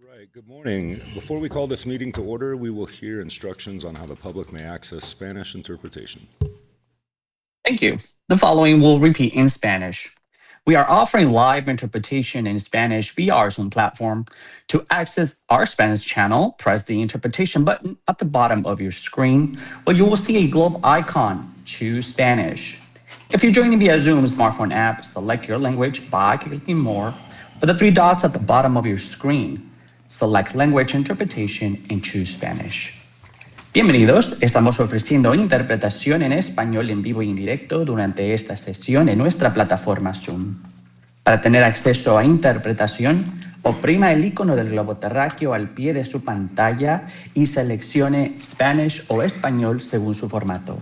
Right, good morning. Before we call this meeting to order, we will hear instructions on how the public may access Spanish interpretation. Thank you. The following will repeat in Spanish. We are offering live interpretation in Spanish via our Zoom platform. To access our Spanish channel, press the interpretation button at the bottom of your screen, where you will see a globe icon. Choose Spanish. If you're joining via Zoom smartphone app, select your language by clicking More, or the three dots at the bottom of your screen. Select Language Interpretation and choose Spanish. Bienvenidos, estamos ofreciendo interpretación en español en vivo y en directo durante esta sesión en nuestra plataforma Zoom. Para tener acceso a interpretación, oprima el icono del globo terráqueo al pie de su pantalla y seleccione Spanish o español según su formato.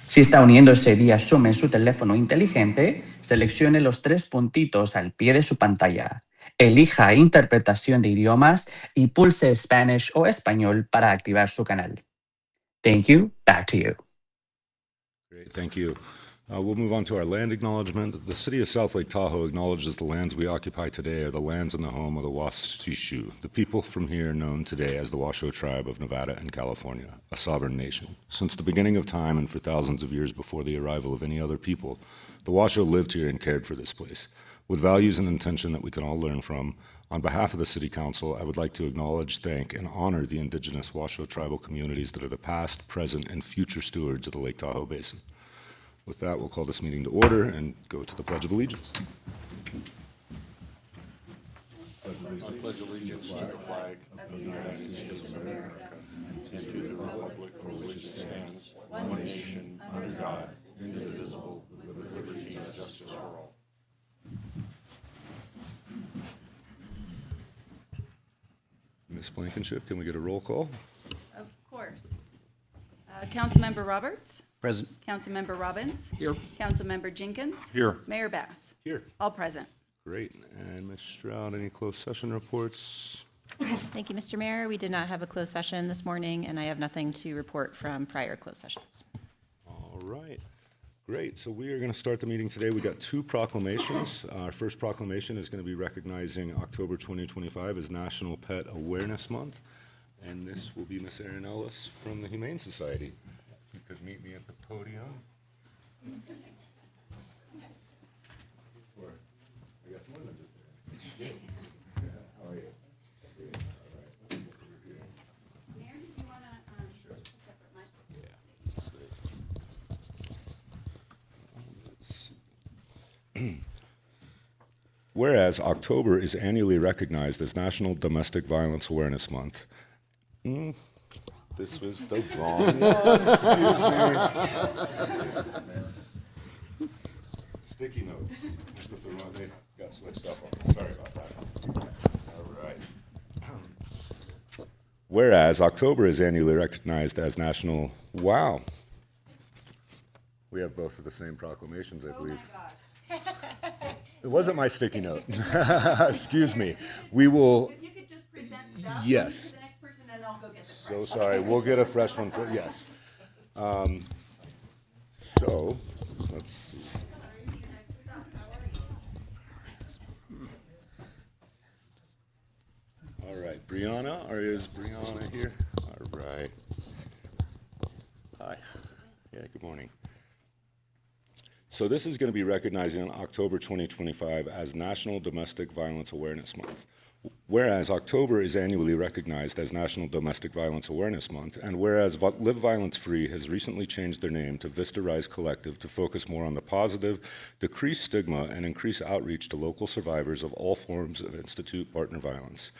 Si está uniéndose vía Zoom en su teléfono inteligente, seleccione los tres puntitos al pie de su pantalla. Elija Interpretación de idiomas y pulse Spanish o español para activar su canal. Thank you. Back to you. Great, thank you. We'll move on to our land acknowledgement. The city of South Lake Tahoe acknowledges the lands we occupy today are the lands in the home of the Washoe, the people from here known today as the Washoe tribe of Nevada and California, a sovereign nation. Since the beginning of time and for thousands of years before the arrival of any other people, the Washoe lived here and cared for this place. With values and intention that we can all learn from, on behalf of the City Council, I would like to acknowledge, thank, and honor the indigenous Washoe tribal communities that are the past, present, and future stewards of the Lake Tahoe Basin. With that, we'll call this meeting to order and go to the Pledge of Allegiance. I pledge allegiance to the flag of the United States of America and to the republic for which it stands, one nation, under God, indivisible, with liberty and justice for all. Ms. Blankenship, can we get a roll call? Of course. Councilmember Roberts. Present. Councilmember Robbins. Here. Councilmember Jenkins. Here. Mayor Bass. Here. All present. Great. And Ms. Stroud, any closed session reports? Thank you, Mr. Mayor. We did not have a closed session this morning, and I have nothing to report from prior closed sessions. All right. Great. So we are going to start the meeting today. We got two proclamations. Our first proclamation is going to be recognizing October 2025 as National Pet Awareness Month. And this will be Ms. Erin Ellis from the Humane Society. If you could meet me at the podium. Or, I guess more than just Erin. How are you? Mayor, do you want to a separate mic? Yeah. Great. Whereas October is annually recognized as National Domestic Violence Awareness Month. This was the wrong one, excuse me. Sticky notes. They got switched up on us. Sorry about that. All right. Whereas October is annually recognized as National... Wow. We have both of the same proclamations, I believe. Oh my gosh. It wasn't my sticky note. Excuse me. We will... If you could just present that Yes. one to the next person, and I'll go get the So fresh. sorry, we'll get a fresh one for, yes. So, let's see. All right, Brianna, or is Brianna here? All right. Hi. Yeah, good morning. So this is going to be recognizing October 2025 as National Domestic Violence Awareness Month. Whereas October is annually recognized as National Domestic Violence Awareness Month, and whereas Live Violence Free has recently changed their name to Vista Rise Collective to focus more on the positive, decrease stigma, and increase outreach to local survivors of all forms of institute partner violence.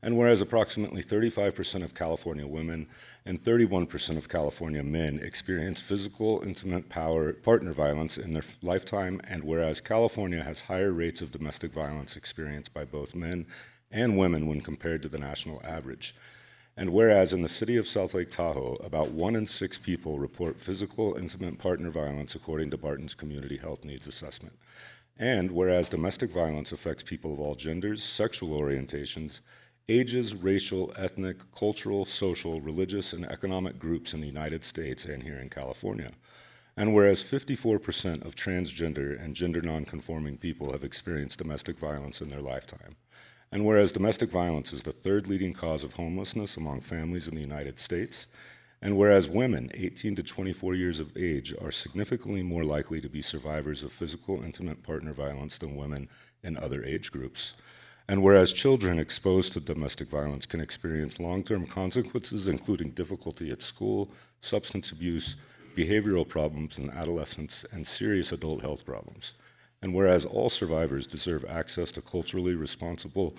And whereas approximately 35% of California women and 31% of California men experience physical, intimate partner violence in their lifetime, and whereas California has higher rates of domestic violence experienced by both men and women when compared to the national average. And whereas in the city of South Lake Tahoe, about 1 in 6 people report physical, intimate partner violence according to Barton's Community Health Needs Assessment. And whereas domestic violence affects people of all genders, sexual orientations, ages, racial, ethnic, cultural, social, religious, and economic groups in the United States and here in California. And whereas 54% of transgender and gender nonconforming people have experienced domestic violence in their lifetime. And whereas domestic violence is the third leading cause of homelessness among families in the United States, and whereas women 18 to 24 years of age are significantly more likely to be survivors of physical intimate partner violence than women in other age groups, and whereas children exposed to domestic violence can experience long-term consequences, including difficulty at school, substance abuse, behavioral problems in adolescence, and serious adult health problems. And whereas all survivors deserve access to culturally responsible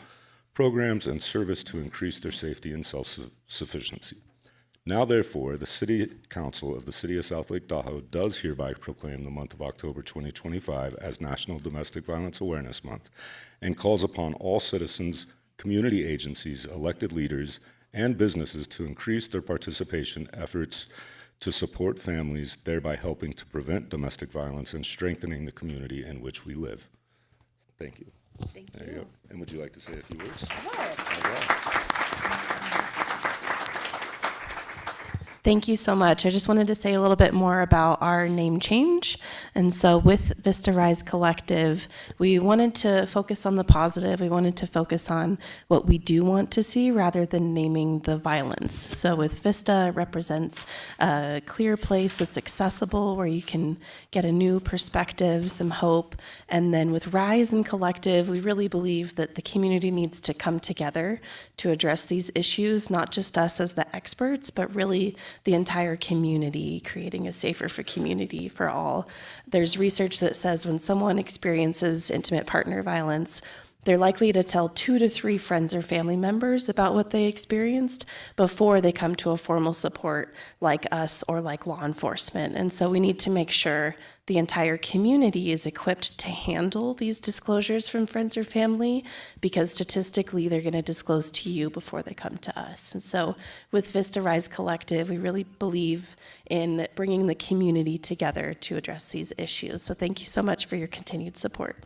programs and service to increase their safety and self-sufficiency. Now, therefore, the City Council of the City of South Lake Tahoe does hereby proclaim the month of October 2025 as National Domestic Violence Awareness Month and calls upon all citizens, community agencies, elected leaders, and businesses to increase their participation efforts to support families, thereby helping to prevent domestic violence and strengthening the community in which we live. Thank you. Thank There you. you go. And would you like to say a few words? Thank you so much. I just wanted to say a little bit more about our name change. And so with Vista Rise Collective, we wanted to focus on the positive. We wanted to focus on what we do want to see rather than naming the violence. So with Vista, it represents a clear place that's accessible where you can get a new perspective, some hope. And then with Rise and Collective, we really believe that the community needs to come together to address these issues, not just us as the experts, but really the entire community, creating a safer community for all. There's research that says when someone experiences intimate partner violence, they're likely to tell 2 to 3 friends or family members about what they experienced before they come to a formal support like us or like law enforcement. And so we need to make sure the entire community is equipped to handle these disclosures from friends or family, because statistically they're going to disclose to you before they come to us. And so with Vista Rise Collective, we really believe in bringing the community together to address these issues. So thank you so much for your continued support.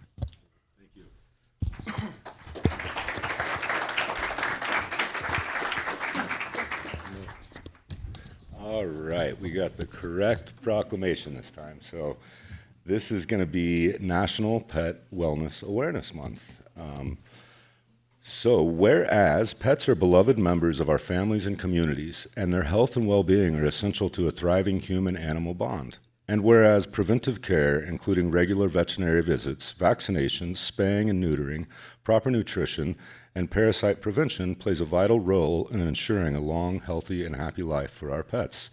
All right, we got the correct proclamation this time. So this is going to be National Pet Wellness Awareness Month. So whereas pets are beloved members of our families and communities, and their health and well-being are essential to a thriving human-animal bond. And whereas preventive care, including regular veterinary visits, vaccinations, spaying and neutering, proper nutrition, and parasite prevention plays a vital role in ensuring a long, healthy, and happy life for our pets.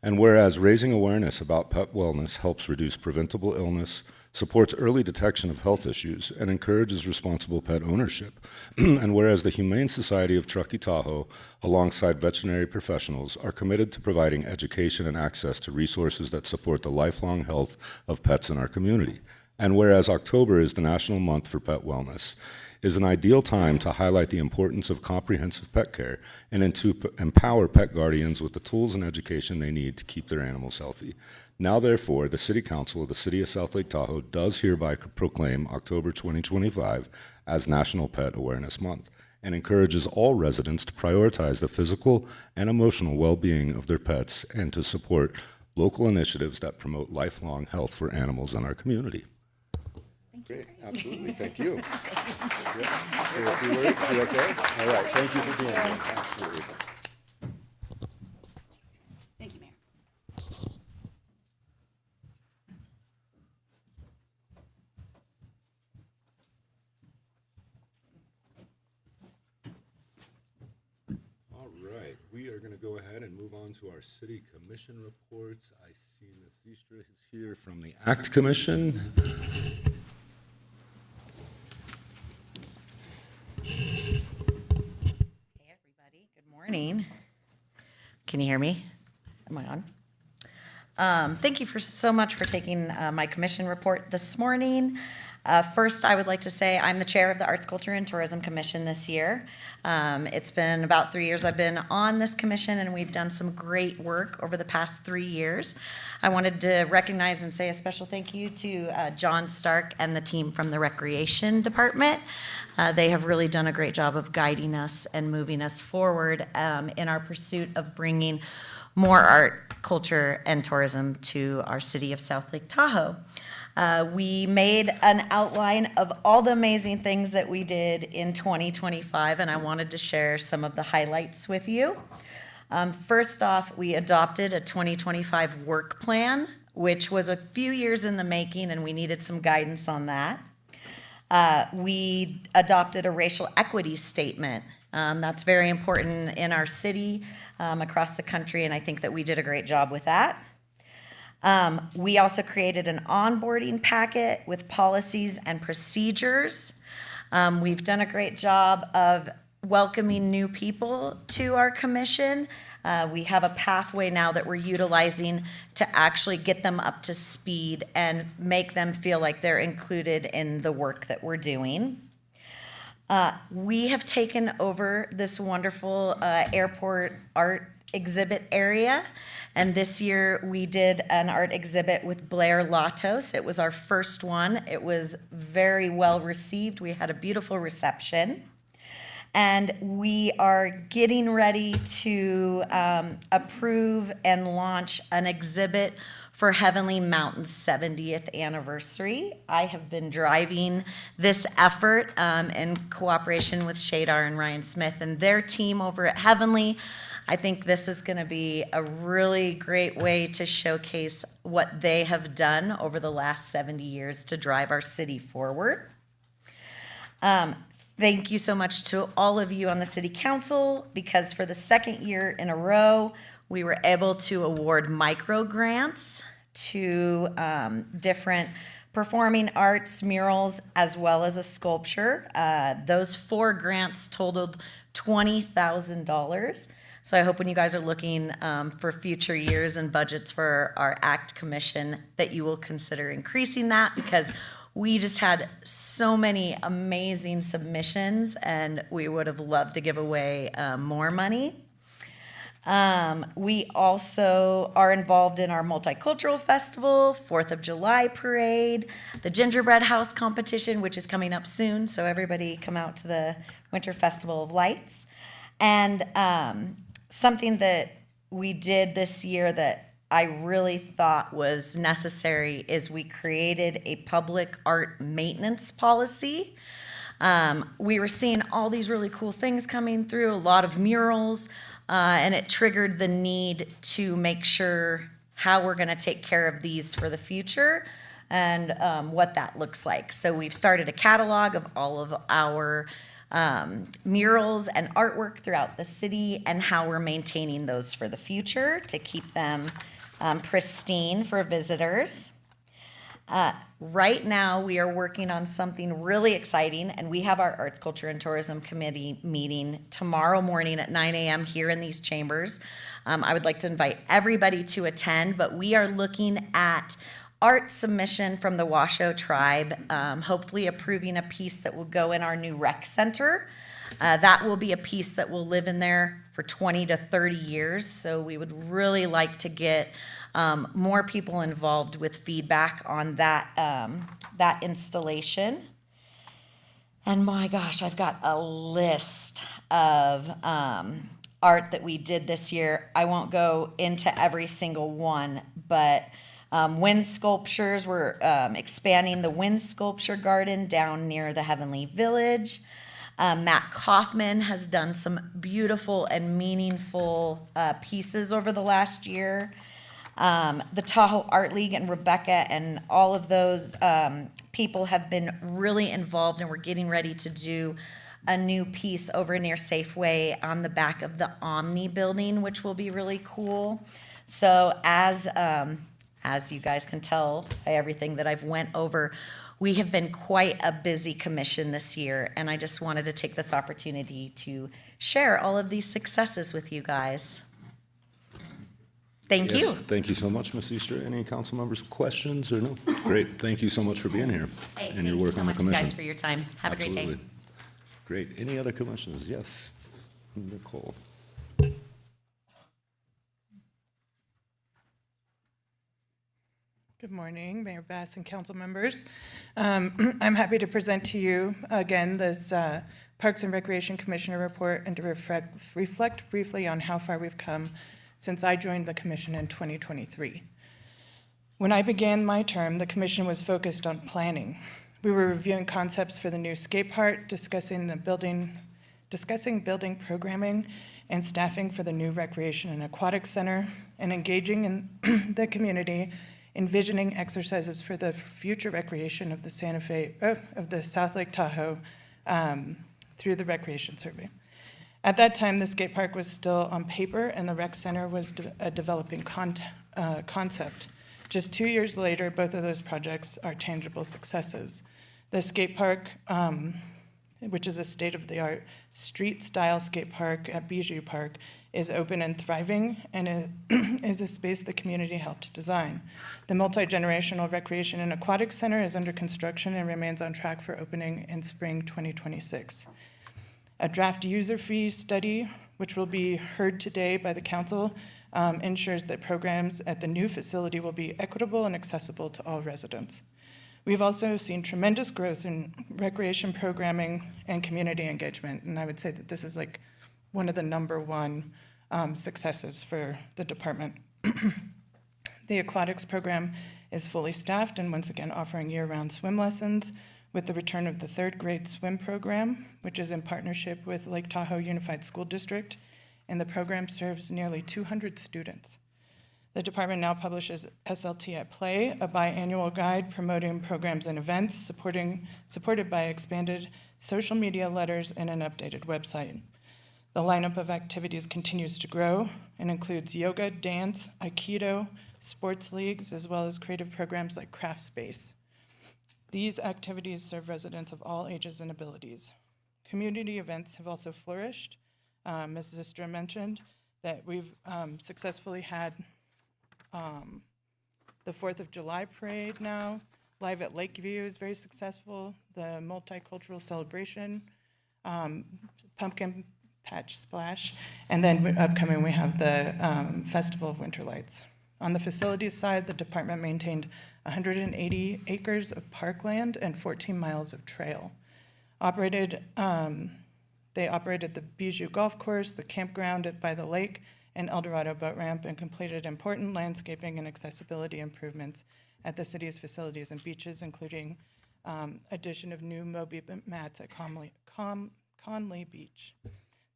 And whereas raising awareness about pet wellness helps reduce preventable illness, supports early detection of health issues, and encourages responsible pet ownership. And whereas the Humane Society of Truckee Tahoe, alongside veterinary professionals, are committed to providing education and access to resources that support the lifelong health of pets in our community. And whereas October is the National Month for Pet Wellness, is an ideal time to highlight the importance of comprehensive pet care and to empower pet guardians with the tools and education they need to keep their animals healthy. Now, therefore, the City Council of the City of South Lake Tahoe does hereby proclaim October 2025 as National Pet Awareness Month and encourages all residents to prioritize the physical and emotional well-being of their pets and to support local initiatives that promote lifelong health for animals in our community. Great, absolutely, thank you. Yeah. Say a few words, you okay? All right, thank you for being here, absolutely. Thank you, Mayor. All right, we are going to go ahead and move on to our city commission reports. I see Ms. Eastra is here from the ACT Commission. Hey, everybody. Good morning. Can you hear me? Am I on? Thank you so much for taking my commission report this morning. First, I would like to say I'm the chair of the Arts, Culture, and Tourism Commission this year. It's been about 3 years I've been on this commission, and we've done some great work over the past 3 years. I wanted to recognize and say a special thank you to John Stark and the team from the Recreation Department. They have really done a great job of guiding us and moving us forward in our pursuit of bringing more art, culture, and tourism to our city of South Lake Tahoe. We made an outline of all the amazing things that we did in 2025, and I wanted to share some of the highlights with you. First off, we adopted a 2025 work plan, which was a few years in the making, and we needed some guidance on that. We adopted a racial equity statement. That's very important in our city, across the country, and I think that we did a great job with that. We also created an onboarding packet with policies and procedures. We've done a great job of welcoming new people to our commission. We have a pathway now that we're utilizing to actually get them up to speed and make them feel like they're included in the work that we're doing. We have taken over this wonderful airport art exhibit area, and this year we did an art exhibit with Blair Latos. It was our first one. It was very well received. We had a beautiful reception. And we are getting ready to approve and launch an exhibit for Heavenly Mountain's 70th anniversary. I have been driving this effort in cooperation with Shadar and Ryan Smith and their team over at Heavenly. I think this is going to be a really great way to showcase what they have done over the last 70 years to drive our city forward. Thank you so much to all of you on the city council, because for the second year in a row, we were able to award micro grants to different performing arts, murals, as well as a sculpture. Those 4 grants totaled $20,000. So I hope when you guys are looking for future years and budgets for our ACT Commission that you will consider increasing that, because we just had so many amazing submissions and we would have loved to give away more money. We also are involved in our multicultural festival, 4th of July parade, the gingerbread house competition, which is coming up soon. So everybody come out to the Winter Festival of Lights. And something that we did this year that I really thought was necessary is we created a public art maintenance policy. We were seeing all these really cool things coming through, a lot of murals, and it triggered the need to make sure how we're going to take care of these for the future and what that looks like. So we've started a catalog of all of our murals and artwork throughout the city and how we're maintaining those for the future to keep them pristine for visitors. Right now, we are working on something really exciting, and we have our Arts, Culture, and Tourism Committee meeting tomorrow morning at 9 a.m. here in these chambers. I would like to invite everybody to attend, but we are looking at art submission from the Washoe tribe, hopefully approving a piece that will go in our new rec center. That will be a piece that will live in there for 20 to 30 years. So we would really like to get more people involved with feedback on that, that installation. And my gosh, I've got a list of art that we did this year. I won't go into every single one, but wind sculptures, we're expanding the wind sculpture garden down near the Heavenly Village. Matt Kaufman has done some beautiful and meaningful pieces over the last year. The Tahoe Art League and Rebecca and all of those people have been really involved, and we're getting ready to do a new piece over near Safeway on the back of the Omni building, which will be really cool. So as you guys can tell by everything that I've went over, we have been quite a busy commission this year, and I just wanted to take this opportunity to share all of these successes with you guys. Thank Yes, you. Thank you so much, Ms. Easter. Any council members questions or no? Great. Thank you so much for being here Hey, and thank your you work so on the much, you commission. guys, for your time. Have a great day. Absolutely. Great. Any other commissions? Yes. Nicole. Good morning, Mayor Bass and council members. I'm happy to present to you again this Parks and Recreation Commissioner report and to reflect briefly on how far we've come since I joined the commission in 2023. When I began my term, the commission was focused on planning. We were reviewing concepts for the new skate park, discussing building programming and staffing for the new recreation and aquatic center, and engaging in the community, envisioning exercises for the future recreation of the South Lake Tahoe through the recreation survey. At that time, the skate park was still on paper and the rec center was a developing concept. Just 2 years later, both of those projects are tangible successes. The skate park, which is a state-of-the-art street-style skate park at Bijou Park, is open and thriving and it is a space the community helped design. The multi-generational recreation and aquatic center is under construction and remains on track for opening in spring 2026. A draft user fee study, which will be heard today by the council, ensures that programs at the new facility will be equitable and accessible to all residents. We've also seen tremendous growth in recreation programming and community engagement, and I would say that this is like one of the number one successes for the department. The aquatics program is fully staffed and once again offering year-round swim lessons with the return of the third grade swim program, which is in partnership with Lake Tahoe Unified School District, and the program serves nearly 200 students. The department now publishes SLT at Play, a biannual guide promoting programs and events, supported by expanded social media letters and an updated website. The lineup of activities continues to grow and includes yoga, dance, aikido, sports leagues, as well as creative programs like Craft Space. These activities serve residents of all ages and abilities. Community events have also flourished. Ms. Zistra mentioned that we've successfully had the 4th of July parade now. Live at Lakeview is very successful. The multicultural celebration, pumpkin patch splash, and then upcoming we have the Festival of Winter Lights. On the facilities side, the department maintained 180 acres of parkland and 14 miles of trail. They operated the Bijou Golf Course, the campground by the lake, and El Dorado boat ramp, and completed important landscaping and accessibility improvements at the city's facilities and beaches, including addition of new Moby mats at Conley Beach.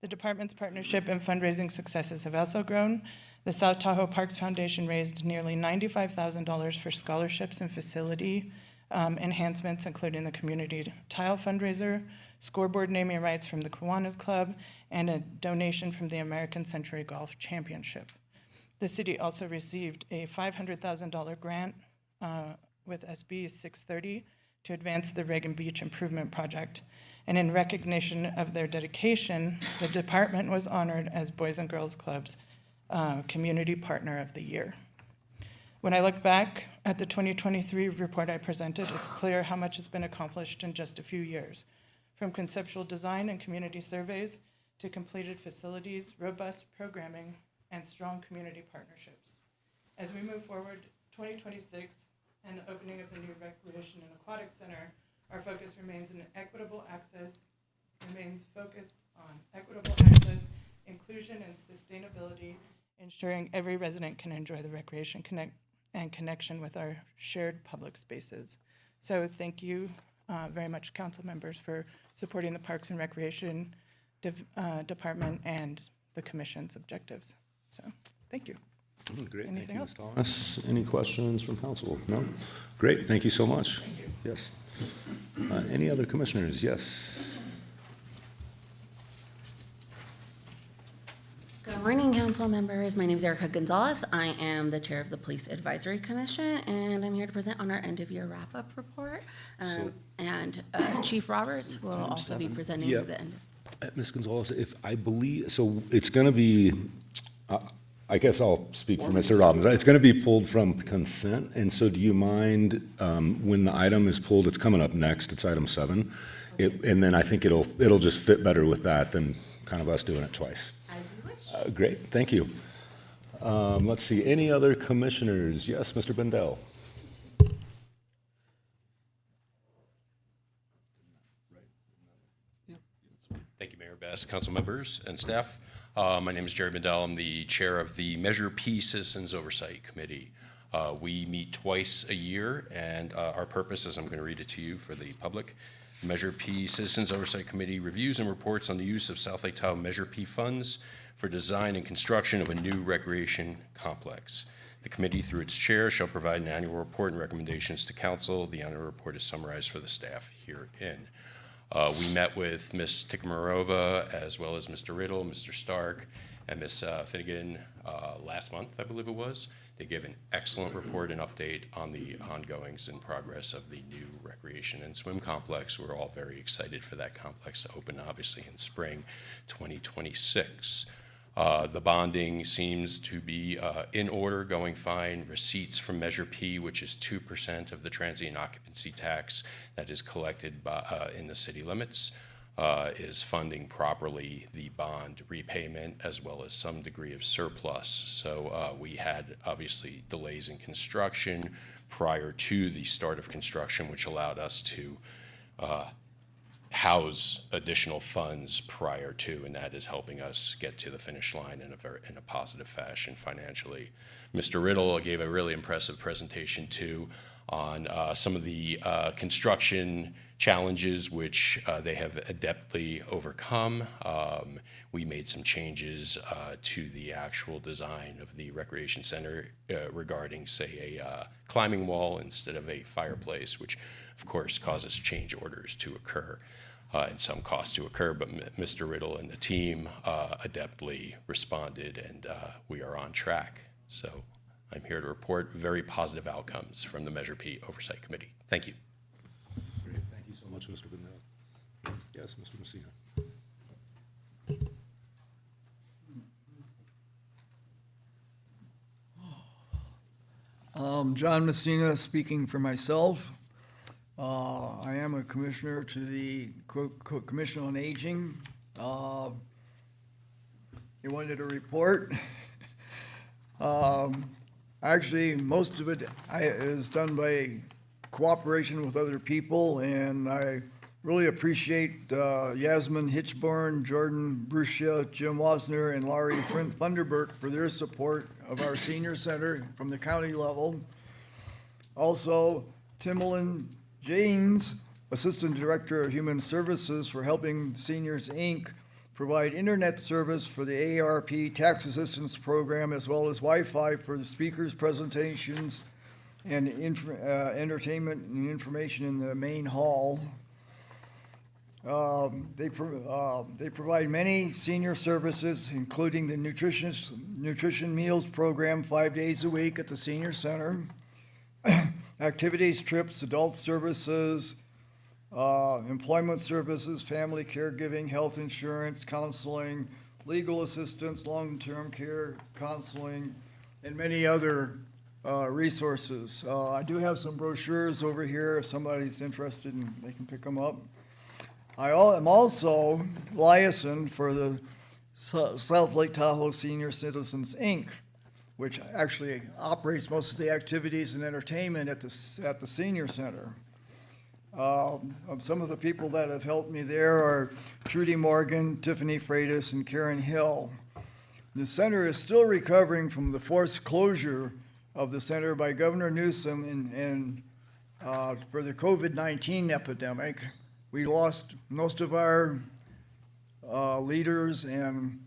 The department's partnership and fundraising successes have also grown. The South Tahoe Parks Foundation raised nearly $95,000 for scholarships and facility enhancements, including the community tile fundraiser, scoreboard naming rights from the Kiwanis Club, and a donation from the American Century Golf Championship. The city also received a $500,000 grant with SB 630 to advance the Reagan Beach Improvement Project. And in recognition of their dedication, the department was honored as Boys and Girls Club's Community Partner of the Year. When I look back at the 2023 report I presented, it's clear how much has been accomplished in just a few years, from conceptual design and community surveys to completed facilities, robust programming, and strong community partnerships. As we move forward, 2026 and the opening of the new Recreation and Aquatic Center, our focus remains focused on equitable access, inclusion, and sustainability, ensuring every resident can enjoy the recreation and connection with our shared public spaces. So thank you very much, council members, for supporting the Parks and Recreation Department and the commission's objectives. So thank you. Great, thank Anything you, Ms. else? Thomas. Any questions from council? No? Great, thank you so much. Thank you. Yes. Any other commissioners? Yes. Good morning, council members. My name is Erica Gonzalez. I am the chair of the Police Advisory Commission, and I'm here to present on our end-of-year wrap-up report. And Chief Roberts will also be presenting Yeah. the end. Ms. Gonzalez, if I believe, so it's going to be, I guess I'll speak for Mr. Robbins. It's going to be pulled from consent, and so do you mind, when the item is pulled, it's coming up next, it's item 7, and then I think it'll just fit better with that than kind of us doing it twice. As you wish. Great, thank you. Let's see, any other commissioners? Yes, Mr. Bendel. Thank you, Mayor Best, council members, and staff. My name is Jerry Bendel. I'm the chair of the Measure P Citizens Oversight Committee. We meet twice a year, and our purpose is, I'm going to read it to you for the public. Measure P Citizens Oversight Committee reviews and reports on the use of South Lake Tahoe Measure P funds for design and construction of a new recreation complex. The committee, through its chair, shall provide an annual report and recommendations to council. The annual report is summarized for the staff herein. We met with Ms. Tikamarova, as well as Mr. Riddle, Mr. Stark, and Ms. Finnegan last month, I believe it was. They gave an excellent report and update on the ongoings and progress of the new recreation and swim complex. We're all very excited for that complex to open, obviously, in spring 2026. The bonding seems to be in order, going fine. Receipts from Measure P, which is 2% of the transient occupancy tax that is collected in the city limits, is funding properly the bond repayment as well as some degree of surplus. So we had obviously delays in construction prior to the start of construction, which allowed us to house additional funds prior to, and that is helping us get to the finish line in a positive fashion financially. Mr. Riddle gave a really impressive presentation too on some of the construction challenges which they have adeptly overcome. We made some changes to the actual design of the recreation center regarding, say, a climbing wall instead of a fireplace, which of course causes change orders to occur and some costs to occur, but Mr. Riddle and the team adeptly responded, and we are on track. So I'm here to report very positive outcomes from the Measure P Oversight Committee. Thank you. Great. Thank you so much, Mr. Bendel. Yes, Mr. Messina. John Messina speaking for myself. I am a commissioner to the Commission on Aging. You wanted a report? Actually, most of it is done by cooperation with other people, and I really appreciate Yasmin Hitchborn, Jordan Brucia, Jim Wasner, and Laurie Thunderbert for their support of our senior center from the county level. Also, Timbaland James, Assistant Director of Human Services, for helping Seniors, Inc. provide internet service for the AARP Tax Assistance Program, as well as Wi-Fi for the speakers' presentations and entertainment and information in the main hall. They provide many senior services, including the nutrition meals program 5 days a week at the senior center, activities, trips, adult services, employment services, family caregiving, health insurance, counseling, legal assistance, long-term care, counseling, and many other resources. I do have some brochures over here if somebody's interested, and they can pick them up. I am also liaison for the South Lake Tahoe Senior Citizens, Inc., which actually operates most of the activities and entertainment at the senior center. Some of the people that have helped me there are Trudy Morgan, Tiffany Freitas, and Karen Hill. The center is still recovering from the forced closure of the center by Governor Newsom and for the COVID-19 epidemic. We lost most of our leaders and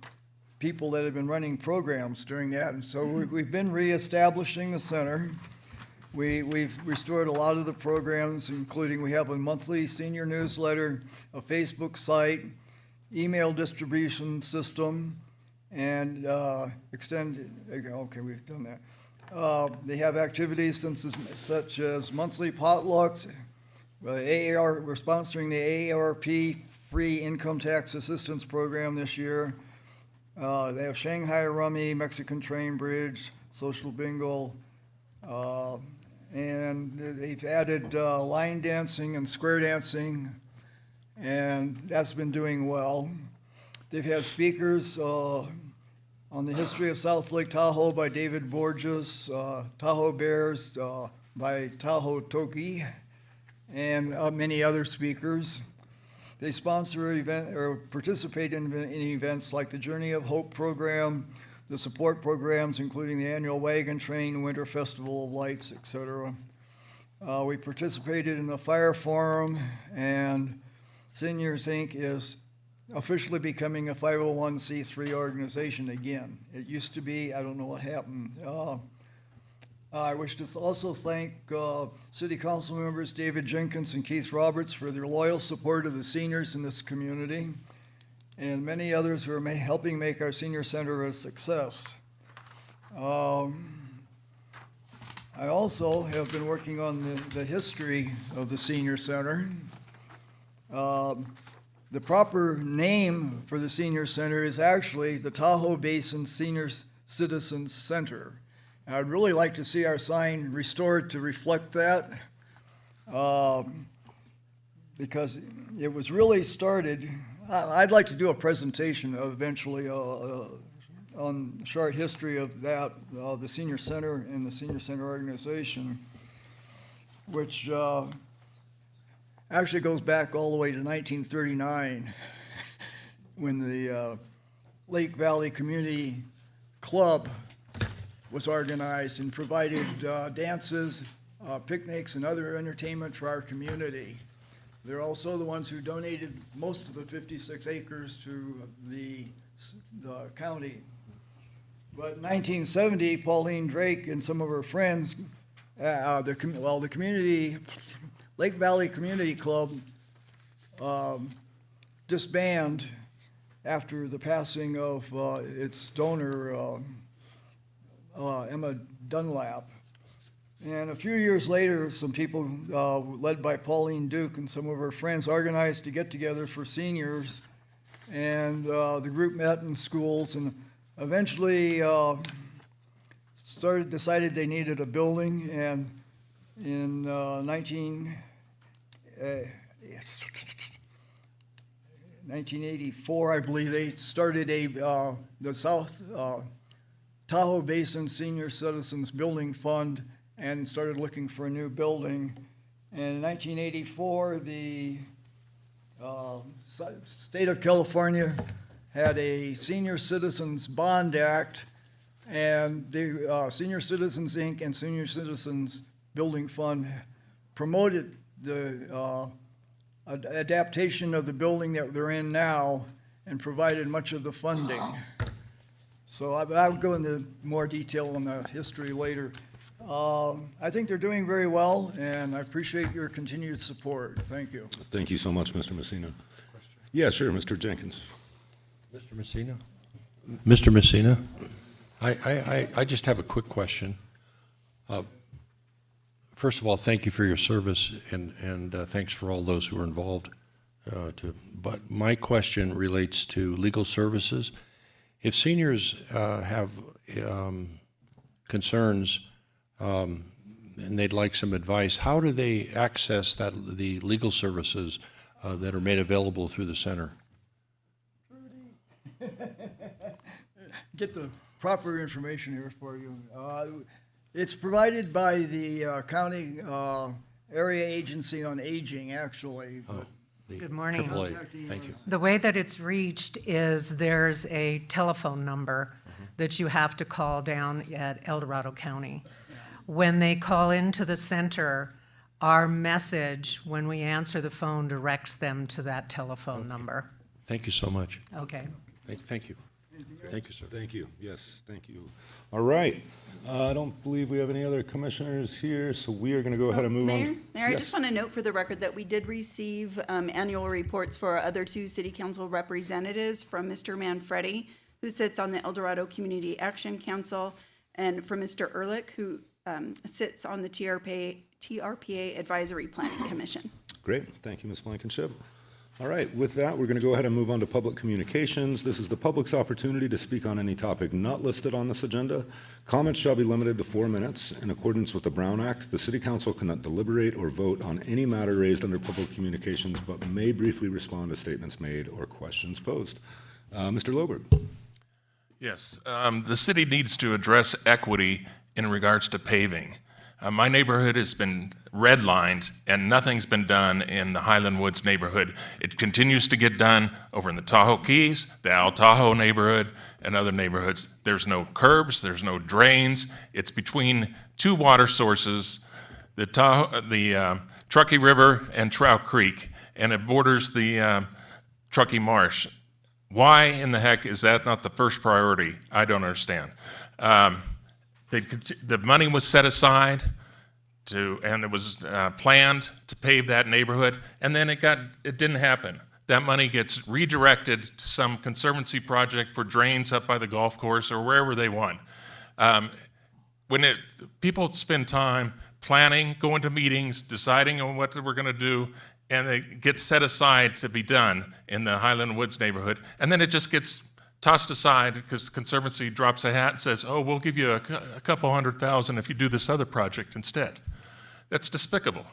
people that have been running programs during that. And so we've been reestablishing the center. We've restored a lot of the programs, including we have a monthly senior newsletter, a Facebook site, email distribution system, and okay, we've done that. They have activities such as monthly potlucks. We're sponsoring the AARP Free Income Tax Assistance Program this year. They have Shanghai Rummy, Mexican Train Bridge, Social Bingo, and they've added line dancing and square dancing, and that's been doing well. They've had speakers on the history of South Lake Tahoe by David Borges, Tahoe Bears by Tahoe Toki, and many other speakers. They sponsor event or participate in events like the Journey of Hope program, the support programs, including the annual wagon train, winter festival of lights, etc. We participated in the fire forum, and Seniors Inc. is officially becoming a 501c3 organization again. It used to be, I don't know what happened. I wish to also thank City Council members David Jenkins and Keith Roberts for their loyal support of the seniors in this community, and many others who are helping make our senior center a success. I also have been working on the history of the senior center. The proper name for the senior center is actually the Tahoe Basin Senior Citizens Center. And I'd really like to see our sign restored to reflect that, because it was really started. I'd like to do a presentation eventually on the short history of that, the senior center and the senior center organization, which actually goes back all the way to 1939 when the Lake Valley Community Club was organized and provided dances, picnics, and other entertainment for our community. They're also the ones who donated most of the 56 acres to the county. But in 1970, Pauline Drake and some of her friends, the community, Lake Valley Community Club, disbanded after the passing of its donor, Emma Dunlap. And a few years later, some people led by Pauline Duke and some of her friends organized to get together for seniors. And the group met in schools and eventually decided they needed a building. And in 1984, I believe, they started the South Tahoe Basin Senior Citizens Building Fund and started looking for a new building. And in 1984, the state of California had a Senior Citizens Bond Act, and the Senior Citizens Inc. and Senior Citizens Building Fund promoted the adaptation of the building that they're in now and provided much of the funding. So I'll go into more detail on the history later. I think they're doing very well, and I appreciate your continued support. Thank you. Thank you so much, Mr. Messina. Yeah, sure, Mr. Jenkins. Mr. Messina? Mr. Messina, I just have a quick question. First of all, thank you for your service, and thanks for all those who were involved. But my question relates to legal services. If seniors have concerns and they'd like some advice, how do they access the legal services that are made available through the center? Get the proper information here for you. It's provided by the county area agency on aging, actually. Good morning. AAA. Thank you. The way that it's reached is there's a telephone number that you have to call down at El Dorado County. When they call into the center, our message, when we answer the phone, directs them to that telephone number. Thank you so much. Okay. Thank you. Thank you, sir. Thank you. Yes, thank you. All right. I don't believe we have any other commissioners here, so we are going to go ahead and move on. Mayor, I Yes. just want to note for the record that we did receive annual reports for our other two city council representatives from Mr. Manfredi, who sits on the El Dorado Community Action Council, and from Mr. Ehrlich, who sits on the TRPA Advisory Planning Commission. Great. Thank you, Ms. Blankenship. All right, with that, we're going to go ahead and move on to public communications. This is the public's opportunity to speak on any topic not listed on this agenda. Comments shall be limited to 4 minutes. In accordance with the Brown Act, the City Council cannot deliberate or vote on any matter raised under public communications, but may briefly respond to statements made or questions posed. Mr. Loberg. Yes, the city needs to address equity in regards to paving. My neighborhood has been redlined, and nothing's been done in the Highland Woods neighborhood. It continues to get done over in the Tahoe Keys, the Al Tahoe neighborhood, and other neighborhoods. There's no curbs, there's no drains. It's between two water sources, the Truckee River and Trout Creek, and it borders the Truckee Marsh. Why in the heck is that not the first priority? I don't understand. The money was set aside and it was planned to pave that neighborhood, and then it didn't happen. That money gets redirected to some conservancy project for drains up by the golf course or wherever they want. People spend time planning, going to meetings, deciding on what we're going to do, and it gets set aside to be done in the Highland Woods neighborhood, and then it just gets tossed aside because Conservancy drops a hat and says, oh, we'll give you a couple $100,000 if you do this other project instead. That's despicable.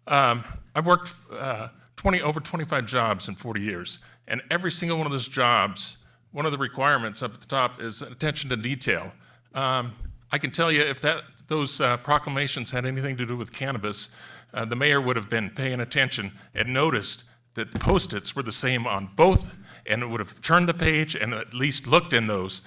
I've worked over 25 jobs in 40 years, and every single one of those jobs, one of the requirements up at the top is attention to detail. I can tell you if those proclamations had anything to do with cannabis, the mayor would have been paying attention and noticed that the Post-its were the same on both, and it would have turned the page and at least looked in those.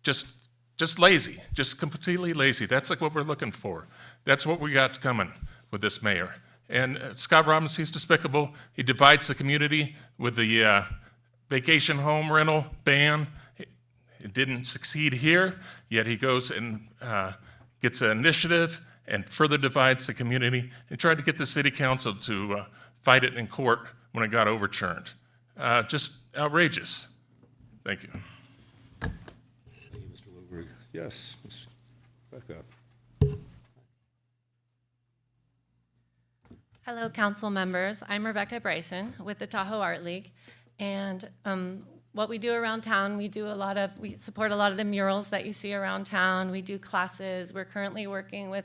Just lazy, just completely lazy. That's like what we're looking for. That's what we got coming with this mayor. And Scott Robbins, he's despicable. He divides the community with the vacation home rental ban. It didn't succeed here, yet he goes and gets an initiative and further divides the community and tried to get the city council to fight it in court when it got overturned. Just outrageous. Thank you. Thank you, Mr. Loberg. Yes, Ms. Becca. Hello, council members. I'm Rebecca Bryson with the Tahoe Art League. And what we do around town, we support a lot of the murals that you see around town. We do classes. We're currently working with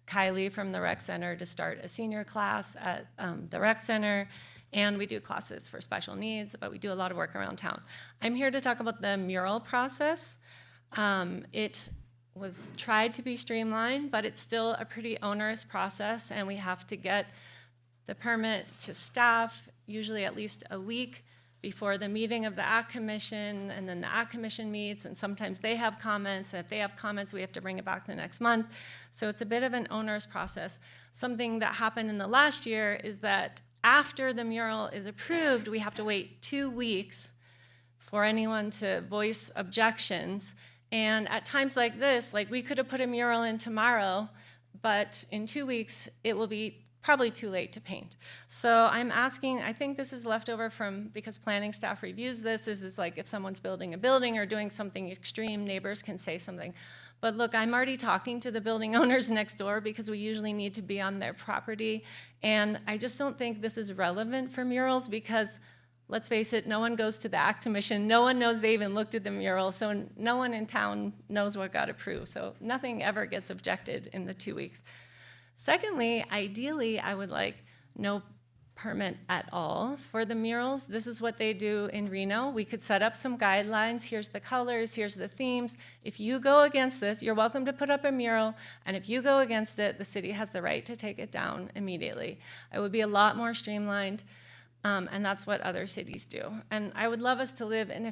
Kylie from the Rec Center to start a senior class at the Rec Center. And we do classes for special needs, but we do a lot of work around town. I'm here to talk about the mural process. It was tried to be streamlined, but it's still a pretty onerous process, and we have to get the permit to staff, usually at least a week before the meeting of the Act Commission, and then the Act Commission meets, and sometimes they have comments, and if they have comments, we have to bring it back the next month. So it's a bit of an onerous process. Something that happened in the last year is that after the mural is approved, we have to wait 2 weeks for anyone to voice objections. And at times like this, like we could have put a mural in tomorrow, but in 2 weeks, it will be probably too late to paint. So I'm asking, I think this is left over from, because planning staff reviews this is like if someone's building a building or doing something extreme, neighbors can say something. But look, I'm already talking to the building owners next door because we usually need to be on their property. And I just don't think this is relevant for murals because, let's face it, no one goes to the Act Commission. No one knows they even looked at the mural. So no one in town knows what got approved. So nothing ever gets objected in the 2 weeks. Secondly, ideally, I would like no permit at all for the murals. This is what they do in Reno. We could set up some guidelines. Here's the colors, here's the themes. If you go against this, you're welcome to put up a mural, and if you go against it, the city has the right to take it down immediately. It would be a lot more streamlined, and that's what other cities do. And I would love us to live in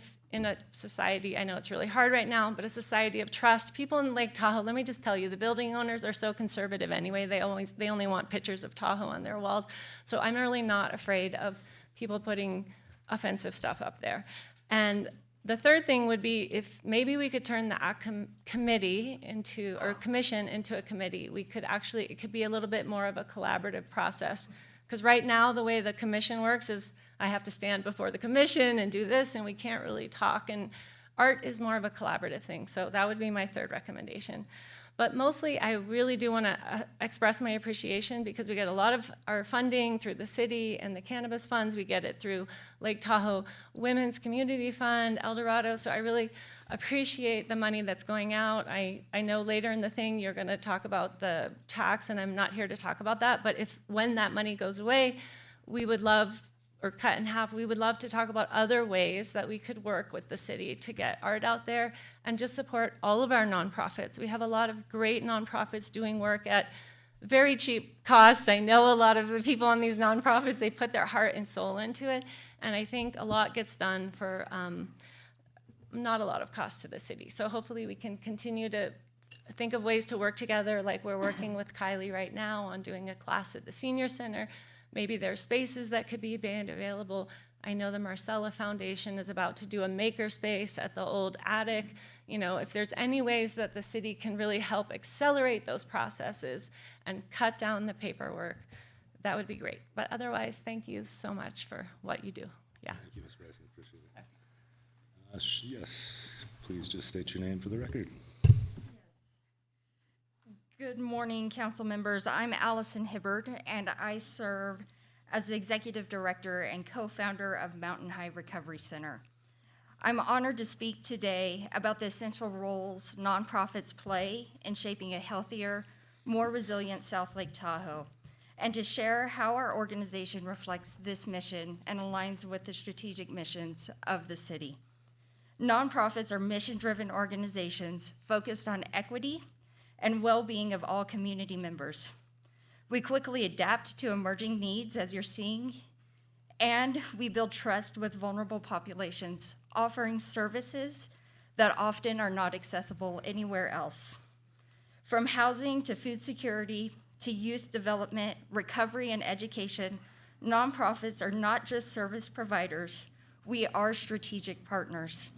a society, I know it's really hard right now, but a society of trust. People in Lake Tahoe, let me just tell you, the building owners are so conservative anyway, they only want pictures of Tahoe on their walls. So I'm really not afraid of people putting offensive stuff up there. And the third thing would be if maybe we could turn the commission into a committee. It could be a little bit more of a collaborative process. Because right now, the way the commission works is I have to stand before the commission and do this, and we can't really talk. And art is more of a collaborative thing. So that would be my third recommendation. But mostly, I really do want to express my appreciation because we get a lot of our funding through the city and the cannabis funds. We get it through Lake Tahoe Women's Community Fund, El Dorado. So I really appreciate the money that's going out. I know later in the thing you're going to talk about the tax, and I'm not here to talk about that. But when that money goes away, we would love, or cut in half, we would love to talk about other ways that we could work with the city to get art out there and just support all of our nonprofits. We have a lot of great nonprofits doing work at very cheap cost. I know a lot of the people in these nonprofits, they put their heart and soul into it, and I think a lot gets done for not a lot of cost to the city. So hopefully we can continue to think of ways to work together, like we're working with Kylie right now on doing a class at the senior center. Maybe there are spaces that could be made available. I know the Marcella Foundation is about to do a maker space at the old attic. You know, if there's any ways that the city can really help accelerate those processes and cut down the paperwork, that would be great. But otherwise, thank you so much for what you do. Yeah. Thank you, Ms. Bryson. Appreciate it. Yes, please just state your name for the record. Good morning, council members. I'm Allison Hibbard, and I serve as the executive director and co-founder of Mountain High Recovery Center. I'm honored to speak today about the essential roles nonprofits play in shaping a healthier, more resilient South Lake Tahoe, and to share how our organization reflects this mission and aligns with the strategic missions of the city. Nonprofits are mission-driven organizations focused on equity and well-being of all community members. We quickly adapt to emerging needs, as you're seeing, and we build trust with vulnerable populations, offering services that often are not accessible anywhere else. From housing to food security to youth development, recovery, and education, nonprofits are not just service providers, we are strategic partners.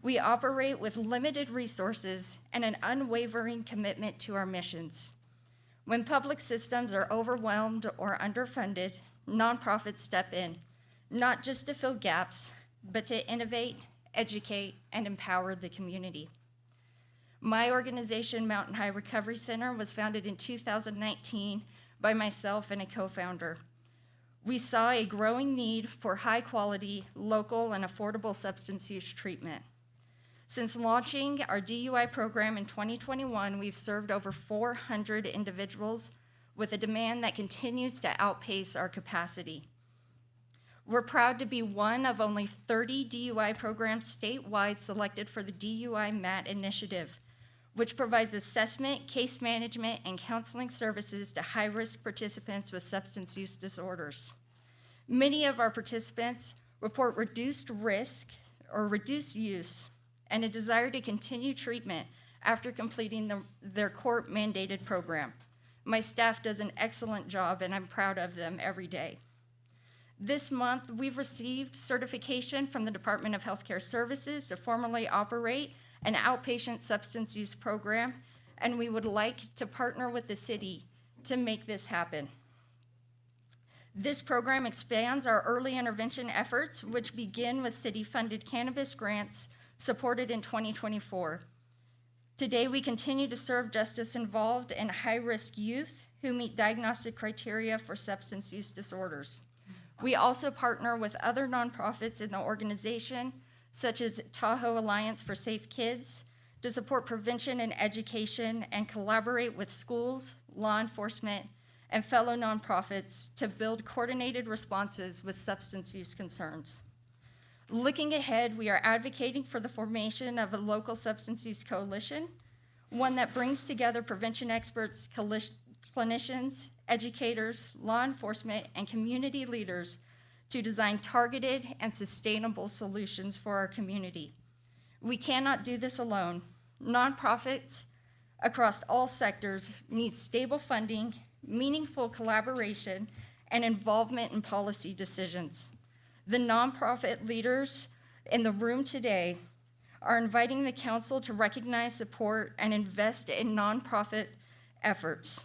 We operate with limited resources and an unwavering commitment to our missions. When public systems are overwhelmed or underfunded, nonprofits step in, not just to fill gaps, but to innovate, educate, and empower the community. My organization, Mountain High Recovery Center, was founded in 2019 by myself and a co-founder. We saw a growing need for high-quality, local, and affordable substance use treatment. Since launching our DUI program in 2021, we've served over 400 individuals with a demand that continues to outpace our capacity. We're proud to be one of only 30 DUI programs statewide selected for the DUI MAT initiative, which provides assessment, case management, and counseling services to high-risk participants with substance use disorders. Many of our participants report reduced risk or reduced use and a desire to continue treatment after completing their court-mandated program. My staff does an excellent job, and I'm proud of them every day. This month, we've received certification from the Department of Healthcare Services to formally operate an outpatient substance use program, and we would like to partner with the city to make this happen. This program expands our early intervention efforts, which begin with city-funded cannabis grants supported in 2024. Today, we continue to serve justice-involved and high-risk youth who meet diagnostic criteria for substance use disorders. We also partner with other nonprofits in the organization, such as Tahoe Alliance for Safe Kids, to support prevention and education and collaborate with schools, law enforcement, and fellow nonprofits to build coordinated responses with substance use concerns. Looking ahead, we are advocating for the formation of a local substance use coalition, one that brings together prevention experts, clinicians, educators, law enforcement, and community leaders to design targeted and sustainable solutions for our community. We cannot do this alone. Nonprofits across all sectors need stable funding, meaningful collaboration, and involvement in policy decisions. The nonprofit leaders in the room today are inviting the council to recognize, support, and invest in nonprofit efforts.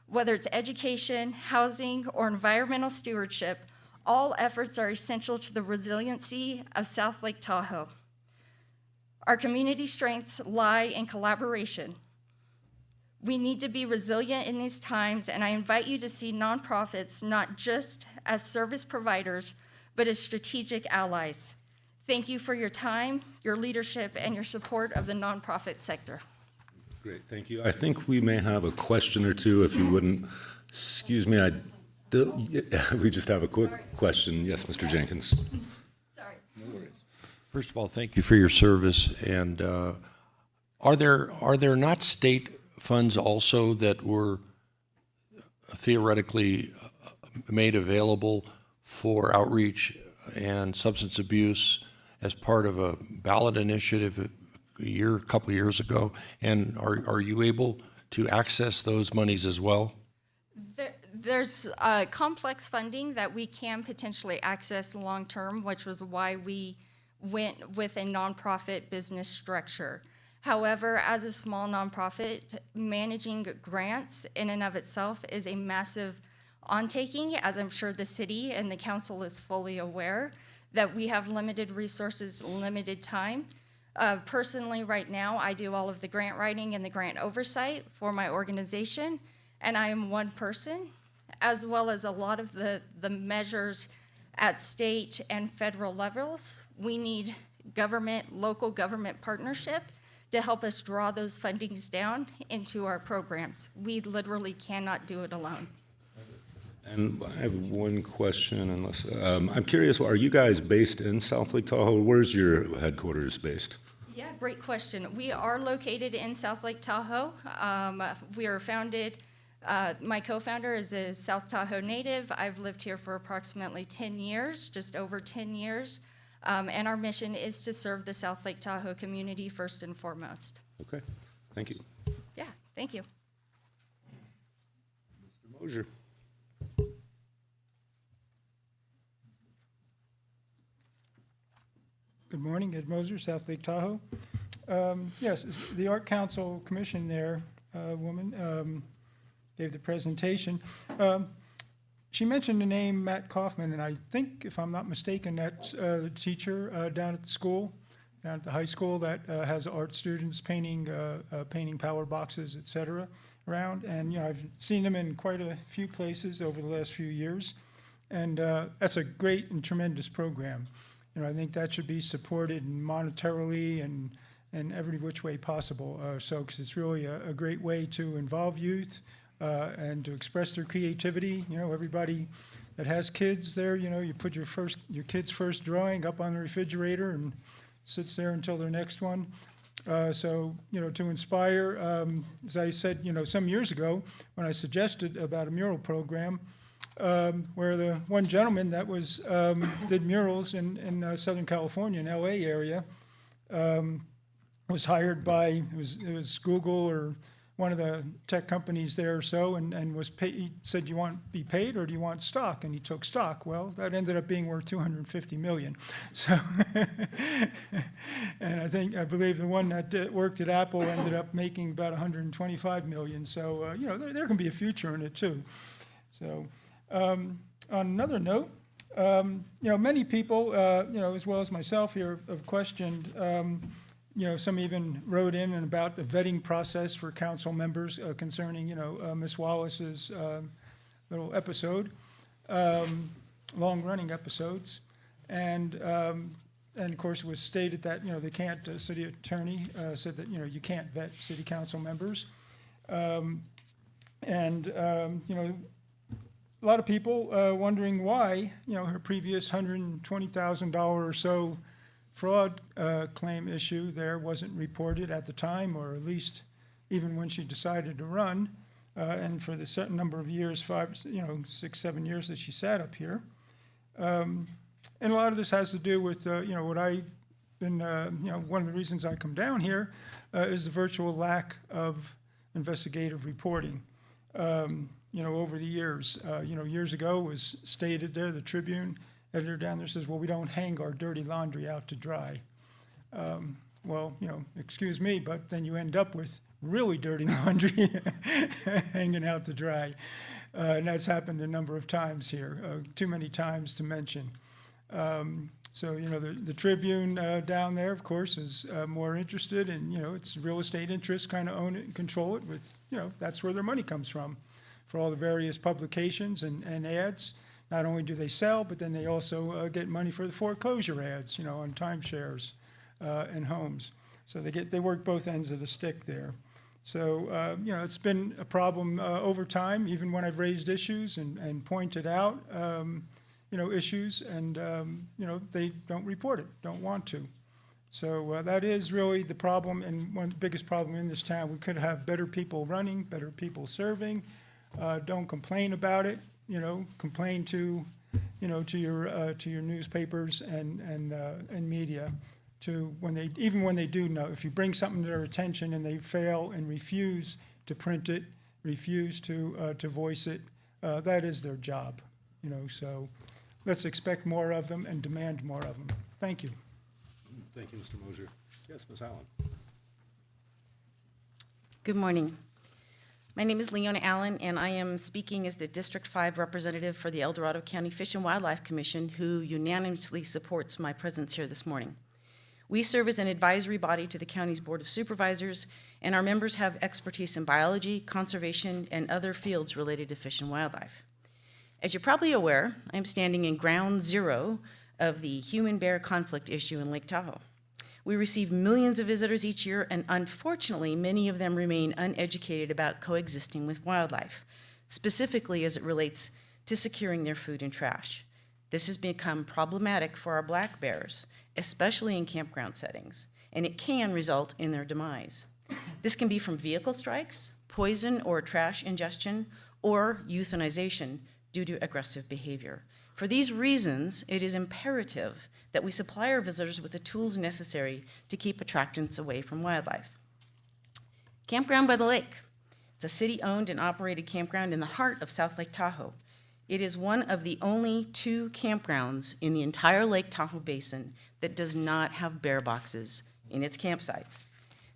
Whether it's education, housing, or environmental stewardship, all efforts are essential to the resiliency of South Lake Tahoe. Our community strengths lie in collaboration. We need to be resilient in these times, and I invite you to see nonprofits not just as service providers, but as strategic allies. Thank you for your time, your leadership, and your support of the nonprofit sector. Great, thank you. I think we may have a question or two, if you wouldn't. Excuse me, we just have a quick question. Yes, Mr. Jenkins. Sorry. No worries. First of all, thank you for your service. And are there not state funds also that were theoretically made available for outreach and substance abuse as part of a ballot initiative a couple of years ago? And are you able to access those monies as well? There's complex funding that we can potentially access long-term, which was why we went with a nonprofit business structure. However, as a small nonprofit, managing grants in and of itself is a massive undertaking, as I'm sure the city and the council is fully aware, that we have limited resources, limited time. Personally, right now, I do all of the grant writing and the grant oversight for my organization, and I am one person, as well as a lot of the measures at state and federal levels. We need government, local government partnership to help us draw those fundings down into our programs. We literally cannot do it alone. And I have one question, unless, I'm curious, are you guys based in South Lake Tahoe? Where's your headquarters based? Yeah, great question. We are located in South Lake Tahoe. We are founded, my co-founder is a South Tahoe native. I've lived here for approximately 10 years, just over 10 years. And our mission is to serve the South Lake Tahoe community first and foremost. Okay, thank you. Yeah, thank you. Mr. Mosier. Good morning, Ed Moser, South Lake Tahoe. Yes, the Art Council Commission there, woman, gave the presentation. She mentioned the name Matt Kaufman, and I think, if I'm not mistaken, that's a teacher down at the school, down at the high school that has art students painting power boxes, et cetera, around. And, I've seen them in quite a few places over the last few years. And that's a great and tremendous program. I think that should be supported monetarily and every which way possible. Because it's really a great way to involve youth and to express their creativity. Everybody that has kids there, you put your kid's first drawing up on the refrigerator and sits there until their next one. To inspire, as I said, some years ago when I suggested about a mural program, where the one gentleman that was did murals in Southern California, in LA area, was hired by it was Google or one of the tech companies there or so, and was paid. He said, "Do you want to be paid or do you want stock?" And he took stock. Well, that ended up being worth $250 million. So, and I believe the one that worked at Apple ended up making about $125 million. So, there can be a future in it too. So. On another note, many people, as well as myself here, have questioned, some even wrote in and about the vetting process for council members concerning, Ms. Wallace's little episode, long-running episodes. And of course, it was stated that, they can't, the city attorney said that, you can't vet city council members. A lot of people wondering why, her previous $120,000 or so fraud claim issue there wasn't reported at the time, or at least even when she decided to run, and for the certain number of years, 6, 7 years that she sat up here. And a lot of this has to do with, what I've been, one of the reasons I come down here is the virtual lack of investigative reporting. Over the years. Years ago it was stated there, the Tribune editor down there says, well, we don't hang our dirty laundry out to dry. Well, excuse me, but then you end up with really dirty laundry hanging out to dry. And that's happened a number of times here, too many times to mention. The Tribune down there, of course, is more interested in, its real estate interests, kind of own it and control it with, that's where their money comes from. For all the various publications and ads. Not only do they sell, but then they also get money for the foreclosure ads, on timeshares and homes. So they work both ends of the stick there. So, it's been a problem over time, even when I've raised issues and pointed out, issues, and, they don't report it, don't want to. So that is really the problem, and one of the biggest problem in this town. We could have better people running, better people serving, don't complain about it, complain to, to your newspapers and media, to even when they do know. If you bring something to their attention and they fail and refuse to print it, refuse to voice it, that is their job, so let's expect more of them and demand more of them. Thank you. Thank you, Mr. Mosier. Yes, Ms. Allen. Good morning. My name is Leona Allen, and I am speaking as the District 5 representative for the El Dorado County Fish and Wildlife Commission, who unanimously supports my presence here this morning. We serve as an advisory body to the county's Board of Supervisors, and our members have expertise in biology, conservation, and other fields related to fish and wildlife. As you're probably aware, I'm standing in ground zero of the human-bear conflict issue in Lake Tahoe. We receive millions of visitors each year, and unfortunately, many of them remain uneducated about coexisting with wildlife, specifically as it relates to securing their food and trash. This has become problematic for our black bears, especially in campground settings, and it can result in their demise. This can be from vehicle strikes, poison or trash ingestion, or euthanization due to aggressive behavior. For these reasons, it is imperative that we supply our visitors with the tools necessary to keep attractants away from wildlife. Campground by the Lake. It's a city-owned and operated campground in the heart of South Lake Tahoe. It is one of the only 2 campgrounds in the entire Lake Tahoe Basin that does not have bear boxes in its campsites.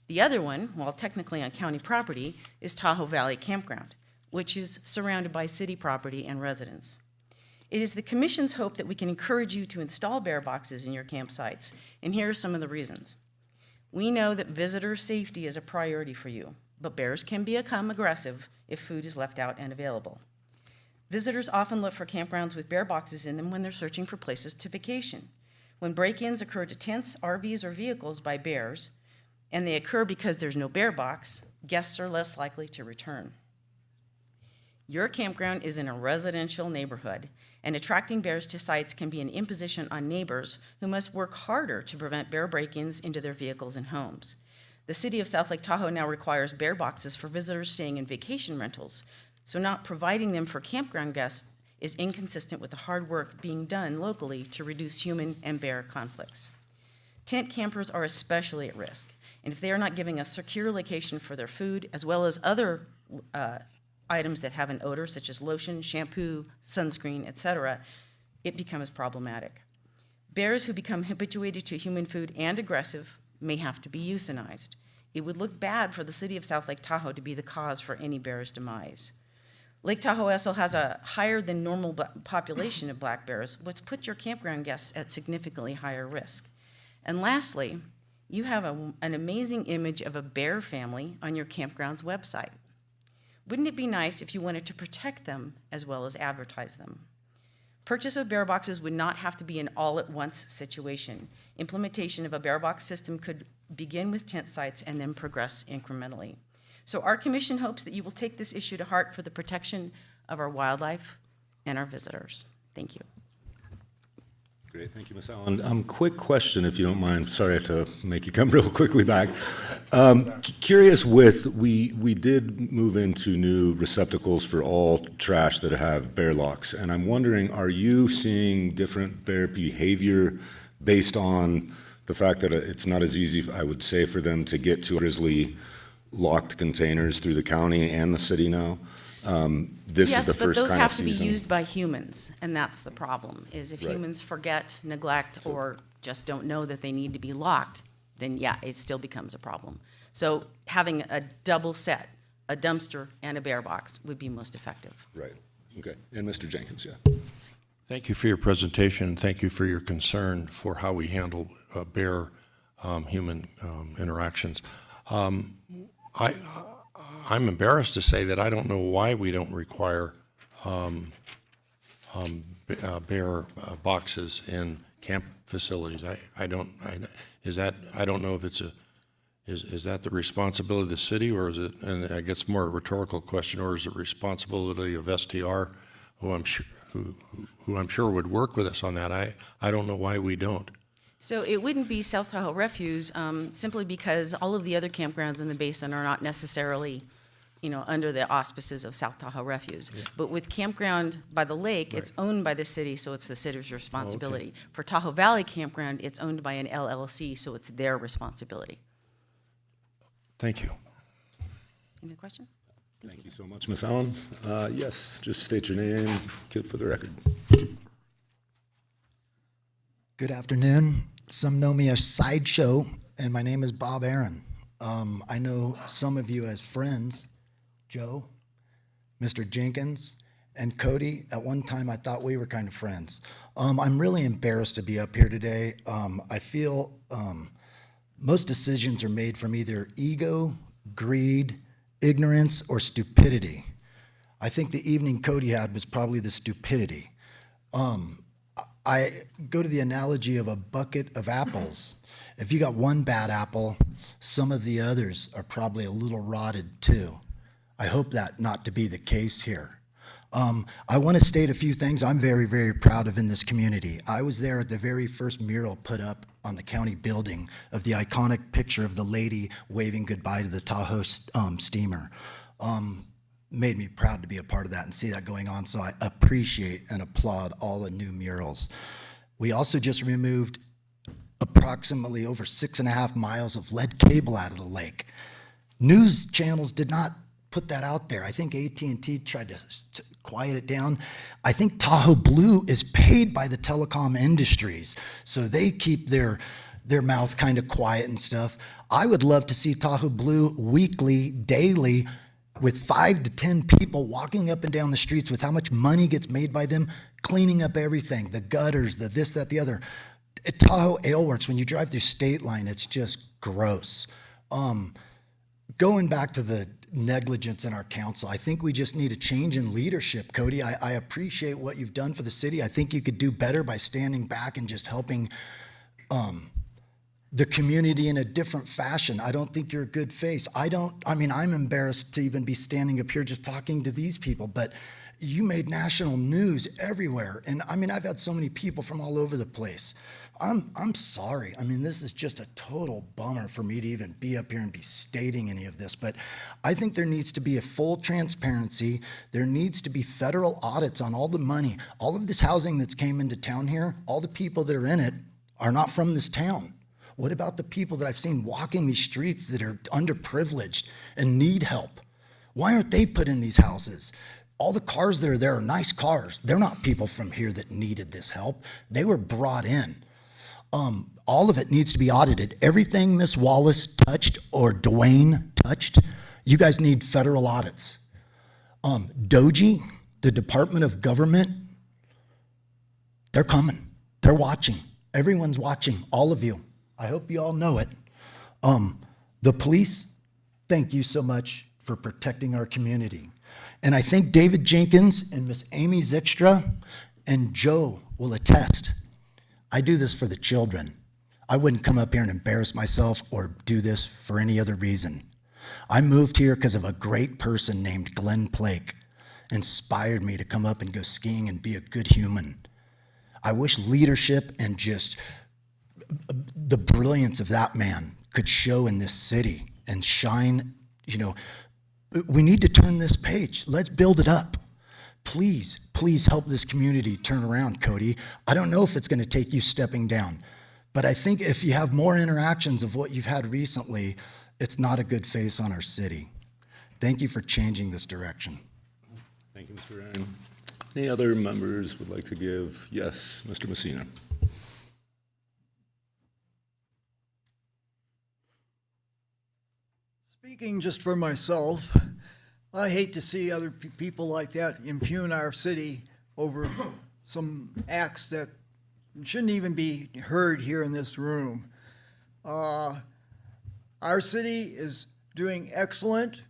The other one, while technically on county property, is Tahoe Valley Campground, which is surrounded by city property and residents. It is the Commission's hope that we can encourage you to install bear boxes in your campsites, and here are some of the reasons. We know that visitor safety is a priority for you, but bears can become aggressive if food is left out and available. Visitors often look for campgrounds with bear boxes in them when they're searching for places to vacation. When break-ins occur to tents, RVs, or vehicles by bears, and they occur because there's no bear box, guests are less likely to return. Your campground is in a residential neighborhood, and attracting bears to sites can be an imposition on neighbors who must work harder to prevent bear break-ins into their vehicles and homes. The city of South Lake Tahoe now requires bear boxes for visitors staying in vacation rentals, so not providing them for campground guests is inconsistent with the hard work being done locally to reduce human and bear conflicts. Tent campers are especially at risk, and if they are not giving a secure location for their food, as well as other items that have an odor, such as lotion, shampoo, sunscreen, etc., it becomes problematic. Bears who become habituated to human food and aggressive may have to be euthanized. It would look bad for the city of South Lake Tahoe to be the cause for any bear's demise. Lake Tahoe also has a higher than normal population of black bears, which puts your campground guests at significantly higher risk. And lastly, you have an amazing image of a bear family on your campground's website. Wouldn't it be nice if you wanted to protect them as well as advertise them? Purchase of bear boxes would not have to be an all-at-once situation. Implementation of a bear box system could begin with tent sites and then progress incrementally. So our commission hopes that you will take this issue to heart for the protection of our wildlife and our visitors. Thank you. Great, thank you, Ms. Allen. Quick question, if you don't mind. Sorry I have to make you come real quickly back. Curious we did move into new receptacles for all trash that have bear locks, and I'm wondering, are you seeing different bear behavior based on the fact that it's not as easy, I would say, for them to get to grizzly locked containers through the county and the city now? This is the first kind of season. Yes, but those have to be used by humans, and that's the problem, is if Right. humans forget, neglect, or just don't know that they need to be locked, then yeah, it still becomes a problem. So having a double set, a dumpster and a bear box would be most effective. Right, okay. And Mr. Jenkins, yeah. Thank you for your presentation, and thank you for your concern for how we handle bear-human interactions. I'm embarrassed to say that I don't know why we don't require bear boxes in camp facilities. I don't know if it's is that the responsibility of the city, or is it, and I guess more a rhetorical question, or is it responsibility of STR, who I'm sure would work with us on that? I don't know why we don't. So it wouldn't be South Tahoe Refuse, simply because all of the other campgrounds in the basin are not necessarily, under the auspices of South Tahoe Refuse. But with Campground by the Lake, it's owned by the city, so it's the city's responsibility. For Tahoe Valley Campground, it's owned by an LLC, so it's their responsibility. Thank you. Any questions? Thank you so much, Ms. Allen. Yes, just state your name, kid for the record. Good afternoon. Some know me as Sideshow, and my name is Bob Aaron. I know some of you as friends, Joe, Mr. Jenkins, and Cody. At one time, I thought we were kind of friends. I'm really embarrassed to be up here today. I feel most decisions are made from either ego, greed, ignorance, or stupidity. I think the evening Cody had was probably the stupidity. I go to the analogy of a bucket of apples. If you got one bad apple, some of the others are probably a little rotted too. I hope that not to be the case here. I want to state a few things I'm very, very proud of in this community. I was there at the very first mural put up on the county building of the iconic picture of the lady waving goodbye to the Tahoe steamer. Made me proud to be a part of that and see that going on, so I appreciate and applaud all the new murals. We also just removed approximately over 6.5 miles of lead cable out of the lake. News channels did not put that out there. I think AT&T tried to quiet it down. I think Tahoe Blue is paid by the telecom industries, so they keep their mouth kind of quiet and stuff. I would love to see Tahoe Blue weekly, daily, with 5 to 10 people walking up and down the streets with how much money gets made by them, cleaning up everything, the gutters, the this, that, the other. At Tahoe Ale Works, when you drive through State Line, it's just gross. Going back to the negligence in our council, I think we just need a change in leadership. Cody, I appreciate what you've done for the city. I think you could do better by standing back and just helping the community in a different fashion. I don't think you're a good face. I'm embarrassed to even be standing up here just talking to these people, but you made national news everywhere. And I've had so many people from all over the place. I'm sorry. This is just a total bummer for me to even be up here and be stating any of this, but I think there needs to be a full transparency. There needs to be federal audits on all the money. All of this housing that's came into town here, all the people that are in it are not from this town. What about the people that I've seen walking these streets that are underprivileged and need help? Why aren't they put in these houses? All the cars that are there are nice cars. They're not people from here that needed this help. They were brought in. All of it needs to be audited. Everything Miss Wallace touched or Dwayne touched, you guys need federal audits. DOGE, the Department of Government, they're coming. They're watching. Everyone's watching, all of you. I hope you all know it. The police, thank you so much for protecting our community. And I think David Jenkins and Miss Amy Zikstra and Joe will attest. I do this for the children. I wouldn't come up here and embarrass myself or do this for any other reason. I moved here because of a great person named Glenn Plake. Inspired me to come up and go skiing and be a good human. I wish leadership and just the brilliance of that man could show in this city and shine. We need to turn this page. Let's build it up. Please, please help this community turn around, Cody. I don't know if it's going to take you stepping down, but I think if you have more interactions of what you've had recently, it's not a good face on our city. Thank you for changing this direction. Thank you, Mr. Aaron. Any other members would like to give? Yes, Mr. Messina. Speaking just for myself, I hate to see other people like that impugn our city over some acts that shouldn't even be heard here in this room. Our city is doing excellent,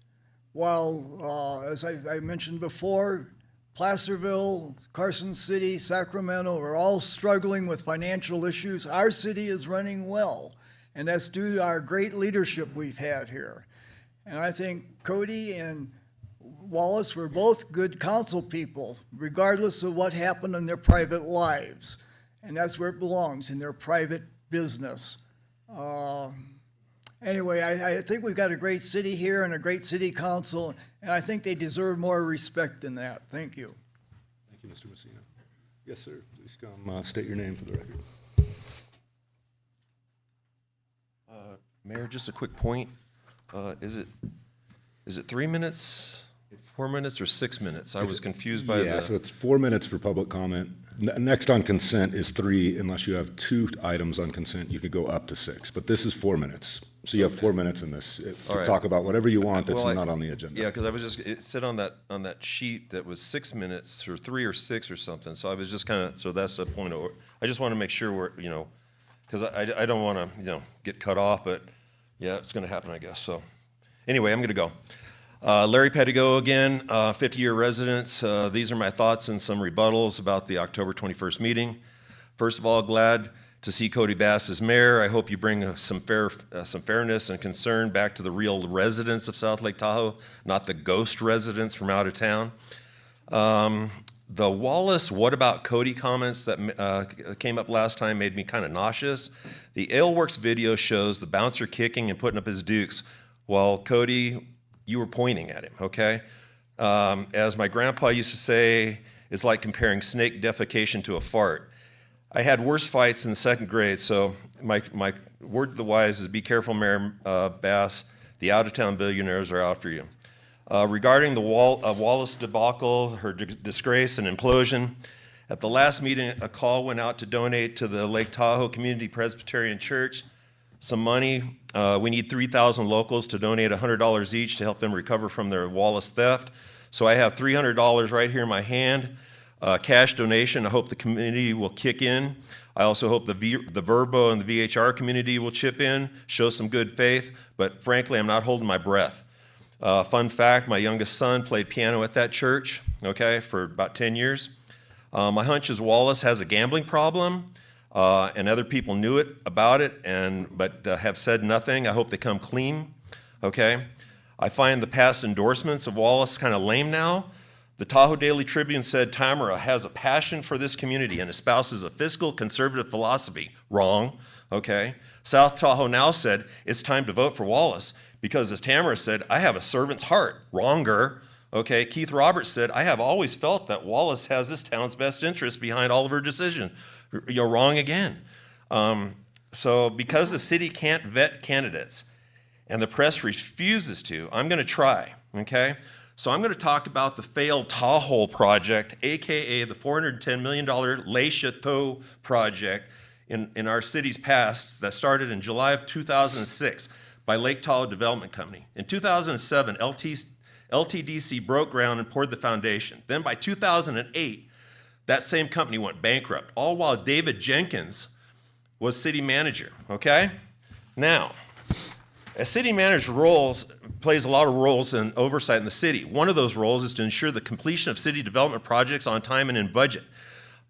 while, as I mentioned before, Placerville, Carson City, Sacramento are all struggling with financial issues. Our city is running well, and that's due to our great leadership we've had here. And I think Cody and Wallace were both good council people, regardless of what happened in their private lives. And that's where it belongs, in their private business. Anyway, I think we've got a great city here and a great city council, And I think they deserve more respect than that. Thank you. Thank you, Mr. Messina. Yes, sir. Please come state your name for the record. Mayor, just a quick point. Is it 3 minutes, 4 minutes, or 6 minutes? I was confused by Yeah, the. so it's 4 minutes for public comment. Next on consent is 3, unless you have 2 items on consent, you could go up to 6. But this is 4 minutes. So you have 4 minutes in this All to right. talk about whatever you want that's Well, not on the agenda. Yeah, because I was just, it said on that sheet that was 6 minutes, or 3 or 6 or something. So I was just kind of, so that's the point of, I just want to make sure we're, because I don't want to, get cut off, but yeah, it's going to happen, I guess. So anyway, I'm going to go. Larry Pettigo again, 50-year residence. These are my thoughts and some rebuttals about the October 21st meeting. First of all, glad to see Cody Bass as mayor. I hope you bring some fairness and concern back to the real residents of South Lake Tahoe, not the ghost residents from out of town. The Wallace "what about Cody" comments that came up last time made me kind of nauseous. The Aleworks video shows the bouncer kicking and putting up his dukes while Cody, you were pointing at him, okay? As my grandpa used to say, it's like comparing snake defecation to a fart. I had worse fights in the 2nd grade, so my word to the wise is be careful, Mayor Bass. The out-of-town billionaires are after you. Regarding the Wallace debacle, her disgrace and implosion, at the last meeting, a call went out to donate to the Lake Tahoe Community Presbyterian Church some money. We need 3,000 locals to donate $100 each to help them recover from their Wallace theft. So I have $300 right here in my hand, cash donation. I hope the community will kick in. I also hope the Verbo and the VHR community will chip in, show some good faith, but frankly, I'm not holding my breath. Fun fact, my youngest son played piano at that church, okay, for about 10 years. My hunch is Wallace has a gambling problem, and other people knew about it, but have said nothing. I hope they come clean, okay? I find the past endorsements of Wallace kind of lame now. The Tahoe Daily Tribune said Tamara has a passion for this community and espouses a fiscal conservative philosophy. Wrong, okay? South Tahoe Now said it's time to vote for Wallace because, as Tamara said, I have a servant's heart. Wronger. Okay, Keith Roberts said, I have always felt that Wallace has this town's best interest behind all of her decisions. You're wrong again. So because the city can't vet candidates and the press refuses to, I'm going to try, okay? So I'm going to talk about the failed Tahoe project, AKA the $410 million Le Chateau project in our city's past that started in July of 2006 by Lake Tahoe Development Company. In 2007, LTDC broke ground and poured the foundation. Then by 2008, that same company went bankrupt, all while David Jenkins was city manager, okay? Now, a city manager plays a lot of roles in oversight in the city. One of those roles is to ensure the completion of city development projects on time and in budget.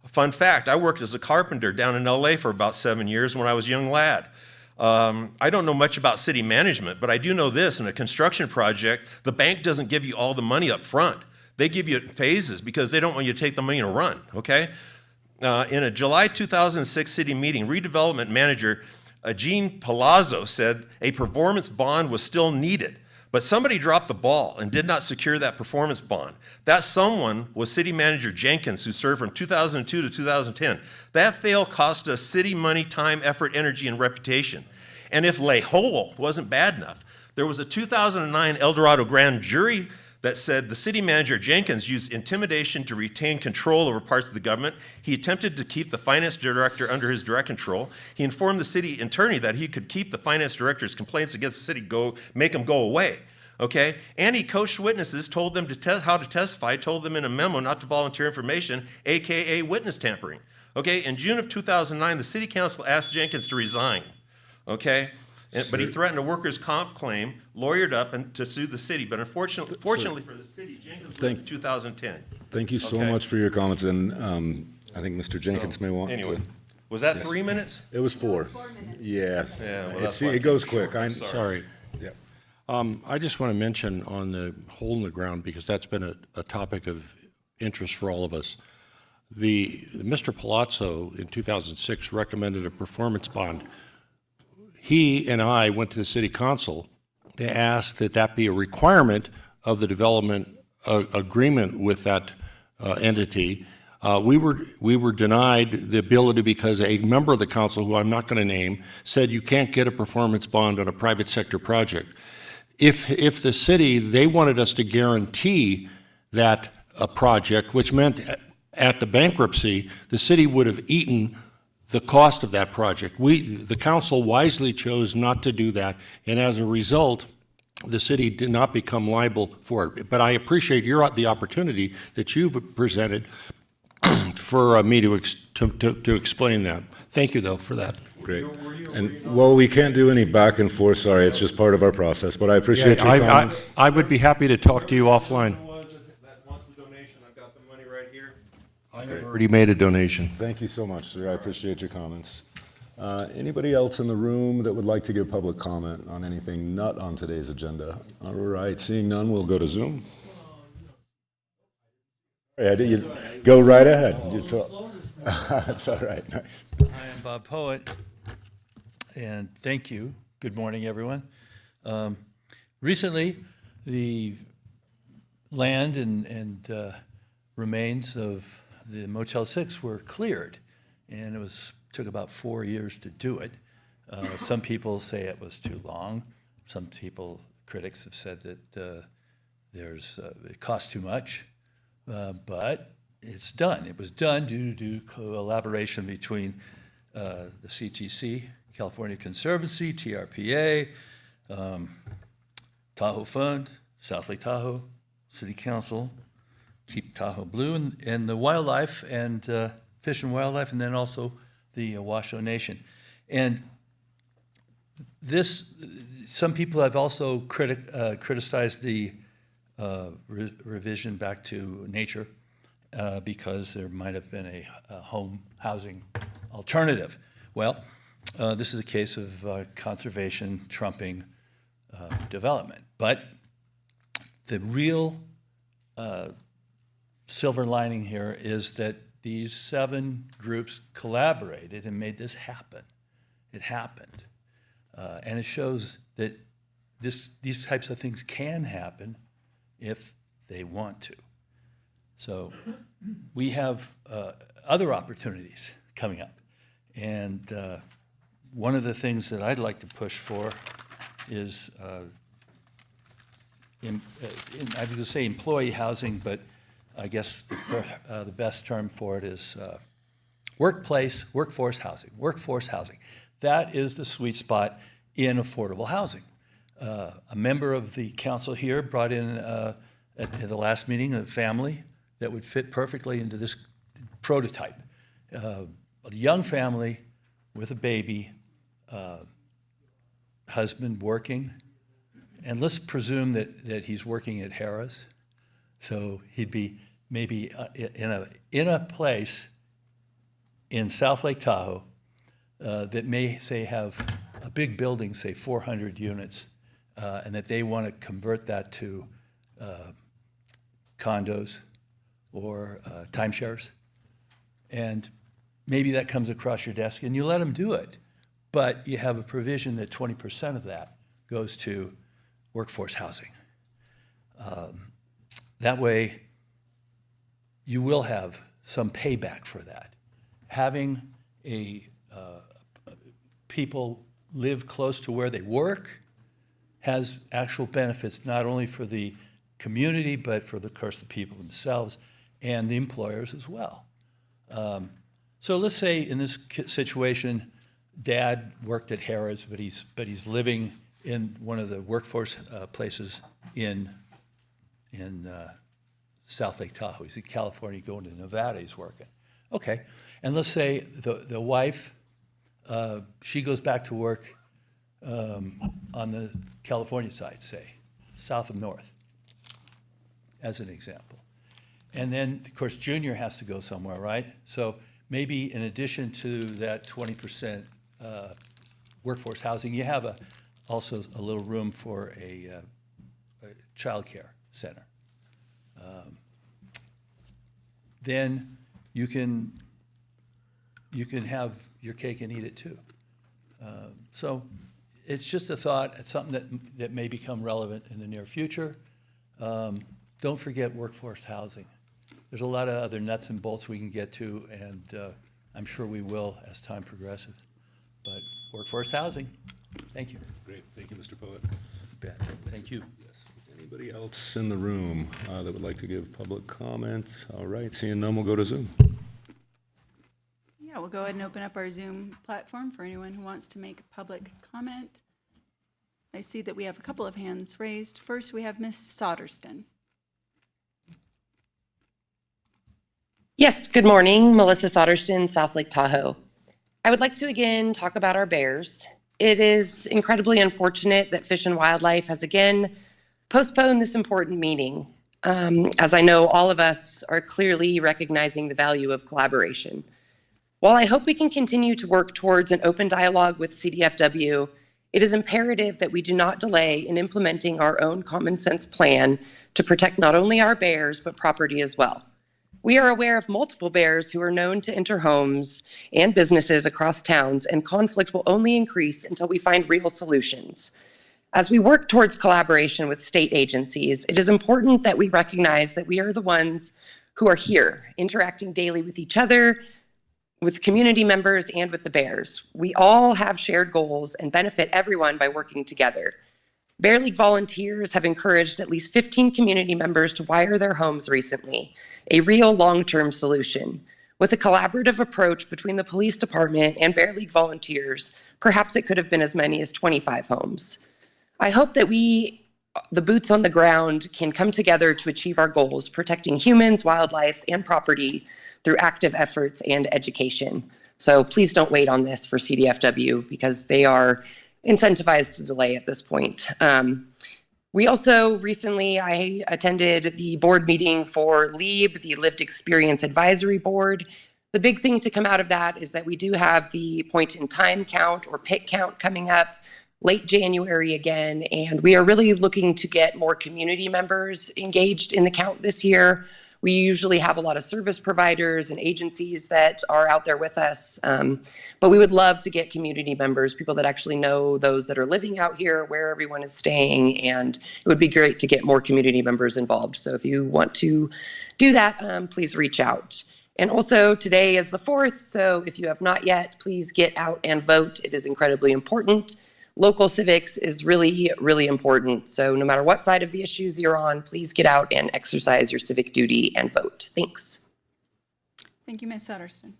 A fun fact, I worked as a carpenter down in LA for about 7 years when I was a young lad. I don't know much about city management, but I do know this: in a construction project, the bank doesn't give you all the money up front. They give you phases because they don't want you to take the money and run, okay? In a July 2006 city meeting, redevelopment manager Gene Palazzo said a performance bond was still needed, but somebody dropped the ball and did not secure that performance bond. That someone was city manager Jenkins, who served from 2002 to 2010. That fail cost us city money, time, effort, energy, and reputation. And if Le Hole wasn't bad enough, there was a 2009 El Dorado grand jury that said the city manager Jenkins used intimidation to retain control over parts of the government. He attempted to keep the finance director under his direct control. He informed the city attorney that he could keep the finance director's complaints against the city make them go away. Okay, and he coached witnesses, told them how to testify, told them in a memo not to volunteer information, AKA witness tampering. Okay, in June of 2009, the city council asked Jenkins to resign. Okay, but he threatened a workers' comp claim, lawyered up and to sue the city. But fortunately for the city, Jenkins left in 2010. Thank you so much for your comments, and I think Mr. Jenkins may want anyway, to. Was that 3 minutes? It was 4. Yes. Yeah, well, that's it goes quick. I'm Sorry. Yeah. I just want to mention on the hole in the ground, because that's been a topic of interest for all of us. Mr. Palazzo in 2006 recommended a performance bond. He and I went to the city council to ask that be a requirement of the development agreement with that entity, we were denied the ability because a member of the council, who I'm not going to name, said you can't get a performance bond on a private sector project. If the city, they wanted us to guarantee that a project, which meant at the bankruptcy, the city would have eaten the cost of that project. The council wisely chose not to do that, and as a result, the city did not become liable for it. But I appreciate the opportunity that you've presented for me to explain that. Thank you, though, for that. Great. And, well, we can't do any back and forth, sorry, it's just part of our process, but I appreciate your comments. I would be happy to talk to you offline. I've already made a donation. Thank you so much, sir. I appreciate your comments. Anybody else in the room that would like to give public comment on anything not on today's agenda? All right, seeing none, we'll go to Zoom. Yeah, you go right ahead. It's all right, nice. I am Bob Poet, and thank you. Good morning, everyone. Recently, the land and remains of the Motel 6 were cleared, and it took about 4 years to do it. Some people say it was too long. Some critics have said that it cost too much. But it's done. It was done due to collaboration between the CTC, California Conservancy, TRPA, Tahoe Fund, South Lake Tahoe, City Council, Keep Tahoe Blue, and the wildlife and Fish and Wildlife, and then also the Washoe Nation. And some people have also criticized the revision back to nature because there might have been a home housing alternative. Well, this is a case of conservation trumping development. But the real silver lining here is that these 7 groups collaborated and made this happen. It happened. And it shows that these types of things can happen if they want to. So we have other opportunities coming up. And one of the things that I'd like to push for is, I was going to say employee housing, but I guess the best term for it is workforce housing. That is the sweet spot in affordable housing. A member of the council here brought in at the last meeting a family that would fit perfectly into this prototype. A young family with a baby, husband working, and let's presume that he's working at Harrah's, so he'd be maybe in a place in South Lake Tahoe that may, say, have a big building, say 400 units, and that they want to convert that to condos or timeshares. And maybe that comes across your desk and you let them do it, but you have a provision that 20% of that goes to workforce housing. That way, you will have some payback for that. Having people live close to where they work has actual benefits, not only for the community, but for, of course, the people themselves and the employers as well. So let's say in this situation, Dad worked at Harrah's, but he's living in one of the workforce places in South Lake Tahoe. He's in California, going to Nevada, he's working. Okay, and let's say the wife, she goes back to work on the California side, say, south of North, as an example. And then, of course, Junior has to go somewhere, right? So maybe in addition to that 20% workforce housing, you have also a little room for a childcare center. Then you can have your cake and eat it too. So it's just a thought. It's something that may become relevant in the near future. Don't forget workforce housing. There's a lot of other nuts and bolts we can get to, and I'm sure we will as time progresses. But workforce housing, thank you. Great, thank you, Mr. Poet. Thank you. Yes. Anybody else in the room that would like to give public comment? All right, seeing none, we'll go to Zoom. Yeah, we'll go ahead and open up our Zoom platform for anyone who wants to make public comment. I see that we have a couple of hands raised. First, we have Ms. Soderston. Yes, good morning. Melissa Soderston, South Lake Tahoe. I would like to again talk about our bears. It is incredibly unfortunate that Fish and Wildlife has again postponed this important meeting, as I know all of us are clearly recognizing the value of collaboration. While I hope we can continue to work towards an open dialogue with CDFW, it is imperative that we do not delay in implementing our own common sense plan to protect not only our bears, but property as well. We are aware of multiple bears who are known to enter homes and businesses across towns, and conflict will only increase until we find real solutions. As we work towards collaboration with state agencies, it is important that we recognize that we are the ones who are here, interacting daily with each other, with community members, and with the bears. We all have shared goals and benefit everyone by working together. Bear League volunteers have encouraged at least 15 community members to wire their homes recently, a real long-term solution. With a collaborative approach between the police department and Bear League volunteers, perhaps it could have been as many as 25 homes. I hope that we, the boots on the ground, can come together to achieve our goals, protecting humans, wildlife, and property through active efforts and education. So please don't wait on this for CDFW, because they are incentivized to delay at this point. We also recently, I attended the board meeting for LEAB, the Lived Experience Advisory Board. The big thing to come out of that is that we do have the point in time count or PIC count coming up late January again, and we are really looking to get more community members engaged in the count this year. We usually have a lot of service providers and agencies that are out there with us, but we would love to get community members, people that actually know those that are living out here, where everyone is staying, and it would be great to get more community members involved. So if you want to do that, please reach out. And also today is the 4th, so if you have not yet, please get out and vote. It is incredibly important. Local civics is really, really important. So no matter what side of the issues you're on, please get out and exercise your civic duty and vote. Thanks. Thank you, Ms. Sutterston.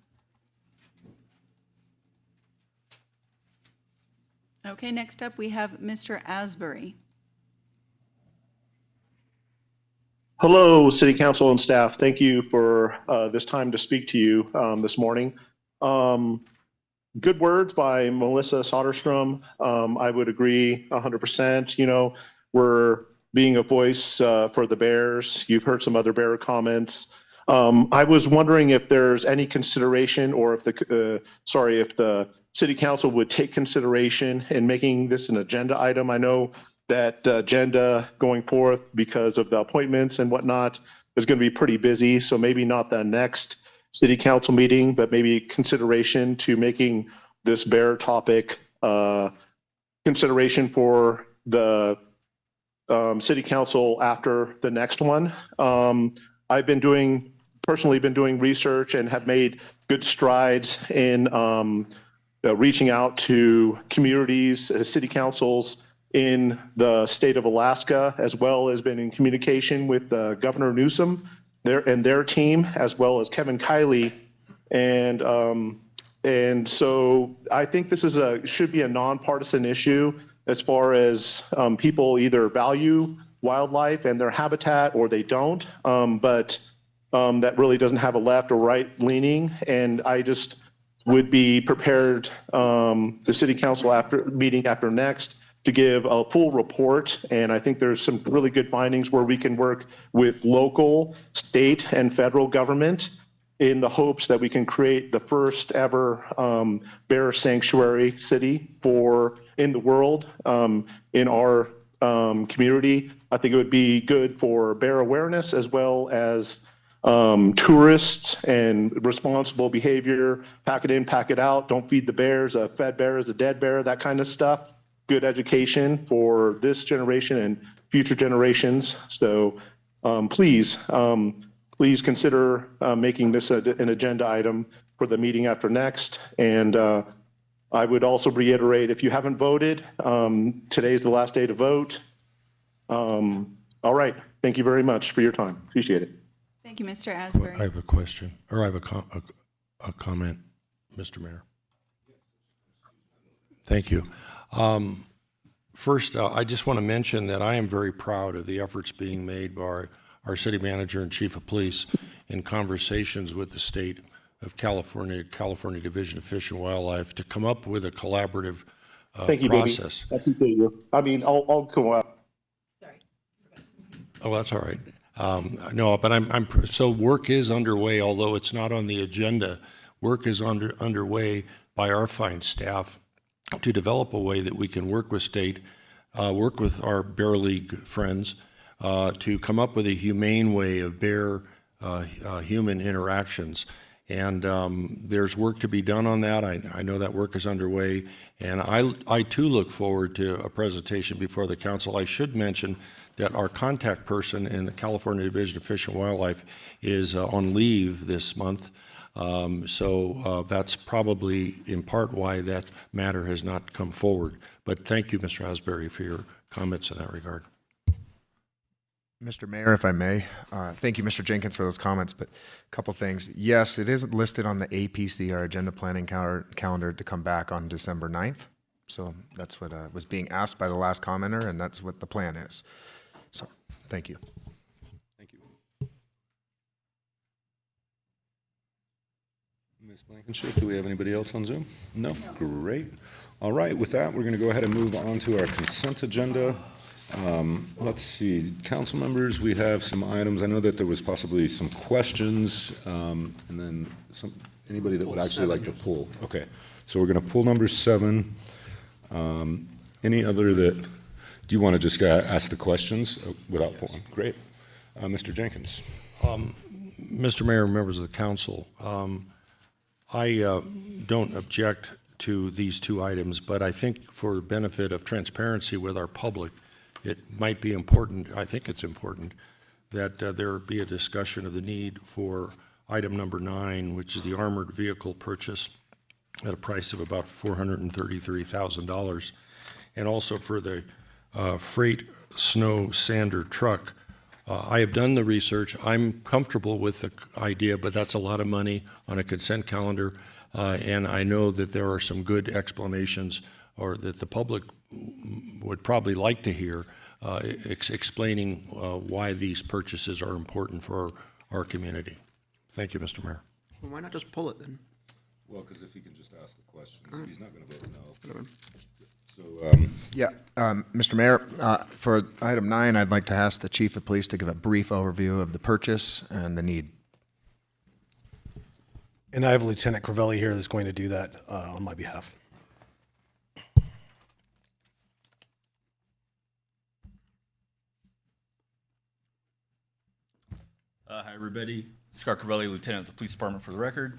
Okay, next up we have Mr. Asbury. Hello, City Council and staff. Thank you for this time to speak to you this morning. Good words by Melissa Soderstrom. I would agree 100%. You know, we're being a voice for the bears. You've heard some other bear comments. I was wondering if there's any consideration, or if the City Council would take consideration in making this an agenda item. I know that the agenda going forth, because of the appointments and whatnot, is going to be pretty busy. So maybe not the next City Council meeting, but maybe consideration to making this bear topic consideration for the City Council after the next one. I've personally been doing research and have made good strides in reaching out to communities, city councils in the state of Alaska, as well as been in communication with Governor Newsom and their team, as well as Kevin Kiley. And so I think this is should be a nonpartisan issue, as far as people either value wildlife and their habitat or they don't, but that really doesn't have a left or right leaning. And I just would be prepared, the City Council meeting after next, to give a full report. And I think there's some really good findings where we can work with local, state, and federal government in the hopes that we can create the first ever bear sanctuary city in the world, in our community. I think it would be good for bear awareness, as well as tourists and responsible behavior. Pack it in, pack it out. Don't feed the bears. A fed bear is a dead bear, that kind of stuff. Good education for this generation and future generations. So please consider making this an agenda item for the meeting after next. And I would also reiterate, if you haven't voted, today's the last day to vote. All right. Thank you very much for your time. Appreciate it. Thank you, Mr. Asbury. I have a question, or I have a comment, Mr. Mayor. Thank you. First, I just want to mention that I am very proud of the efforts being made by our city manager and chief of police in conversations with the state of California Division of Fish and Wildlife to come up with a collaborative Thank you, process. baby. I appreciate you. I mean, I'll come up. Oh, that's all right. No, but so work is underway, although it's not on the agenda. Work is underway by our fine staff to develop a way that we can work with state, work with our Bear League friends, to come up with a humane way of bear human interactions. And there's work to be done on that. I know that work is underway, and I too look forward to a presentation before the council. I should mention that our contact person in the California Division of Fish and Wildlife is on leave this month. So that's probably in part why that matter has not come forward. But thank you, Mr. Asbury, for your comments in that regard. Mr. Mayor, if I may, thank you, Mr. Jenkins, for those comments, but a couple things. Yes, it is listed on the APC, our agenda planning calendar, to come back on December 9th. So that's what was being asked by the last commenter, and that's what the plan is. So thank you. Thank you. Ms. Blankenship, do we have anybody else on Zoom? No? Great. All right, with that, we're going to go ahead and move on to our consent agenda. Let's see, council members, we have some items. I know that there was possibly some questions, and then anybody that would actually like to pull. Okay, so we're going to pull number 7. Any other that, do you want to just ask the questions without pulling? Great. Mr. Jenkins. Mr. Mayor, members of the council, I don't object to these 2 items, but I think for the benefit of transparency with our public, it might be important, I think it's important, that there be a discussion of the need for item number 9, which is the armored vehicle purchase at a price of about $433,000, and also for the freight snow sander truck. I have done the research. I'm comfortable with the idea, but that's a lot of money on a consent calendar, and I know that there are some good explanations, or that the public would probably like to hear, explaining why these purchases are important for our community. Thank you, Mr. Mayor. Well, why not just pull it then? Well, because if he can just ask the questions, he's not going to vote no. So, yeah, Mr. Mayor, for item 9, I'd like to ask the chief of police to give a brief overview of the purchase and the need. And I have Lieutenant Crivelli here that's going to do that on my behalf. Hi, everybody. Scott Crivelli, Lieutenant of the Police Department, for the record.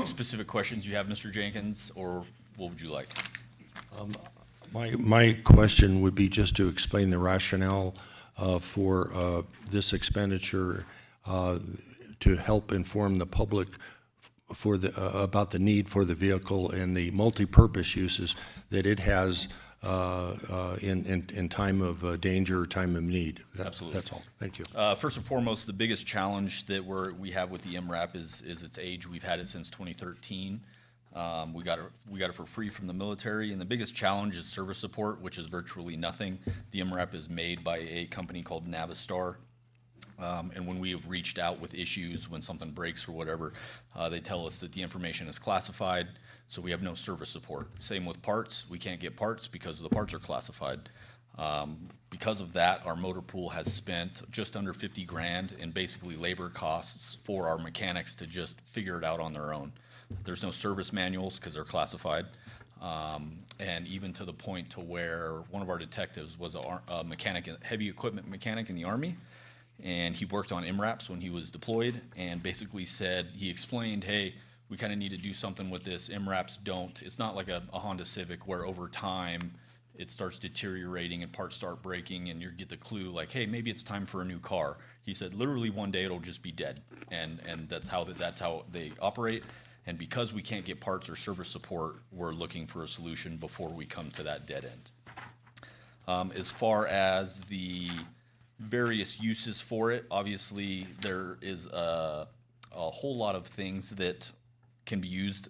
Specific questions you have, Mr. Jenkins, or what would you like? My question would be just to explain the rationale for this expenditure to help inform the public about the need for the vehicle and the multi-purpose uses that it has in time of danger or time of need. Absolutely. That's all. Thank you. First and foremost, the biggest challenge that we have with the MRAP is its age. We've had it since 2013. We got it for free from the military, and the biggest challenge is service support, which is virtually nothing. The MRAP is made by a company called Navistar, and when we have reached out with issues, when something breaks or whatever, they tell us that the information is classified, so we have no service support. Same with parts. We can't get parts because the parts are classified. Because of that, our motor pool has spent just under 50 grand in basically labor costs for our mechanics to just figure it out on their own. There's no service manuals because they're classified. And even to the point to where one of our detectives was a mechanic, heavy equipment mechanic in the Army, and he worked on MRAPs when he was deployed, and basically said, he explained, hey, we kind of need to do something with this. MRAPs don't, it's not like a Honda Civic where over time it starts deteriorating and parts start breaking, and you get the clue like, hey, maybe it's time for a new car. He said literally one day it'll just be dead, and that's how they operate. And because we can't get parts or service support, we're looking for a solution before we come to that dead end. As far as the various uses for it, obviously there is a whole lot of things that can be used.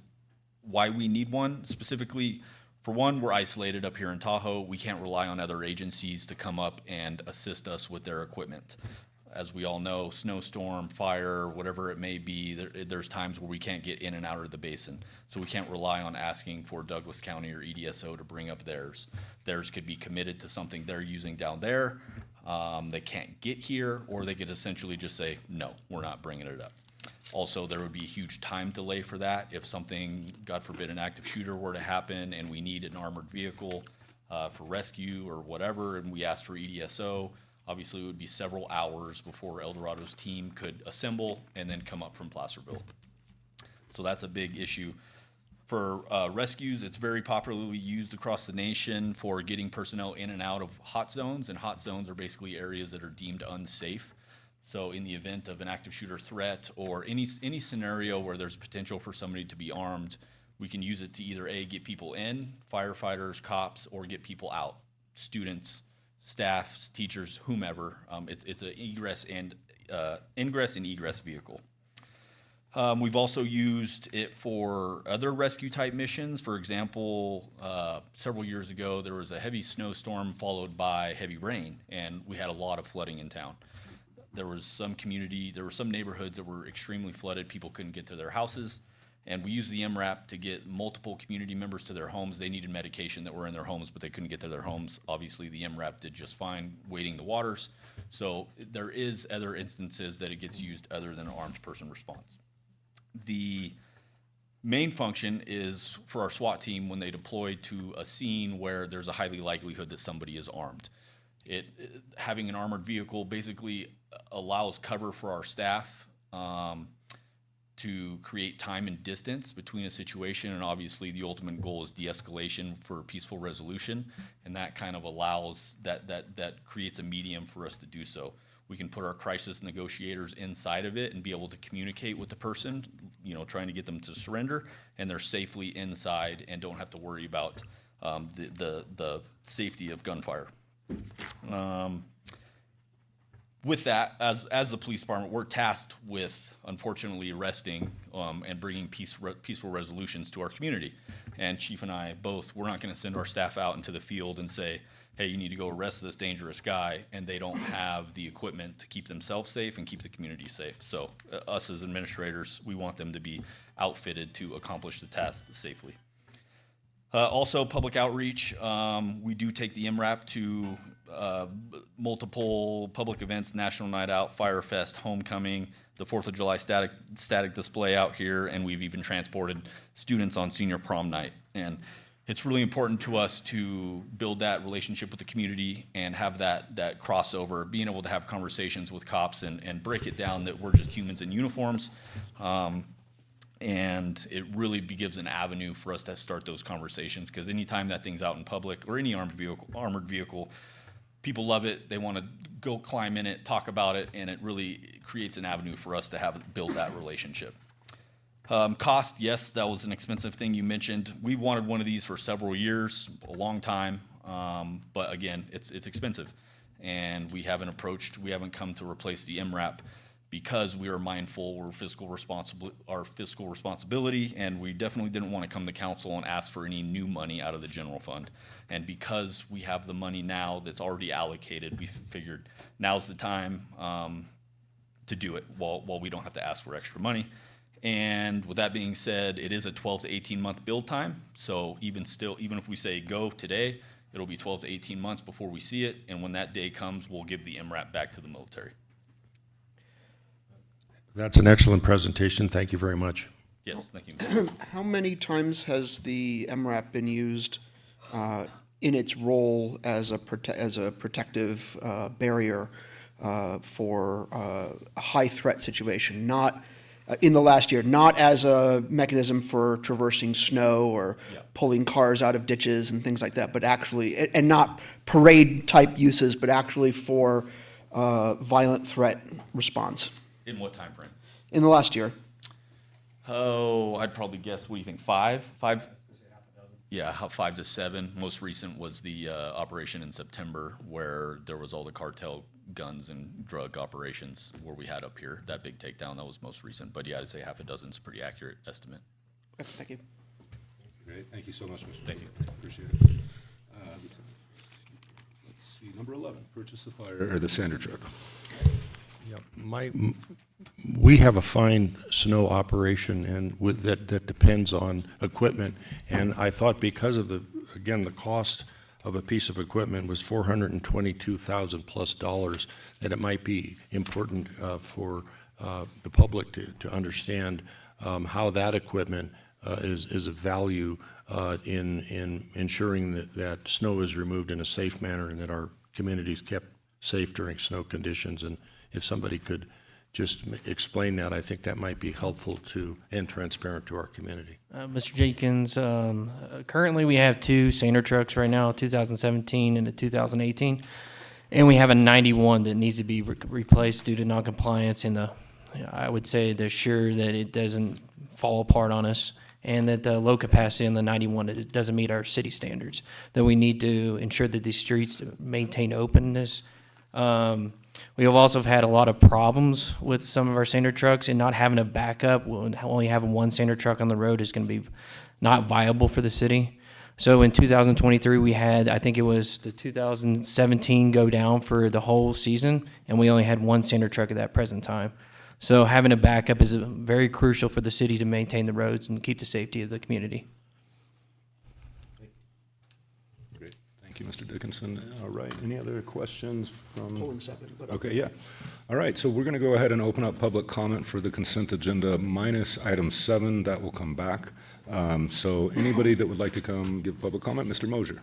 Why we need one specifically, for one, we're isolated up here in Tahoe. We can't rely on other agencies to come up and assist us with their equipment. As we all know, snowstorm, fire, whatever it may be, there's times where we can't get in and out of the basin. So we can't rely on asking for Douglas County or EDSO to bring up theirs. Theirs could be committed to something they're using down there. They can't get here, or they could essentially just say, no, we're not bringing it up. Also, there would be a huge time delay for that. If something, God forbid, an active shooter were to happen and we need an armored vehicle for rescue or whatever, and we asked for EDSO, obviously it would be several hours before El Dorado's team could assemble and then come up from Placerville. So that's a big issue. For rescues, it's very popularly used across the nation for getting personnel in and out of hot zones, and hot zones are basically areas that are deemed unsafe. So in the event of an active shooter threat or any scenario where there's potential for somebody to be armed, we can use it to either A, get people in, firefighters, cops, or get people out, students, staff, teachers, whomever. It's an ingress and egress vehicle. We've also used it for other rescue type missions. For example, several years ago, there was a heavy snowstorm followed by heavy rain, and we had a lot of flooding in town. There were some neighborhoods that were extremely flooded. People couldn't get to their houses. And we used the MRAP to get multiple community members to their homes. They needed medication that were in their homes, but they couldn't get to their homes. Obviously, the MRAP did just fine wading the waters. So there is other instances that it gets used other than an armed person response. The main function is for our SWAT team when they deploy to a scene where there's a highly likelihood that somebody is armed. Having an armored vehicle basically allows cover for our staff to create time and distance between a situation, and obviously the ultimate goal is de-escalation for peaceful resolution, and that kind of allows that creates a medium for us to do so. We can put our crisis negotiators inside of it and be able to communicate with the person, trying to get them to surrender, and they're safely inside and don't have to worry about the safety of gunfire. With that, as the police department, we're tasked with, unfortunately, arresting and bringing peaceful resolutions to our community. And Chief and I both, we're not going to send our staff out into the field and say, hey, you need to go arrest this dangerous guy, and they don't have the equipment to keep themselves safe and keep the community safe. So us as administrators, we want them to be outfitted to accomplish the task safely. Also, public outreach. We do take the MRAP to multiple public events, National Night Out, Fire Fest, Homecoming, the 4th of July static display out here, and we've even transported students on senior prom night. And it's really important to us to build that relationship with the community and have that crossover, being able to have conversations with cops and break it down that we're just humans in uniforms. And it really gives an avenue for us to start those conversations, because anytime that thing's out in public or any armored vehicle, people love it. They want to go climb in it, talk about it, and it really creates an avenue for us to build that relationship. Cost, yes, that was an expensive thing you mentioned. We wanted one of these for several years, a long time, but again, it's expensive, and we haven't come to replace the MRAP because we are mindful our fiscal responsibility, and we definitely didn't want to come to council and ask for any new money out of the general fund. And because we have the money now that's already allocated, we figured now's the time to do it while we don't have to ask for extra money. And with that being said, it is a 12 to 18 month build time. So even if we say go today, it'll be 12 to 18 months before we see it. And when that day comes, we'll give the MRAP back to the military. That's an excellent presentation. Thank you very much. Yes, thank you. How many times has the MRAP been used in its role as a protective barrier for a high threat situation, not in the last year, not as a mechanism for traversing snow or pulling cars out of ditches and things like that, but actually, and not parade-type uses, but actually for violent threat response In what time frame? in the last year. Oh, I'd probably guess, what do you think, five? Five? Yeah, 5 to 7. Most recent was the operation in September where there was all the cartel guns and drug operations where we had up here. That big takedown, that was most recent. But yeah, I'd say half a dozen is a pretty accurate estimate. Thank you. Great, thank you so much, Mr. Thank you. Appreciate it. Let's see, number 11, purchase the fire, or the sander truck. Yeah, we have a fine snow operation and with that depends on equipment. And I thought because of again, the cost of a piece of equipment was $422,000 plus, that it might be important for the public to understand how that equipment is of value in ensuring that snow is removed in a safe manner and that our community is kept safe during snow conditions. And if somebody could just explain that, I think that might be helpful to and transparent to our community. Mr. Jenkins, currently we have 2 sander trucks right now, 2017 and a 2018, and we have a 91 that needs to be replaced due to noncompliance. And I would say they're sure that it doesn't fall apart on us, and that the low capacity on the 91 doesn't meet our city standards. That we need to ensure that these streets maintain openness. We have also had a lot of problems with some of our sander trucks and not having a backup. Only having one sander truck on the road is going to be not viable for the city. So in 2023, we had, I think it was the 2017 go down for the whole season, and we only had one sander truck at that present time. So having a backup is very crucial for the city to maintain the roads and keep the safety of the community. Great, thank you, Mr. Dickinson. All right, any other questions from? Pulling 7, but Okay, yeah. All right, so we're going to go ahead and open up public comment for the consent agenda minus item 7. That will come back. So anybody that would like to come give public comment, Mr. Mosier.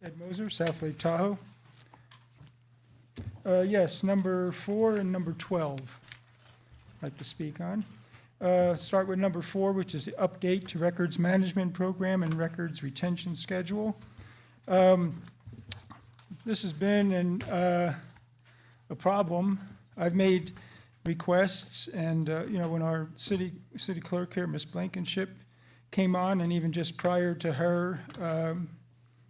Ed Moser, South Lake Tahoe. Yes, number 4 and number 12, I'd like to speak on. Start with number 4, which is the update to records management program and records retention schedule. This has been a problem. I've made requests, and when our city clerk here, Ms. Blankenship, came on, and even just prior to her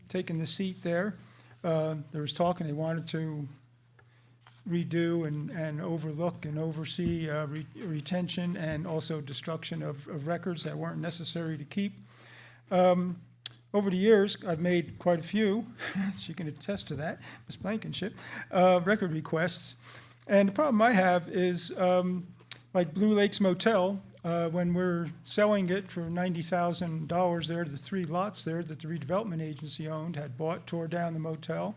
taking the seat there was talk, and they wanted to redo and overlook and oversee retention and also destruction of records that weren't necessary to keep. Over the years, I've made quite a few, she can attest to that, Ms. Blankenship, record requests. And the problem I have is, like Blue Lakes Motel, when we're selling it for $90,000 there, the 3 lots there that the redevelopment agency owned had bought, tore down the motel.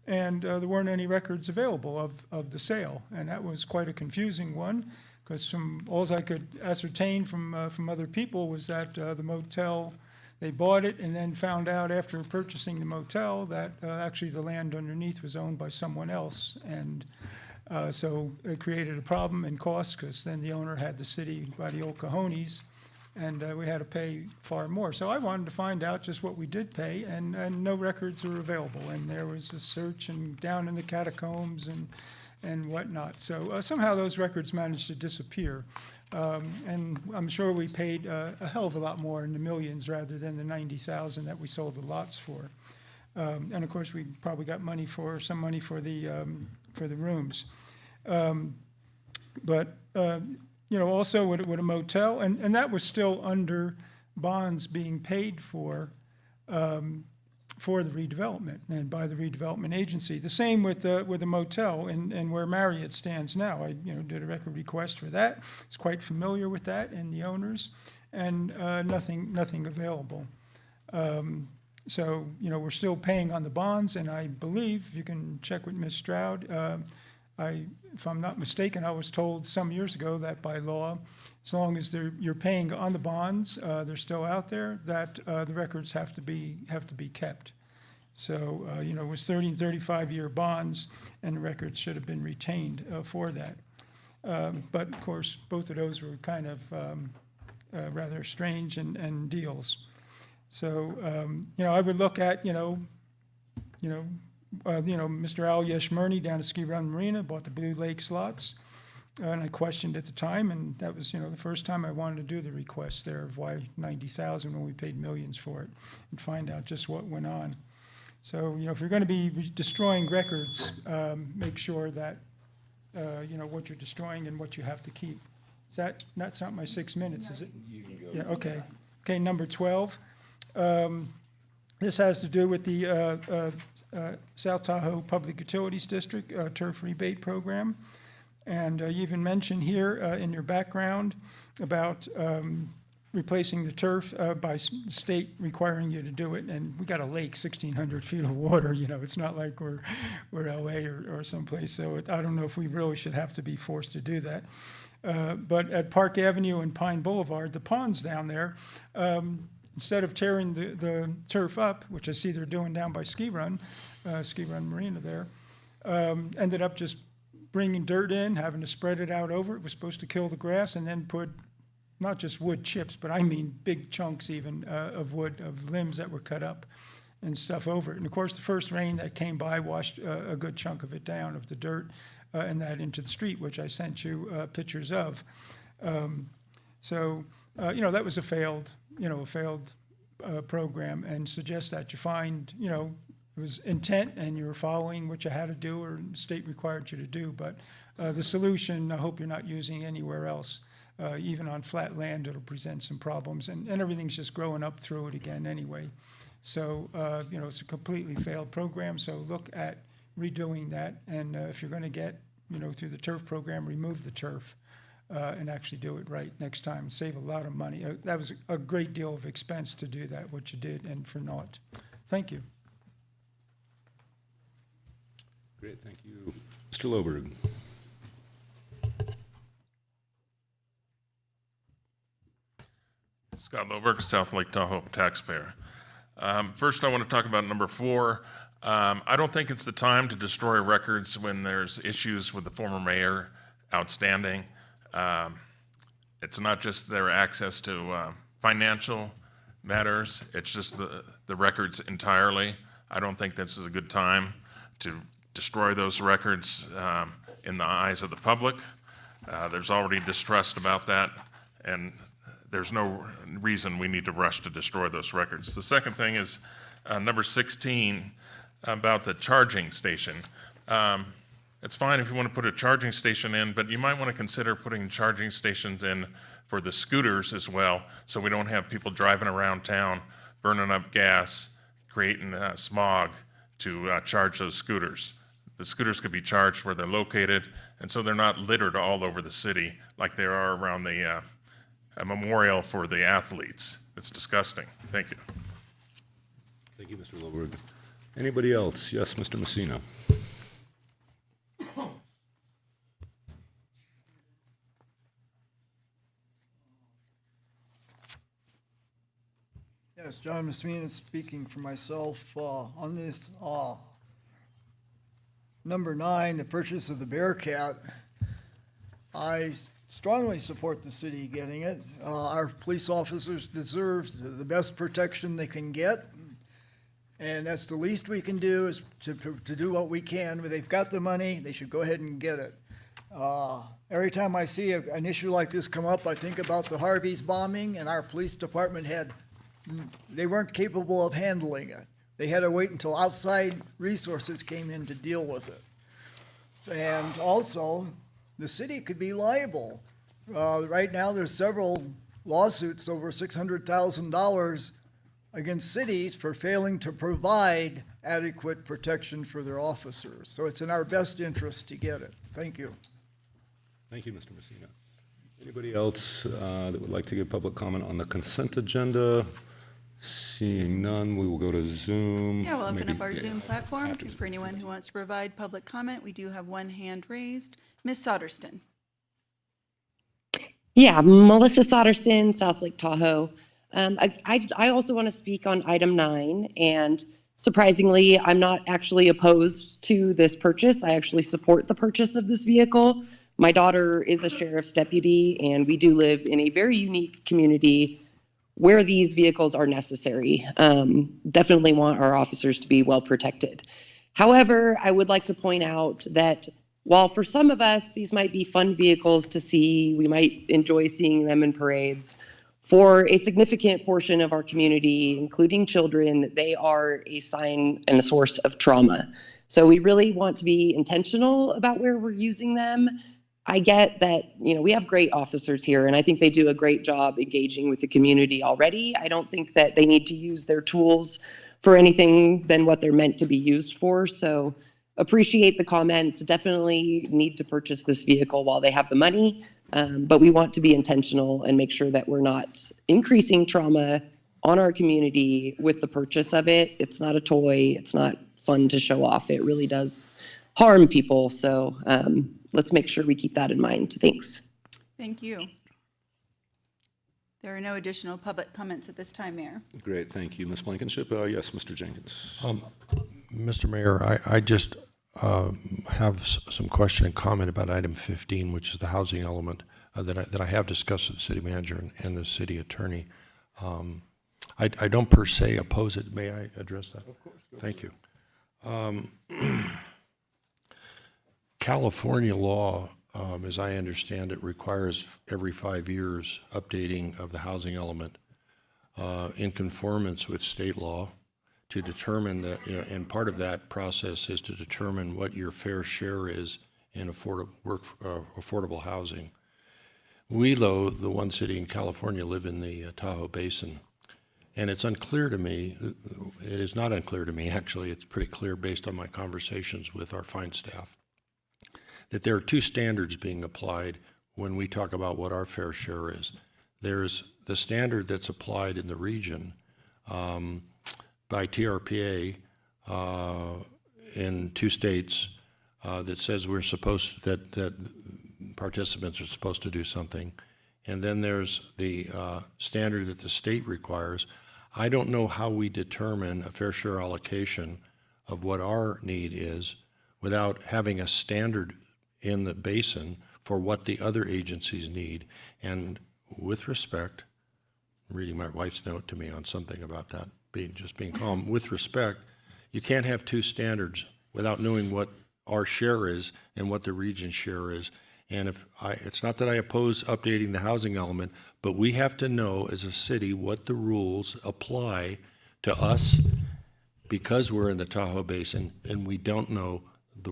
And there weren't any records available of the sale. And that was quite a confusing one, because from all I could ascertain from other people was that the motel, they bought it and then found out after purchasing the motel that actually the land underneath was owned by someone else. And so it created a problem in cost, because then the owner had the city by the old cojones, and we had to pay far more. So I wanted to find out just what we did pay, and no records are available. And there was a search and down in the catacombs and whatnot. So somehow those records managed to disappear. And I'm sure we paid a hell of a lot more, in the millions, rather than the $90,000 that we sold the lots for. And of course, we probably got some money for the rooms. But also with a motel, and that was still under bonds being paid for the redevelopment and by the redevelopment agency. The same with the motel and where Marriott stands now. I did a record request for that. It's quite familiar with that and the owners, and nothing available. So we're still paying on the bonds, and I believe, you can check with Ms. Stroud, if I'm not mistaken, I was told some years ago that by law, as long as you're paying on the bonds, they're still out there, that the records have to be kept. So, it was 30 and 35-year bonds, and the records should have been retained for that. But of course, both of those were kind of rather strange and deals. So, I would look at, Mr. Al Yeshmerny down at Ski Run Marina bought the Blue Lake slots. And I questioned at the time, and that was, the first time I wanted to do the request there of why 90,000 when we paid millions for it, and find out just what went on. So, if you're going to be destroying records, make sure that, what you're destroying and what you have to keep. That's not my 6 minutes, is it? You can go. Yeah, okay. Okay, number 12. This has to do with the South Tahoe Public Utilities District turf rebate program. And you even mentioned here in your background about replacing the turf by state requiring you to do it. And we got a lake, 1,600 feet of water, it's not like we're LA or someplace. So I don't know if we really should have to be forced to do that. But at Park Avenue and Pine Boulevard, the ponds down there, instead of tearing the turf up, which I see they're doing down by Ski Run Marina there, ended up just bringing dirt in, having to spread it out over. It was supposed to kill the grass, and then put not just wood chips, but I mean big chunks even of wood, of limbs that were cut up and stuff over it. And of course, the first rain that came by washed a good chunk of it down, of the dirt, and that into the street, which I sent you pictures of. So that was a failed program, and suggest that you find, it was intent and you were following what you had to do or the state required you to do. But the solution, I hope you're not using anywhere else. Even on flat land, it'll present some problems, and everything's just growing up through it again anyway. So, it's a completely failed program, so look at redoing that. And if you're gonna get, through the turf program, remove the turf and actually do it right next time, save a lot of money. That was a great deal of expense to do that, what you did, and for naught. Thank you. Great, thank you. Mr. Loberg. Scott Loberg, South Lake Tahoe taxpayer. First, I want to talk about number 4. I don't think it's the time to destroy records when there's issues with the former mayor outstanding. It's not just their access to financial matters, it's just the records entirely. I don't think this is a good time to destroy those records in the eyes of the public. There's already distrust about that, and there's no reason we need to rush to destroy those records. The second thing is number 16 about the charging station. It's fine if you want to put a charging station in, but you might want to consider putting charging stations in for the scooters as well, so we don't have people driving around town, burning up gas, creating smog to charge those scooters. The scooters could be charged where they're located, and so they're not littered all over the city like they are around the a memorial for the athletes. It's disgusting. Thank you. Thank you, Mr. Loberg. Anybody else? Yes, Mr. Messina. Yes, John Messina speaking for myself on this number 9, the purchase of the Bearcat. I strongly support the city getting it. Our police officers deserve the best protection they can get, and that's the least we can do, is to do what we can. But they've got the money, they should go ahead and get it. Every time I see an issue like this come up, I think about the Harvey's bombing, and our police department they weren't capable of handling it. They had to wait until outside resources came in to deal with it. And also, the city could be liable. Right now, there's several lawsuits over $600,000 against cities for failing to provide adequate protection for their officers. So it's in our best interest to get it. Thank you. Thank you, Mr. Messina. Anybody else that would like to give public comment on the consent agenda? Seeing none, we will go to Zoom. Yeah, we'll open Maybe- up our yeah, Zoom platform after Zoom. for anyone who wants to provide public comment. We do have one hand raised. Ms. Soderston. Yeah, Melissa Soderston, South Lake Tahoe. I also want to speak on item 9, and surprisingly, I'm not actually opposed to this purchase. I actually support the purchase of this vehicle. My daughter is a sheriff's deputy, and we do live in a very unique community where these vehicles are necessary. Definitely want our officers to be well protected. However, I would like to point out that while for some of us, these might be fun vehicles to see, we might enjoy seeing them in parades, for a significant portion of our community, including children, they are a sign and a source of trauma. So we really want to be intentional about where we're using them. I get that, we have great officers here, and I think they do a great job engaging with the community already. I don't think that they need to use their tools for anything than what they're meant to be used for. So appreciate the comments. Definitely need to purchase this vehicle while they have the money. But we want to be intentional and make sure that we're not increasing trauma on our community with the purchase of it. It's not a toy. It's not fun to show off. It really does harm people. So let's make sure we keep that in mind. Thanks. Thank you. There are no additional public comments at this time, Mayor. Great, thank you. Ms. Blankenship? Yes, Mr. Jenkins. Mr. Mayor, I just have some question and comment about item 15, which is the housing element that I have discussed with the city manager and the city attorney. I don't per se oppose it. May I address that? Of course. Thank you. California law, as I understand it, requires every 5 years updating of the housing element in conformance with state law to determine that, and part of that process is to determine what your fair share is in affordable housing. We, though, the one city in California, live in the Tahoe Basin, and it's unclear to me, it is not unclear to me, actually, it's pretty clear based on my conversations with our fine staff, that there are two standards being applied when we talk about what our fair share is. There's the standard that's applied in the region by TRPA in 2 states that says we're supposed, that participants are supposed to do something. And then there's the standard that the state requires. I don't know how we determine a fair share allocation of what our need is without having a standard in the basin for what the other agencies need. And with respect, reading my wife's note to me on something about that, just being calm, with respect, you can't have 2 standards without knowing what our share is and what the region's share is. And it's not that I oppose updating the housing element, but we have to know as a city what the rules apply to us because we're in the Tahoe Basin and we don't know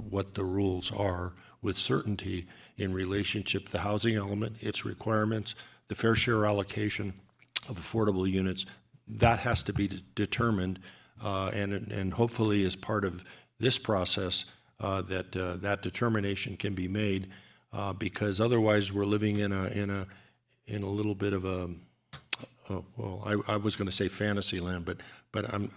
what the rules are with certainty in relationship to the housing element, its requirements, the fair share allocation of affordable units. That has to be determined, and hopefully as part of this process that determination can be made, because otherwise we're living in a little bit of a well, I was going to say fantasy land, but I'm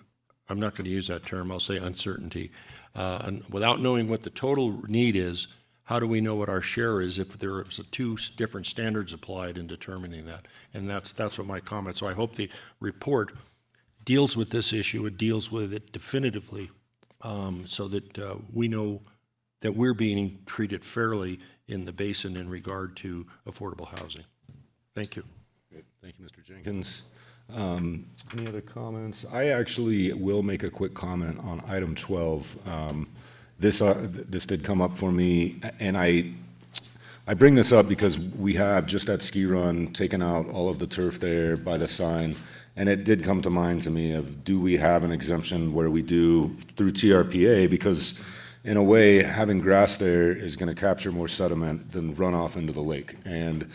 not going to use that term. I'll say uncertainty. And without knowing what the total need is, how do we know what our share is if there's 2 different standards applied in determining that? And that's what my comment. So I hope the report deals with this issue. It deals with it definitively, so that we know that we're being treated fairly in the basin in regard to affordable housing. Thank you. Great. Thank you, Mr. Jenkins. Any other comments? I actually will make a quick comment on item 12. This did come up for me, and I bring this up because we have just at Ski Run taken out all of the turf there by the sign, and it did come to mind to me of, do we have an exemption where we do through TRPA? Because in a way, having grass there is going to capture more sediment than runoff into the lake. And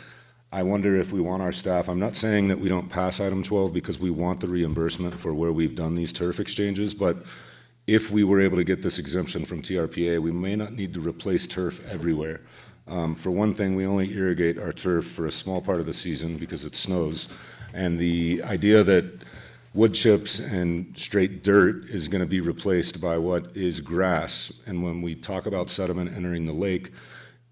I wonder if we want our staff, I'm not saying that we don't pass item 12 because we want the reimbursement for where we've done these turf exchanges, but if we were able to get this exemption from TRPA, we may not need to replace turf everywhere. For one thing, we only irrigate our turf for a small part of the season because it snows. And the idea that wood chips and straight dirt is going to be replaced by what is grass. And when we talk about sediment entering the lake,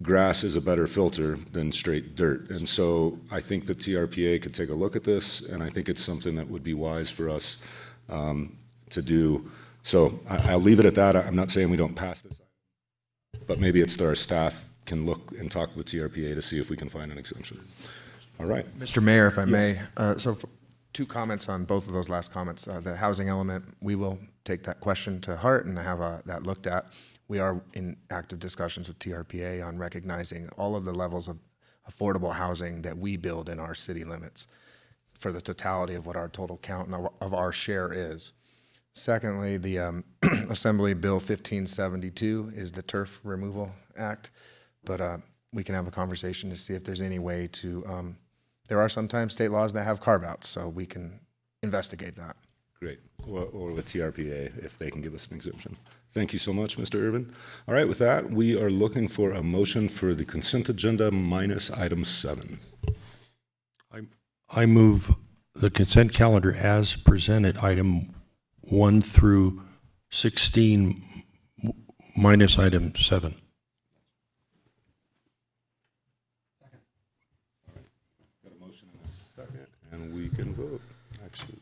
grass is a better filter than straight dirt. And so I think the TRPA could take a look at this, and I think it's something that would be wise for us to do. So I'll leave it at that. I'm not saying we don't pass this, but maybe it's that our staff can look and talk with TRPA to see if we can find an exemption. All right. Mr. Mayor, if I may, two comments on both of those last comments. The housing element, we will take that question to heart and have that looked at. We are in active discussions with TRPA on recognizing all of the levels of affordable housing that we build in our city limits for the totality of what our total count of our share is. Secondly, the Assembly Bill 1572 is the Turf Removal Act, but we can have a conversation to see if there's any way to, there are sometimes state laws that have carve-outs, so we can investigate that. Great. Or with TRPA, if they can give us an exemption. Thank you so much, Mr. Irvin. All right, with that, we are looking for a motion for the consent agenda minus item 7. I move the consent calendar as presented, item 1 through 16 minus item 7. Got a motion and a second, and we can vote, actually.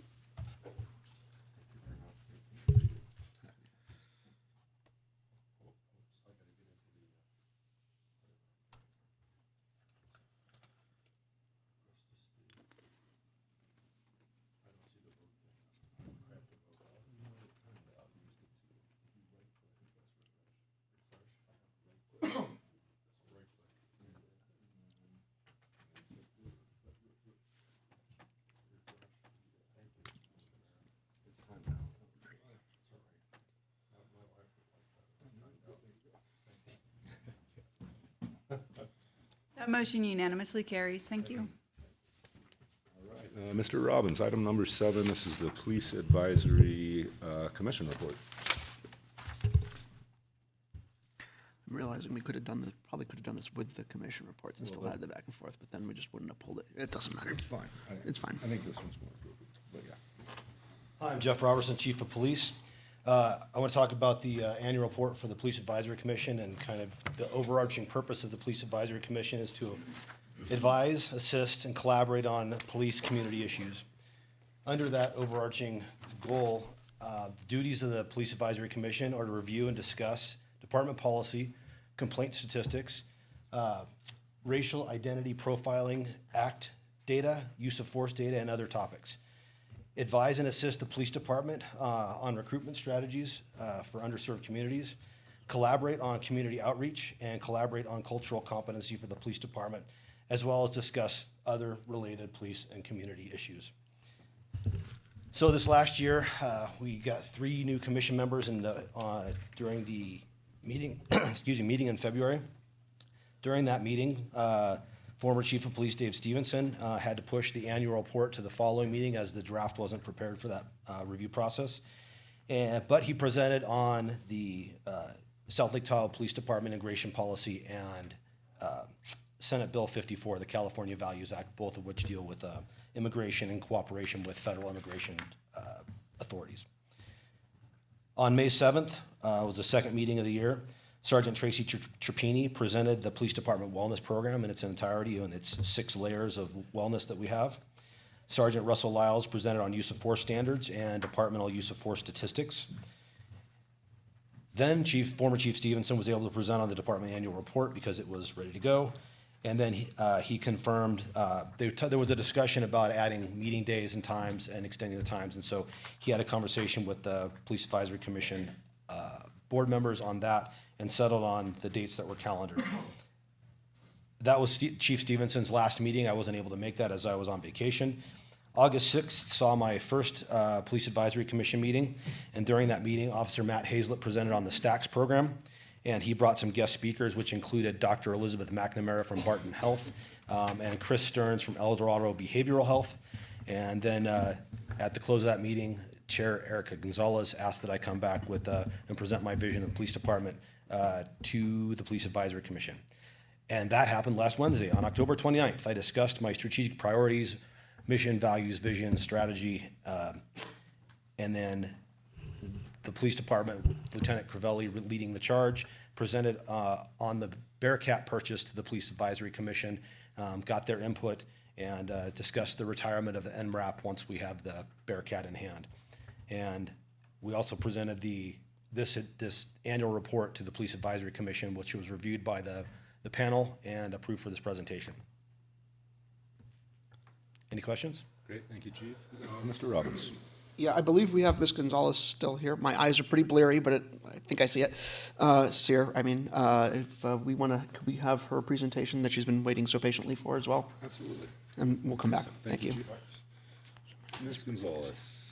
That motion unanimously carries. Thank you. Mr. Robbins, item number 7, this is the Police Advisory Commission report. I'm realizing we could have done this, probably could have done this with the commission reports and still had the back and forth, but then we just wouldn't have pulled it. It doesn't matter. It's fine. It's fine. I think this one's more appropriate, but yeah. Hi, I'm Jeff Robertson, Chief of Police. I want to talk about the annual report for the Police Advisory Commission, and kind of the overarching purpose of the Police Advisory Commission is to advise, assist, and collaborate on police community issues. Under that overarching goal, the duties of the Police Advisory Commission are to review and discuss department policy, complaint statistics, racial identity profiling act data, use of force data, and other topics. Advise and assist the police department on recruitment strategies for underserved communities, collaborate on community outreach, and collaborate on cultural competency for the police department, as well as discuss other related police and community issues. So this last year, we got 3 new commission members during the meeting, meeting in February. During that meeting, former Chief of Police Dave Stevenson had to push the annual report to the following meeting as the draft wasn't prepared for that review process. But he presented on the South Lake Tahoe Police Department Immigration Policy and Senate Bill 54, the California Values Act, both of which deal with immigration and cooperation with federal immigration authorities. On May 7th was the second meeting of the year. Sergeant Tracy Trapini presented the Police Department Wellness Program in its entirety and its 6 layers of wellness that we have. Sergeant Russell Lyles presented on use of force standards and departmental use of force statistics. Then former Chief Stevenson was able to present on the department annual report because it was ready to go. And then he confirmed, there was a discussion about adding meeting days and times and extending the times. And so he had a conversation with the Police Advisory Commission board members on that and settled on the dates that were calendared. That was Chief Stevenson's last meeting. I wasn't able to make that as I was on vacation. August 6th saw my first Police Advisory Commission meeting, and during that meeting, Officer Matt Hazlett presented on the STACS program, and he brought some guest speakers, which included Dr. Elizabeth McNamara from Barton Health and Chris Stearns from El Dorado Behavioral Health. And then at the close of that meeting, Chair Erica Gonzalez asked that I come back with and present my vision of the police department to the Police Advisory Commission. And that happened last Wednesday on October 29th. I discussed my strategic priorities mission, values, vision, strategy, and then the police department, with Lieutenant Crivelli leading the charge, presented on the Bearcat purchase to the Police Advisory Commission, got their input, and discussed the retirement of the NRAP once we have the Bearcat in hand. And we also presented this annual report to the Police Advisory Commission, which was reviewed by the panel and approved for this presentation. Any questions? Great, thank you, Chief. Mr. Robbins. Yeah, I believe we have Ms. Gonzalez still here. My eyes are pretty blurry, but I think I see it. Sir, I mean, if we want to, could we have her presentation that she's been waiting so patiently for as well? Absolutely. And we'll come back. Thank you. Chief. Ms. Gonzalez.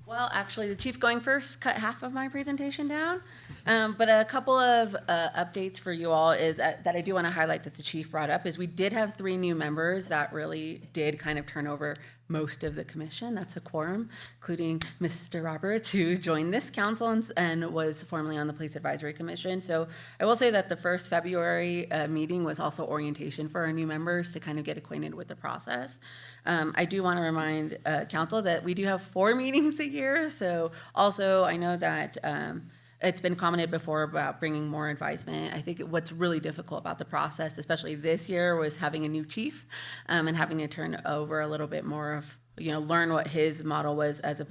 Well, actually, the chief going first cut half of my presentation down. But a couple of updates for you all is that I do want to highlight that the chief brought up is we did have 3 new members that really did kind of turn over most of the commission. That's a quorum, including Mr. Roberts, who joined this council and was formerly on the Police Advisory Commission. So I will say that the first February meeting was also orientation for our new members to kind of get acquainted with the process. I do want to remind council that we do have 4 meetings a year. So also I know that it's been commented before about bringing more advisement. I think what's really difficult about the process, especially this year, was having a new chief and having to turn over a little bit more of, learn what his model was as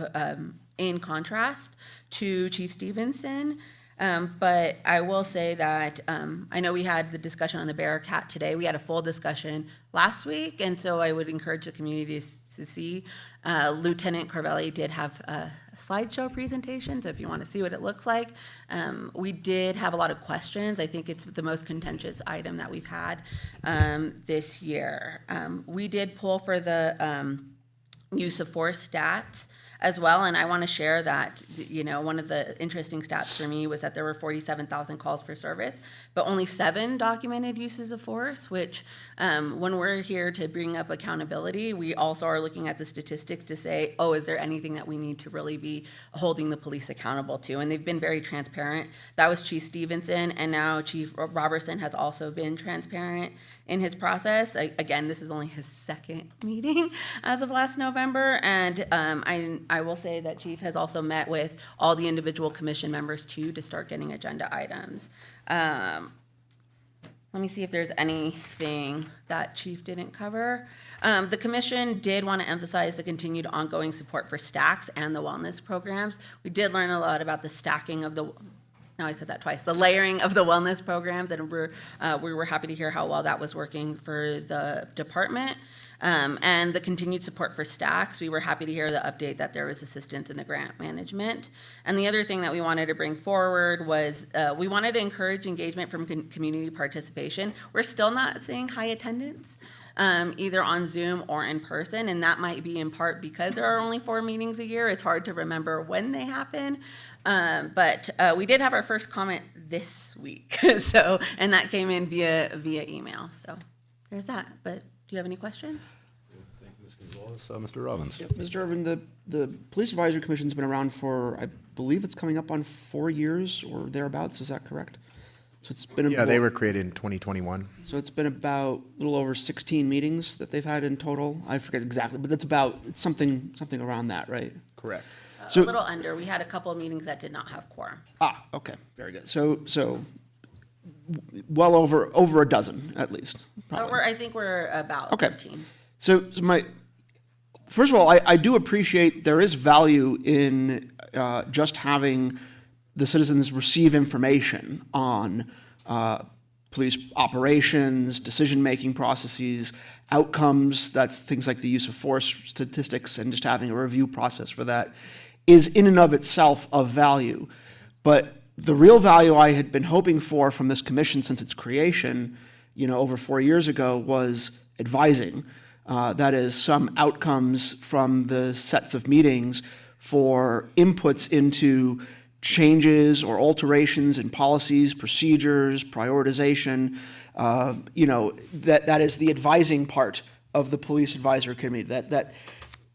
in contrast to Chief Stevenson. But I will say that I know we had the discussion on the Bearcat today. We had a full discussion last week, and so I would encourage the community to see. Lieutenant Crivelli did have a slideshow presentation, so if you want to see what it looks like. We did have a lot of questions. I think it's the most contentious item that we've had this year. We did pull for the use of force stats as well, and I want to share that, one of the interesting stats for me was that there were 47,000 calls for service, but only 7 documented uses of force, which when we're here to bring up accountability, we also are looking at the statistics to say, oh, is there anything that we need to really be holding the police accountable to? And they've been very transparent. That was Chief Stevenson, and now Chief Robertson has also been transparent in his process. Again, this is only his 2nd meeting as of last November, and I will say that Chief has also met with all the individual commission members too to start getting agenda items. Let me see if there's anything that Chief didn't cover. The commission did want to emphasize the continued ongoing support for stacks and the wellness programs. We did learn a lot about the stacking of the the layering of the wellness programs, and we were happy to hear how well that was working for the department. And the continued support for stacks, we were happy to hear the update that there was assistance in the grant management. And the other thing that we wanted to bring forward was we wanted to encourage engagement from community participation. We're still not seeing high attendance, either on Zoom or in person, and that might be in part because there are only 4 meetings a year. It's hard to remember when they happen. But we did have our first comment this week, and that came in via email. So there's that. But do you have any questions? Thank you, Ms. Gonzalez. Mr. Robbins. Yep, Mr. Irvin, the Police Advisory Commission's been around for, I believe it's coming up on 4 years or thereabouts. Is that correct? So it's been Yeah, they were created in 2021. So it's been about a little over 16 meetings that they've had in total. I forget exactly, but it's something around that, right? Correct. A little under. We had a couple of meetings that did not have quorum. Okay, very good. So well over a dozen at least. Probably. I think we're about 13. So first of all, I do appreciate there is value in just having the citizens receive information on police operations, decision-making processes, outcomes. That's things like the use of force statistics, and just having a review process for that is in and of itself of value. But the real value I had been hoping for from this commission since its creation, over 4 years ago, was advising. That is, some outcomes from the sets of meetings for inputs into changes or alterations in policies, procedures, prioritization. That is the advising part of the Police Advisory Committee. That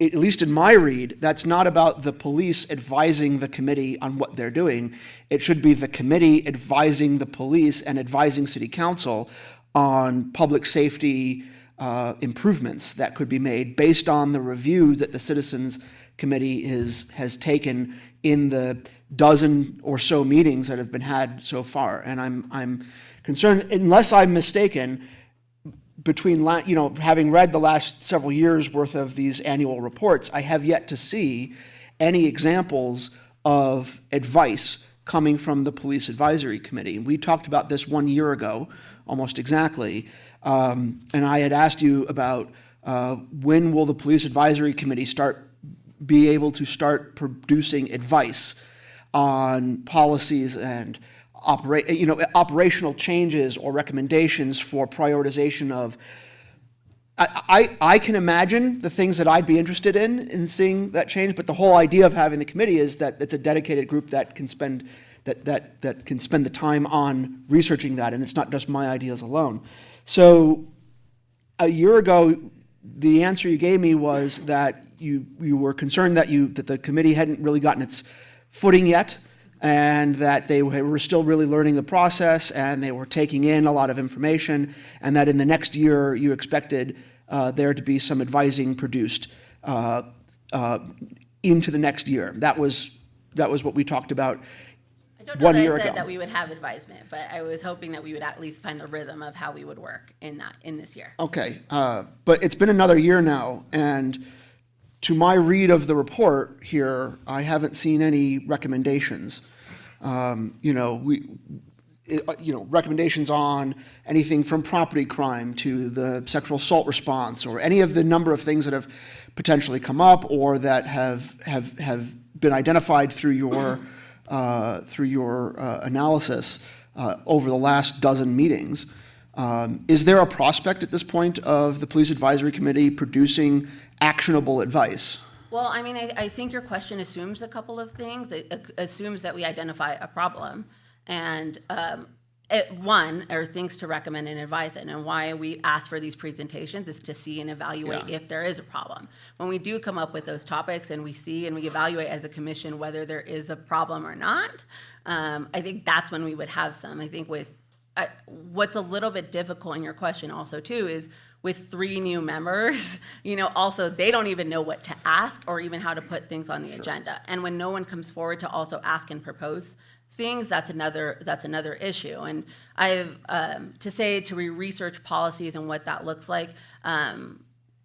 at least in my read, that's not about the police advising the committee on what they're doing. It should be the committee advising the police and advising city council on public safety improvements that could be made based on the review that the Citizens Committee has taken in the dozen or so meetings that have been had so far. And I'm concerned, unless I'm mistaken, between having read the last several years worth of these annual reports, I have yet to see any examples of advice coming from the Police Advisory Committee. We talked about this 1 year ago, almost exactly, and I had asked you about when will the Police Advisory Committee be able to start producing advice on policies and operational changes or recommendations for prioritization of. I can imagine the things that I'd be interested in seeing that change, but the whole idea of having the committee is that it's a dedicated group that can spend that can spend the time on researching that, and it's not just my ideas alone. So a year ago, the answer you gave me was that you were concerned that the committee hadn't really gotten its footing yet, and that they were still really learning the process, and they were taking in a lot of information, and that in the next year you expected there to be some advising produced into the next year. That was what we talked about I don't know 1 that year I said ago. that we would have advisement, but I was hoping that we would at least find the rhythm of how we would work in this year. Okay, but it's been another year now, and to my read of the report here, I haven't seen any recommendations. Recommendations on anything from property crime to the sexual assault response, or any of the number of things that have potentially come up or that have been identified through your analysis over the last dozen meetings. Is there a prospect at this point of the Police Advisory Committee producing actionable advice? Well, I mean, I think your question assumes a couple of things. It assumes that we identify a problem, and one are things to recommend and advise in, and why we ask for these presentations is to see and evaluate if there is a problem. When we do come up with those topics and we see and we evaluate as a commission whether there is a problem or not, I think that's when we would have some. I think what's a little bit difficult in your question also too is with 3 new members, also they don't even know what to ask or even how to put things on the agenda. And when no one comes forward to also ask and propose things, that's another issue. And I've to research policies and what that looks like.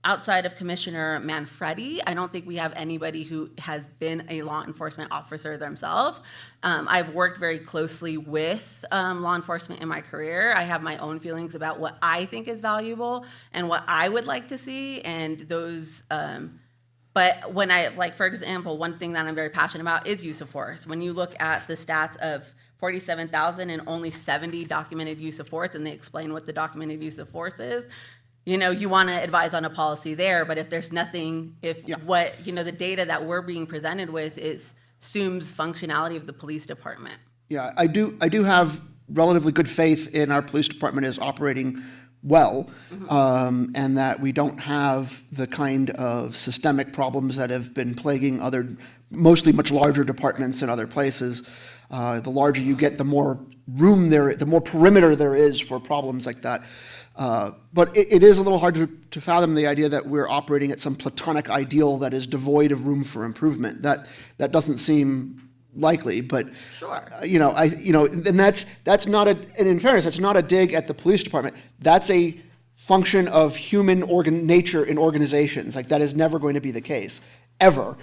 Outside of Commissioner Manfredi, I don't think we have anybody who has been a law enforcement officer themselves. I've worked very closely with law enforcement in my career. I have my own feelings about what I think is valuable and what I would like to see, and those. But when for example, one thing that I'm very passionate about is use of force. When you look at the stats of 47,000 and only 70 documented use of force, and they explain what the documented use of force is, you want to advise on a policy there, but if there's nothing, the data that we're being presented with assumes functionality of the police department. Yeah, I do have relatively good faith in our police department as operating well, and that we don't have the kind of systemic problems that have been plaguing other, mostly much larger departments in other places. The larger you get, the more the more perimeter there is for problems like that. But it is a little hard to fathom the idea that we're operating at some platonic ideal that is devoid of room for improvement. That doesn't seem likely, but sure. And that's not and in fairness, that's not a dig at the police department. That's a function of human nature in organizations. Like, that is never going to be the case, ever.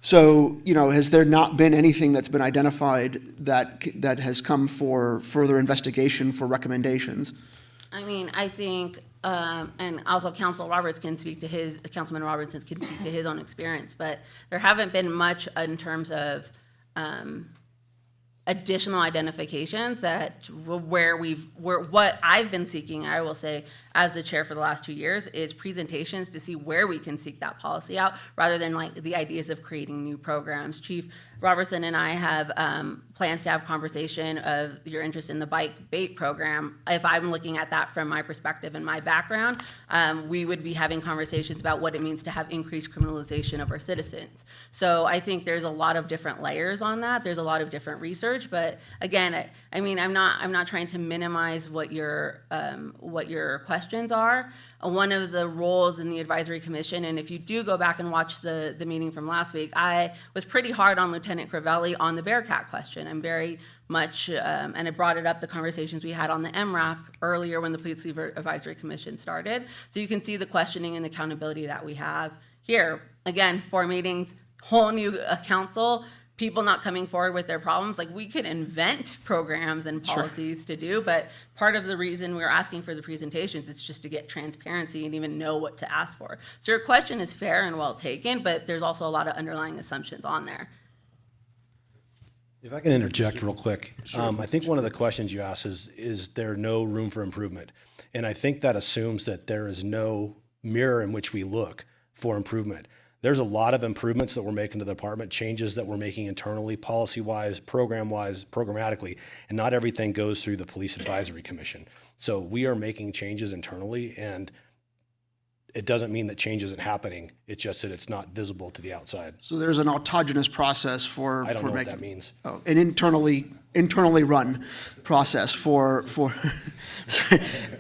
So, has there not been anything that's been identified that has come for further investigation, for recommendations? I mean, I think, and also Councilman Robertson can speak to his own experience, but there haven't been much in terms of additional identifications that what I've been seeking, I will say, as the chair for the last 2 years, is presentations to see where we can seek that policy out, rather than the ideas of creating new programs. Chief, Robertson and I have plans to have conversation of your interest in the bike bait program. If I'm looking at that from my perspective and my background, we would be having conversations about what it means to have increased criminalization of our citizens. So I think there's a lot of different layers on that. There's a lot of different research, but again, I mean, I'm not trying to minimize what your questions are. One of the roles in the advisory commission, and if you do go back and watch the meeting from last week, I was pretty hard on Lieutenant Crivelli on the Bearcat question. I'm very much, and I brought it up, the conversations we had on the MRAP earlier when the Police Advisory Commission started. So you can see the questioning and accountability that we have here. Again, 4 meetings, whole new council, people not coming forward with their problems. Like, we could invent programs and policies to do, but part of the reason we're asking for the presentations is just to get transparency and even know what to ask for. So your question is fair and well taken, but there's also a lot of underlying assumptions on there. If I can interject real quick, I think one of the questions you asked is there no room for improvement? And I think that assumes that there is no mirror in which we look for improvement. There's a lot of improvements that we're making to the department, changes that we're making internally, policy-wise, program-wise, programmatically, and not everything goes through the Police Advisory Commission. So we are making changes internally, and it doesn't mean that change isn't happening. It's just that it's not visible to the outside. So there's an autogenous process for I don't know what making, that means. Oh, an internally run process for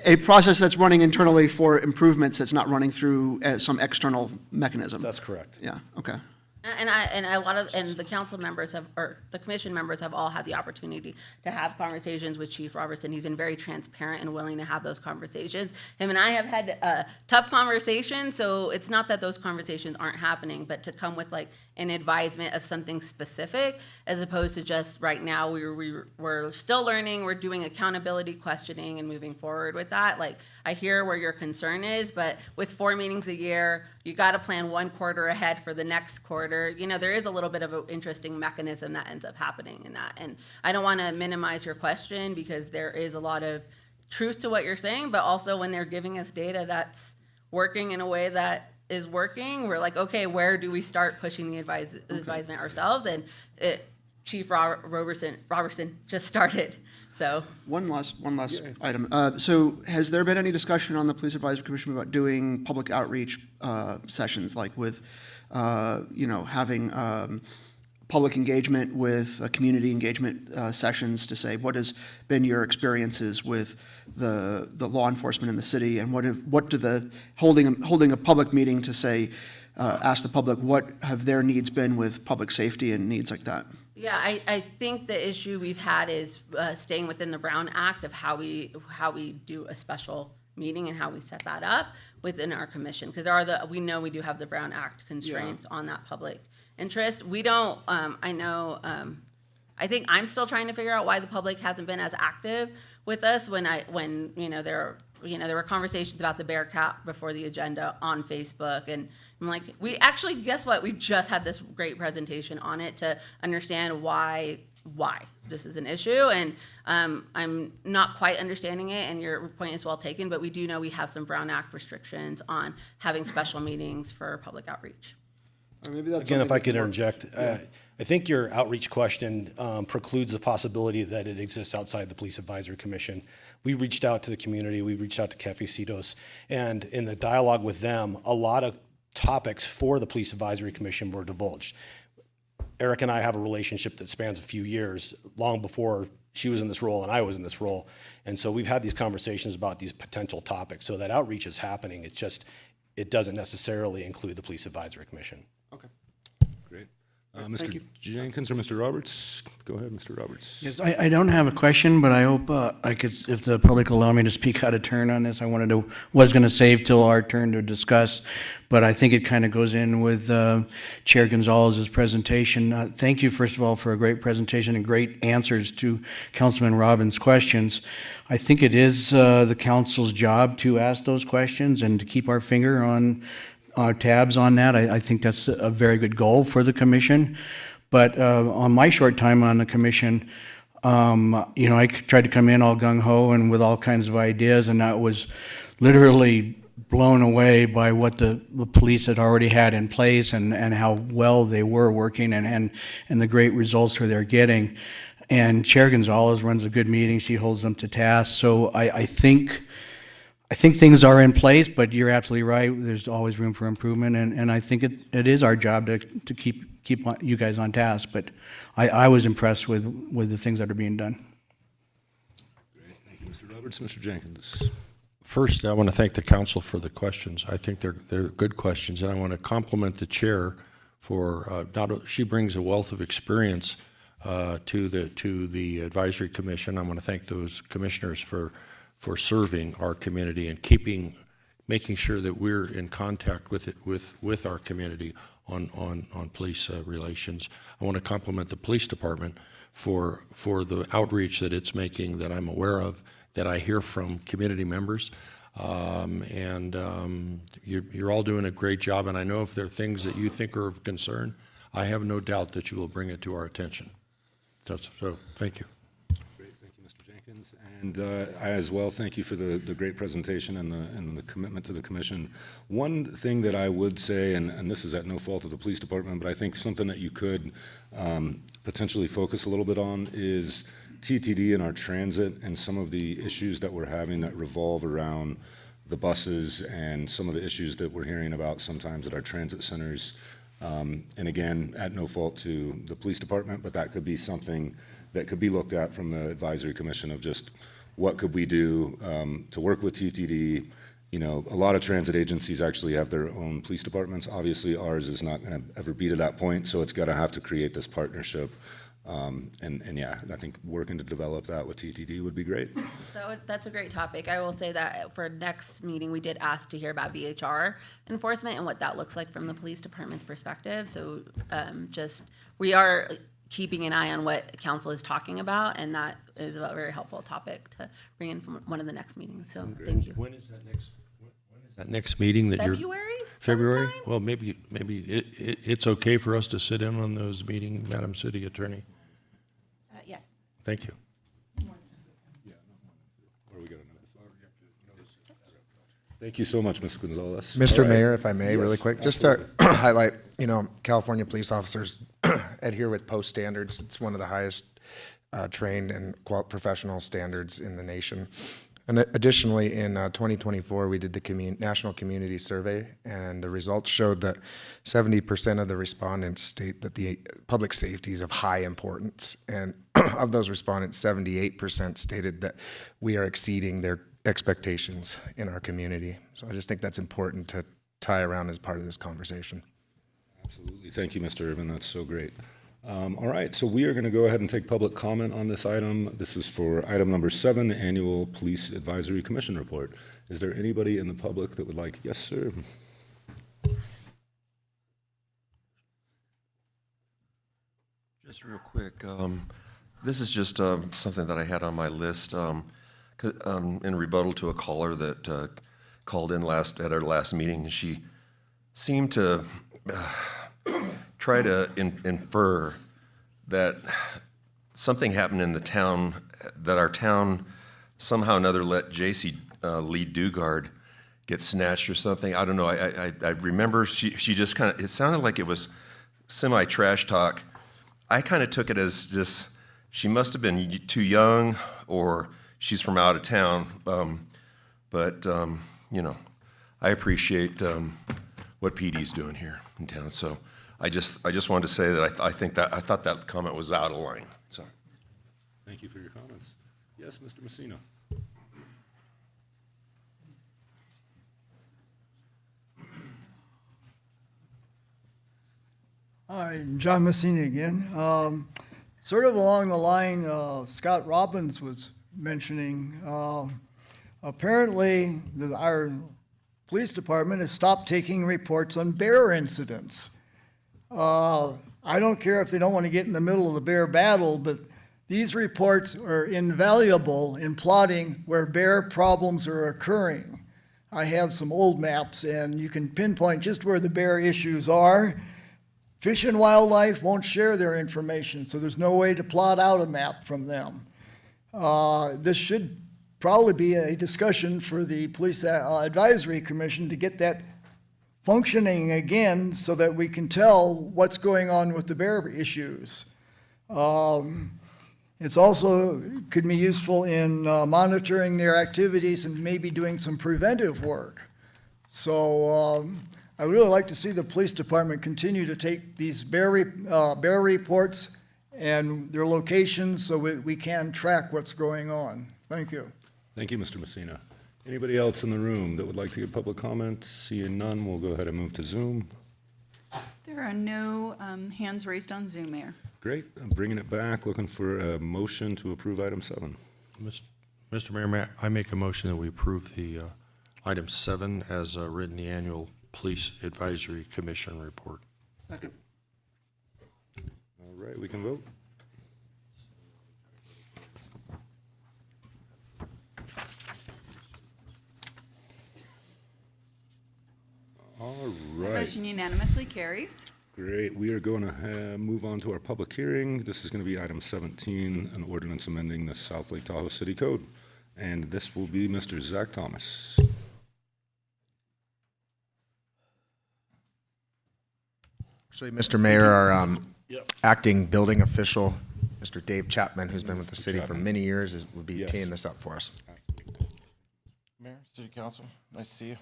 a process that's running internally for improvements that's not running through some external mechanism. That's correct. Yeah. Okay. And a lot of, and the council members have, or the commission members have all had the opportunity to have conversations with Chief Robertson. He's been very transparent and willing to have those conversations. Him and I have had tough conversations, so it's not that those conversations aren't happening, but to come with like an advisement of something specific, as opposed to just right now, we're still learning, we're doing accountability questioning and moving forward with that. Like, I hear where your concern is, but with 4 meetings a year, you got to plan 1 quarter ahead for the next quarter. You know, there is a little bit of an interesting mechanism that ends up happening in that. And I don't want to minimize your question because there is a lot of truth to what you're saying, but also when they're giving us data that's working in a way that is working, we're like, okay, where do we start pushing the advisement ourselves? And Chief Robertson just started. So one last item. So has there been any discussion on the Police Advisory Commission about doing public outreach sessions, like with, having public engagement with community engagement sessions to say what has been your experiences with the law enforcement in the city, and what do the holding a public meeting to say, ask the public what have their needs been with public safety and needs like that? Yeah, I think the issue we've had is staying within the Brown Act of how we do a special meeting and how we set that up within our commission, because we know we do have the Brown Act constraints on that public interest. We don't. I think I'm still trying to figure out why the public hasn't been as active with us when there were conversations about the Bearcat before the agenda on Facebook, and I'm like, guess what? We just had this great presentation on it to understand why this is an issue, and I'm not quite understanding it, and your point is well taken, but we do know we have some Brown Act restrictions on having special meetings for public outreach. Or maybe that's Again, if I could more- interject, I think your outreach question precludes the possibility that it exists outside the Police Advisory Commission. We reached out to the community, we reached out to Cafecitos, and in the dialogue with them, a lot of topics for the Police Advisory Commission were divulged. Eric and I have a relationship that spans a few years, long before she was in this role and I was in this role. And so we've had these conversations about these potential topics. So that outreach is happening. It doesn't necessarily include the Police Advisory Commission. Okay. Great. Mr. Jenkins or Mr. Roberts? Go ahead, Mr. Roberts. Yes, I don't have a question, but I hope I could, if the public allow me to speak out of turn on this. I was going to save till our turn to discuss, but I think it kind of goes in with Chair Gonzalez's presentation. Thank you, first of all, for a great presentation and great answers to Councilman Robbins' questions. I think it is the council's job to ask those questions and to keep our finger on tabs on that. I think that's a very good goal for the commission. But on my short time on the commission, I tried to come in all gung-ho and with all kinds of ideas, and that was literally blown away by what the police had already had in place and how well they were working and the great results that they're getting. And Chair Gonzalez runs a good meeting. She holds them to task. So I think things are in place, but you're absolutely right. There's always room for improvement, and I think it is our job to keep you guys on task. But I was impressed with the things that are being done. Great, thank you, Mr. Roberts. Mr. Jenkins. First, I want to thank the council for the questions. I think they're good questions, and I want to compliment the chair for she brings a wealth of experience to the advisory commission. I want to thank those commissioners for serving our community and making sure that we're in contact with our community on police relations. I want to compliment the police department for the outreach that it's making, that I'm aware of, that I hear from community members. You're all doing a great job, and I know if there are things that you think are of concern, I have no doubt that you will bring it to our attention. So thank you. Great, thank you, Mr. Jenkins. And I as well thank you for the great presentation and the commitment to the commission. One thing that I would say, and this is at no fault of the police department, but I think something that you could potentially focus a little bit on is TTD and our transit and some of the issues that we're having that revolve around the buses and some of the issues that we're hearing about sometimes at our transit centers. And again, at no fault to the police department, but that could be something that could be looked at from the advisory commission of just what could we do to work with TTD. You know, a lot of transit agencies actually have their own police departments. Obviously, ours is not going to ever be to that point, so it's got to have to create this partnership. And yeah, I think working to develop that with TTD would be great. That's a great topic. I will say that for next meeting, we did ask to hear about VHR enforcement and what that looks like from the police department's perspective. So we are keeping an eye on what council is talking about, and that is a very helpful topic to bring in from one of the next meetings. So thank you. When is that next meeting that February? Sometime? Well, maybe it's okay for us to sit in on those meetings, Madam City Attorney. Yes. Thank you. Thank you so much, Ms. Gonzalez. Mr. All right. Mayor, if I may, really Yes, quick, just absolutely. to highlight, California police officers adhere with post standards. It's one of the highest trained and professional standards in the nation. And additionally, in 2024, we did the National Community Survey, and the results showed that 70% of the respondents state that the public safety is of high importance. And of those respondents, 78% stated that we are exceeding their expectations in our community. So I just think that's important to tie around as part of this conversation. Absolutely. Thank you, Mr. Irvin. That's so great. All right, so we are going to go ahead and take public comment on this item. This is for item number 7, the Annual Police Advisory Commission Report. Is there anybody in the public that would like? Yes, sir. Just real quick, this is just something that I had on my list in rebuttal to a caller that called in at our last meeting. She seemed to try to infer that something happened in the town, that our town somehow or another let J.C. Lee Dugard get snatched or something. I don't know. I remember she just kind of, it sounded like it was semi-trash talk. I kind of took it as just, she must have been too young or she's from out of town. But I appreciate what PD's doing here in town. So I just wanted to say that I thought that comment was out of line. So. Thank you for your comments. Yes, Mr. Messina. Hi, John Messina again. Sort of along the line Scott Robbins was mentioning, apparently our police department has stopped taking reports on bear incidents. I don't care if they don't want to get in the middle of the bear battle, but these reports are invaluable in plotting where bear problems are occurring. I have some old maps, and you can pinpoint just where the bear issues are. Fish and Wildlife won't share their information, so there's no way to plot out a map from them. This should probably be a discussion for the Police Advisory Commission to get that functioning again so that we can tell what's going on with the bear issues. It's also could be useful in monitoring their activities and maybe doing some preventive work. So I really like to see the police department continue to take these bear reports and their locations so we can track what's going on. Thank you. Thank you, Mr. Messina. Anybody else in the room that would like to give public comment? Seeing none, we'll go ahead and move to Zoom. There are no hands raised on Zoom, Mayor. Great. I'm bringing it back, looking for a motion to approve item 7. Mr. Mayor, I make a motion that we approve the item 7 as written, the annual Police Advisory Commission report. Second. All right, we can vote. All right. Motion unanimously carries. Great. We are going to move on to our public hearing. This is going to be item 17, an ordinance amending the South Lake Tahoe City Code. And this will be Mr. Zach Thomas. Actually, Mr. Mayor, our acting building official, Mr. Dave Chapman, who's been with the city for many years, would be teeing this up for us. Mayor, City Council, nice to see you.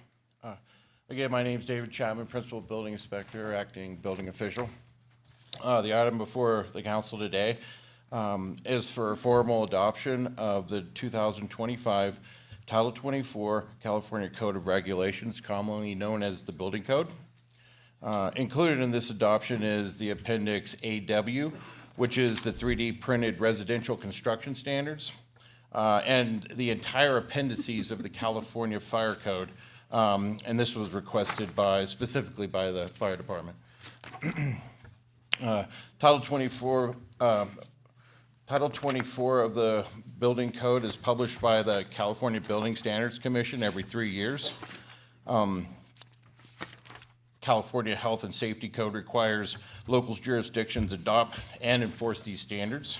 Again, my name's David Chapman, Principal Building Inspector, Acting Building Official. The item before the council today is for formal adoption of the 2025 Title 24 California Code of Regulations, commonly known as the Building Code. Included in this adoption is the Appendix AW, which is the 3D printed residential construction standards, and the entire appendices of the California Fire Code. And this was requested specifically by the fire department. Title 24 of the Building Code is published by the California Building Standards Commission every 3 years. California Health and Safety Code requires local jurisdictions adopt and enforce these standards.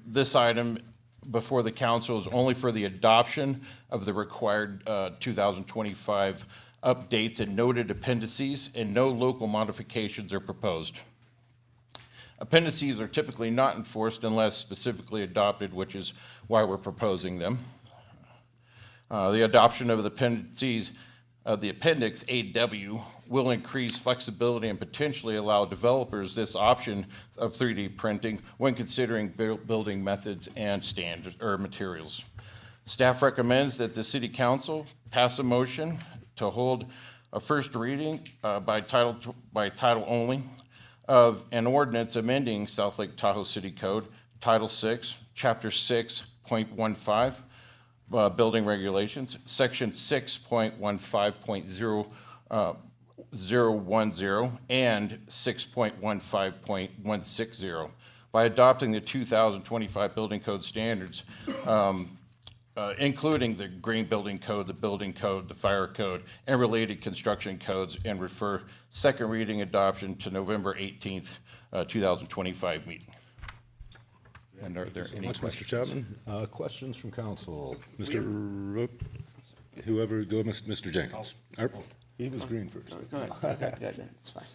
This item before the council is only for the adoption of the required 2025 updates and noted appendices, and no local modifications are proposed. Appendices are typically not enforced unless specifically adopted, which is why we're proposing them. The adoption of the appendices of the Appendix AW will increase flexibility and potentially allow developers this option of 3D printing when considering building methods and standards or materials. Staff recommends that the City Council pass a motion to hold a first reading by title only of an ordinance amending South Lake Tahoe City Code, Title 6, Chapter 6.15, Building Regulations, Section 6.15.010 and 6.15.160 by adopting the 2025 Building Code standards, including the Green Building Code, the Building Code, the Fire Code, and related construction codes, and refer second reading adoption to November 18th, 2025 meeting. And are there any Mr. Chapman? Questions from council? Mr. Whoever, go, Mr. Jenkins. He was green first. Go ahead. Good. It's fine.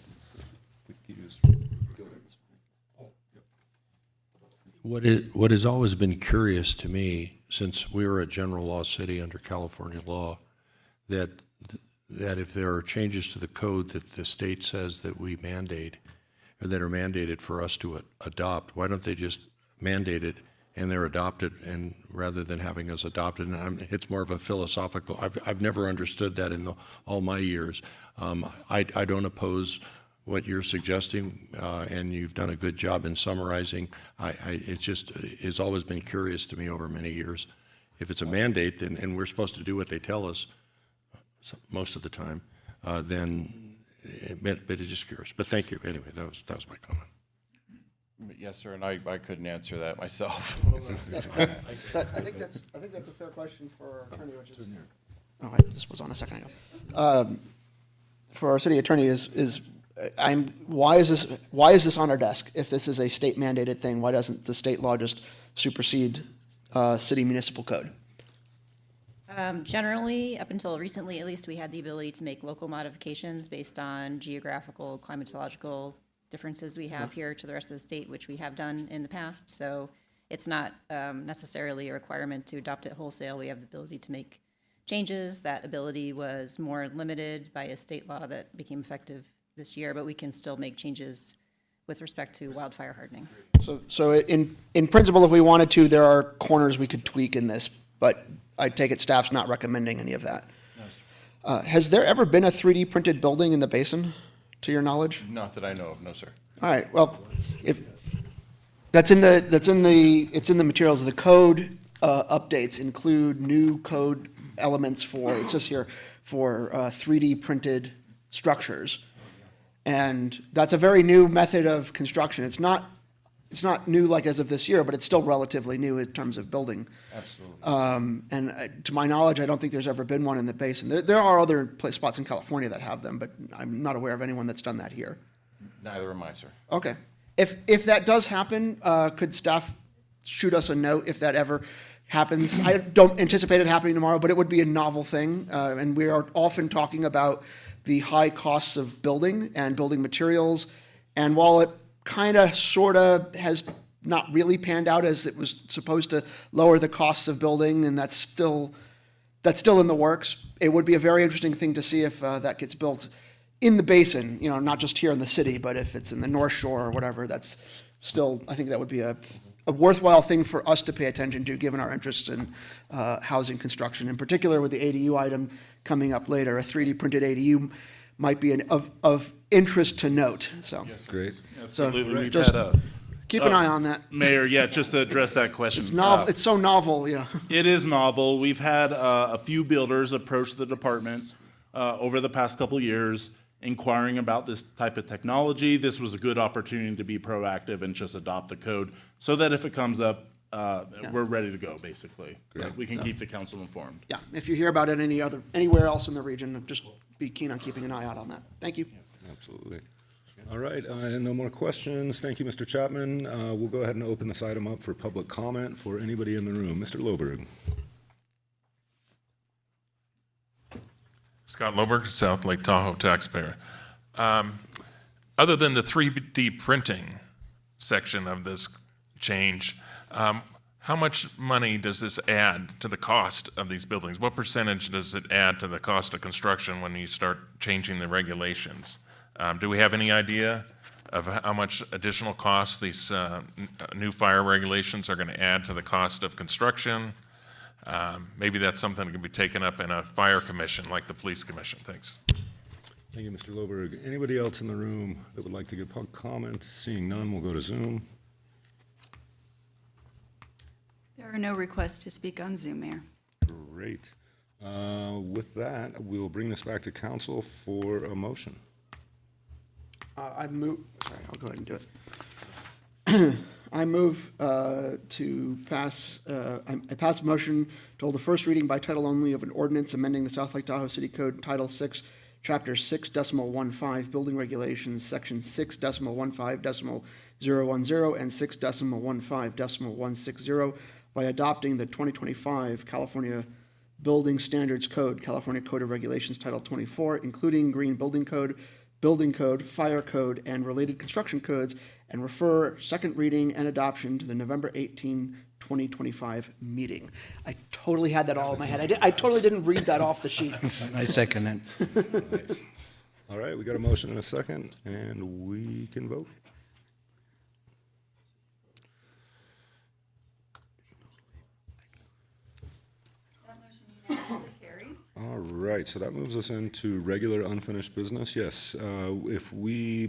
What has always been curious to me, since we were a general law city under California law, that if there are changes to the code that the state says that we mandate, or that are mandated for us to adopt, why don't they just mandate it and they're adopted, and rather than having us adopted? And it's more of a philosophical, I've never understood that in all my years. I don't oppose what you're suggesting, and you've done a good job in summarizing. It's always been curious to me over many years. If it's a mandate, and we're supposed to do what they tell us most of the time, then it's just curious. But thank you. Anyway, that was my comment. Yes, sir, and I couldn't answer that myself. I think that's a fair question for our attorney, which is. Oh, this was on a second ago. For our city attorney why is this on our desk? If this is a state mandated thing, why doesn't the state law just supersede city municipal code? Generally, up until recently at least, we had the ability to make local modifications based on geographical, climatological differences we have here to the rest of the state, which we have done in the past. So it's not necessarily a requirement to adopt it wholesale. We have the ability to make changes. That ability was more limited by a state law that became effective this year, but we can still make changes with respect to wildfire hardening. So in principle, if we wanted to, there are corners we could tweak in this, but I take it staff's not recommending any of that. Has there ever been a 3D printed building in the basin, to your knowledge? Not that I know of, no, sir. All right, well, if, it's in the materials. The code updates include new code elements for, it says here, for 3D printed structures. And that's a very new method of construction. It's not new like as of this year, but it's still relatively new in terms of building. Absolutely. And to my knowledge, I don't think there's ever been one in the basin. There are other spots in California that have them, but I'm not aware of anyone that's done that here. Neither am I, sir. Okay. If that does happen, could staff shoot us a note if that ever happens? I don't anticipate it happening tomorrow, but it would be a novel thing. And we are often talking about the high costs of building and building materials. And while it kind of, sort of has not really panned out as it was supposed to lower the costs of building, and that's still in the works, it would be a very interesting thing to see if that gets built in the basin, not just here in the city, but if it's in the North Shore or whatever, that's still, I think that would be a worthwhile thing for us to pay attention to, given our interests in housing construction, in particular with the ADU item coming up later. A 3D printed ADU might be of interest to note, so. Great. Absolutely. We've just had keep an eye on that. Mayor, yeah, just to address that question. It's novel, it's so novel, yeah. It is novel. We've had a few builders approach the department over the past couple years inquiring about this type of technology. This was a good opportunity to be proactive and just adopt the code so that if it comes up, we're ready to go, basically. Great. We can keep the council informed. Yeah, if you hear about it anywhere else in the region, just be keen on keeping an eye out on that. Thank you. Absolutely. All right, no more questions. Thank you, Mr. Chapman. We'll go ahead and open this item up for public comment for anybody in the room. Mr. Loberg. Scott Loberg, South Lake Tahoe taxpayer. Other than the 3D printing section of this change, how much money does this add to the cost of these buildings? What percentage does it add to the cost of construction when you start changing the regulations? Do we have any idea of how much additional costs these new fire regulations are going to add to the cost of construction? Maybe that's something that can be taken up in a fire commission like the police commission. Thanks. Thank you, Mr. Loberg. Anybody else in the room that would like to give public comment? Seeing none, we'll go to Zoom. There are no requests to speak on Zoom, Mayor. Great. With that, we'll bring this back to council for a motion. I'll go ahead and do it. I move to pass, I pass a motion to hold the first reading by title only of an ordinance amending the South Lake Tahoe City Code, Title 6, Chapter 6.15, Building Regulations, Section 6.15.010 and 6.15.160 by adopting the 2025 California Building Standards Code, California Code of Regulations, Title 24, including Green Building Code, Fire Code, and related construction codes, and refer second reading and adoption to the November 18, 2025 meeting. I totally had that all in my head. I totally didn't read that off the sheet. I second it. Nice. All right, we got a motion and a second, and we can vote. All right, so that moves us into regular unfinished business. Yes,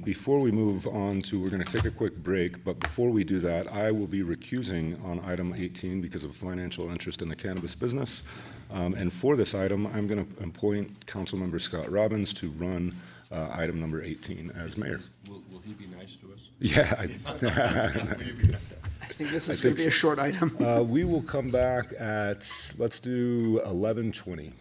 before we move on to, we're going to take a quick break, but before we do that, I will be recusing on item 18 because of financial interest in the cannabis business. And for this item, I'm going to appoint Councilmember Scott Robbins to run item number 18 as mayor. Will he be nice to us? Yeah. I think this is going to be a short item. We will come back at, let's do 11:20.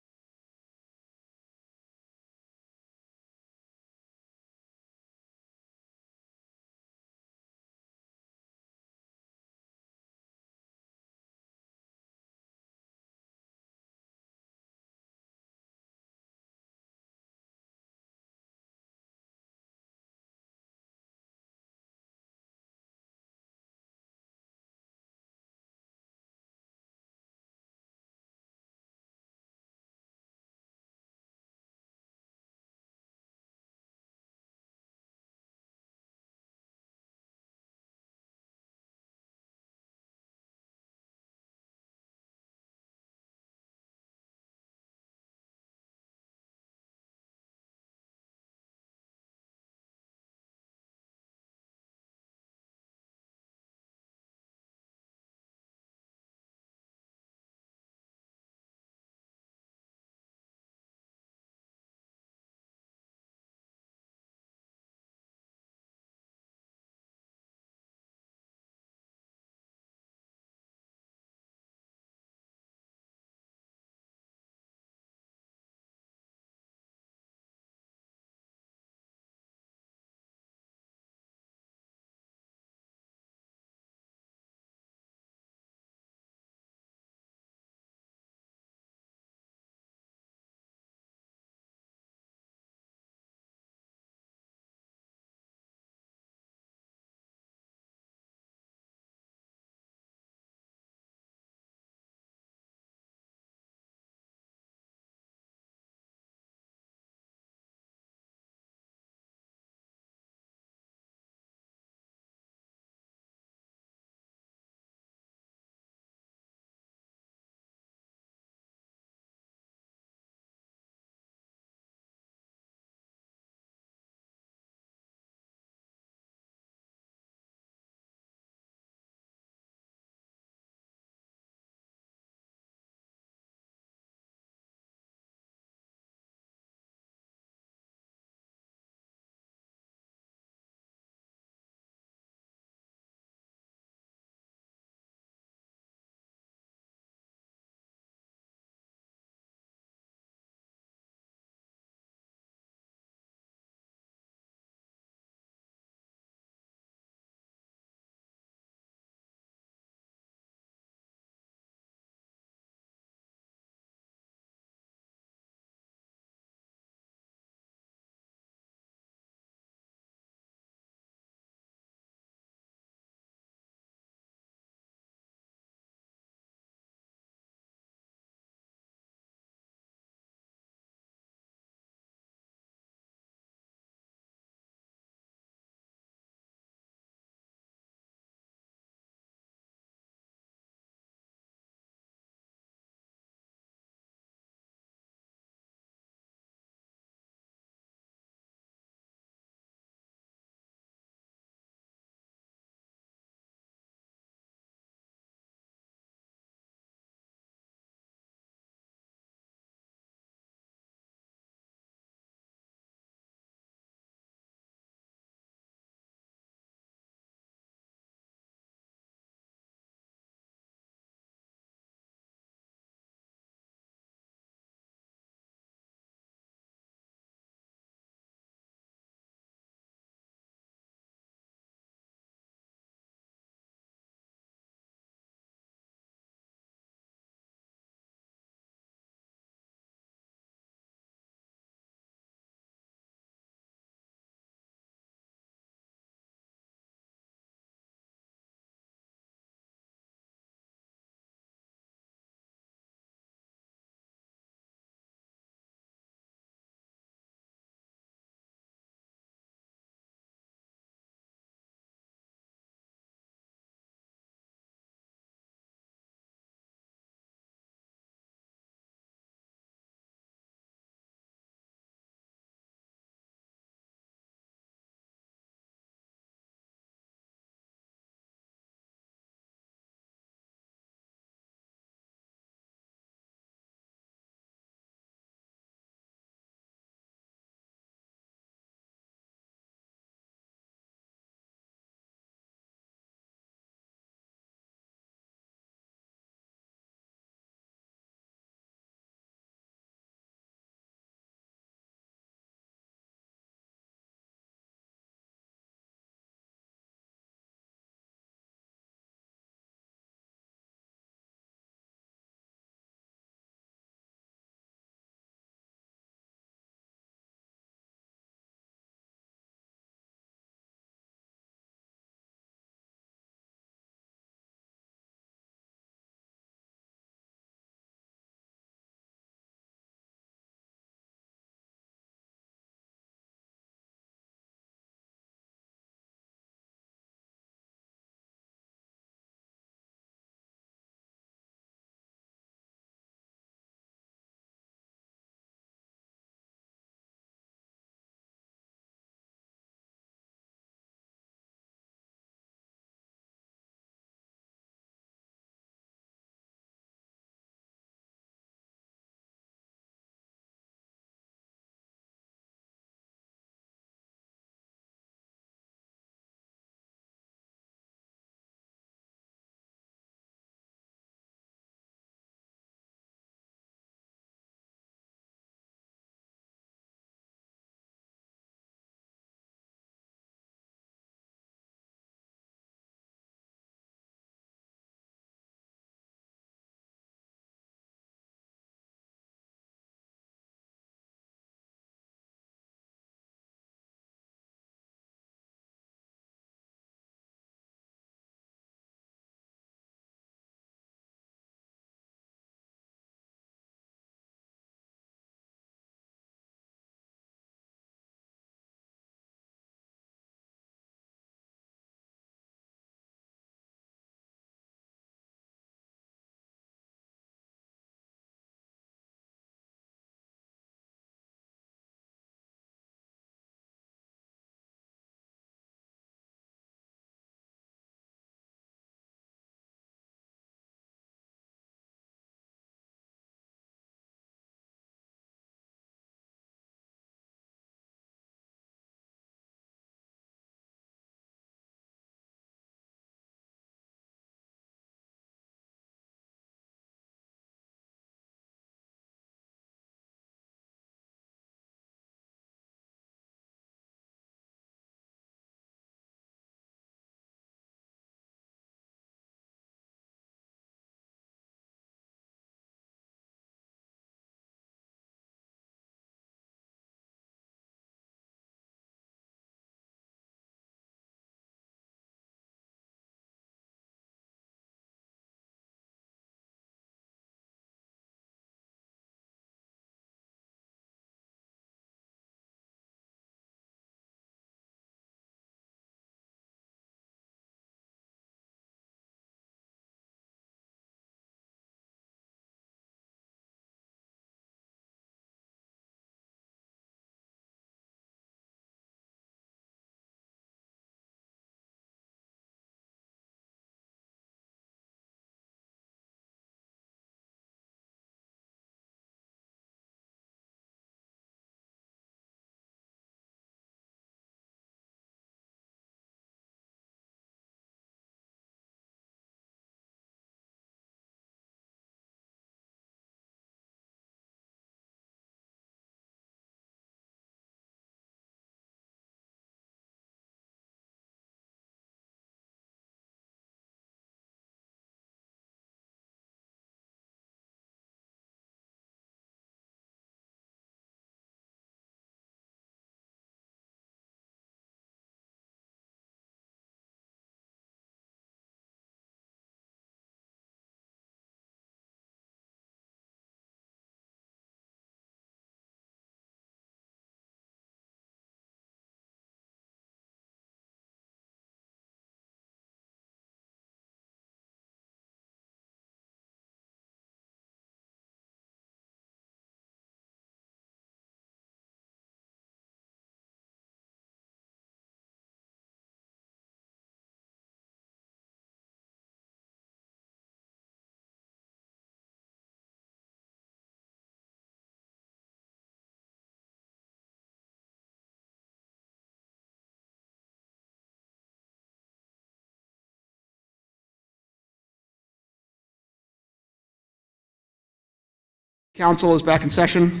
Council is back in session.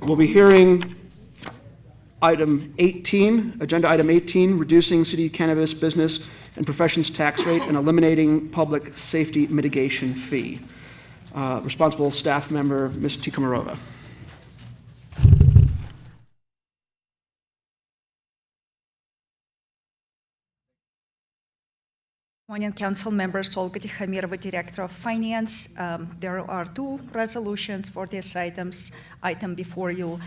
We'll be hearing item 18, agenda item 18, reducing city cannabis business and professions tax rate and eliminating public safety mitigation fee. Responsible staff member, Ms. Tikamarova. Morning, council members. Olga Tikhamirova, Director of Finance. There are two resolutions for these item before you.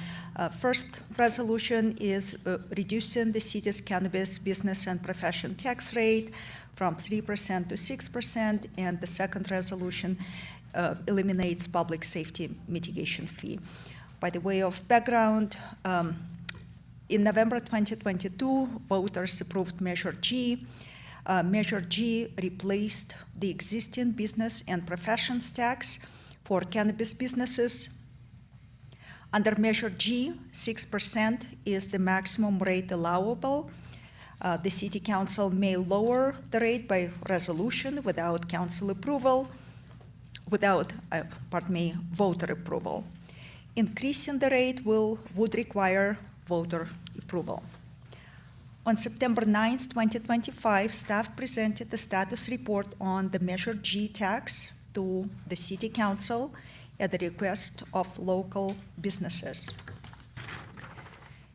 First resolution is reducing the city's cannabis business and profession tax rate from 3% to 6%, and the second resolution eliminates public safety mitigation fee. By the way of background, in November 2022, voters approved Measure G. Measure G replaced the existing business and professions tax for cannabis businesses. Under Measure G, 6% is the maximum rate allowable. The City Council may lower the rate by resolution without council approval, without, voter approval. Increasing the rate would require voter approval. On September 9, 2025, staff presented the status report on the Measure G tax to the City Council at the request of local businesses.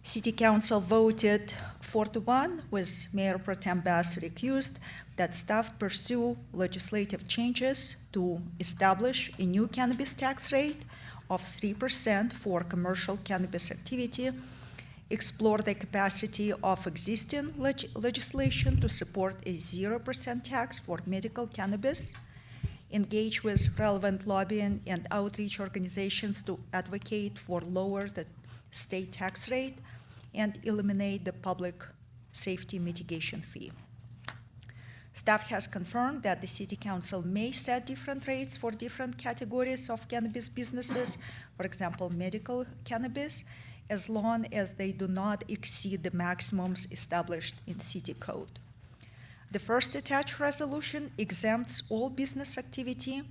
City Council voted 4-1, with Mayor Pro Tem Bass recused, that staff pursue legislative changes to establish a new cannabis tax rate of 3% for commercial cannabis activity, explore the capacity of existing legislation to support a 0% tax for medical cannabis, engage with relevant lobbying and outreach organizations to advocate for lower the state tax rate, and eliminate the public safety mitigation fee. Staff has confirmed that the City Council may set different rates for different categories of cannabis businesses, for example, medical cannabis, as long as they do not exceed the maximums established in City Code. The first attached resolution exempts all business activity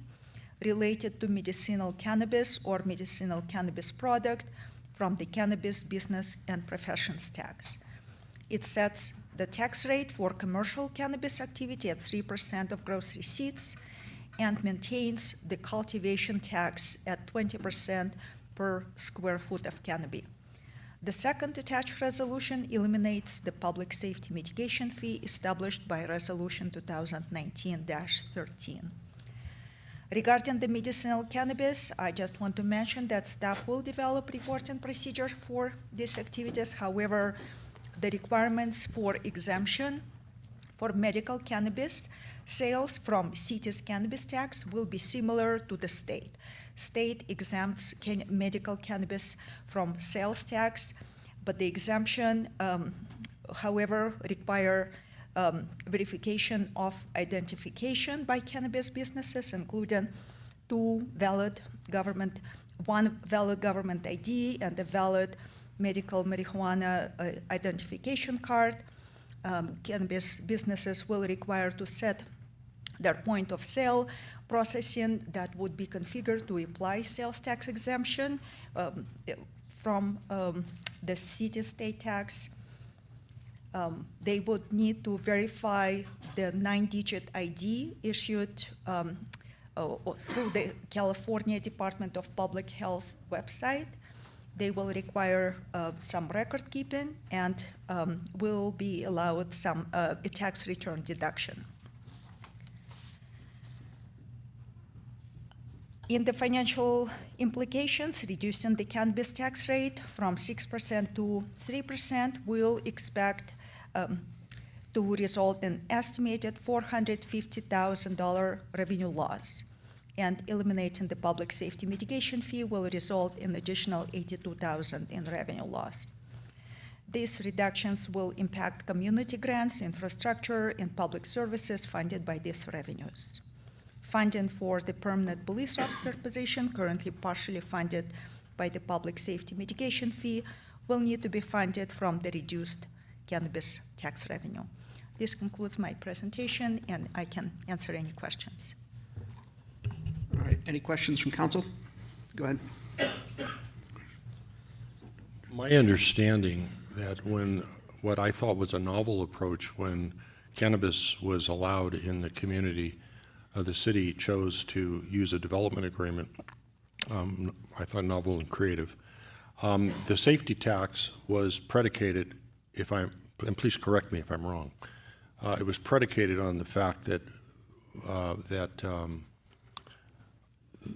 related to medicinal cannabis or medicinal cannabis product from the cannabis business and professions tax. It sets the tax rate for commercial cannabis activity at 3% of gross receipts and maintains the cultivation tax at 20% per square foot of canopy. The second attached resolution eliminates the public safety mitigation fee established by Resolution 2019-13. Regarding the medicinal cannabis, I just want to mention that staff will develop reporting procedure for these activities. However, the requirements for exemption for medical cannabis sales from city's cannabis tax will be similar to the state. State exempts medical cannabis from sales tax, but the exemption, however, require verification of identification by cannabis businesses, including one valid government ID and a valid medical marijuana identification card. Cannabis businesses will require to set their point of sale processing that would be configured to apply sales tax exemption from the city state tax. They would need to verify the 9-digit ID issued through the California Department of Public Health website. They will require some record keeping and will be allowed a tax return deduction. In the financial implications, reducing the cannabis tax rate from 6% to 3% will expect to result in estimated $450,000 revenue loss, and eliminating the public safety mitigation fee will result in additional $82,000 in revenue loss. These reductions will impact community grants, infrastructure, and public services funded by these revenues. Funding for the permanent police officer position, currently partially funded by the public safety mitigation fee, will need to be funded from the reduced cannabis tax revenue. This concludes my presentation, and I can answer any questions. All right, any questions from council? Go ahead. My understanding that when, what I thought was a novel approach when cannabis was allowed in the community, the city chose to use a development agreement. I thought novel and creative. The safety tax was predicated, and please correct me if I'm wrong, it was predicated on the fact that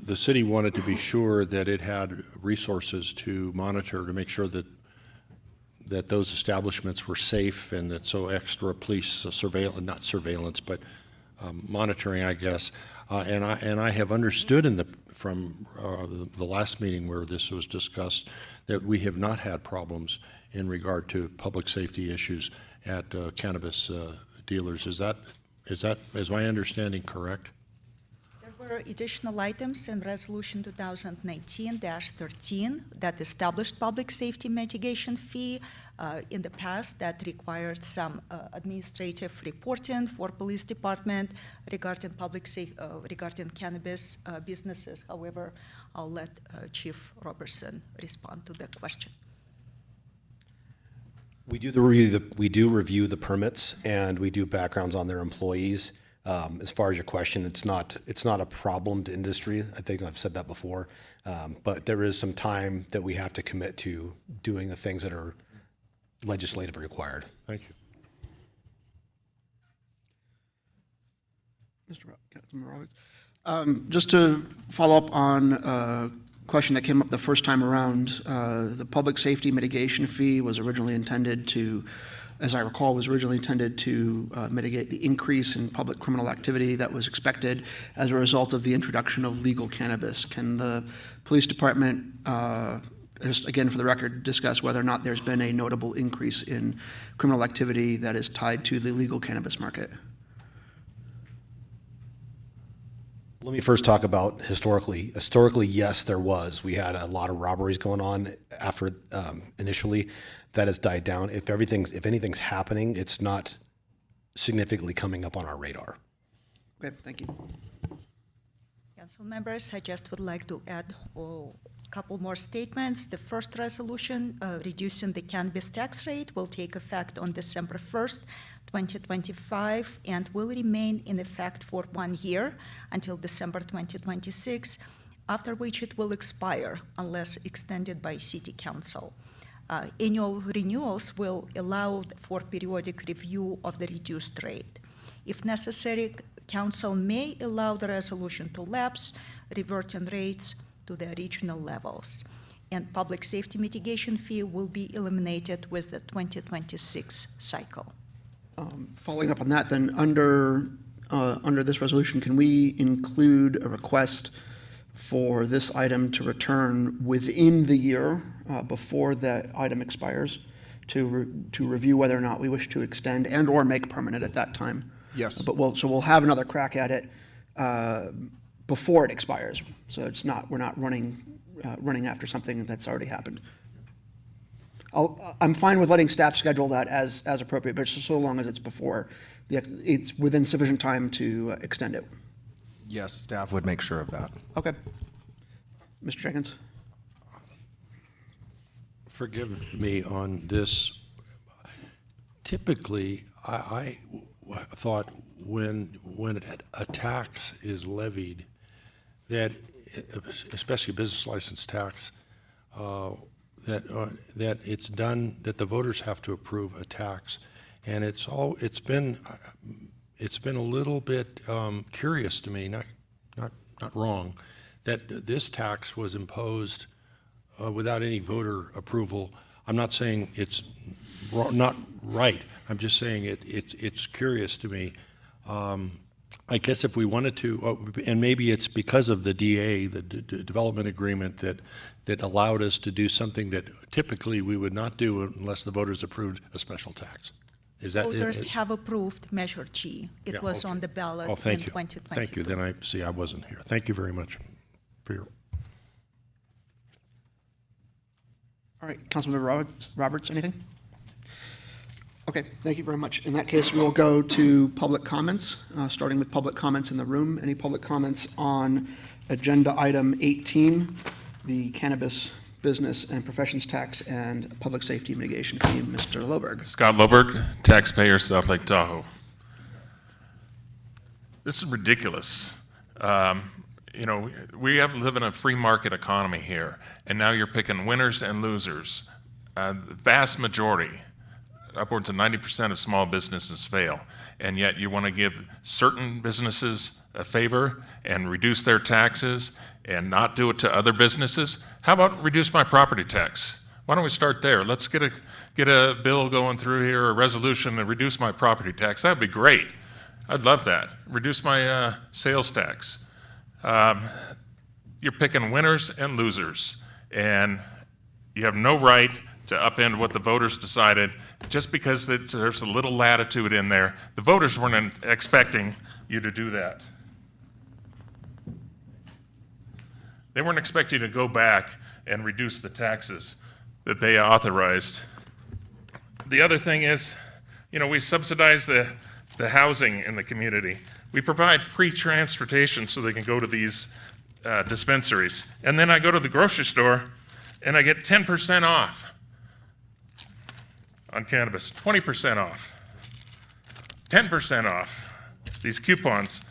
the city wanted to be sure that it had resources to monitor, to make sure that those establishments were safe, and that so extra police surveillance, not surveillance, but monitoring, I guess. And I have understood from the last meeting where this was discussed that we have not had problems in regard to public safety issues at cannabis dealers. Is my understanding correct? There were additional items in Resolution 2019-13 that established public safety mitigation fee in the past that required some administrative reporting for police department regarding regarding cannabis businesses. However, I'll let Chief Robertson respond to the question. We do review the permits, and we do backgrounds on their employees. As far as your question, it's not a problemed industry. I think I've said that before, but there is some time that we have to commit to doing the things that are legislatively required. Thank you. Councilman Roberts. Just to follow up on a question that came up the first time around, the public safety mitigation fee was originally intended to, as I recall, mitigate the increase in public criminal activity that was expected as a result of the introduction of legal cannabis. Can the police department, just again for the record, discuss whether or not there's been a notable increase in criminal activity that is tied to the legal cannabis market? Let me first talk about historically. Historically, yes, there was. We had a lot of robberies going on after initially. That has died down. If anything's happening, it's not significantly coming up on our radar. Okay, thank you. Council members, I just would like to add a couple more statements. The first resolution, reducing the cannabis tax rate, will take effect on December 1st, 2025, and will remain in effect for 1 year until December 2026, after which it will expire unless extended by City Council. Annual renewals will allow for periodic review of the reduced rate. If necessary, Council may allow the resolution to lapse, reverting rates to the original levels. And public safety mitigation fee will be eliminated with the 2026 cycle. Following up on that, then, under this resolution, can we include a request for this item to return within the year before that item expires to review whether or not we wish to extend and or make permanent at that time? Yes. But we'll have another crack at it before it expires. So we're not running after something that's already happened. I'm fine with letting staff schedule that as appropriate, but so long as it's it's within sufficient time to extend it. Yes, staff would make sure of that. Okay. Mr. Jenkins? Forgive me on this. Typically, I thought when a tax is levied, that especially business license tax, that it's done, that the voters have to approve a tax, and it's been a little bit curious to me, not wrong, that this tax was imposed without any voter approval. I'm not saying it's not right. I'm just saying it's curious to me. I guess if we wanted to, and maybe it's because of the DA, the development agreement, that allowed us to do something that typically we would not do unless the voters approved a special tax. Is that Voters have approved Measure G. It was on the ballot in 2022. Thank you. Then I wasn't here. Thank you very much for your. All right, Councilmember Roberts, anything? Okay, thank you very much. In that case, we will go to public comments, starting with public comments in the room. Any public comments on agenda item 18, the cannabis business and professions tax and public safety mitigation fee. Mr. Loberg. Scott Loberg, taxpayer, South Lake Tahoe. This is ridiculous. You know, we live in a free market economy here, and now you're picking winners and losers. The vast majority, upwards of 90% of small businesses fail, and yet you want to give certain businesses a favor and reduce their taxes and not do it to other businesses. How about reduce my property tax? Why don't we start there? Let's get a bill going through here, a resolution to reduce my property tax. That'd be great. I'd love that. Reduce my sales tax. You're picking winners and losers, and you have no right to upend what the voters decided just because there's a little latitude in there. The voters weren't expecting you to do that. They weren't expecting you to go back and reduce the taxes that they authorized. The other thing is, you know, we subsidize the housing in the community. We provide free transportation so they can go to these dispensaries. And then I go to the grocery store and I get 10% off on cannabis, 20% off, 10% off. These coupons,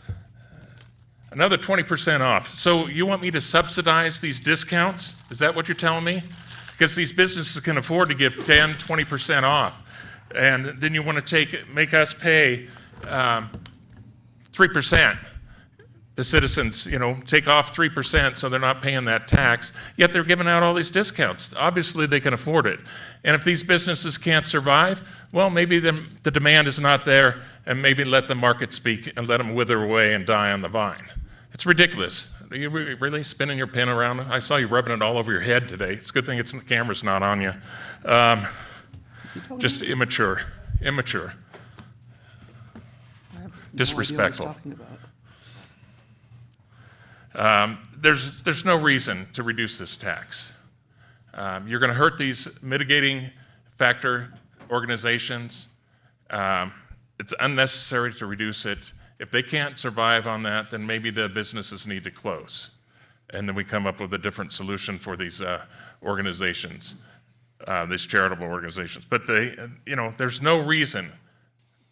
another 20% off. So you want me to subsidize these discounts? Is that what you're telling me? Because these businesses can afford to give 10, 20% off. And then you want to make us pay 3%. The citizens, you know, take off 3% so they're not paying that tax, yet they're giving out all these discounts. Obviously, they can afford it. And if these businesses can't survive, well, maybe the demand is not there, and maybe let the market speak and let them wither away and die on the vine. It's ridiculous. Are you really spinning your pen around? I saw you rubbing it all over your head today. It's a good thing the camera's not on you. Just immature. Disrespectful. There's no reason to reduce this tax. You're going to hurt these mitigating factor organizations. It's unnecessary to reduce it. If they can't survive on that, then maybe the businesses need to close. And then we come up with a different solution for these organizations, these charitable organizations. But there's no reason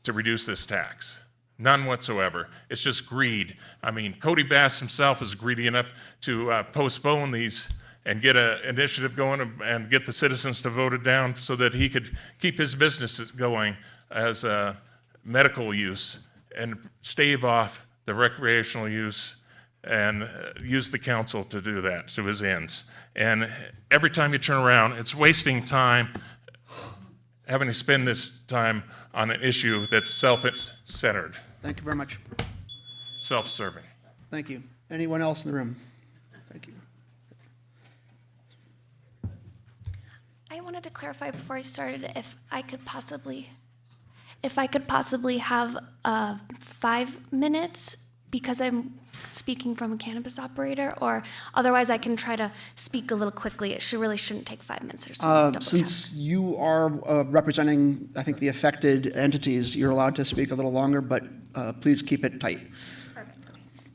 to reduce this tax. None whatsoever. It's just greed. I mean, Cody Bass himself is greedy enough to postpone these and get an initiative going and get the citizens to vote it down so that he could keep his business going as a medical use and stave off the recreational use and use the council to do that to his ends. And every time you turn around, it's wasting time having to spend this time on an issue that's self-centered. Thank you very much. Self-serving. Thank you. Anyone else in the room? Thank you. I wanted to clarify before I started if I could possibly have 5 minutes because I'm speaking from a cannabis operator, or otherwise I can try to speak a little quickly. It really shouldn't take 5 minutes or so. Since you are representing, I think, the affected entities, you're allowed to speak a little longer, but please keep it tight. Perfect.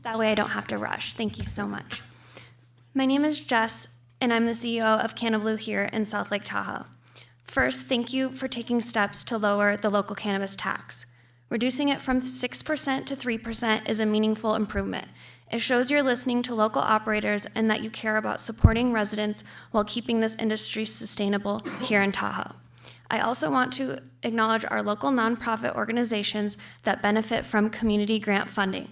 That way I don't have to rush. Thank you so much. My name is Jess, and I'm the CEO of CannaBlue here in South Lake Tahoe. First, thank you for taking steps to lower the local cannabis tax. Reducing it from 6% to 3% is a meaningful improvement. It shows you're listening to local operators and that you care about supporting residents while keeping this industry sustainable here in Tahoe. I also want to acknowledge our local nonprofit organizations that benefit from community grant funding.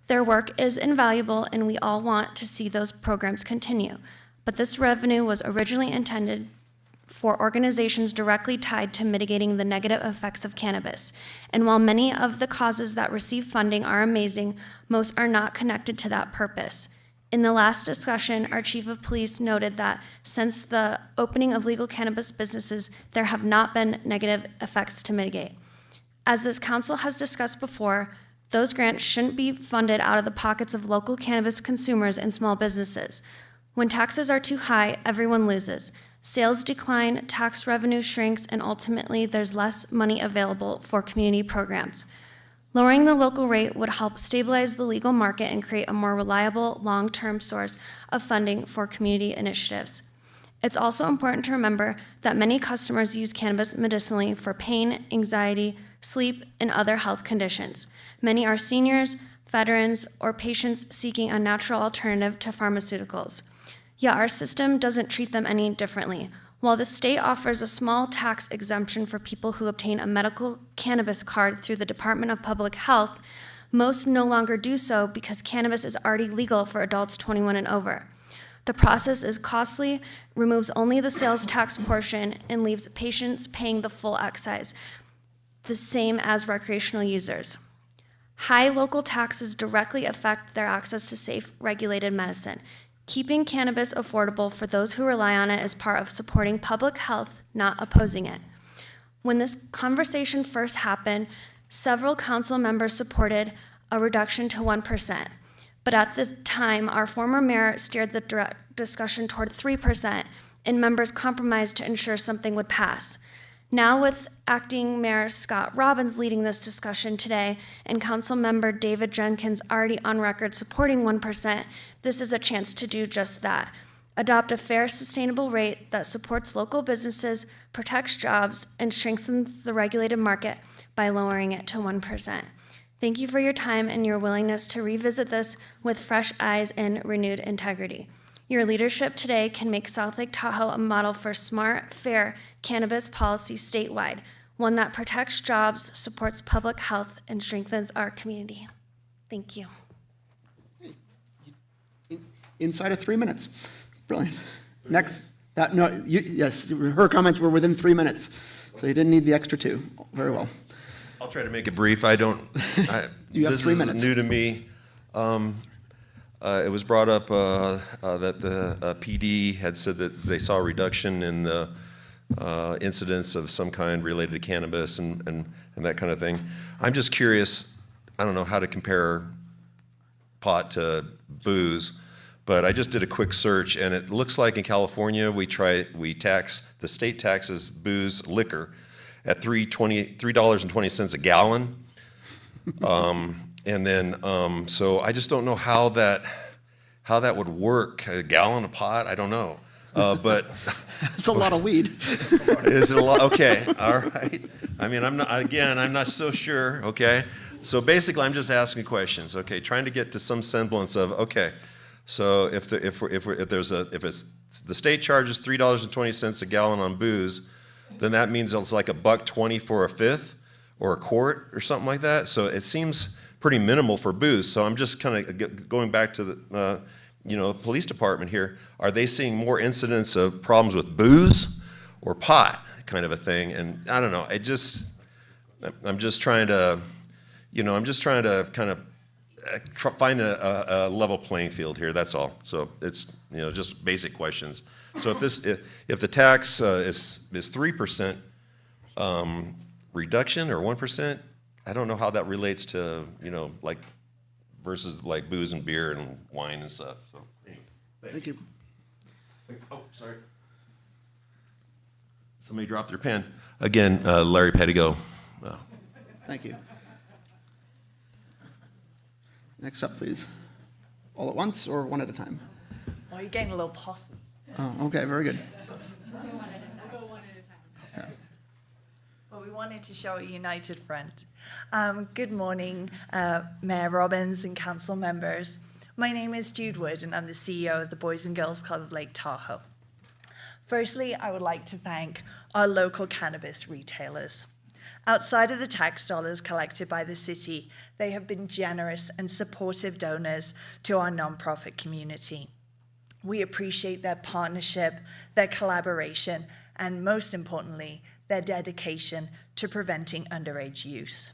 Their work is invaluable, and we all want to see those programs continue. But this revenue was originally intended for organizations directly tied to mitigating the negative effects of cannabis. And while many of the causes that receive funding are amazing, most are not connected to that purpose. In the last discussion, our chief of police noted that since the opening of legal cannabis businesses, there have not been negative effects to mitigate. As this council has discussed before, those grants shouldn't be funded out of the pockets of local cannabis consumers and small businesses. When taxes are too high, everyone loses. Sales decline, tax revenue shrinks, and ultimately there's less money available for community programs. Lowering the local rate would help stabilize the legal market and create a more reliable, long-term source of funding for community initiatives. It's also important to remember that many customers use cannabis medicinally for pain, anxiety, sleep, and other health conditions. Many are seniors, veterans, or patients seeking a natural alternative to pharmaceuticals. Yet our system doesn't treat them any differently. While the state offers a small tax exemption for people who obtain a medical cannabis card through the Department of Public Health, most no longer do so because cannabis is already legal for adults 21 and over. The process is costly, removes only the sales tax portion, and leaves patients paying the full excise, the same as recreational users. High local taxes directly affect their access to safe, regulated medicine. Keeping cannabis affordable for those who rely on it is part of supporting public health, not opposing it. When this conversation first happened, several council members supported a reduction to 1%. But at the time, our former mayor steered the discussion toward 3%, and members compromised to ensure something would pass. Now, with Acting Mayor Scott Robbins leading this discussion today and Council Member David Jenkins already on record supporting 1%, this is a chance to do just that. Adopt a fair, sustainable rate that supports local businesses, protects jobs, and strengthens the regulated market by lowering it to 1%. Thank you for your time and your willingness to revisit this with fresh eyes and renewed integrity. Your leadership today can make South Lake Tahoe a model for smart, fair cannabis policy statewide, one that protects jobs, supports public health, and strengthens our community. Thank you. Inside of 3 minutes. Brilliant. Next. Yes, her comments were within 3 minutes, so you didn't need the extra 2. Very well. I'll try to make it brief. You have this 3 minutes. This is new to me. It was brought up that the PD had said that they saw a reduction in the incidents of some kind related to cannabis and that kind of thing. I'm just curious, I don't know how to compare pot to booze, but I just did a quick search, and it looks like in California the state taxes booze, liquor, at $3.20 a gallon. And then, so I just don't know how that would work. A gallon of pot, I don't know. But it's a lot of weed. Is it a lot? Okay, all right. I mean, I'm not so sure. Okay, so basically, I'm just asking questions. Okay, trying to get to some semblance of okay. So if the state charges $3.20 a gallon on booze, then that means it's like $1.20 for a fifth or a quart or something like that. So it seems pretty minimal for booze. So I'm just kind of going back to the police department here. Are they seeing more incidents of problems with booze or pot kind of a thing? And I don't know. I'm just trying to kind of find a level playing field here. That's all. So it's just basic questions. So if the tax is 3% reduction or 1%, I don't know how that relates to like versus like booze and beer and wine and stuff. So anyway, thank you. Oh, sorry. Somebody dropped their pen again. Larry Pettigo. Thank you. Next up, please. All at once or one at a time? Oh, you're getting a little possum. Oh, okay, very good. Okay. Well, we wanted to show a united front. Good morning, Mayor Robbins and council members. My name is Jude Wood, and I'm the CEO of the Boys and Girls Club of Lake Tahoe. Firstly, I would like to thank our local cannabis retailers. Outside of the tax dollars collected by the city, they have been generous and supportive donors to our nonprofit community. We appreciate their partnership, their collaboration, and most importantly, their dedication to preventing underage use.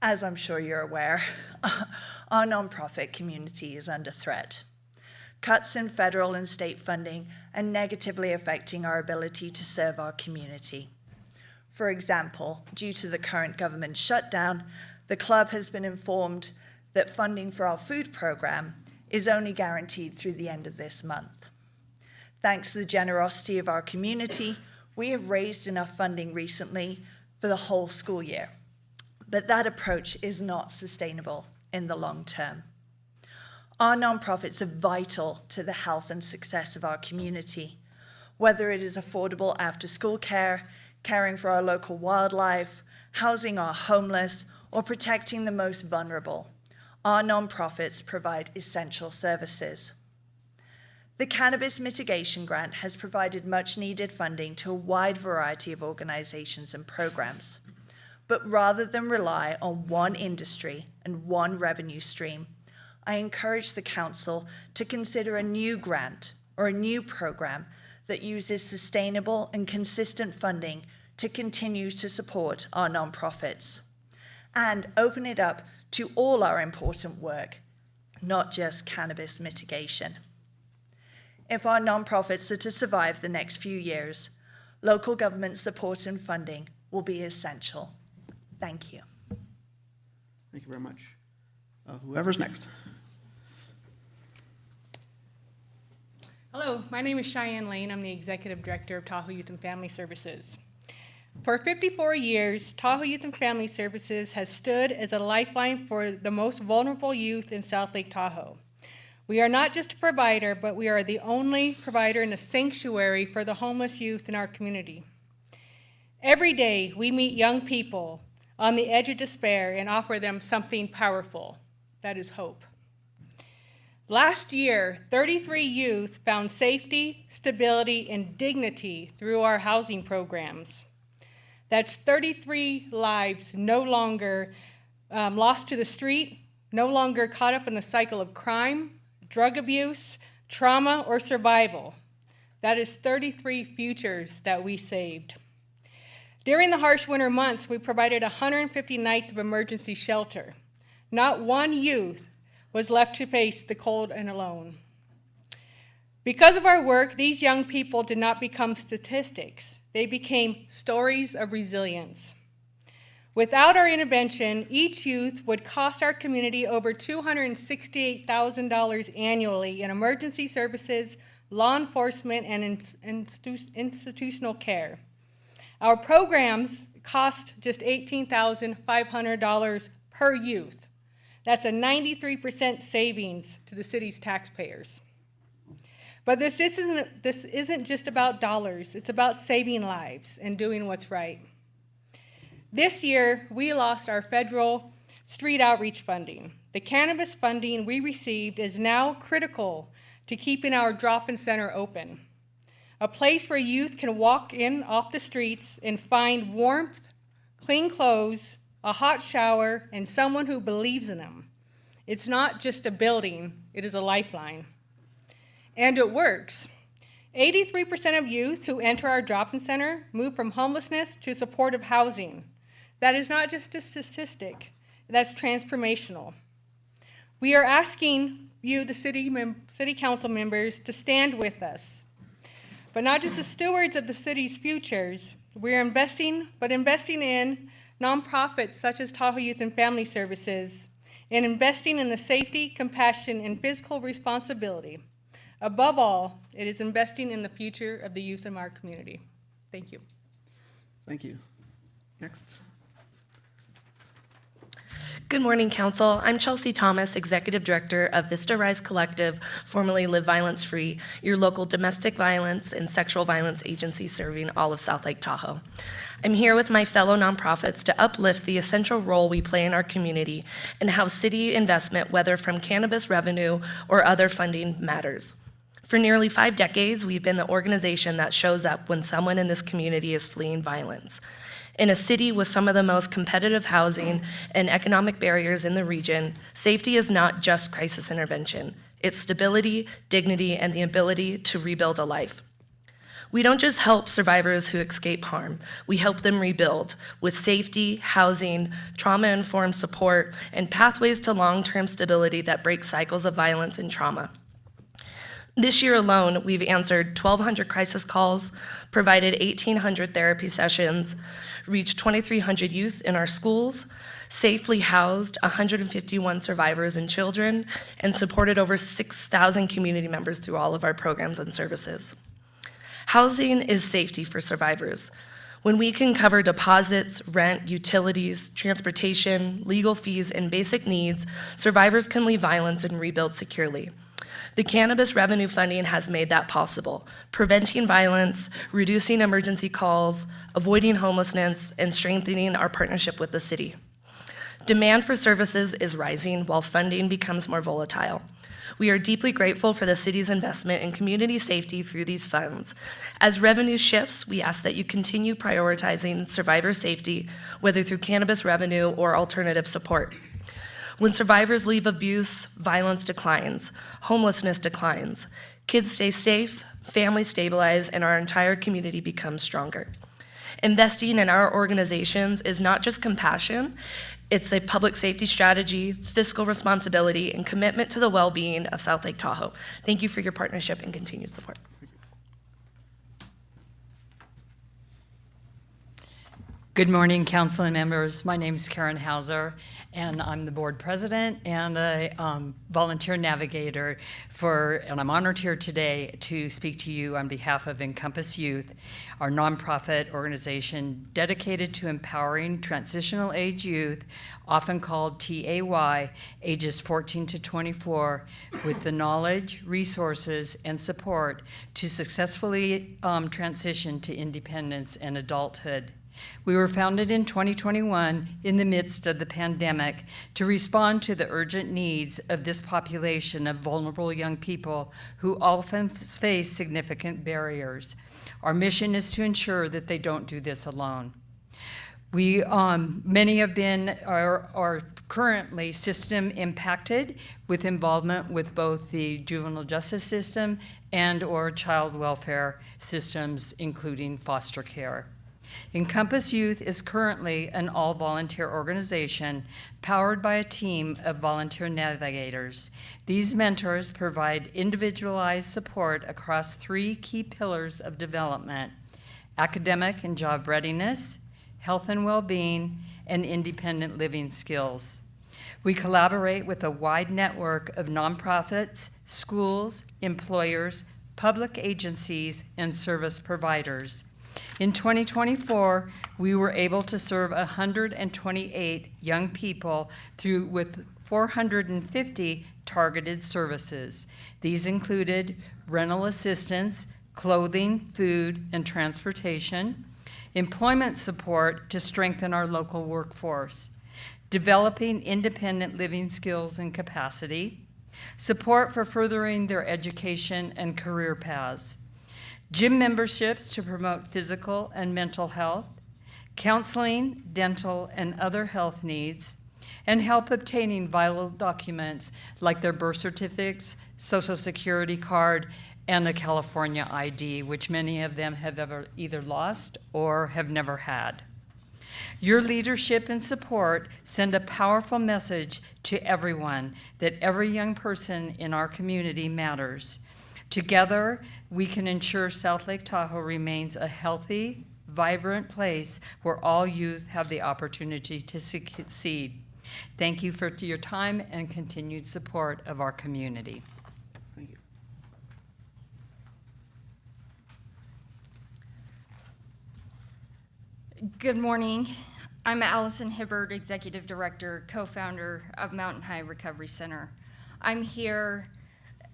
As I'm sure you're aware, our nonprofit community is under threat. Cuts in federal and state funding are negatively affecting our ability to serve our community. For example, due to the current government shutdown, the club has been informed that funding for our food program is only guaranteed through the end of this month. Thanks to the generosity of our community, we have raised enough funding recently for the whole school year. but that approach is not sustainable in the long term. Our nonprofits are vital to the health and success of our community, whether it is affordable after-school care, caring for our local wildlife, housing our homeless, or protecting the most vulnerable. Our nonprofits provide essential services. The Cannabis Mitigation Grant has provided much-needed funding to a wide variety of organizations and programs. But rather than rely on one industry and one revenue stream, I encourage the Council to consider a new grant or a new program that uses sustainable and consistent funding to continue to support our nonprofits, and open it up to all our important work, not just cannabis mitigation. If our nonprofits are to survive the next few years, local government support and funding will be essential. Thank you. Thank you very much. Whoever's next. Hello, my name is Cheyenne Lane. I'm the Executive Director of Tahoe Youth and Family Services. For 54 years, Tahoe Youth and Family Services has stood as a lifeline for the most vulnerable youth in South Lake Tahoe. We are not just a provider, but we are the only provider in a sanctuary for the homeless youth in our community. Every day, we meet young people on the edge of despair and offer them something powerful. That is hope. Last year, 33 youth found safety, stability, and dignity through our housing programs. That's 33 lives no longer lost to the street, no longer caught up in the cycle of crime, drug abuse, trauma, or survival. That is 33 futures that we saved. During the harsh winter months, we provided 150 nights of emergency shelter. Not one youth was left to face the cold and alone. Because of our work, these young people did not become statistics. They became stories of resilience. Without our intervention, each youth would cost our community over $268,000 annually in emergency services, law enforcement, and institutional care. Our programs cost just $18,500 per youth. That's a 93% savings to the city's taxpayers. But this isn't just about dollars. It's about saving lives and doing what's right. This year, we lost our federal street outreach funding. The cannabis funding we received is now critical to keeping our drop-in center open, a place where youth can walk in off the streets and find warmth, clean clothes, a hot shower, and someone who believes in them. It's not just a building, it is a lifeline. And it works. 83% of youth who enter our drop-in center move from homelessness to supportive housing. That is not just a statistic, that's transformational. We are asking you, the city council members, to stand with us. But not just as stewards of the city's futures, we're investing in nonprofits such as Tahoe Youth and Family Services, and investing in the safety, compassion, and physical responsibility. Above all, it is investing in the future of the youth in our community. Thank you. Thank you. Next. Good morning, Council. I'm Chelsea Thomas, Executive Director of Vista Rise Collective, formerly Live Violence Free, your local domestic violence and sexual violence agency serving all of South Lake Tahoe. I'm here with my fellow nonprofits to uplift the essential role we play in our community and how city investment, whether from cannabis revenue or other funding, matters. For nearly 5 decades, we've been the organization that shows up when someone in this community is fleeing violence. In a city with some of the most competitive housing and economic barriers in the region, safety is not just crisis intervention. It's stability, dignity, and the ability to rebuild a life. We don't just help survivors who escape harm. We help them rebuild with safety, housing, trauma-informed support, and pathways to long-term stability that break cycles of violence and trauma. This year alone, we've answered 1,200 crisis calls, provided 1,800 therapy sessions, reached 2,300 youth in our schools, safely housed 151 survivors and children, and supported over 6,000 community members through all of our programs and services. Housing is safety for survivors. When we can cover deposits, rent, utilities, transportation, legal fees, and basic needs, survivors can leave violence and rebuild securely. The cannabis revenue funding has made that possible, preventing violence, reducing emergency calls, avoiding homelessness, and strengthening our partnership with the city. Demand for services is rising while funding becomes more volatile. We are deeply grateful for the city's investment in community safety through these funds. As revenue shifts, we ask that you continue prioritizing survivor safety, whether through cannabis revenue or alternative support. When survivors leave abuse, violence declines, homelessness declines, kids stay safe, families stabilize, and our entire community becomes stronger. Investing in our organizations is not just compassion, it's a public safety strategy, fiscal responsibility, and commitment to the well-being of South Lake Tahoe. Thank you for your partnership and continued support. Good morning, council and members. My name is Karen Hauser, and I'm the board president and a volunteer navigator and I'm honored here today to speak to you on behalf of Encompass Youth, our nonprofit organization dedicated to empowering transitional age youth, often called TAY, ages 14 to 24, with the knowledge, resources, and support to successfully transition to independence and adulthood. We were founded in 2021 in the midst of the pandemic to respond to the urgent needs of this population of vulnerable young people who often face significant barriers. Our mission is to ensure that they don't do this alone. Many are currently system impacted with involvement with both the juvenile justice system and/or child welfare systems, including foster care. Encompass Youth is currently an all-volunteer organization powered by a team of volunteer navigators. These mentors provide individualized support across 3 key pillars of development: academic and job readiness, health and well-being, and independent living skills. We collaborate with a wide network of nonprofits, schools, employers, public agencies, and service providers. In 2024, we were able to serve 128 young people with 450 targeted services. These included rental assistance, clothing, food, and transportation, employment support to strengthen our local workforce, developing independent living skills and capacity, support for furthering their education and career paths, gym memberships to promote physical and mental health, counseling, dental, and other health needs, and help obtaining vital documents like their birth certificates, social security card, and a California ID, which many of them have either lost or have never had. Your leadership and support send a powerful message to everyone that every young person in our community matters. Together, we can ensure South Lake Tahoe remains a healthy, vibrant place where all youth have the opportunity to succeed. Thank you for your time and continued support of our community. Thank you. Good morning. I'm Allison Hibbard, Executive Director, co-founder of Mountain High Recovery Center. I'm here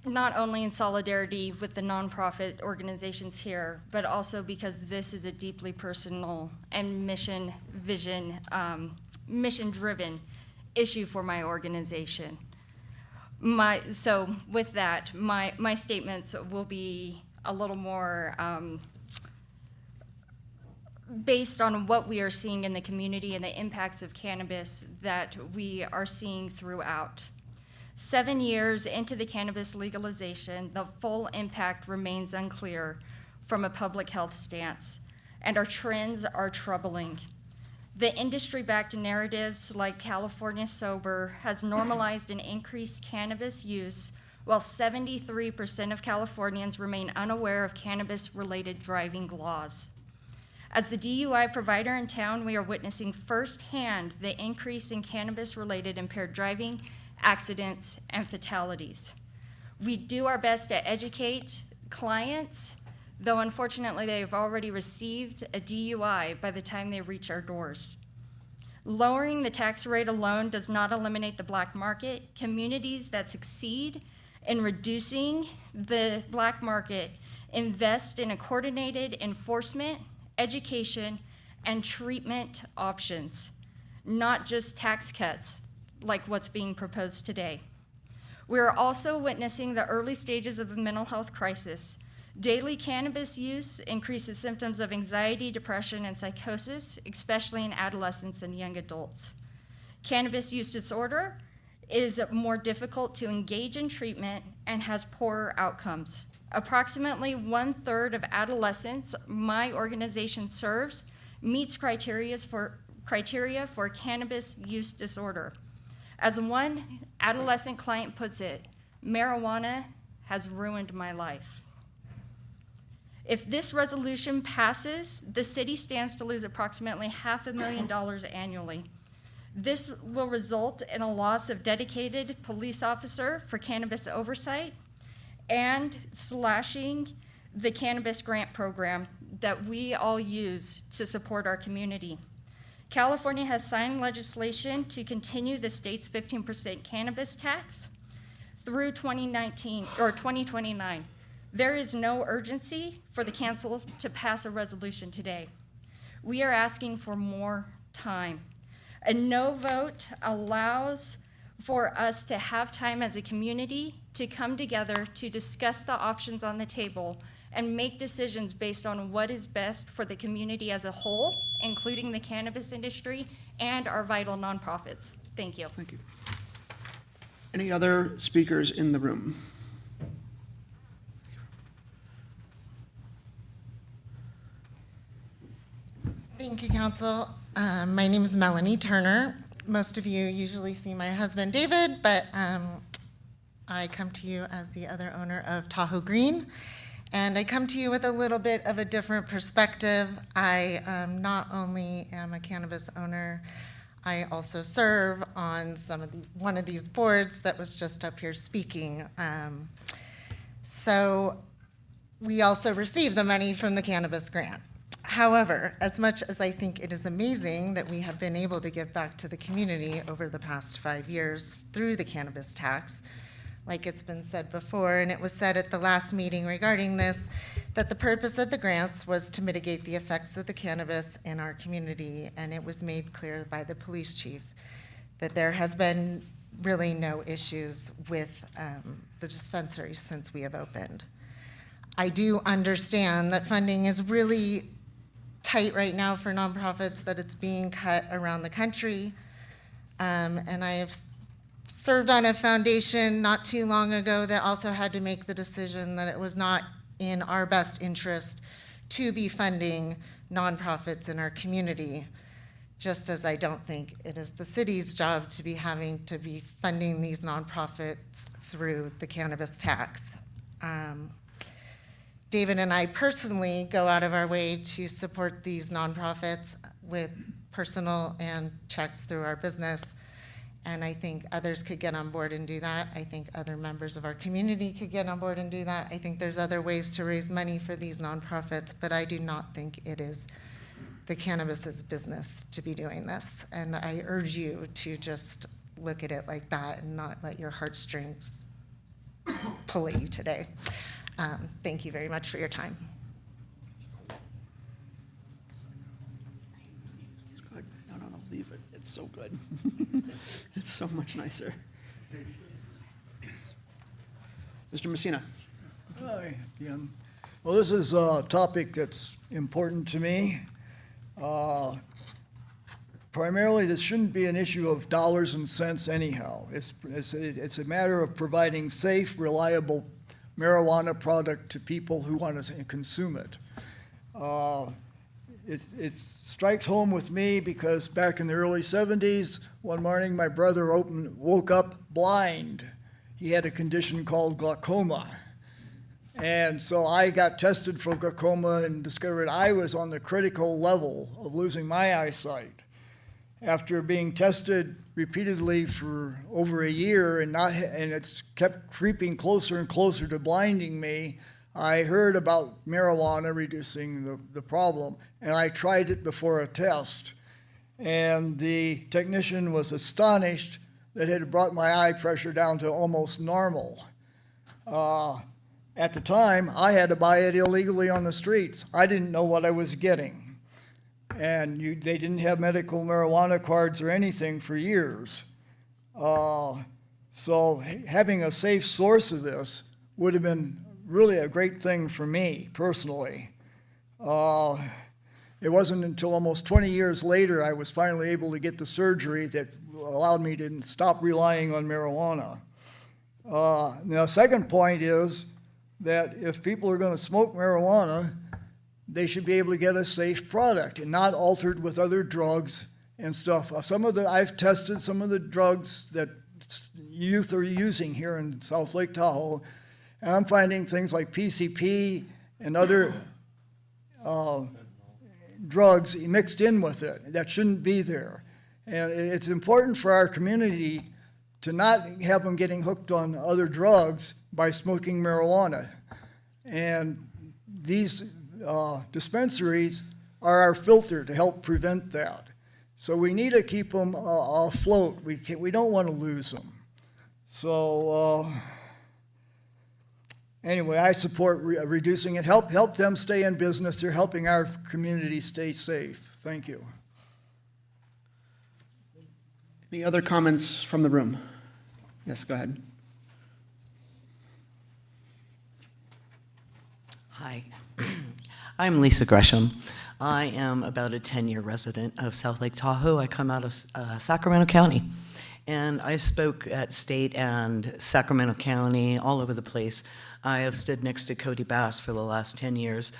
not only in solidarity with the nonprofit organizations here, but also because this is a deeply personal and mission-driven issue for my organization. So with that, my statements will be a little more based on what we are seeing in the community and the impacts of cannabis that we are seeing throughout. 7 years into the cannabis legalization, the full impact remains unclear from a public health stance, and our trends are troubling. The industry-backed narratives like California Sober has normalized and increased cannabis use, while 73% of Californians remain unaware of cannabis-related driving laws. As the DUI provider in town, we are witnessing firsthand the increase in cannabis-related impaired driving, accidents, and fatalities. We do our best to educate clients, though unfortunately they have already received a DUI by the time they reach our doors. Lowering the tax rate alone does not eliminate the black market. Communities that succeed in reducing the black market invest in a coordinated enforcement, education, and treatment options, not just tax cuts like what's being proposed today. We are also witnessing the early stages of a mental health crisis. Daily cannabis use increases symptoms of anxiety, depression, and psychosis, especially in adolescents and young adults. Cannabis use disorder is more difficult to engage in treatment and has poorer outcomes. Approximately 1/3 of adolescents my organization serves meets criteria for cannabis use disorder. As one adolescent client puts it, marijuana has ruined my life. If this resolution passes, the city stands to lose approximately $500,000 annually. This will result in a loss of dedicated police officer for cannabis oversight and slashing the cannabis grant program that we all use to support our community. California has signed legislation to continue the state's 15% cannabis tax through 2019 or 2029. There is no urgency for the council to pass a resolution today. We are asking for more time. A no vote allows for us to have time as a community to come together to discuss the options on the table and make decisions based on what is best for the community as a whole, including the cannabis industry and our vital nonprofits. Thank you. Thank you. Any other speakers in the room? Thank you, Council. My name is Melanie Turner. Most of you usually see my husband, David, but I come to you as the other owner of Tahoe Green. And I come to you with a little bit of a different perspective. I not only am a cannabis owner, I also serve on one of these boards that was just up here speaking. So we also receive the money from the cannabis grant. However, as much as I think it is amazing that we have been able to give back to the community over the past 5 years through the cannabis tax, like it's been said before, and it was said at the last meeting regarding this, that the purpose of the grants was to mitigate the effects of the cannabis in our community, and it was made clear by the police chief that there has been really no issues with the dispensary since we have opened. I do understand that funding is really tight right now for nonprofits, that it's being cut around the country, and I have served on a foundation not too long ago that also had to make the decision that it was not in our best interest to be funding nonprofits in our community, just as I don't think it is the city's job to be having to be funding these nonprofits through the cannabis tax. David and I personally go out of our way to support these nonprofits with personal and checks through our business. And I think others could get on board and do that. I think other members of our community could get on board and do that. I think there's other ways to raise money for these nonprofits, but I do not think it is the cannabis's business to be doing this. And I urge you to just look at it like that and not let your heartstrings pull at you today. Thank you very much for your time. It's good. No, leave it. It's so good. It's so much nicer. Mr. Messina. Hi, again. Well, this is a topic that's important to me. Primarily, this shouldn't be an issue of dollars and cents anyhow. It's a matter of providing safe, reliable marijuana product to people who want to consume it. It strikes home with me because back in the early 70s, one morning my brother woke up blind. He had a condition called glaucoma. And so I got tested for glaucoma and discovered I was on the critical level of losing my eyesight. After being tested repeatedly for over a year and it's kept creeping closer and closer to blinding me, I heard about marijuana reducing the problem, and I tried it before a test. And the technician was astonished that it had brought my eye pressure down to almost normal. At the time, I had to buy it illegally on the streets. I didn't know what I was getting. And they didn't have medical marijuana cards or anything for years. So having a safe source of this would have been really a great thing for me personally. It wasn't until almost 20 years later I was finally able to get the surgery that allowed me to stop relying on marijuana. Now, the second point is that if people are going to smoke marijuana, they should be able to get a safe product and not altered with other drugs and stuff. I've tested some of the drugs that youth are using here in South Lake Tahoe, and I'm finding things like PCP and other drugs mixed in with it that shouldn't be there. And it's important for our community to not have them getting hooked on other drugs by smoking marijuana. And these dispensaries are our filter to help prevent that. So we need to keep them afloat. We don't want to lose them. So anyway, I support reducing it. Help them stay in business. They're helping our community stay safe. Thank you. Any other comments from the room? Yes, go ahead. Hi, I'm Lisa Gresham. I am about a 10-year resident of South Lake Tahoe. I come out of Sacramento County, and I spoke at state and Sacramento County, all over the place. I have stood next to Cody Bass for the last 10 years.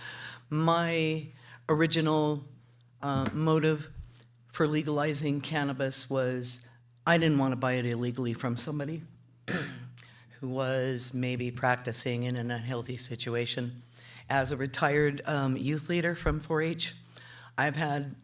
My original motive for legalizing cannabis was I didn't want to buy it illegally from somebody who was maybe practicing in an unhealthy situation. As a retired youth leader from 4-H, I've had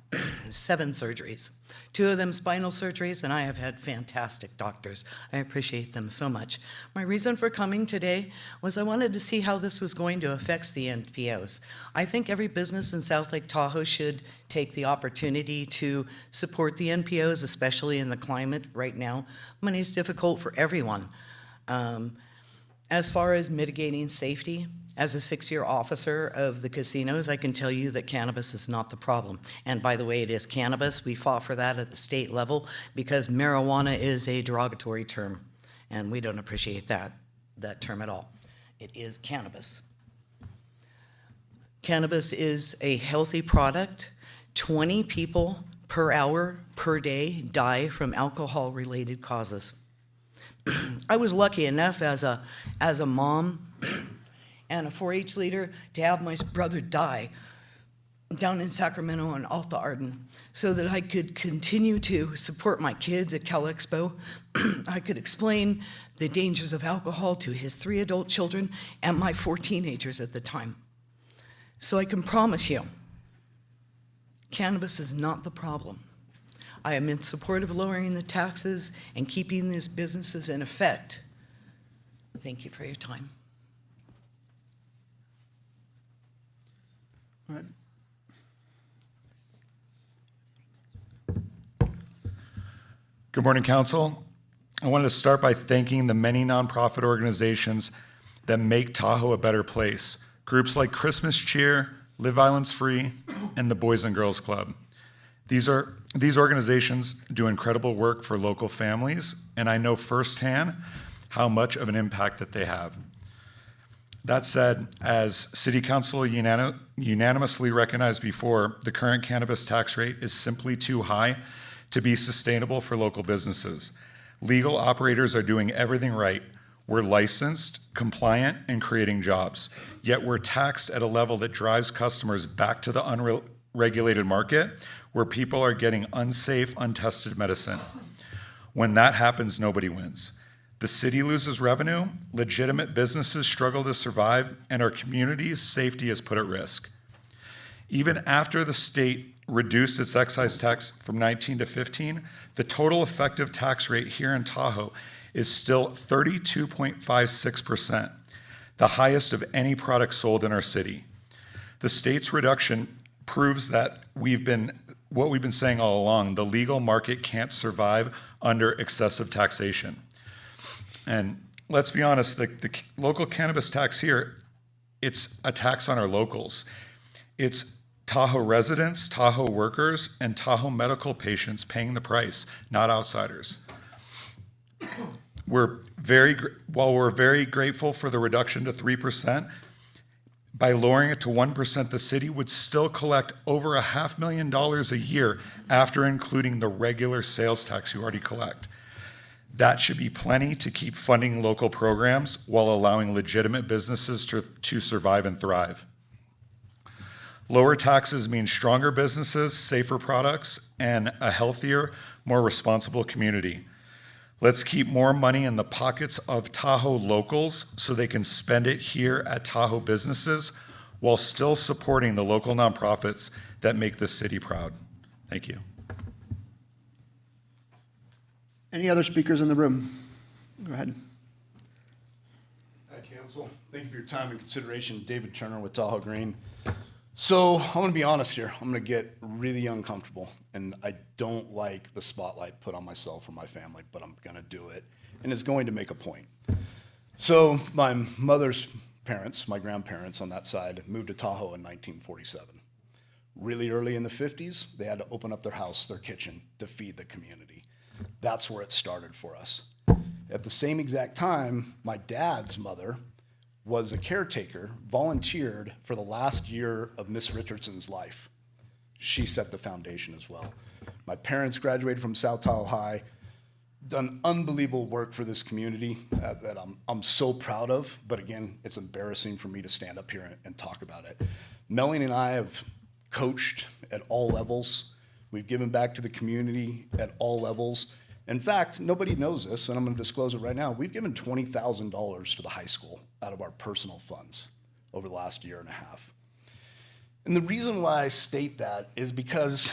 7 surgeries, 2 of them spinal surgeries, and I have had fantastic doctors. I appreciate them so much. My reason for coming today was I wanted to see how this was going to affect the NPOs. I think every business in South Lake Tahoe should take the opportunity to support the NPOs, especially in the climate right now. Money's difficult for everyone. As far as mitigating safety, as a 6-year officer of the casinos, I can tell you that cannabis is not the problem. And by the way, it is cannabis. We fought for that at the state level because marijuana is a derogatory term, and we don't appreciate that term at all. It is cannabis. Cannabis is a healthy product. 20 people per hour, per day die from alcohol-related causes. I was lucky enough as a mom and a 4-H leader to have my brother die down in Sacramento on Alta Arden so that I could continue to support my kids at Cal Expo. I could explain the dangers of alcohol to his 3 adult children and my 4 teenagers at the time. So I can promise you, cannabis is not the problem. I am in support of lowering the taxes and keeping these businesses in effect. Thank you for your time. All right. Good morning, Council. I wanted to start by thanking the many nonprofit organizations that make Tahoe a better place. Groups like Christmas Cheer, Live Violence Free, and the Boys and Girls Club. These organizations do incredible work for local families, and I know firsthand how much of an impact that they have. That said, as City Council unanimously recognized before, the current cannabis tax rate is simply too high to be sustainable for local businesses. Legal operators are doing everything right. We're licensed, compliant, and creating jobs. Yet we're taxed at a level that drives customers back to the unregulated market where people are getting unsafe, untested medicine. When that happens, nobody wins. The city loses revenue, legitimate businesses struggle to survive, and our community's safety is put at risk. Even after the state reduced its excise tax from 19 to 15, the total effective tax rate here in Tahoe is still 32.56%. the highest of any product sold in our city. The state's reduction proves that what we've been saying all along, the legal market can't survive under excessive taxation. And let's be honest, the local cannabis tax here, it's a tax on our locals. It's Tahoe residents, Tahoe workers, and Tahoe medical patients paying the price, not outsiders. While we're very grateful for the reduction to 3%, by lowering it to 1%, the city would still collect over $500,000 a year after including the regular sales tax you already collect. That should be plenty to keep funding local programs while allowing legitimate businesses to survive and thrive. Lower taxes mean stronger businesses, safer products, and a healthier, more responsible community. Let's keep more money in the pockets of Tahoe locals so they can spend it here at Tahoe businesses while still supporting the local nonprofits that make this city proud. Thank you. Any other speakers in the room? Go ahead. Hi, Council. Thank you for your time and consideration. David Turner with Tahoe Green. So I'm going to be honest here. I'm going to get really uncomfortable, and I don't like the spotlight put on myself or my family, but I'm going to do it, and it's going to make a point. So my mother's parents, my grandparents on that side, moved to Tahoe in 1947. Really early in the 50s, they had to open up their house, their kitchen, to feed the community. That's where it started for us. At the same exact time, my dad's mother was a caretaker, volunteered for the last year of Miss Richardson's life. She set the foundation as well. My parents graduated from South Tahoe High, done unbelievable work for this community that I'm so proud of, but again, it's embarrassing for me to stand up here and talk about it. Melanie and I have coached at all levels. We've given back to the community at all levels. In fact, nobody knows this, and I'm going to disclose it right now. We've given $20,000 to the high school out of our personal funds over the last year and a half. And the reason why I state that is because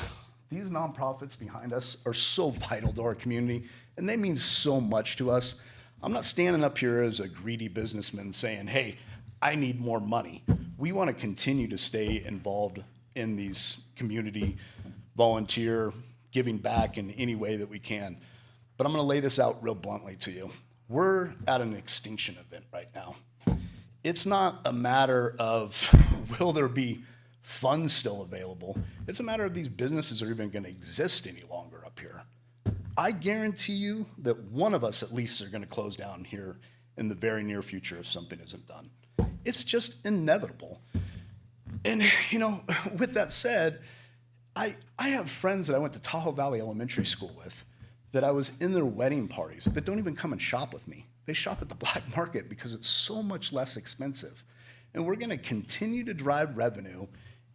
these nonprofits behind us are so vital to our community, and they mean so much to us. I'm not standing up here as a greedy businessman saying, hey, I need more money. We want to continue to stay involved in these community volunteer, giving back in any way that we can. But I'm going to lay this out real bluntly to you. We're at an extinction event right now. It's not a matter of will there be funds still available. It's a matter of these businesses are even going to exist any longer up here. I guarantee you that one of us at least are going to close down here in the very near future if something isn't done. It's just inevitable. And, you know, with that said, I have friends that I went to Tahoe Valley Elementary School with that I was in their wedding parties that don't even come and shop with me. They shop at the black market because it's so much less expensive. And we're going to continue to drive revenue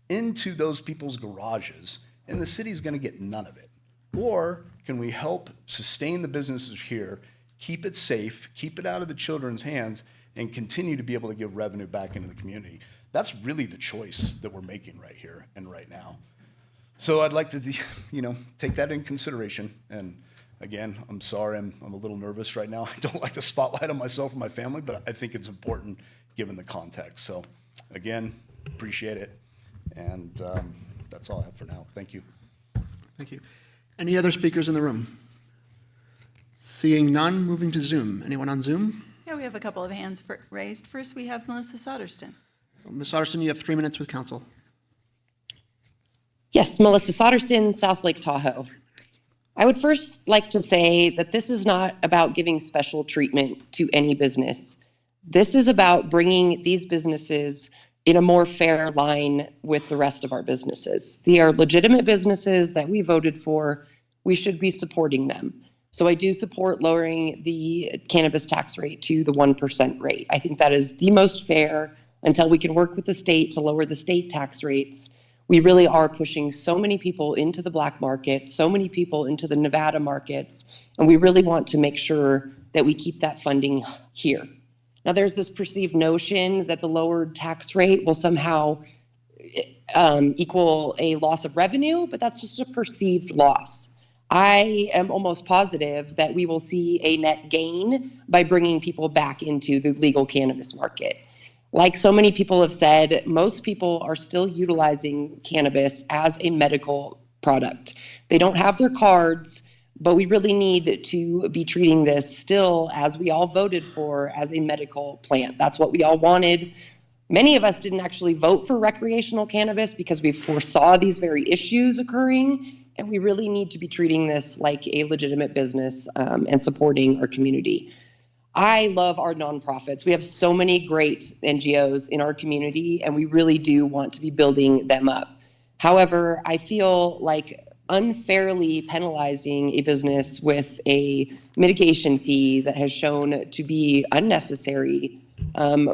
into those people's garages, and the city's going to get none of it. Or can we help sustain the businesses here, keep it safe, keep it out of the children's hands, and continue to be able to give revenue back into the community? That's really the choice that we're making right here and right now. So I'd like to, take that in consideration. And again, I'm sorry, I'm a little nervous right now. I don't like the spotlight on myself and my family, but I think it's important given the context. So again, appreciate it. And that's all I have for now. Thank you. Thank you. Any other speakers in the room? Seeing none, moving to Zoom. Anyone on Zoom? Yeah, we have a couple of hands raised. First, we have Melissa Soderston. Ms. Otterston, you have 3 minutes with council. Yes, Melissa Soderston, South Lake Tahoe. I would first like to say that this is not about giving special treatment to any business. This is about bringing these businesses in a more fair line with the rest of our businesses. They are legitimate businesses that we voted for. We should be supporting them. So I do support lowering the cannabis tax rate to the 1% rate. I think that is the most fair until we can work with the state to lower the state tax rates. We really are pushing so many people into the black market, so many people into the Nevada markets, and we really want to make sure that we keep that funding here. Now, there's this perceived notion that the lowered tax rate will somehow equal a loss of revenue, but that's just a perceived loss. I am almost positive that we will see a net gain by bringing people back into the legal cannabis market. Like so many people have said, most people are still utilizing cannabis as a medical product. They don't have their cards, but we really need to be treating this still, as we all voted for, as a medical plant. That's what we all wanted. Many of us didn't actually vote for recreational cannabis because we foresaw these very issues occurring, and we really need to be treating this like a legitimate business and supporting our community. I love our nonprofits. We have so many great NGOs in our community, and we really do want to be building them up. However, I feel like unfairly penalizing a business with a mitigation fee that has shown to be unnecessary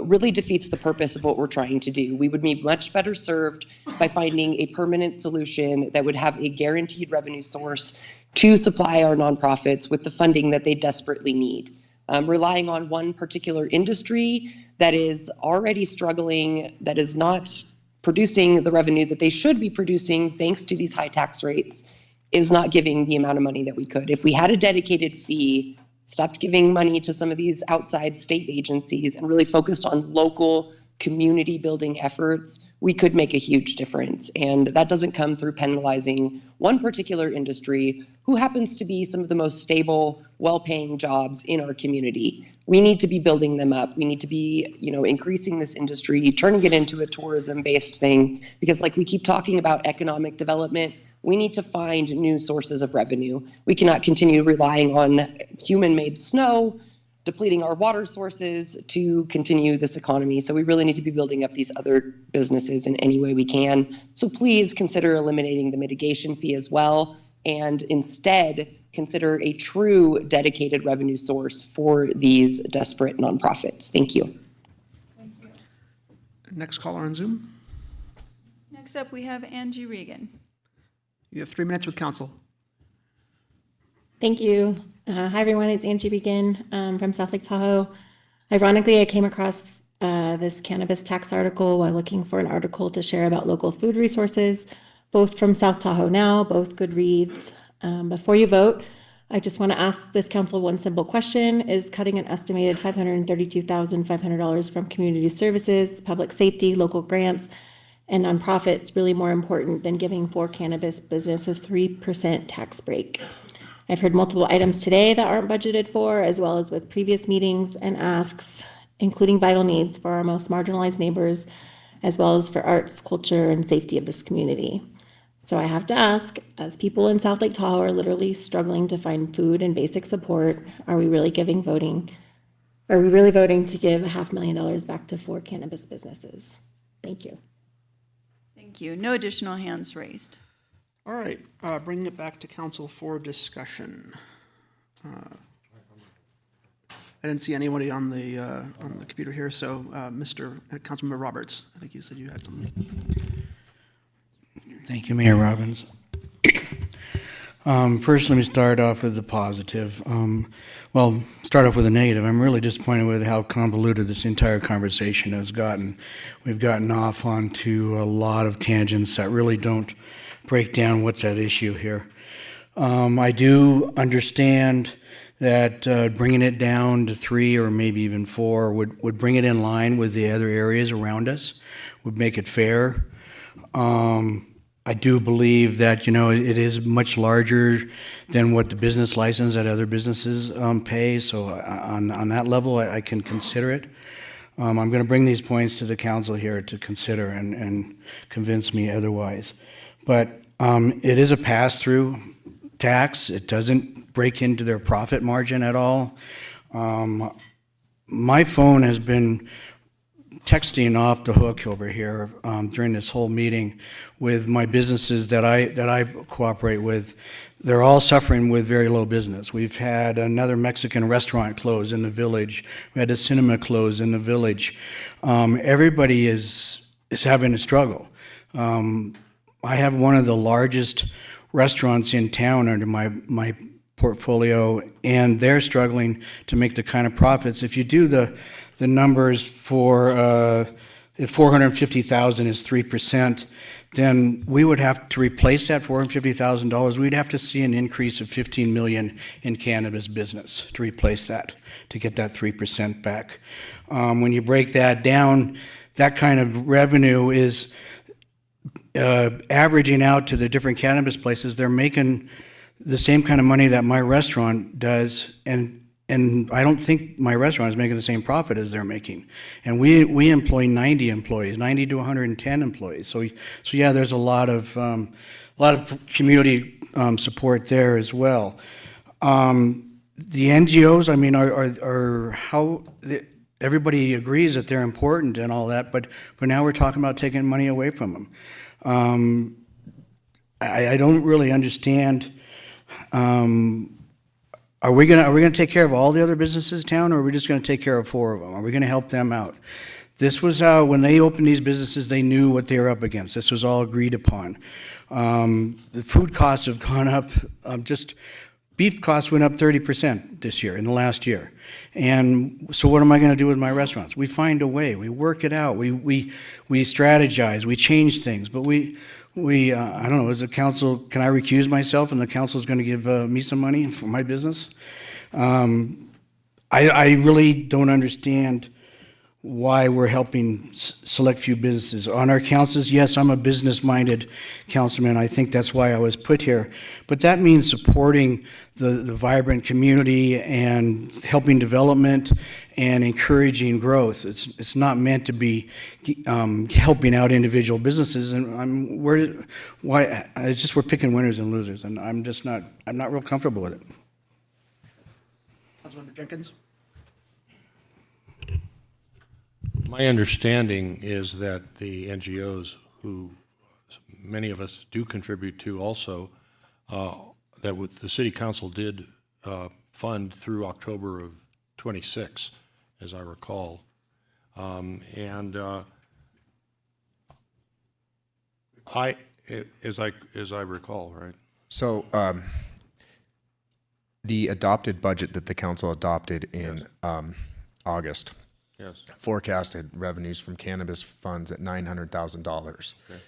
really defeats the purpose of what we're trying to do. We would be much better served by finding a permanent solution that would have a guaranteed revenue source to supply our nonprofits with the funding that they desperately need. Relying on one particular industry that is already struggling, that is not producing the revenue that they should be producing thanks to these high tax rates, is not giving the amount of money that we could. If we had a dedicated fee, stopped giving money to some of these outside state agencies, and really focused on local community building efforts, we could make a huge difference. And that doesn't come through penalizing one particular industry who happens to be some of the most stable, well-paying jobs in our community. We need to be building them up. We need to be, increasing this industry, turning it into a tourism-based thing, because like we keep talking about economic development, we need to find new sources of revenue. We cannot continue relying on human-made snow, depleting our water sources to continue this economy. So we really need to be building up these other businesses in any way we can. So please consider eliminating the mitigation fee as well, and instead consider a true dedicated revenue source for these desperate nonprofits. Thank you. Next caller on Zoom. Next up, we have Angie Regan. You have 3 minutes with council. Thank you. Hi, everyone. It's Angie Regan from South Lake Tahoe. Ironically, I came across this cannabis tax article while looking for an article to share about local food resources, both from South Tahoe Now, both good reads. Before you vote, I just want to ask this council one simple question. Is cutting an estimated $532,500 from community services, public safety, local grants, and nonprofits really more important than giving 4 cannabis businesses 3% tax break? I've heard multiple items today that aren't budgeted for, as well as with previous meetings and asks, including vital needs for our most marginalized neighbors, as well as for arts, culture, and safety of this community. So I have to ask, as people in South Lake Tahoe are literally struggling to find food and basic support, are we really voting to give $500,000 back to 4 cannabis businesses? Thank you. Thank you. No additional hands raised. All right, bringing it back to council for discussion. I didn't see anybody on the computer here, so Councilmember Roberts, I think you said you had something. Thank you, Mayor Robbins. First, let me start off with the positive. Start off with the negative. I'm really disappointed with how convoluted this entire conversation has gotten. We've gotten off onto a lot of tangents that really don't break down what's at issue here. I do understand that bringing it down to 3 or maybe even 4 would bring it in line with the other areas around us, would make it fair. I do believe that, it is much larger than what the business license that other businesses pay. So on that level, I can consider it. I'm going to bring these points to the council here to consider and convince me otherwise. But it is a pass-through tax. It doesn't break into their profit margin at all. My phone has been texting off the hook over here during this whole meeting with my businesses that I cooperate with. They're all suffering with very low business. We've had another Mexican restaurant close in the village. We had a cinema close in the village. Everybody is having a struggle. I have one of the largest restaurants in town under my portfolio, and they're struggling to make the kind of profits. If you do the numbers for if $450,000 is 3%, then we would have to replace that $450,000. We'd have to see an increase of 15 million in cannabis business to replace that, to get that 3% back. When you break that down, that kind of revenue is averaging out to the different cannabis places. They're making the same kind of money that my restaurant does, and I don't think my restaurant is making the same profit as they're making. And we employ 90 employees, 90 to 110 employees. So yeah, there's a lot of community support there as well. The NGOs, I mean, are how everybody agrees that they're important and all that, but now we're talking about taking money away from them. I don't really understand. Are we gonna take care of all the other businesses in town, or are we just gonna take care of 4 of them? Are we gonna help them out? This was when they opened these businesses, they knew what they were up against. This was all agreed upon. The food costs have gone up. Just beef costs went up 30% this year, in the last year. And so what am I gonna do with my restaurants? We find a way. We work it out. We strategize. We change things. But I don't know, as a council, can I recuse myself and the council's going to give me some money for my business? I really don't understand why we're helping select few businesses. On our councils, yes, I'm a business-minded councilman. I think that's why I was put here. But that means supporting the vibrant community and helping development and encouraging growth. It's not meant to be helping out individual businesses. And we're picking winners and losers, and I'm not real comfortable with it. Councilmember Jenkins? My understanding is that the NGOs, who many of us do contribute to also, that with the city council did fund through October of 26, as I recall. As I recall, right? So the adopted budget that the council adopted in August forecasted revenues from cannabis funds at $900,000. Okay.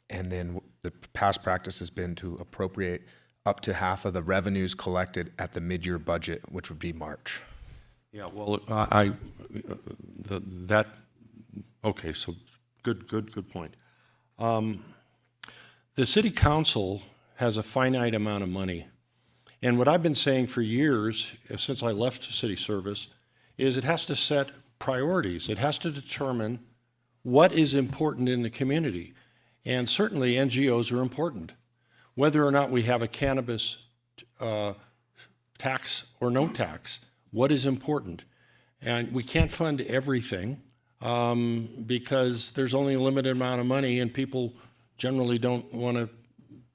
And then the past practice has been to appropriate up to half of the revenues collected at the mid-year budget, which would be March. Yeah, well, okay, so good point. The city council has a finite amount of money. And what I've been saying for years, since I left city service, is it has to set priorities. It has to determine what is important in the community. And certainly NGOs are important. Whether or not we have a cannabis tax or no tax, what is important? And we can't fund everything because there's only a limited amount of money, and people generally don't want to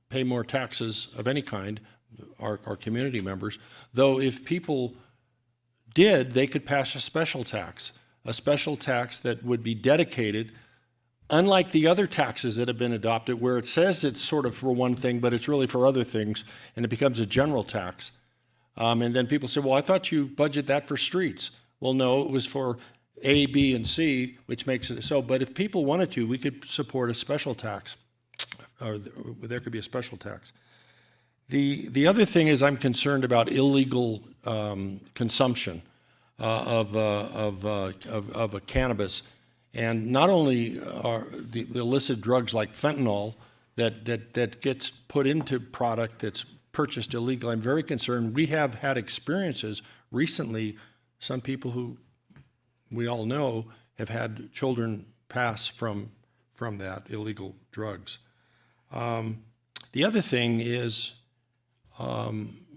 pay more taxes of any kind, our community members. Though if people did, they could pass a special tax that would be dedicated, unlike the other taxes that have been adopted, where it says it's sort of for one thing, but it's really for other things, and it becomes a general tax. And then people say, well, I thought you budget that for streets. Well, no, it was for A, B, and C, which makes it so. But if people wanted to, we could support a special tax, or there could be a special tax. The other thing is I'm concerned about illegal consumption of a cannabis, and not only are the illicit drugs like fentanyl that gets put into product that's purchased illegally. I'm very concerned. We have had experiences recently. Some people who we all know have had children pass from that illegal drugs. The other thing is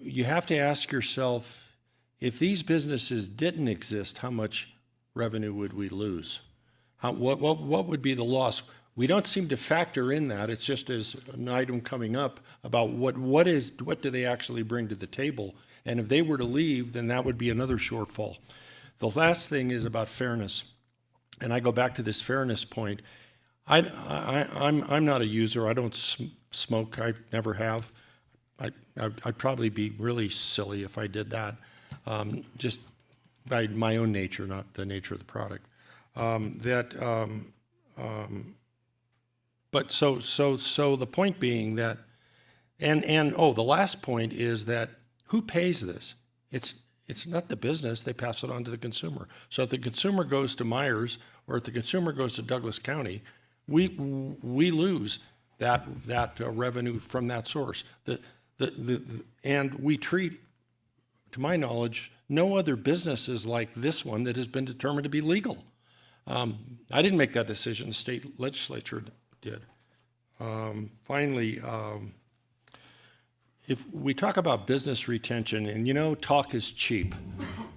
you have to ask yourself, if these businesses didn't exist, how much revenue would we lose? What would be the loss? We don't seem to factor in that. It's just as an item coming up about what do they actually bring to the table? And if they were to leave, then that would be another shortfall. The last thing is about fairness. And I go back to this fairness point. I'm not a user. I don't smoke. I never have. I'd probably be really silly if I did that, just by my own nature, not the nature of the product. But so the point being that, the last point is that who pays this? It's not the business, they pass it on to the consumer. So if the consumer goes to Myers or if the consumer goes to Douglas County, we lose that revenue from that source. And we treat, to my knowledge, no other businesses like this one that has been determined to be legal. I didn't make that decision, the state legislature did. Finally, if we talk about business retention, and talk is cheap.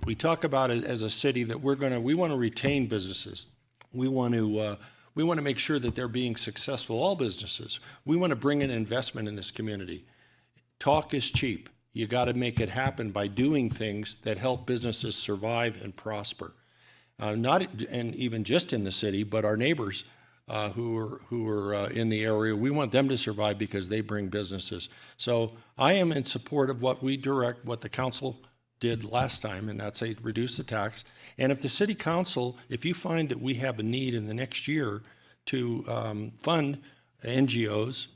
We talk about it as a city that we want to retain businesses. We want to make sure that they're being successful, all businesses. We want to bring in investment in this community. Talk is cheap. You got to make it happen by doing things that help businesses survive and prosper. Not and even just in the city, but our neighbors who are in the area. We want them to survive because they bring businesses. So I am in support of what the council did last time, and that's reduce the tax. And if the city council, if you find that we have a need in the next year to fund NGOs,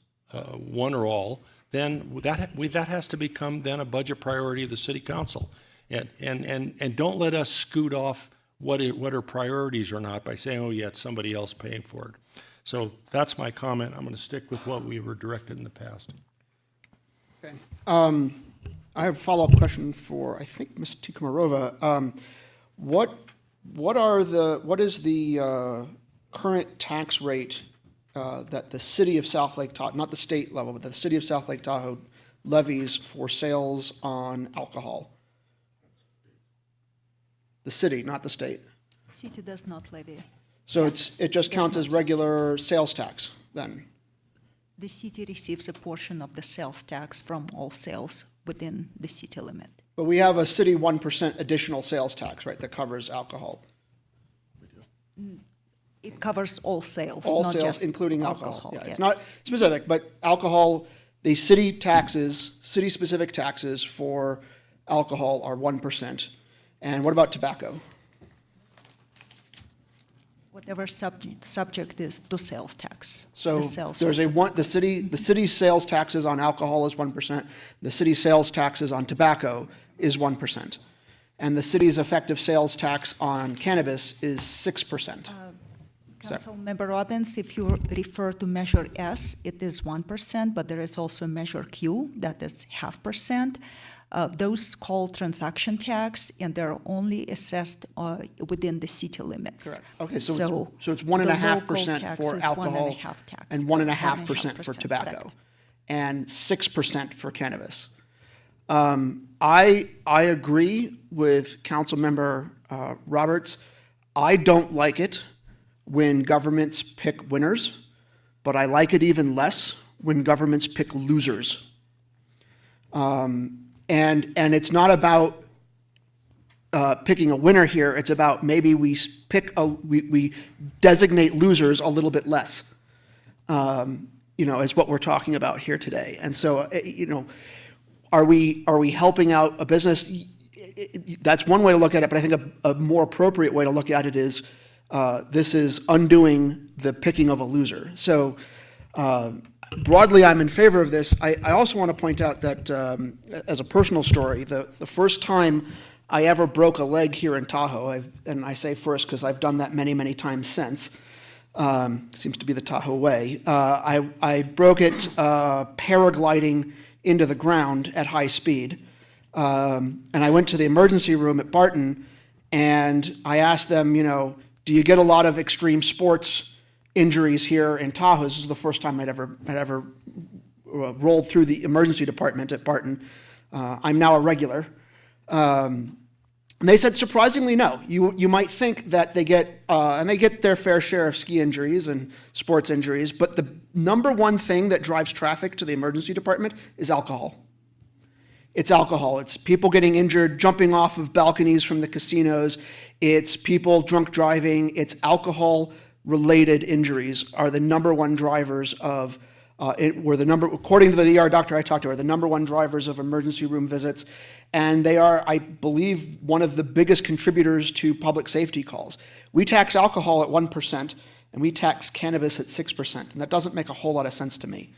one or all, then that has to become then a budget priority of the city council. And don't let us scoot off what are priorities or not by saying, oh yeah, it's somebody else paying for it. So that's my comment. I'm going to stick with what we were directed in the past. Okay. I have a follow-up question for, I think, Ms. Tikumarova. What is the current tax rate that the city of South Lake Tahoe, not the state level, but the city of South Lake Tahoe levies for sales on alcohol? The city, not the state. City does not levy. So it just counts as regular sales tax then? The city receives a portion of the sales tax from all sales within the city limit. But we have a city 1% additional sales tax, right, that covers alcohol? It covers all sales, All not sales, just including alcohol. Yeah, yes. it's not specific, but alcohol, the city taxes, city-specific taxes for alcohol are 1%. And what about tobacco? Whatever subject is to sales tax. So The sales there's the city's sales taxes on alcohol is 1%. The city's sales taxes on tobacco is 1%. And the city's effective sales tax on cannabis is 6%. Councilmember Robbins, if you refer to Measure S, it is 1%, but there is also Measure Q, that is 0.5%. Those called transaction tax, and they're only assessed within the city limits. Correct. Okay, so it's 1.5% for alcohol and 1.5% for tobacco, correct. and 6% for cannabis. I agree with Councilmember Roberts. I don't like it when governments pick winners, but I like it even less when governments pick losers. And it's not about picking a winner here. It's about maybe we designate losers a little bit less. Is what we're talking about here today. And so, are we helping out a business? That's one way to look at it. But I think a more appropriate way to look at it is this is undoing the picking of a loser. So. Broadly, I'm in favor of this. I also want to point out that, as a personal story, the first time I ever broke a leg here in Tahoe, and I say first because I've done that many, many times since, seems to be the Tahoe way, I broke it paragliding into the ground at high speed. And I went to the emergency room at Barton, and I asked them, do you get a lot of extreme sports injuries here in Tahoe? This is the first time I'd ever rolled through the emergency department at Barton. I'm now a regular. And they said, surprisingly, no. You might think that they get, and they get their fair share of ski injuries and sports injuries, but the number one thing that drives traffic to the emergency department is alcohol. It's alcohol. It's people getting injured, jumping off of balconies from the casinos. It's people drunk driving. It's alcohol-related injuries are the number one drivers of, according to the ER doctor I talked to, are the number one drivers of emergency room visits. And they are, I believe, one of the biggest contributors to public safety calls. We tax alcohol at 1%, and we tax cannabis at 6%, and that doesn't make a whole lot of sense to me.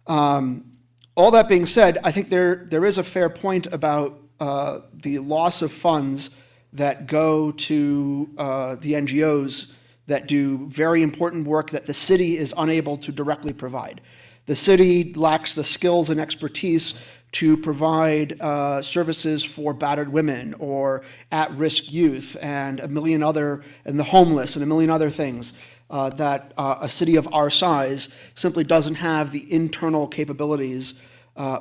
All that being said, I think there is a fair point about the loss of funds that go to the NGOs that do very important work that the city is unable to directly provide. The city lacks the skills and expertise to provide services for battered women or at-risk youth and the homeless and a million other things that a city of our size simply doesn't have the internal capabilities,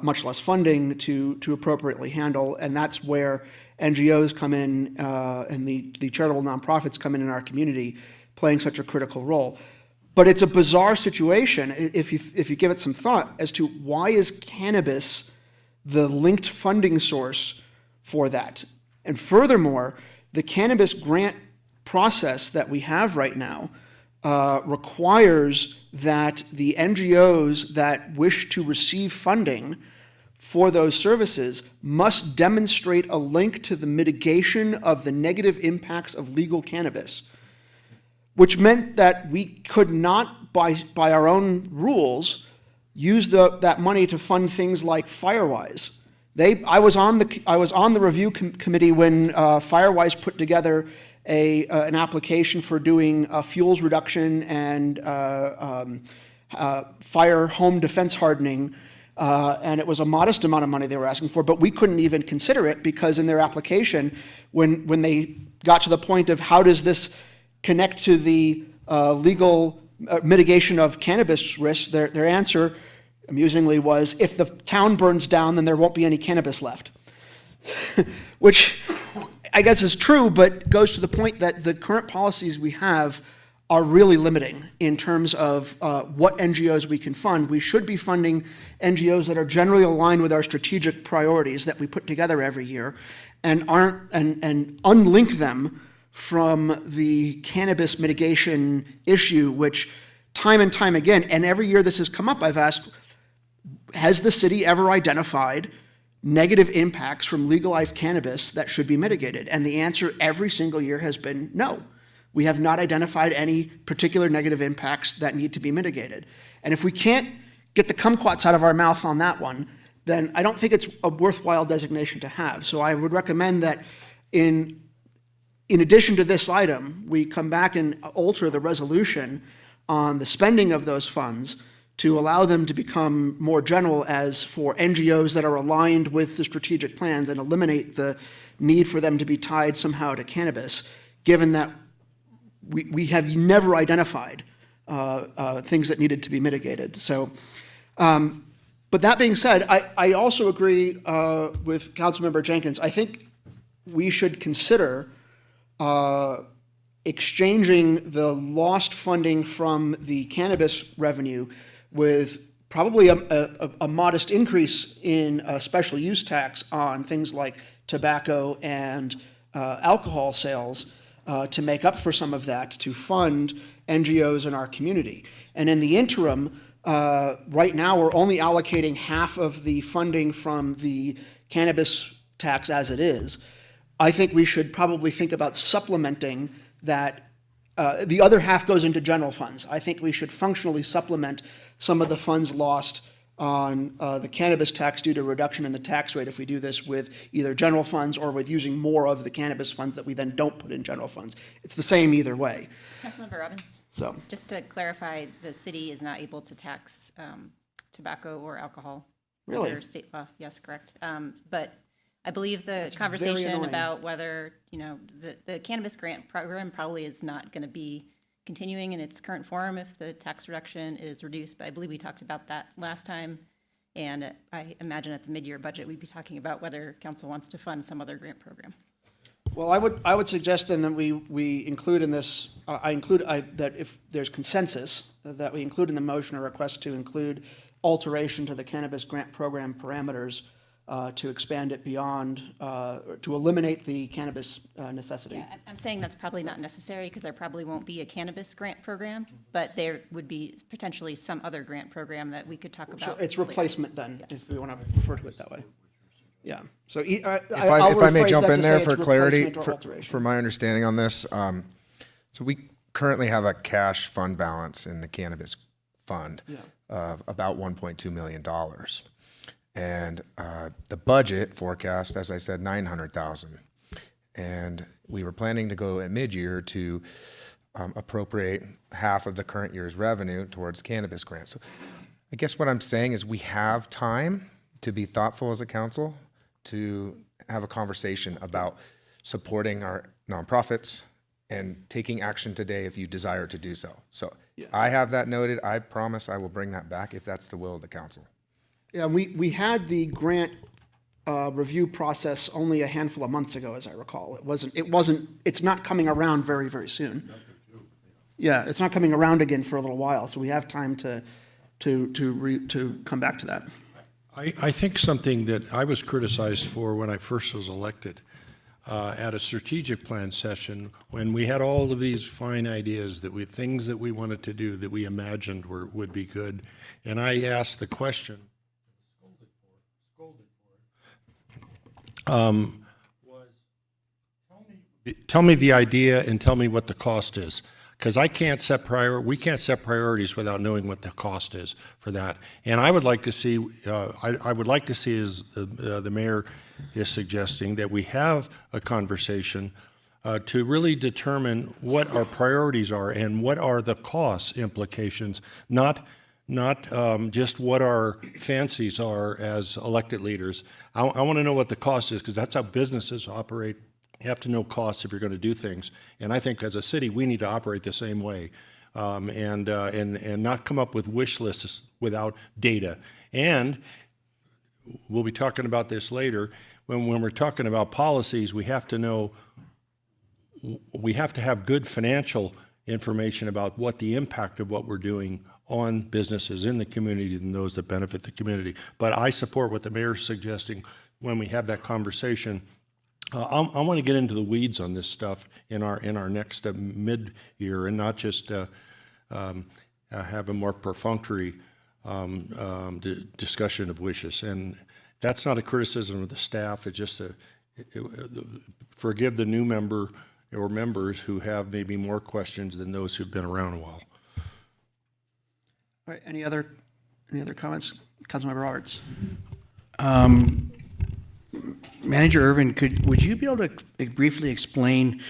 much less funding, to appropriately handle. And that's where NGOs come in and the charitable nonprofits come in our community, playing such a critical role. But it's a bizarre situation if you give it some thought as to why is cannabis the linked funding source for that. And furthermore, the cannabis grant process that we have right now requires that the NGOs that wish to receive funding for those services must demonstrate a link to the mitigation of the negative impacts of legal cannabis, which meant that we could not, by our own rules, use that money to fund things like Firewise. I was on the review committee when Firewise put together an application for doing fuels reduction and fire home defense hardening, and it was a modest amount of money they were asking for, but we couldn't even consider it because in their application, when they got to the point of how does this connect to the legal mitigation of cannabis risks, their answer, amusingly, was if the town burns down, then there won't be any cannabis left. Which I guess is true, but goes to the point that the current policies we have are really limiting in terms of what NGOs we can fund. We should be funding NGOs that are generally aligned with our strategic priorities that we put together every year and unlink them from the cannabis mitigation issue, which time and time again, and every year this has come up, I've asked, has the city ever identified negative impacts from legalized cannabis that should be mitigated? And the answer every single year has been no. We have not identified any particular negative impacts that need to be mitigated. And if we can't get the kumquats out of our mouth on that one, then I don't think it's a worthwhile designation to have. So I would recommend that in addition to this item, we come back and alter the resolution on the spending of those funds to allow them to become more general as for NGOs that are aligned with the strategic plans and eliminate the need for them to be tied somehow to cannabis, given that we have never identified things that needed to be mitigated. So, but that being said, I also agree with Councilmember Jenkins. I think we should consider exchanging the lost funding from the cannabis revenue with probably a modest increase in special use tax on things like tobacco and alcohol sales to make up for some of that, to fund NGOs in our community. And in the interim, right now we're only allocating half of the funding from the cannabis tax as it is. I think we should probably think about supplementing that. The other half goes into general funds. I think we should functionally supplement some of the funds lost on the cannabis tax due to reduction in the tax rate if we do this with either general funds or with using more of the cannabis funds that we then don't put in general funds. It's the same either way. Councilmember Robbins? So, just to clarify, the city is not able to tax tobacco or alcohol. Really? Under state law, yes, correct. But I believe the That's very conversation annoying. about whether, the cannabis grant program probably is not going to be continuing in its current form if the tax reduction is reduced. But I believe we talked about that last time. And I imagine at the mid-year budget, we'd be talking about whether council wants to fund some other grant program. well, I would suggest then that we include in this, that if there's consensus, that we include in the motion a request to include alteration to the cannabis grant program parameters to expand it beyond, to eliminate the cannabis necessity. Yeah, I'm saying that's probably not necessary because there probably won't be a cannabis grant program, but there would be potentially some other grant program that we could talk about. Sure, it's later. replacement then, if we want to refer to it that way. Yeah, so If I may jump in there for clarity, for my understanding on this, so we currently have a cash fund balance in the cannabis fund of about $1.2 million. And the budget forecast, as I said, 900,000. And we were planning to go at mid-year to appropriate half of the current year's revenue towards cannabis grants. So I guess what I'm saying is we have time to be thoughtful as a council, to have a conversation about supporting our nonprofits and taking action today if you desire to do so. So I have that noted. I promise I will bring that back if that's the will of the council. Yeah, we had the grant review process only a handful of months ago, as I recall. It's not coming around very, very soon. Yeah, it's not coming around again for a little while, so we have time to come back to that. I think something that I was criticized for when I first was elected at a strategic plan session, when we had all of these fine ideas, things that we wanted to do that we imagined would be good, and I asked the question, tell me the idea and tell me what the cost is. Because we can't set priorities without knowing what the cost is for that. And I would like to see, I would like to see, as the mayor is suggesting, that we have a conversation to really determine what our priorities are and what are the cost implications, not just what our fancies are as elected leaders. I want to know what the cost is, because that's how businesses operate. You have to know costs if you're going to do things. And I think as a city, we need to operate the same way and not come up with wish lists without data. And we'll be talking about this later. When we're talking about policies, we have to have good financial information about what the impact of what we're doing on businesses in the community and those that benefit the community. But I support what the mayor's suggesting when we have that conversation. I want to get into the weeds on this stuff in our next mid-year and not just have a more perfunctory discussion of wishes. And that's not a criticism of the staff. It's just forgive the new member or members who have maybe more questions than those who've been around a while. All right, any other comments? Councilmember Roberts. Manager Irvin, would you be able to briefly explain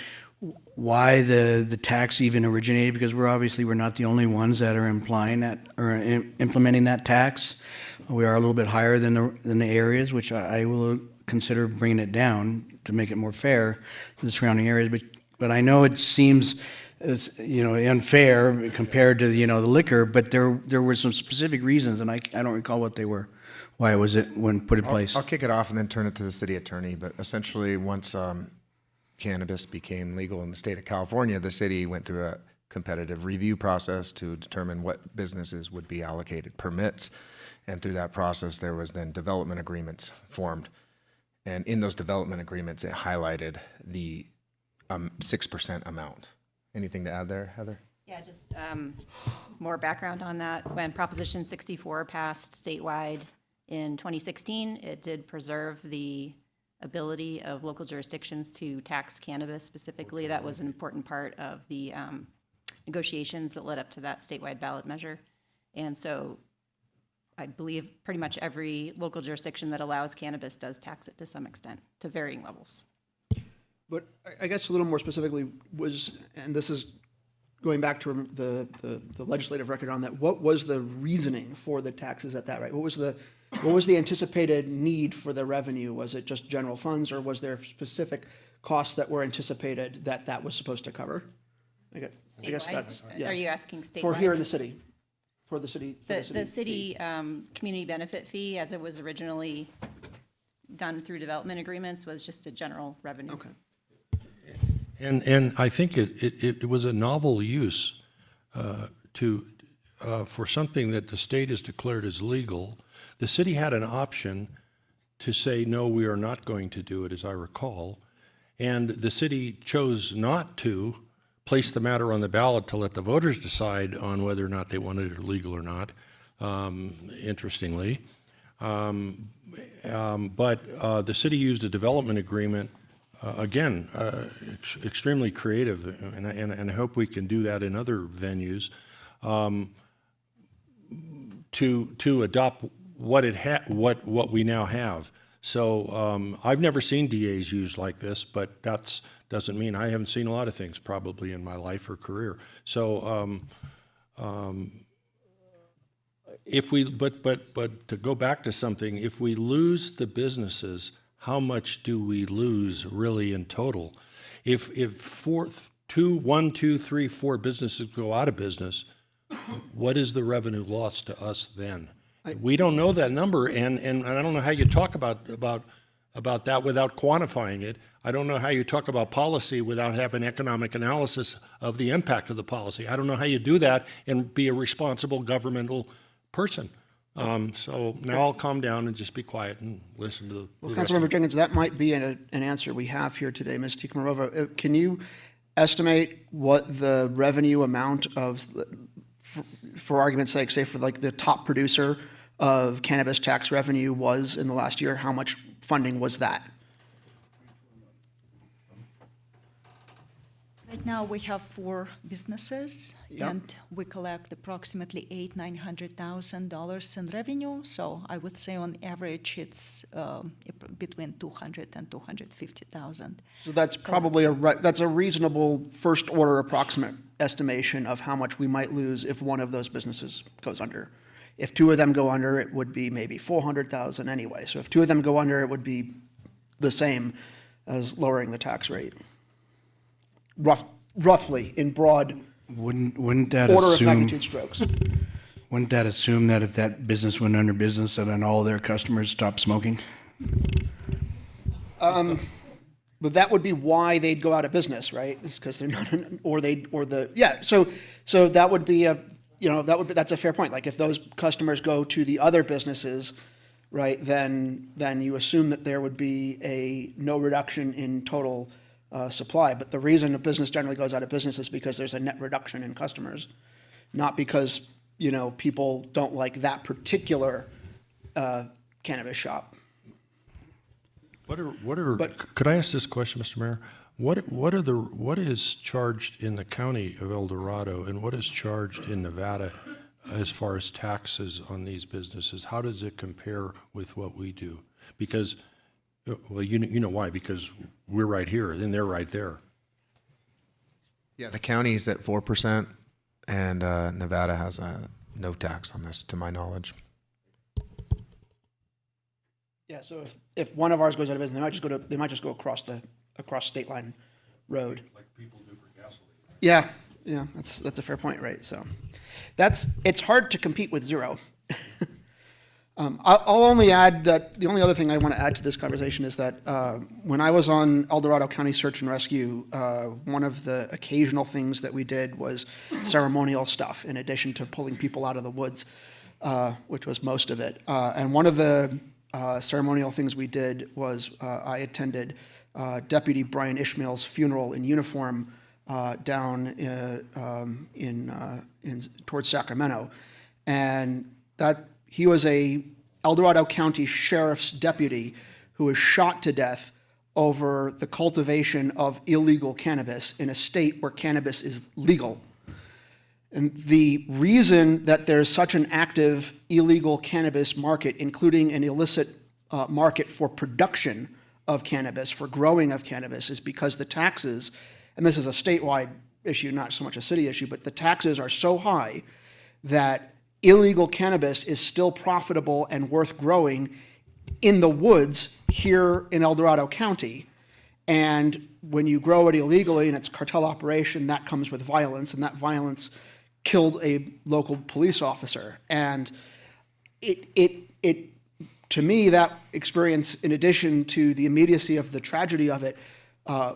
why the tax even originated? Because we're not the only ones that are implementing that tax. We are a little bit higher than the areas, which I will consider bringing it down to make it more fair to the surrounding areas. But I know it seems unfair compared to the liquor. But there were some specific reasons, and I don't recall what they were. Why was it when put in place? I'll kick it off and then turn it to the city attorney. But essentially, once cannabis became legal in the state of California, the city went through a competitive review process to determine what businesses would be allocated permits. And through that process, there was then development agreements formed. And in those development agreements, it highlighted the 6% amount. Anything to add there, Heather? Yeah, just more background on that. When Proposition 64 passed statewide in 2016, it did preserve the ability of local jurisdictions to tax cannabis specifically. That was an important part of the negotiations that led up to that statewide ballot measure. And so I believe pretty much every local jurisdiction that allows cannabis does tax it to some extent, to varying levels. But I guess a little more specifically and this is going back to the legislative record on that, what was the reasoning for the taxes at that rate? What was the anticipated need for the revenue? Was it just general funds, or was there specific costs that were anticipated that was supposed to cover? I guess that's, yeah. Are you asking statewide? For here in the city, for the city. The city community benefit fee, as it was originally done through development agreements, was just a general revenue. Okay. And I think it was a novel use for something that the state has declared as legal. The city had an option to say, no, we are not going to do it, as I recall. And the city chose not to place the matter on the ballot to let the voters decide on whether or not they wanted it legal or not, interestingly. But the city used a development agreement again, extremely creative, and I hope we can do that in other venues, to adopt what we now have. So I've never seen DAs used like this, but that doesn't mean I haven't seen a lot of things probably in my life or career. So if we, but to go back to something, if we lose the businesses, how much do we lose really in total? If one, two, three, four businesses go out of business, what is the revenue loss to us then? We don't know that number, and I don't know how you talk about that without quantifying it. I don't know how you talk about policy without having economic analysis of the impact of the policy. I don't know how you do that and be a responsible governmental person. So now I'll calm down and just be quiet and listen to the Well, rest Councilmember of it. Jenkins, that might be an answer we have here today, Ms. Tikhomarova. Can you estimate what the revenue amount of, for argument's sake, say for like the top producer of cannabis tax revenue was in the last year? How much funding was that? Right now, we have 4 businesses, Yep. and we collect approximately $900,000 in revenue. So I would say on average, it's between $200,000 and $250,000. So that's probably that's a reasonable first order approximate estimation of how much we might lose if one of those businesses goes under. If 2 of them go under, it would be maybe $400,000 anyway. So if 2 of them go under, it would be the same as lowering the tax rate. Roughly, in broad Wouldn't that order of assume, magnitude strokes. wouldn't that assume that if that business went under business, that then all their customers stopped smoking? But that would be why they'd go out of business, right? It's because they're not, So that would be that's a fair point. Like if those customers go to the other businesses, right, then you assume that there would be no reduction in total supply. But the reason a business generally goes out of business is because there's a net reduction in customers, not because, people don't like that particular cannabis shop. Could I ask this question, Mr. Mayor? What is charged in the county of El Dorado and what is charged in Nevada as far as taxes on these businesses? How does it compare with what we do? Because, well, you know why? Because we're right here and they're right there. Yeah, the county's at 4%, and Nevada has no tax on this, to my knowledge. Yeah, so if one of ours goes out of business, they might just go across state line road. Like people do for gasoline. Yeah, that's a fair point, right? So it's hard to compete with zero. I'll only add that the only other thing I want to add to this conversation is that when I was on El Dorado County Search and Rescue, one of the occasional things that we did was ceremonial stuff in addition to pulling people out of the woods, which was most of it. And one of the ceremonial things we did was I attended Deputy Brian Ishmael's funeral in uniform down towards Sacramento, and that he was a El Dorado County Sheriff's deputy who was shot to death over the cultivation of illegal cannabis in a state where cannabis is legal. And the reason that there's such an active illegal cannabis market, including an illicit market for production of cannabis, for growing of cannabis, is because the taxes, and this is a statewide issue, not so much a city issue, but the taxes are so high that illegal cannabis is still profitable and worth growing in the woods here in El Dorado County. And when you grow it illegally and it's a cartel operation, that comes with violence, and that violence killed a local police officer. And it to me, that experience, in addition to the immediacy of the tragedy of it,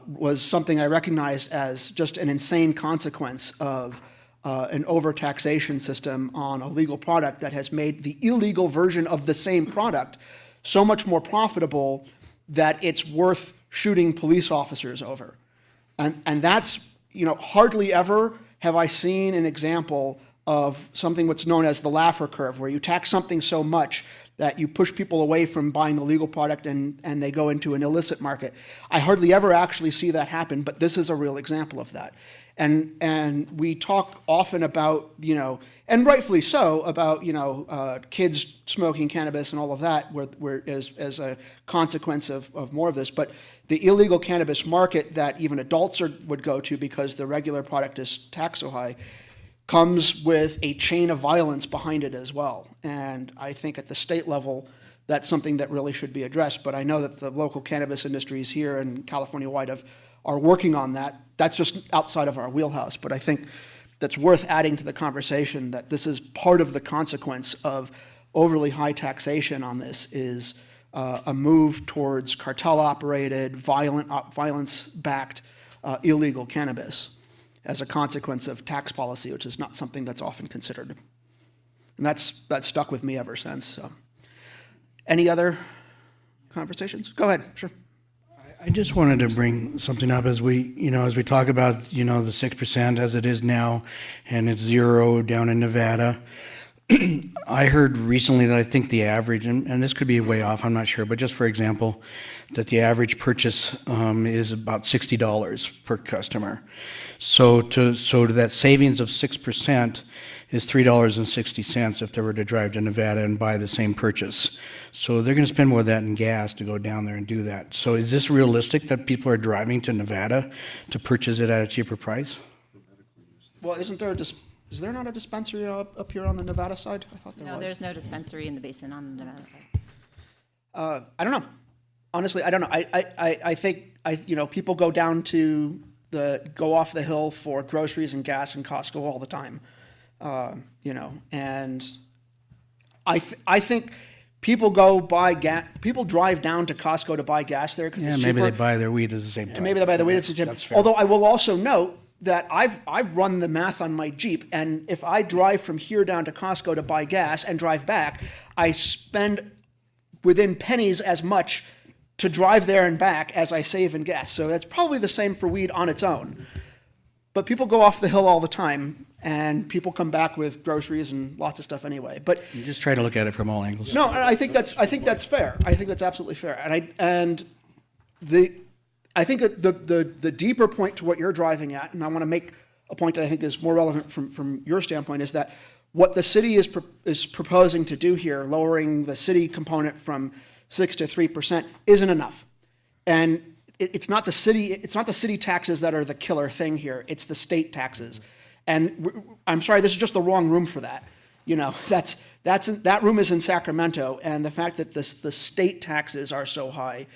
was something I recognized as just an insane consequence of an overtaxation system on a legal product that has made the illegal version of the same product so much more profitable that it's worth shooting police officers over. And that's, hardly ever have I seen an example of something what's known as the Laffer curve, where you tax something so much that you push people away from buying the legal product and they go into an illicit market. I hardly ever actually see that happen, but this is a real example of that. And we talk often about, and rightfully so, about, kids smoking cannabis and all of that as a consequence of more of this. But the illegal cannabis market that even adults would go to because the regular product is taxed so high comes with a chain of violence behind it as well. And I think at the state level, that's something that really should be addressed. But I know that the local cannabis industries here and California-wide are working on that. That's just outside of our wheelhouse. But I think that's worth adding to the conversation, that this is part of the consequence of overly high taxation on this is a move towards cartel-operated, violence-backed illegal cannabis as a consequence of tax policy, which is not something that's often considered. And that's stuck with me ever since. So, any other conversations? Go ahead, sure. I just wanted to bring something up as we talk about, the 6% as it is now, and it's 0 down in Nevada. I heard recently that I think the average, and this could be way off, I'm not sure, but just for example, that the average purchase is about $60 per customer. So to that savings of 6% is $3.60 if they were to drive to Nevada and buy the same purchase. So they're going to spend more of that in gas to go down there and do that. So is this realistic that people are driving to Nevada to purchase it at a cheaper price? Well, is there not a dispensary up here on the Nevada side? I thought there was. No, there's no dispensary in the basin on the Nevada side. I don't know. Honestly, I don't know. I think people go down to go off the hill for groceries and gas and Costco all the time. And I think people people drive down to Costco to buy gas there because it's cheaper. Maybe they buy their weed at the same time. And maybe they buy the weed at the same time. Although I will also note that I've run the math on my Jeep, and if I drive from here down to Costco to buy gas and drive back, I spend within pennies as much to drive there and back as I save in gas. So that's probably the same for weed on its own. But people go off the hill all the time, and people come back with groceries and lots of stuff anyway. But You just try to look at it from all angles. no, I think that's fair. I think that's absolutely fair. And I think the deeper point to what you're driving at, and I want to make a point that I think is more relevant from your standpoint, is that what the city is proposing to do here, lowering the city component from 6 to 3%, isn't enough. And it's not the city taxes that are the killer thing here. It's the state taxes. And I'm sorry, this is just the wrong room for that. That room is in Sacramento, and the fact that the state taxes are so high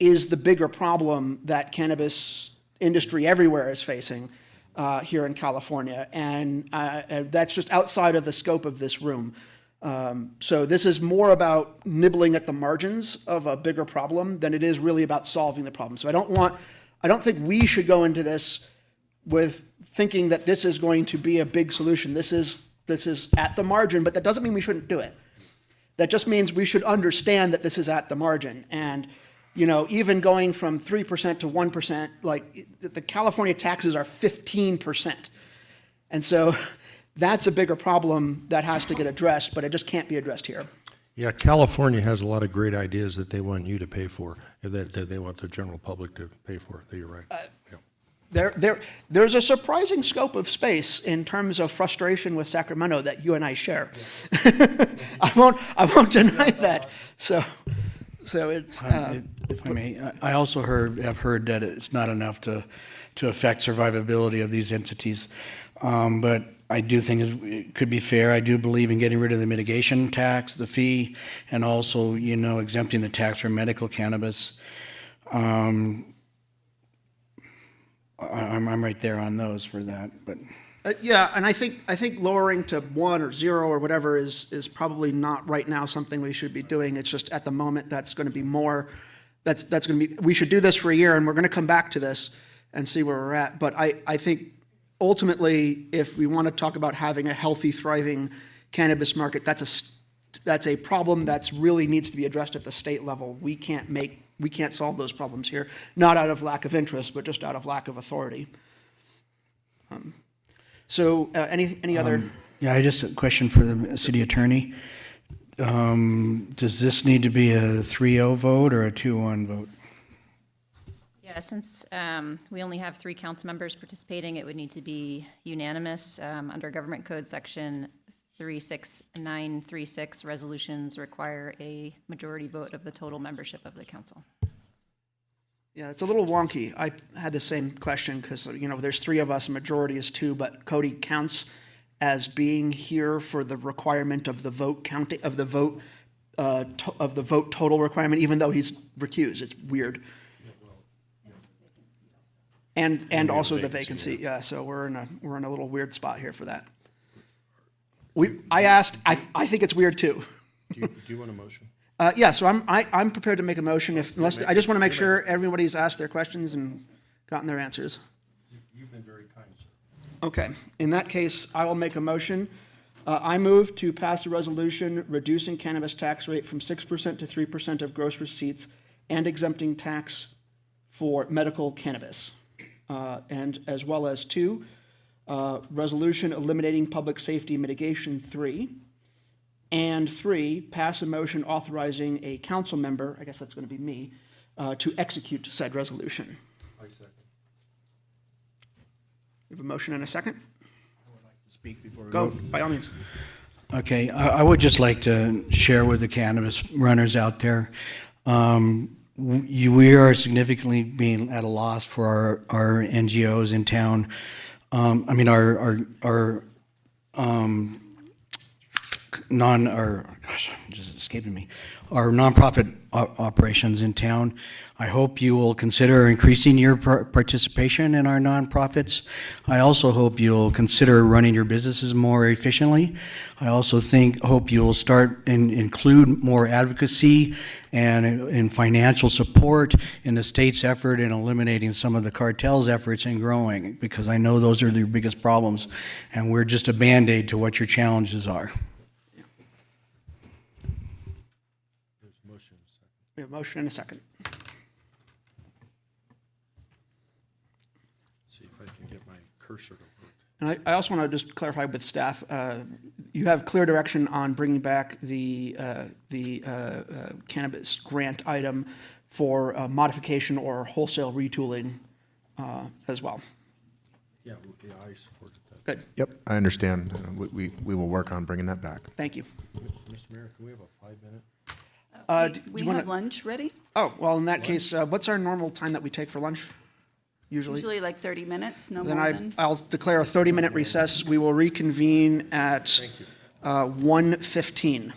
is the bigger problem that cannabis industry everywhere is facing here in California. And that's just outside of the scope of this room. So this is more about nibbling at the margins of a bigger problem than it is really about solving the problem. So I don't think we should go into this with thinking that this is going to be a big solution. This is at the margin, but that doesn't mean we shouldn't do it. That just means we should understand that this is at the margin. And even going from 3% to 1%, like the California taxes are 15%. And so that's a bigger problem that has to get addressed, but it just can't be addressed here. Yeah, California has a lot of great ideas that they want you to pay for, that they want the general public to pay for. You're right. Yeah. There's a surprising scope of space in terms of frustration with Sacramento that you and I share. I won't deny that. So it's. If I may, I also have heard that it's not enough to affect survivability of these entities, but I do think it could be fair. I do believe in getting rid of the mitigation tax, the fee, and also exempting the tax for medical cannabis. I'm right there on those for that, but. Yeah, and I think lowering to 1 or 0 or whatever is probably not right now something we should be doing. It's just at the moment that's going to be more. That's going to be. We should do this for a year, and we're going to come back to this and see where we're at. But I think ultimately, if we want to talk about having a healthy, thriving cannabis market, that's a problem that's really needs to be addressed at the state level. We can't solve those problems here, not out of lack of interest, but just out of lack of authority. So any other? Yeah, I just a question for the city attorney. Does this need to be a 3-0 vote or a 2-1 vote? Yeah, since we only have 3 council members participating, it would need to be unanimous. Under Government Code Section 36936, resolutions require a majority vote of the total membership of the council. Yeah, it's a little wonky. I had the same question because, there's 3 of us, a majority is 2, but Cody counts as being here for the requirement of the vote counting, of the vote total requirement, even though he's recused. It's weird. And also the vacancy, yeah, so we're in a little weird spot here for that. I think it's weird too. Do you want a motion? Yeah, so I'm prepared to make a motion I just want to make sure everybody's asked their questions and gotten their answers. You've been very kind, sir. Okay, in that case, I will make a motion. I move to pass a resolution reducing cannabis tax rate from 6% to 3% of gross receipts and exempting tax for medical cannabis. And as well as 2, resolution eliminating public safety mitigation 3. And 3, pass a motion authorizing a council member, I guess that's going to be me, to execute said resolution. I second. We have a motion and a second? Speak before we Go, vote. by all means. Okay, I would just like to share with the cannabis runners out there, we are significantly being at a loss for our NGOs in town. Just escaping me, our nonprofit operations in town. I hope you will consider increasing your participation in our nonprofits. I also hope you'll consider running your businesses more efficiently. I also hope you'll start and include more advocacy and financial support in the state's effort in eliminating some of the cartels' efforts in growing, because I know those are their biggest problems, and we're just a Band-Aid to what your challenges are. We have a motion and a second. See if I can get my cursor to work. And I also want to just clarify with staff, you have clear direction on bringing back the cannabis grant item for modification or wholesale retooling as well. Yeah, I supported that. Good, Yep, I understand. We will work on bringing that back. thank you. Mr. Mayor, can we have a 5-minute? We you wanna- have lunch ready? Oh, well, in that case, what's our normal time that we take for lunch? Usually? Usually like 30 minutes, no Then more than. I'll declare a 30-minute recess. We will reconvene at 1:15.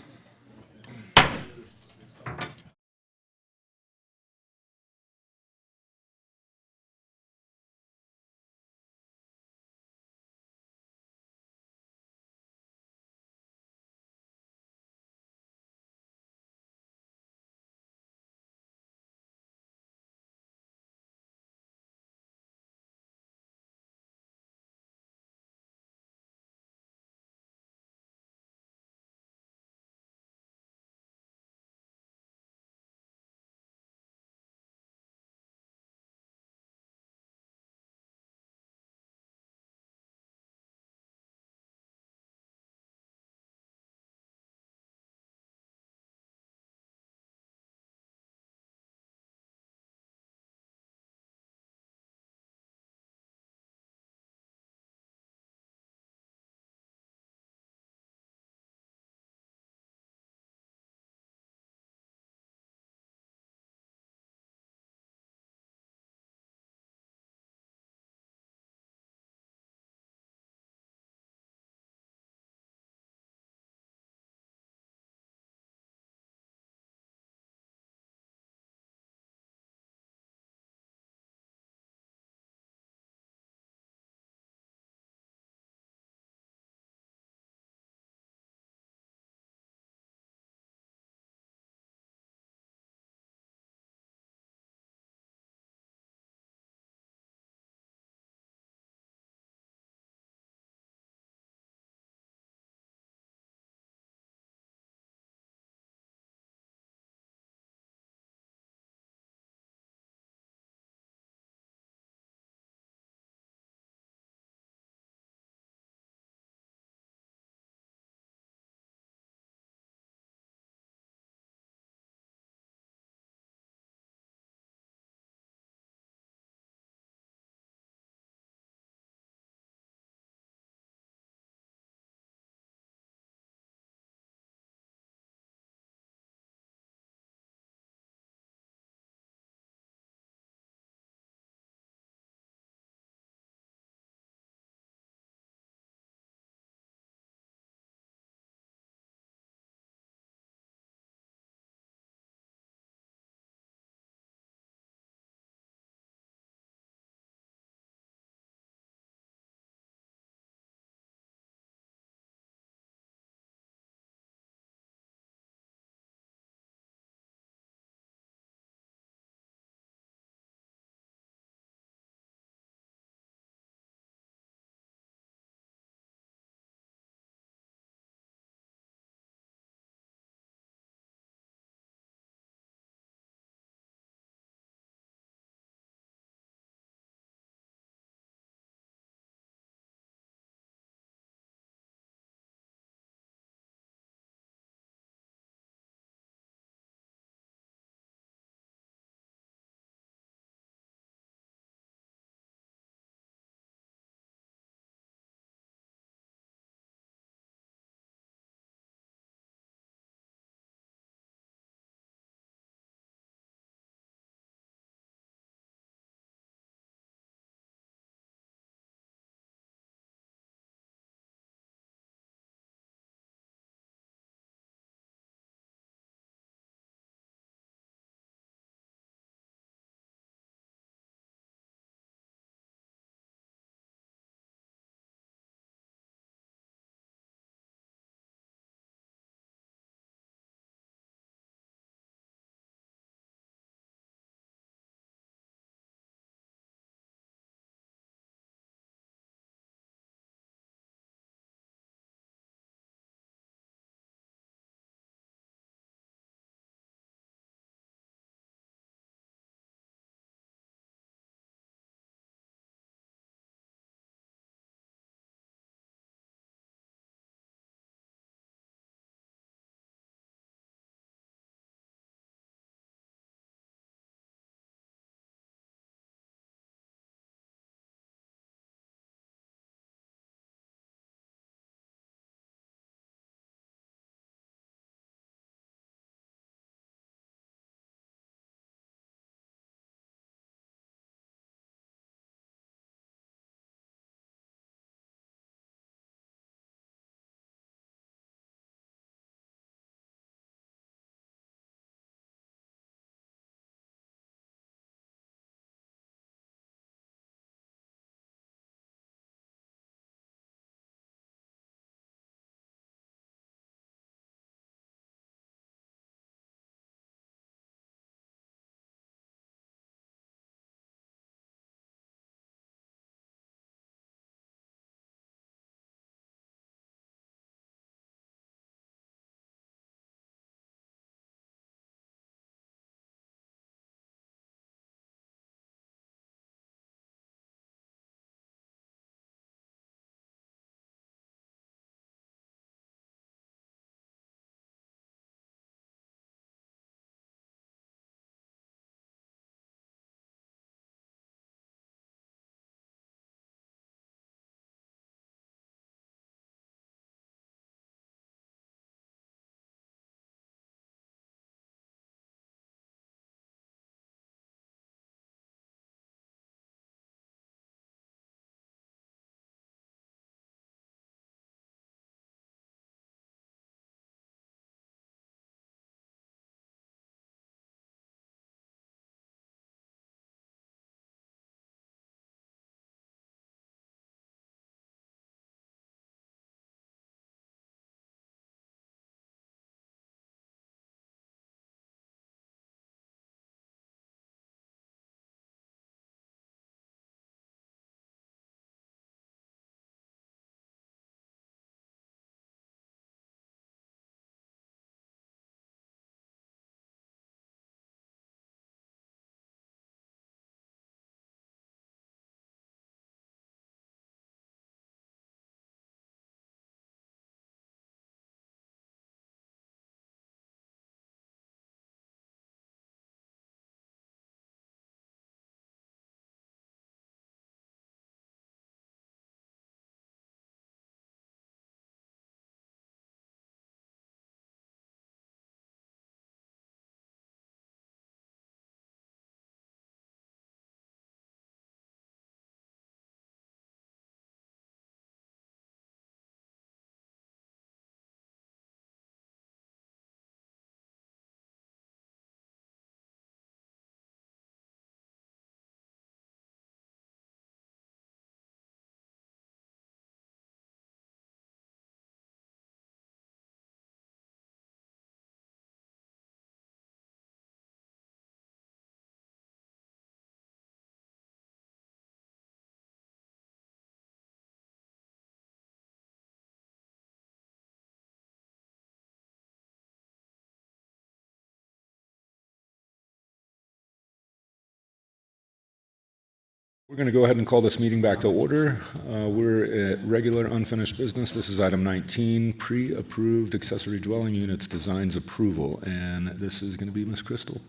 We're going to go ahead and call this meeting back to order. We're at regular unfinished business. This is item 19, pre-approved accessory dwelling units designs approval. And this is going to be Ms. Crystal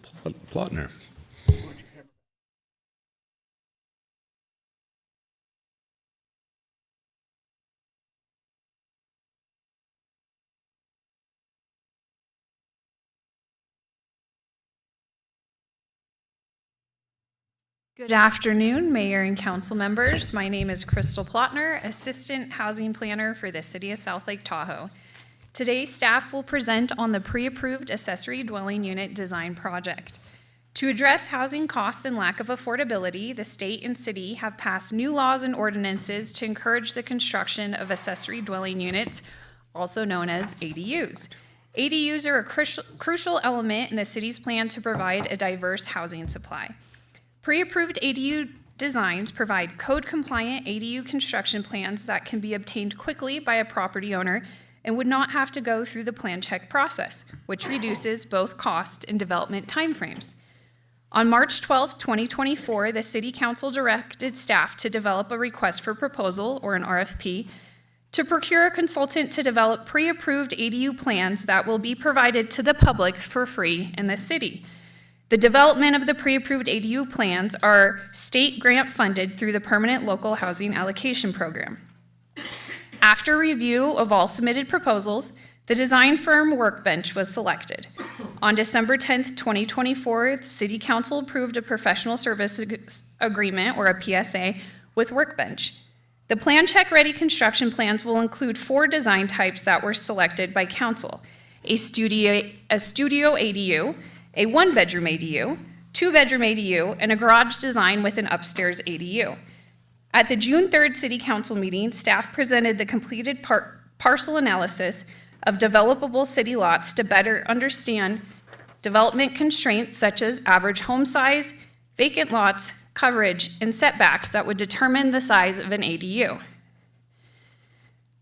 Plotner. Good afternoon, Mayor and Council members. My name is Crystal Plotner, Assistant Housing Planner for the City of South Lake Tahoe. Today, staff will present on the pre-approved accessory dwelling unit design project. To address housing costs and lack of affordability, the state and city have passed new laws and ordinances to encourage the construction of accessory dwelling units, also known as ADUs. ADUs are a crucial element in the city's plan to provide a diverse housing supply. Pre-approved ADU designs provide code-compliant ADU construction plans that can be obtained quickly by a property owner and would not have to go through the plan check process, which reduces both cost and development timeframes. On March 12, 2024, the City Council directed staff to develop a request for proposal, or an RFP, to procure a consultant to develop pre-approved ADU plans that will be provided to the public for free in the city. The development of the pre-approved ADU plans are state grant funded through the Permanent Local Housing Allocation Program. After review of all submitted proposals, the design firm Workbench was selected. On December 10th, 2024, the City Council approved a professional service agreement, or a PSA, with Workbench. The plan check ready construction plans will include 4 design types that were selected by Council: a studio ADU, a 1-bedroom ADU, 2-bedroom ADU, and a garage design with an upstairs ADU. At the June 3rd City Council meeting, staff presented the completed parcel analysis of developable city lots to better understand development constraints such as average home size, vacant lots, coverage, and setbacks that would determine the size of an ADU.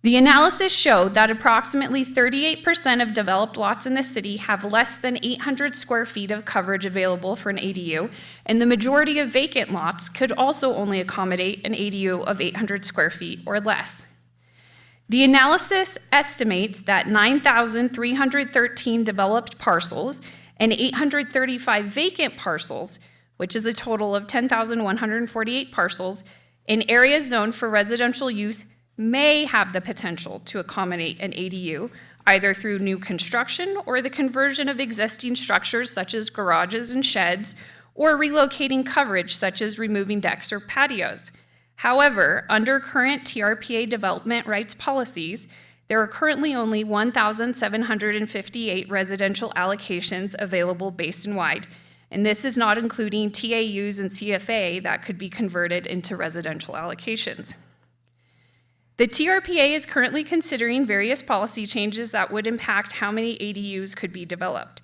The analysis showed that approximately 38% of developed lots in the city have less than 800 square feet of coverage available for an ADU, and the majority of vacant lots could also only accommodate an ADU of 800 square feet or less. The analysis estimates that 9,313 developed parcels and 835 vacant parcels, which is a total of 10,148 parcels, in areas zoned for residential use may have the potential to accommodate an ADU, either through new construction or the conversion of existing structures such as garages and sheds, or relocating coverage such as removing decks or patios. However, under current TRPA development rights policies, there are currently only 1,758 residential allocations available basin-wide, and this is not including TAUs and CFA that could be converted into residential allocations. The TRPA is currently considering various policy changes that would impact how many ADUs could be developed.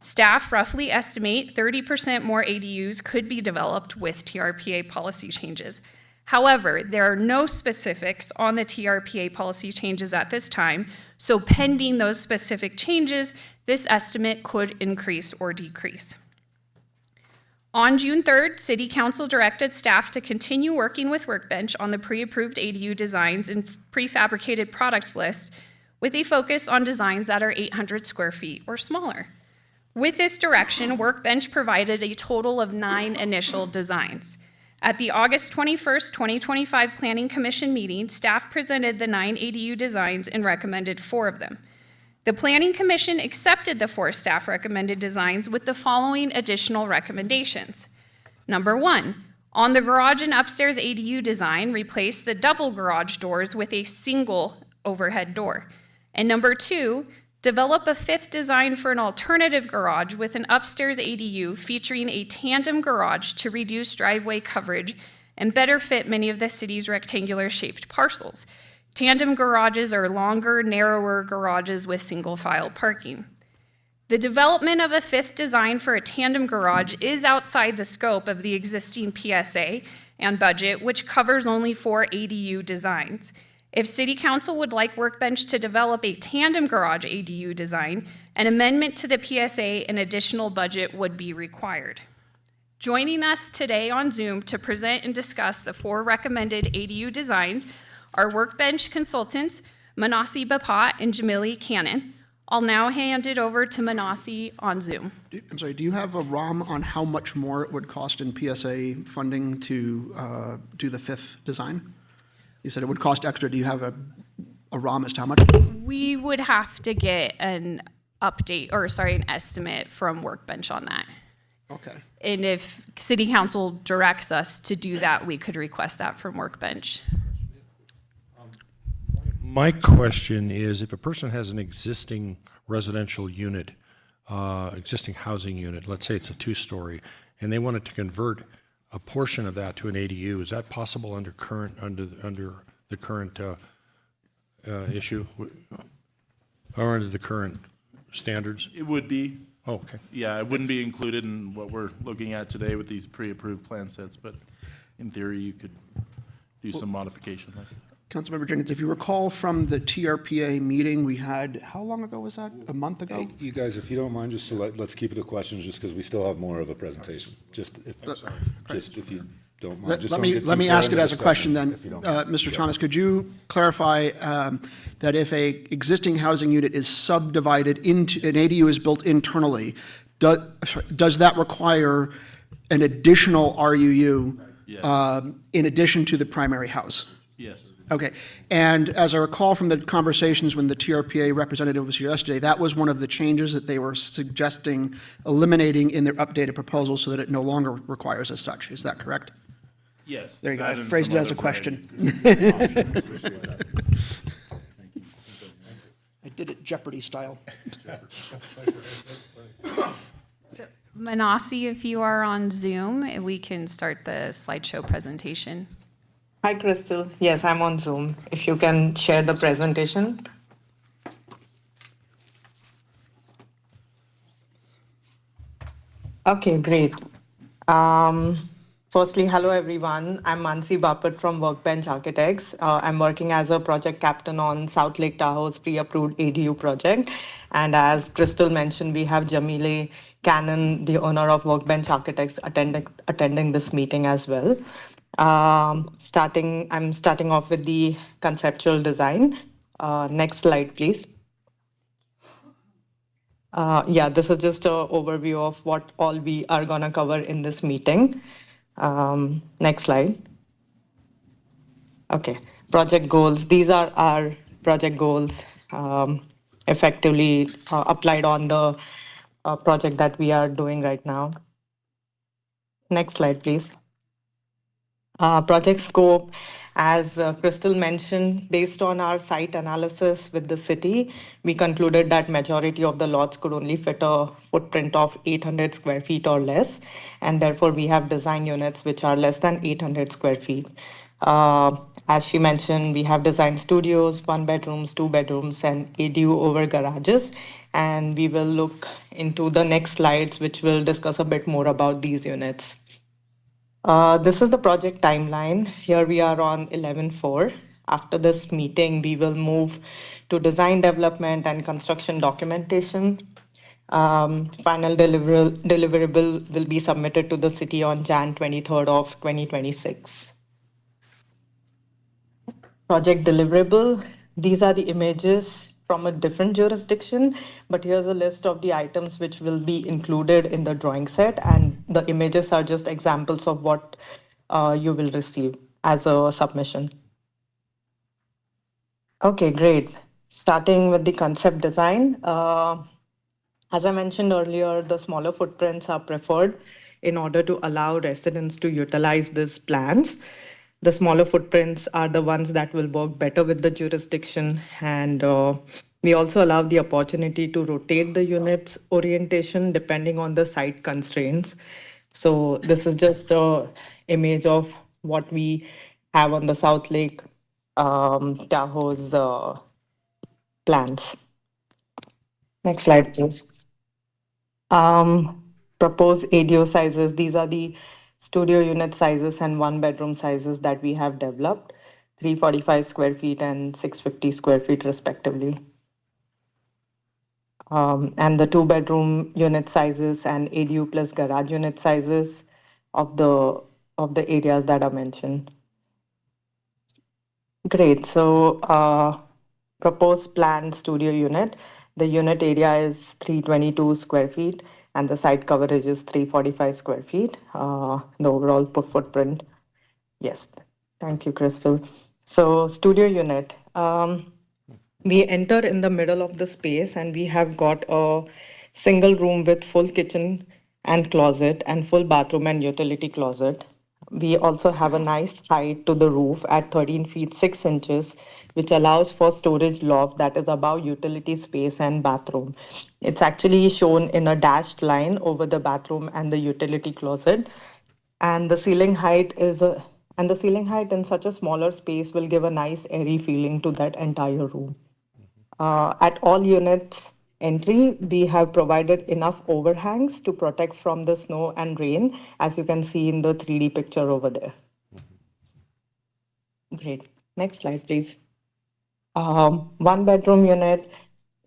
Staff roughly estimate 30% more ADUs could be developed with TRPA policy changes. However, there are no specifics on the TRPA policy changes at this time, so pending those specific changes, this estimate could increase or decrease. On June 3rd, City Council directed staff to continue working with Workbench on the pre-approved ADU designs and prefabricated products list with a focus on designs that are 800 square feet or smaller. With this direction, Workbench provided a total of 9 initial designs. At the August 21st, 2025 Planning Commission meeting, staff presented the 9 ADU designs and recommended 4 of them. The Planning Commission accepted the 4 staff recommended designs with the following additional recommendations. Number 1, on the garage and upstairs ADU design, replace the double garage doors with a single overhead door. And number 2, develop a 5th design for an alternative garage with an upstairs ADU featuring a tandem garage to reduce driveway coverage and better fit many of the city's rectangular shaped parcels. Tandem garages are longer, narrower garages with single-file parking. The development of a 5th design for a tandem garage is outside the scope of the existing PSA and budget, which covers only 4 ADU designs. If City Council would like Workbench to develop a tandem garage ADU design, an amendment to the PSA and additional budget would be required. Joining us today on Zoom to present and discuss the 4 recommended ADU designs are Workbench consultants Manasi Bapat and Jamili Cannon. I'll now hand it over to Manasi on Zoom. I'm sorry, do you have a ROM on how much more it would cost in PSA funding to do the 5th design? You said it would cost extra. Do you have a ROM as to how much? We would have to get an estimate from Workbench on that. Okay. And if City Council directs us to do that, we could request that from Workbench. My question is, if a person has an existing residential unit, existing housing unit, let's say it's a 2-story, and they wanted to convert a portion of that to an ADU, is that possible under the current issue, or under the current standards? It would be. Oh, okay. Yeah, it wouldn't be included in what we're looking at today with these pre-approved plan sets, but in theory, you could do some modification like that. Councilmember Jenkins, if you recall from the TRPA meeting we had, how long ago was that? A month ago? Hey, you guys, if you don't mind, just let's keep it to questions, just because we still have more of a presentation. Just if you don't mind. Just Let don't me get let too me far ask into it as a question discussion, then. if you don't mind. Mr. Thomas, could you clarify that if a existing housing unit is subdivided into, an ADU is built internally, does that require an additional RUU in addition to the primary house? Yes. Okay, and as I recall from the conversations when the TRPA representative was here yesterday, that was one of the changes that they were suggesting eliminating in their updated proposal so that it no longer requires as such. Is that correct? Yes. There you go. that I and phrased some it as a other question. options. I did it Jeopardy style. So, Manasi, if you are on Zoom, we can start the slideshow presentation. Hi, Crystal. Yes, I'm on Zoom. If you can share the presentation. Okay, great. Firstly, hello everyone. I'm Mansi Bapat from Workbench Architects. I'm working as a project captain on South Lake Tahoe's pre-approved ADU project. And as Crystal mentioned, we have Jamile Cannon, the owner of Workbench Architects, attending this meeting as well. I'm starting off with the conceptual design. Next slide, please. Yeah, this is just an overview of what all we are gonna cover in this meeting. Next slide. Okay, project goals. These are our project goals effectively applied on the project that we are doing right now. Next slide, please. Project scope, as Crystal mentioned, based on our site analysis with the city, we concluded that majority of the lots could only fit a footprint of 800 square feet or less, and therefore we have design units which are less than 800 square feet. As she mentioned, we have design studios, 1 bedrooms, 2 bedrooms, and ADU over garages, and we will look into the next slides, which will discuss a bit more about these units. This is the project timeline. Here we are on 11/4. After this meeting, we will move to design development and construction documentation. Final deliverable will be submitted to the city on Jan 23rd of 2026. Project deliverable. These are the images from a different jurisdiction, but here's a list of the items which will be included in the drawing set, and the images are just examples of what you will receive as a submission. Okay, great. Starting with the concept design. As I mentioned earlier, the smaller footprints are preferred in order to allow residents to utilize these plans. The smaller footprints are the ones that will work better with the jurisdiction, and we also allow the opportunity to rotate the unit's orientation depending on the site constraints. So this is just an image of what we have on the South Lake Tahoe's plans. Next slide, please. Proposed ADU sizes. These are the studio unit sizes and 1 bedroom sizes that we have developed, 345 square feet and 650 square feet respectively. And the 2 bedroom unit sizes and ADU plus garage unit sizes. of the areas that are mentioned. Great. So, proposed planned studio unit. The unit area is 322 square feet and the site coverage is 345 square feet. The overall footprint. Yes. Thank you, Crystal. So, studio unit. We enter in the middle of the space and we have got a single room with full kitchen and closet and full bathroom and utility closet. We also have a nice height to the roof at 13 feet 6 inches, which allows for storage loft that is above utility space and bathroom. It's actually shown in a dashed line over the bathroom and the utility closet. And the ceiling height is a and the ceiling height in such a smaller space will give a nice airy feeling to that entire room. At all units entry, we have provided enough overhangs to protect from the snow and rain, as you can see in the 3D picture over there. Great. Next slide, please. One bedroom unit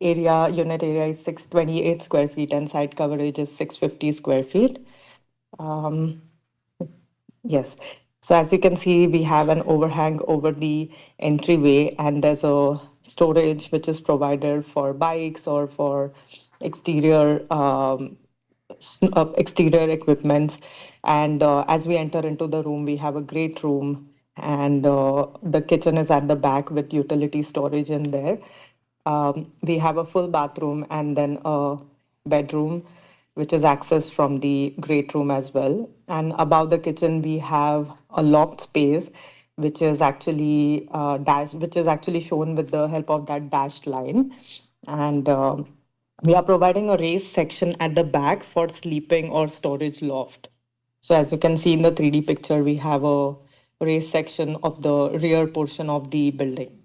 area is 628 square feet and site coverage is 650 square feet. Yes. So as you can see, we have an overhang over the entryway and there's a storage which is provided for bikes or for exterior exterior equipments. And as we enter into the room, we have a great room and the kitchen is at the back with utility storage in there. We have a full bathroom and then a bedroom, which is accessed from the great room as well. And above the kitchen, we have a loft space, which is actually which is actually shown with the help of that dashed line. And we are providing a raised section at the back for sleeping or storage loft. So as you can see in the 3D picture, we have a raised section of the rear portion of the building.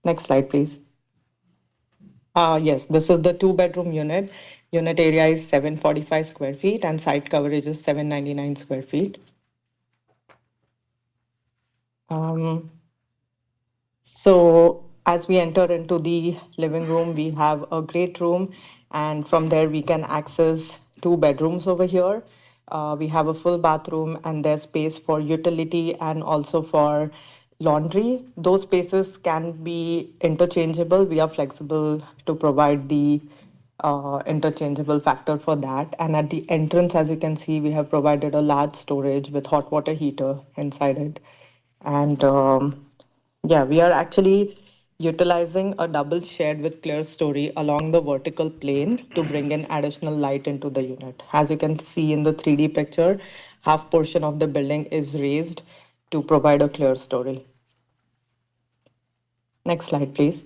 Next slide, please. Yes, this is the 2-bedroom unit. Unit area is 745 square feet and site coverage is 799 square feet. So as we enter into the living room, we have a great room, and from there we can access 2 bedrooms over here. We have a full bathroom and there's space for utility and also for laundry. Those spaces can be interchangeable. We are flexible to provide the interchangeable factor for that. And at the entrance, as you can see, we have provided a large storage with hot water heater inside it. And yeah, we are actually utilizing a double shed with clear story along the vertical plane to bring in additional light into the unit. As you can see in the 3D picture, half portion of the building is raised to provide a clear story. Next slide, please.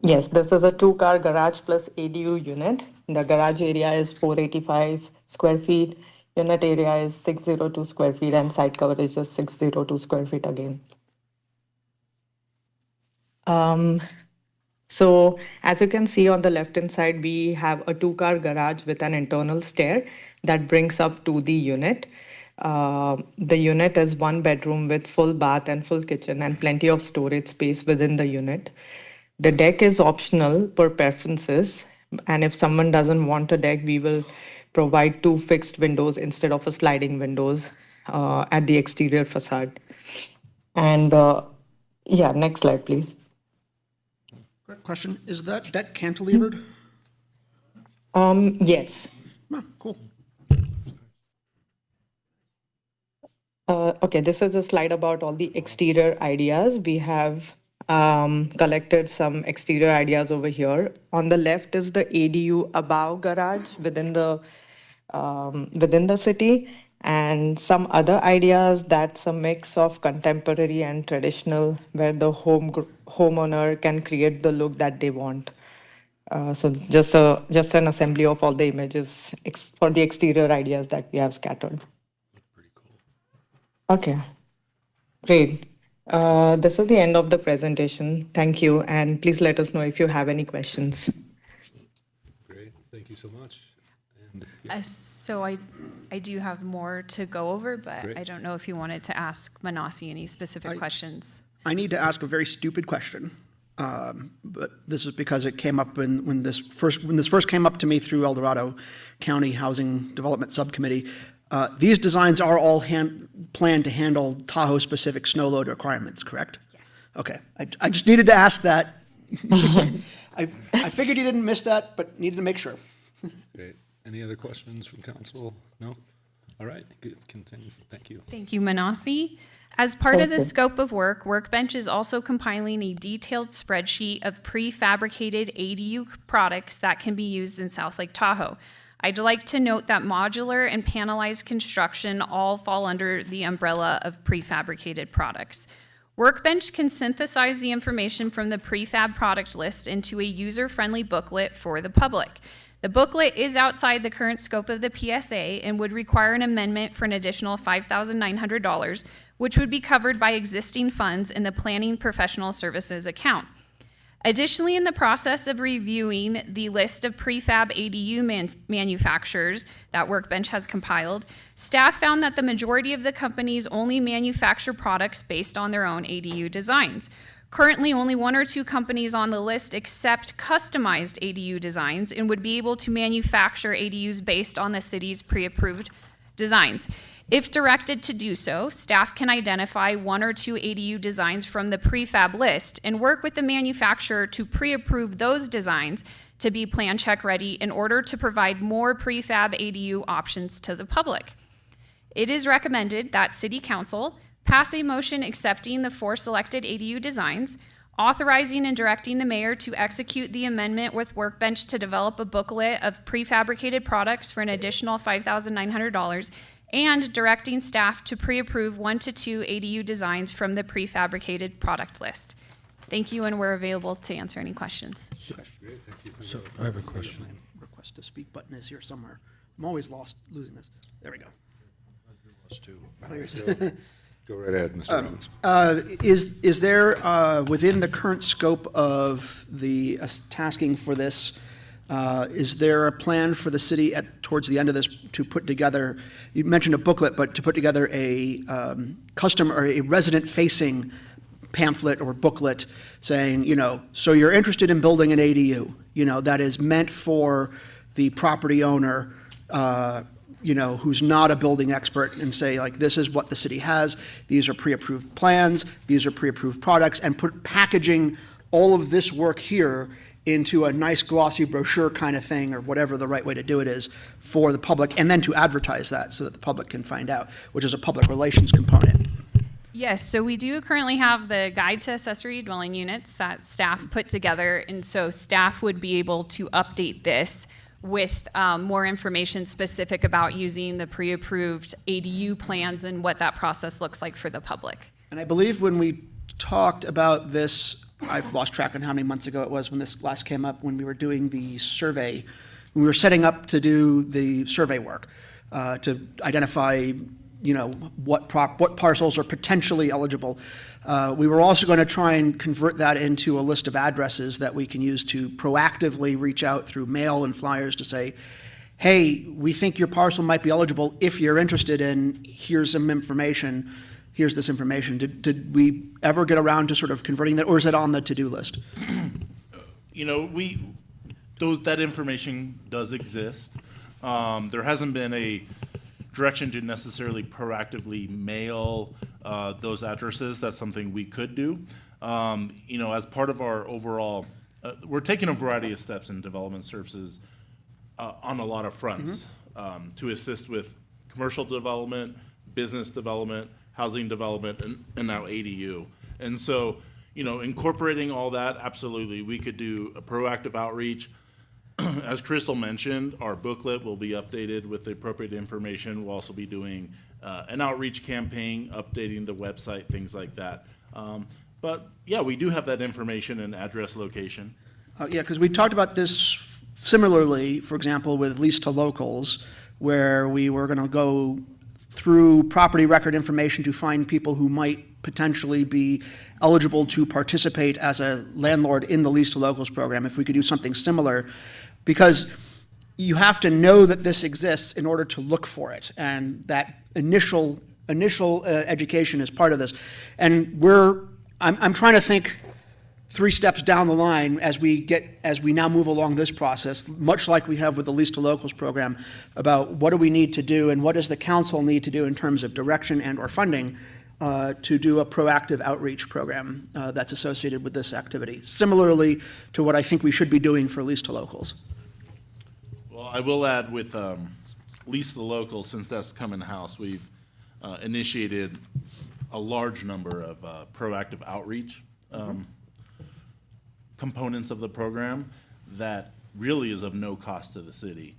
Yes, this is a 2-car garage plus ADU unit. The garage area is 485 square feet. Unit area is 602 square feet and site coverage is 602 square feet again. So as you can see on the left-hand side, we have a 2-car garage with an internal stair that brings up to the unit. The unit is 1 bedroom with full bath and full kitchen and plenty of storage space within the unit. The deck is optional per preferences, and if someone doesn't want a deck, we will provide 2 fixed windows instead of a sliding windows at the exterior facade. And yeah, next slide, please. Quick question, is that deck cantilevered? Yes. Oh, cool. Okay, this is a slide about all the exterior ideas. We have collected some exterior ideas over here. On the left is the ADU above garage within the city, and some other ideas that's a mix of contemporary and traditional, where the homeowner can create the look that they want. So just an assembly of all the images for the exterior ideas that we have scattered. Okay, great. This is the end of the presentation. Thank you, and please let us know if you have any questions. Great, thank you so much. And So I do have more to go over, but Great. I don't know if you wanted to ask Manasi any specific questions. I need to ask a very stupid question. But this is because it came up when this first came up to me through El Dorado County Housing Development Subcommittee. These designs are all planned to handle Tahoe-specific snow load requirements, correct? Yes. Okay. I just needed to ask that. I figured you didn't miss that, but needed to make sure. Great. Any other questions from council? No? All right, good, continue, thank you. Thank you, Manasi. As part of the scope of work, Workbench is also compiling a detailed spreadsheet of prefabricated ADU products that can be used in South Lake Tahoe. I'd like to note that modular and panelized construction all fall under the umbrella of prefabricated products. Workbench can synthesize the information from the prefab product list into a user-friendly booklet for the public. The booklet is outside the current scope of the PSA and would require an amendment for an additional $5,900, which would be covered by existing funds in the Planning Professional Services account. Additionally, in the process of reviewing the list of prefab ADU manufacturers that Workbench has compiled, staff found that the majority of the companies only manufacture products based on their own ADU designs. Currently, only 1 or 2 companies on the list accept customized ADU designs and would be able to manufacture ADUs based on the city's pre-approved designs. If directed to do so, staff can identify 1 or 2 ADU designs from the prefab list and work with the manufacturer to pre-approve those designs to be plan check ready in order to provide more prefab ADU options to the public. It is recommended that City Council pass a motion accepting the 4 selected ADU designs, authorizing and directing the mayor to execute the amendment with Workbench to develop a booklet of prefabricated products for an additional $5,900, and directing staff to pre-approve 1 to 2 ADU designs from the prefabricated product list. Thank you, and we're available to answer any questions. So I have a question. Request to speak button is here somewhere. I'm always losing this. There we go. Go right ahead, Mr. Robbins. Is there, within the current scope of the tasking for this, is there a plan for the city towards the end of this to put together, you mentioned a booklet, but to put together a custom or a resident-facing pamphlet or booklet saying, so you're interested in building an ADU, that is meant for the property owner, who's not a building expert, and say, like, this is what the city has, these are pre-approved plans, these are pre-approved products, and packaging all of this work here into a nice glossy brochure kind of thing, or whatever the right way to do it is, for the public, and then to advertise that so that the public can find out, which is a public relations component. Yes, so we do currently have the guide to accessory dwelling units that staff put together, and so staff would be able to update this with more information specific about using the pre-approved ADU plans and what that process looks like for the public. And I believe when we talked about this, I've lost track on how many months ago it was when this last came up, when we were doing the survey, we were setting up to do the survey work to identify what parcels are potentially eligible. We were also going to try and convert that into a list of addresses that we can use to proactively reach out through mail and flyers to say, hey, we think your parcel might be eligible. If you're interested in, here's some information. Here's this information. Did we ever get around to sort of converting that, or is it on the to-do list? That information does exist. There hasn't been a direction to necessarily proactively mail those addresses. That's something we could do. As part of our overall, we're taking a variety of steps in development services on a lot of fronts to assist with commercial development, business development, housing development, and now ADU. And so, incorporating all that, absolutely, we could do a proactive outreach. As Crystal mentioned, our booklet will be updated with the appropriate information. We'll also be doing an outreach campaign, updating the website, things like that. But yeah, we do have that information and address location. Yeah, because we talked about this similarly, for example, with lease to locals, where we were going to go through property record information to find people who might potentially be eligible to participate as a landlord in the lease to locals program, if we could do something similar, because you have to know that this exists in order to look for it, and that initial education is part of this. And I'm trying to think 3 steps down the line as we now move along this process, much like we have with the Lease to Locals program, about what do we need to do and what does the council need to do in terms of direction and or funding to do a proactive outreach program that's associated with this activity, similarly to what I think we should be doing for Lease to Locals. Well, I will add with Lease to Locals, since that's come in-house, we've initiated a large number of proactive outreach components of the program that really is of no cost to the city.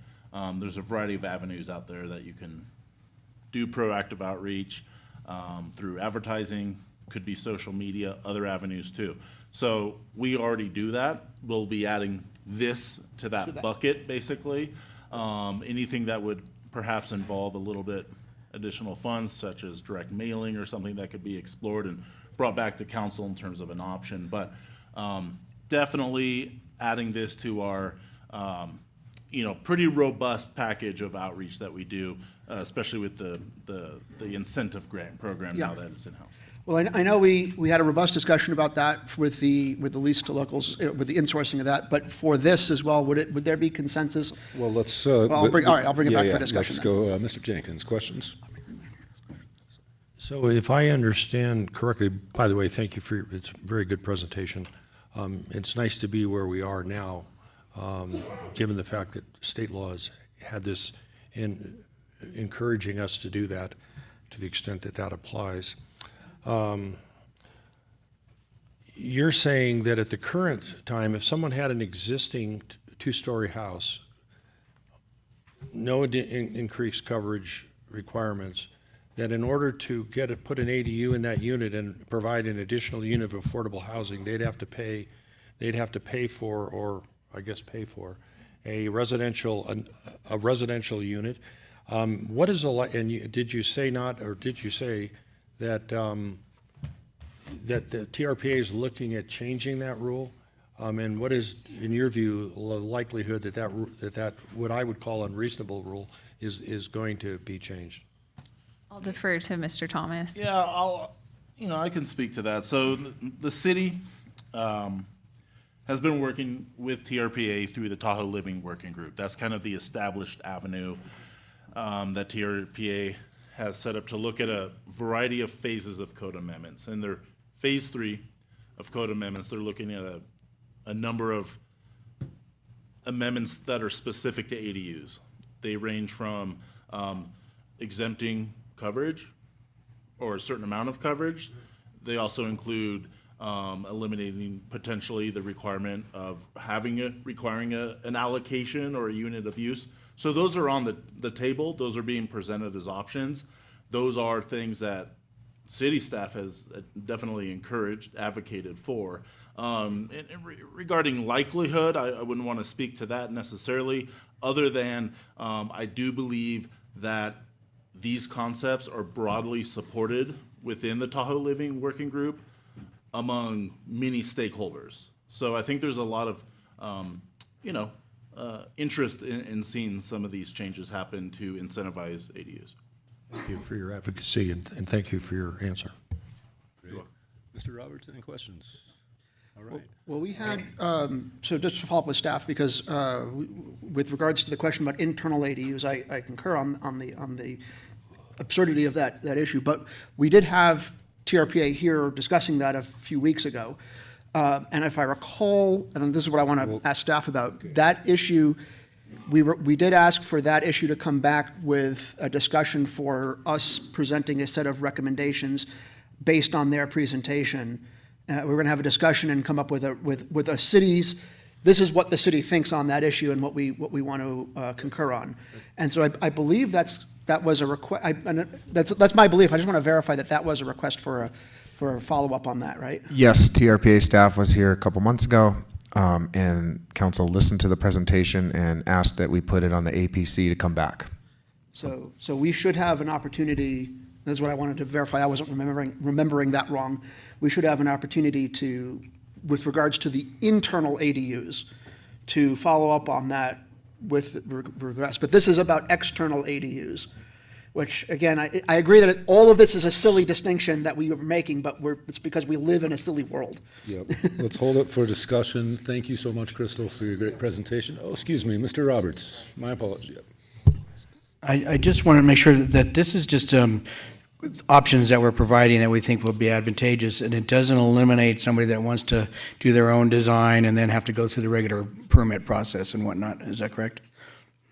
There's a variety of avenues out there that you can do proactive outreach through advertising, could be social media, other avenues too. So we already do that. We'll be adding this to that bucket, basically. Anything that would perhaps involve a little bit additional funds, such as direct mailing or something that could be explored and brought back to council in terms of an option. But definitely adding this to our pretty robust package of outreach that we do, especially with the incentive grant program now that it's in-house. Well, I know we had a robust discussion about that with the Lease to Locals, with the insourcing of that, but for this as well, would there be consensus? Well, let's. I'll bring it back for discussion. Let's go, Mr. Jenkins. Questions? So if I understand correctly, by the way, thank you for it's a very good presentation. It's nice to be where we are now, given the fact that state laws had this in encouraging us to do that to the extent that that applies. You're saying that at the current time, if someone had an existing two-story house, no increased coverage requirements, that in order to put an ADU in that unit and provide an additional unit of affordable housing, they'd have to pay for a residential unit. What is did you say that that the TRPA is looking at changing that rule? And what is, in your view, the likelihood that what I would call unreasonable rule is going to be changed? I'll defer to Mr. Thomas. Yeah, I can speak to that. So the city has been working with TRPA through the Tahoe Living Working Group. That's kind of the established avenue that TRPA has set up to look at a variety of phases of code amendments. And they're phase 3 of code amendments. They're looking at a number of amendments that are specific to ADUs. They range from exempting coverage or a certain amount of coverage. They also include eliminating potentially the requirement of requiring an allocation or a unit of use. So those are on the table. Those are being presented as options. Those are things that city staff has definitely encouraged, advocated for. Regarding likelihood, I wouldn't want to speak to that necessarily, other than I do believe that these concepts are broadly supported within the Tahoe Living Working Group among many stakeholders. So I think there's a lot of, interest in seeing some of these changes happen to incentivize ADUs. Thank you for your advocacy and thank you for your answer. Great. Mr. Roberts, any questions? All right. Well, we had, so just to follow up with staff, because with regards to the question about internal ADUs, I concur on the absurdity of that issue, but we did have TRPA here discussing that a few weeks ago. And if I recall, and this is what I want to ask staff about, that issue, we did ask for that issue to come back with a discussion for us presenting a set of recommendations based on their presentation. We're going to have a discussion and come up with a city's, this is what the city thinks on that issue and what we want to concur on. And so I believe that was a request. That's my belief. I just want to verify that was a request for a follow-up on that, right? Yes, TRPA staff was here a couple months ago, and council listened to the presentation and asked that we put it on the APC to come back. So we should have an opportunity. This is what I wanted to verify. I wasn't remembering that wrong. We should have an opportunity to, with regards to the internal ADUs, to follow up on that with regress. But this is about external ADUs. which, again, I agree that all of this is a silly distinction that we are making, but it's because we live in a silly world. Yep. Let's hold it for discussion. Thank you so much, Crystal, for your great presentation. Oh, excuse me, Mr. Roberts. My apology. I just want to make sure that this is just options that we're providing that we think will be advantageous, and it doesn't eliminate somebody that wants to do their own design and then have to go through the regular permit process and whatnot. Is that correct?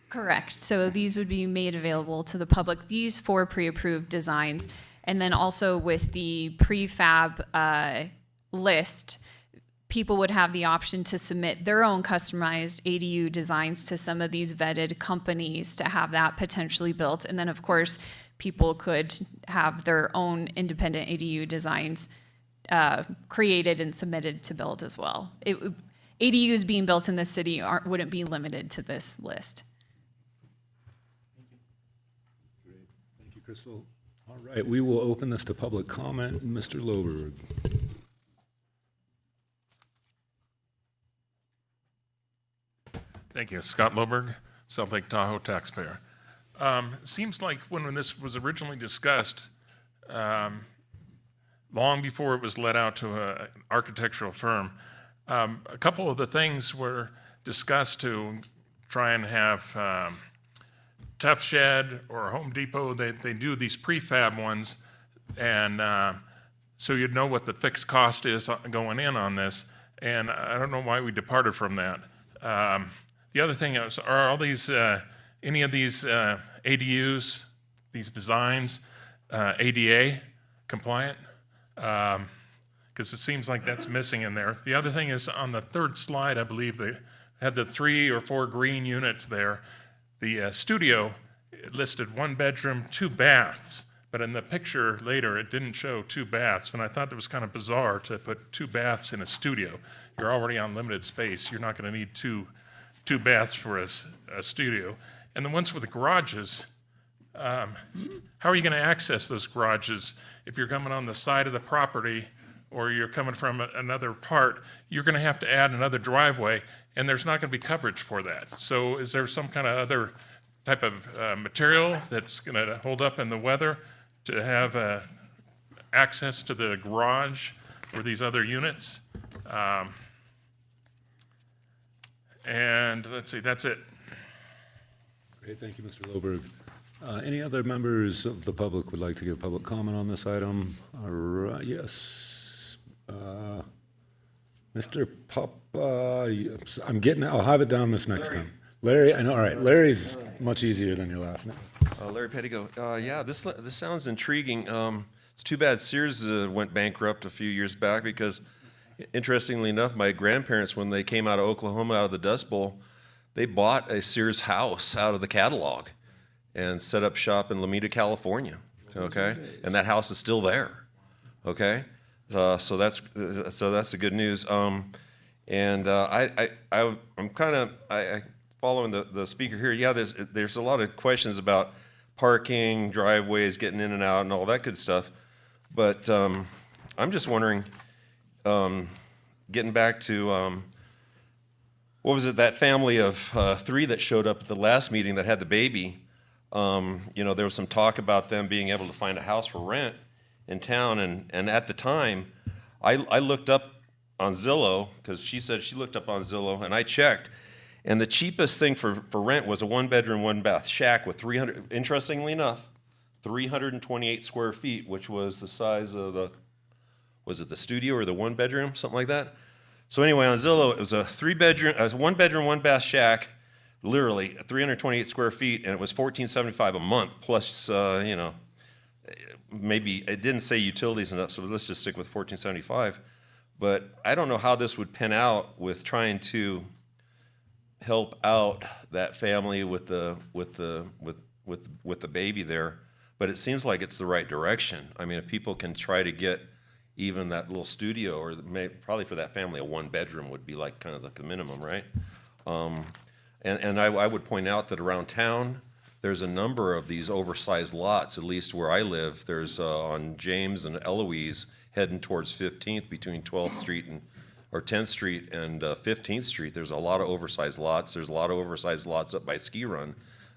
Correct. So these would be made available to the public, these 4 pre-approved designs. And then also with the prefab list, people would have the option to submit their own customized ADU designs to some of these vetted companies to have that potentially built. And then, of course, people could have their own independent ADU designs created and submitted to build as well. ADUs being built in the city wouldn't be limited to this list. Thank you, Crystal. All right, we will open this to public comment. Mr. Loberg. Thank you. Scott Loberg, South Lake Tahoe taxpayer. Seems like when this was originally discussed, long before it was let out to an architectural firm, a couple of the things were discussed to try and have Tough Shed or Home Depot, they do these prefab ones, and so you'd know what the fixed cost is going in on this, and I don't know why we departed from that. The other thing is, are all these, any of these ADUs, these designs, ADA compliant? Because it seems like that's missing in there. The other thing is on the third slide, I believe they had the 3 or 4 green units there. The studio listed 1 bedroom, 2 baths, but in the picture later, it didn't show 2 baths, and I thought that was kind of bizarre to put 2 baths in a studio. You're already on limited space. You're not going to need two baths for a studio. And the ones with the garages, how are you going to access those garages if you're coming on the side of the property or you're coming from another part? You're going to have to add another driveway, and there's not going to be coverage for that. So is there some kind of other type of material that's going to hold up in the weather to have access to the garage for these other units? And let's see, that's it. Great, thank you, Mr. Loberg. Any other members of the public would like to give public comment on this item? All right, yes. Mr. Papa, I'll have it down this next time. Larry, I know, all right, Larry's much easier than your last name. Larry Pettigo. Yeah, this sounds intriguing. It's too bad Sears went bankrupt a few years back because, interestingly enough, my grandparents, when they came out of Oklahoma, out of the Dust Bowl, they bought a Sears house out of the catalog and set up shop in Lomita, California, okay? And that house is still there, okay? So that's the good news. I'm kind of following the speaker here. Yeah, there's a lot of questions about parking, driveways, getting in and out, and all that good stuff. But I'm just wondering, getting back to what was it, that family of 3 that showed up at the last meeting that had the baby. There was some talk about them being able to find a house for rent in town, and at the time, I looked up on Zillow, because she said she looked up on Zillow, and I checked, and the cheapest thing for rent was a 1-bedroom, 1-bath shack with interestingly enough, 328 square feet, which was the size of was it the studio or the 1-bedroom, something like that? So anyway, on Zillow, it was a 1-bedroom, 1-bath shack, literally 328 square feet, and it was $1,475 a month, plus, maybe, it didn't say utilities and stuff, so let's just stick with $1,475. But I don't know how this would pan out with trying to help out that family with the baby there, but it seems like it's the right direction. I mean, if people can try to get even that little studio, or probably for that family, a 1-bedroom would be like kind of like the minimum, right? And I would point out that around town, there's a number of these oversized lots, at least where I live. There's on James and Eloise, heading towards 15th between 12th Street or 10th Street and 15th Street. There's a lot of oversized lots. There's a lot of oversized lots up by Ski Run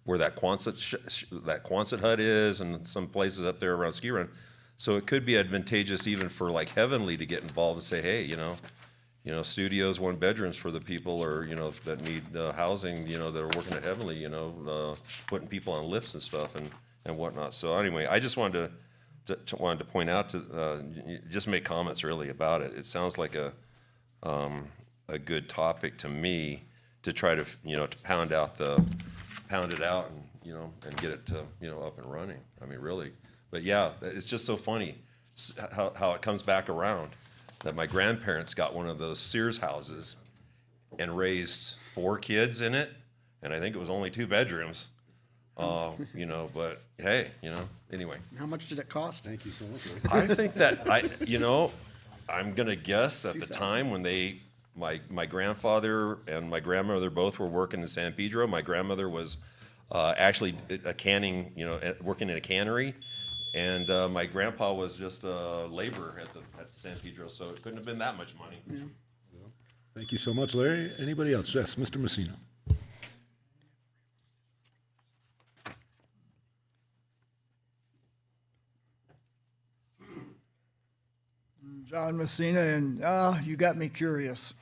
where that Quonset hut is and some places up there around Ski Run. So it could be advantageous even for like Heavenly to get involved and say, hey, studios, 1 bedrooms for the people or, that need housing, that are working at Heavenly, putting people on lifts and stuff and whatnot. So anyway, I just wanted to point out just make comments really about it. It sounds like a good topic to me to try to, to pound it out and get it to, up and running. I mean, really. But yeah, it's just so funny how it comes back around that my grandparents got one of those Sears houses and raised 4 kids in it. And I think it was only 2 bedrooms, but hey, anyway. How much did it cost? Thank you so much. I think that I'm going to guess at the time when my grandfather and my grandmother both were working in San Pedro. My grandmother was actually working in a cannery. And my grandpa was just a laborer at San Pedro, so it couldn't have been that much money. Yeah. Thank you so much, Larry. Anybody else? Yes, Mr. Messina. John Messina, and you got me curious.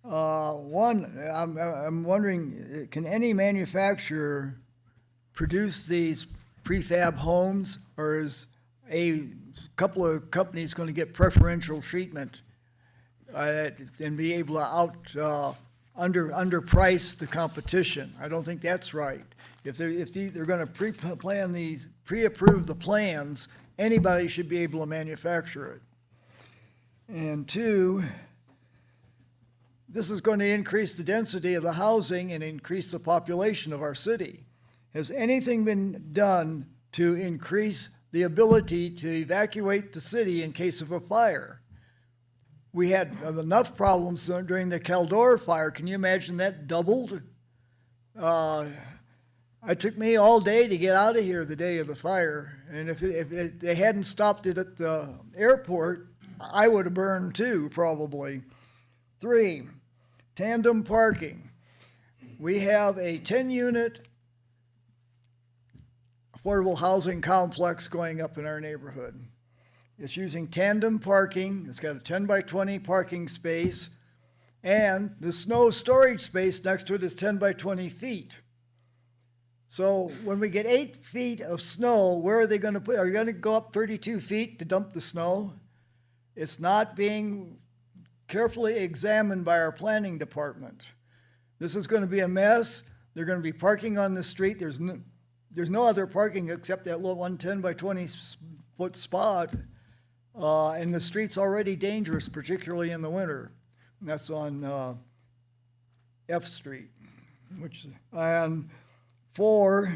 I'm wondering, can any manufacturer produce these prefab homes, or is a couple of companies going to get preferential treatment and be able to underprice the competition? I don't think that's right. If they're going to pre-approve the plans, anybody should be able to manufacture it. And 2, this is going to increase the density of the housing and increase the population of our city. Has anything been done to increase the ability to evacuate the city in case of a fire? We had enough problems during the Caldor fire. Can you imagine that doubled? It took me all day to get out of here the day of the fire. And if they hadn't stopped it at the airport, I would have burned too, probably. 3, tandem parking. We have a 10-unit affordable housing complex going up in our neighborhood. It's using tandem parking. It's got a 10 by 20 parking space, and the snow storage space next to it is 10 by 20 feet. So when we get 8 feet of snow, where are they going to put? Are you going to go up 32 feet to dump the snow? It's not being carefully examined by our planning department. This is going to be a mess. They're going to be parking on the street. There's no other parking except that little 110 by 20 foot spot. And the street's already dangerous, particularly in the winter. And that's on F Street. And 4,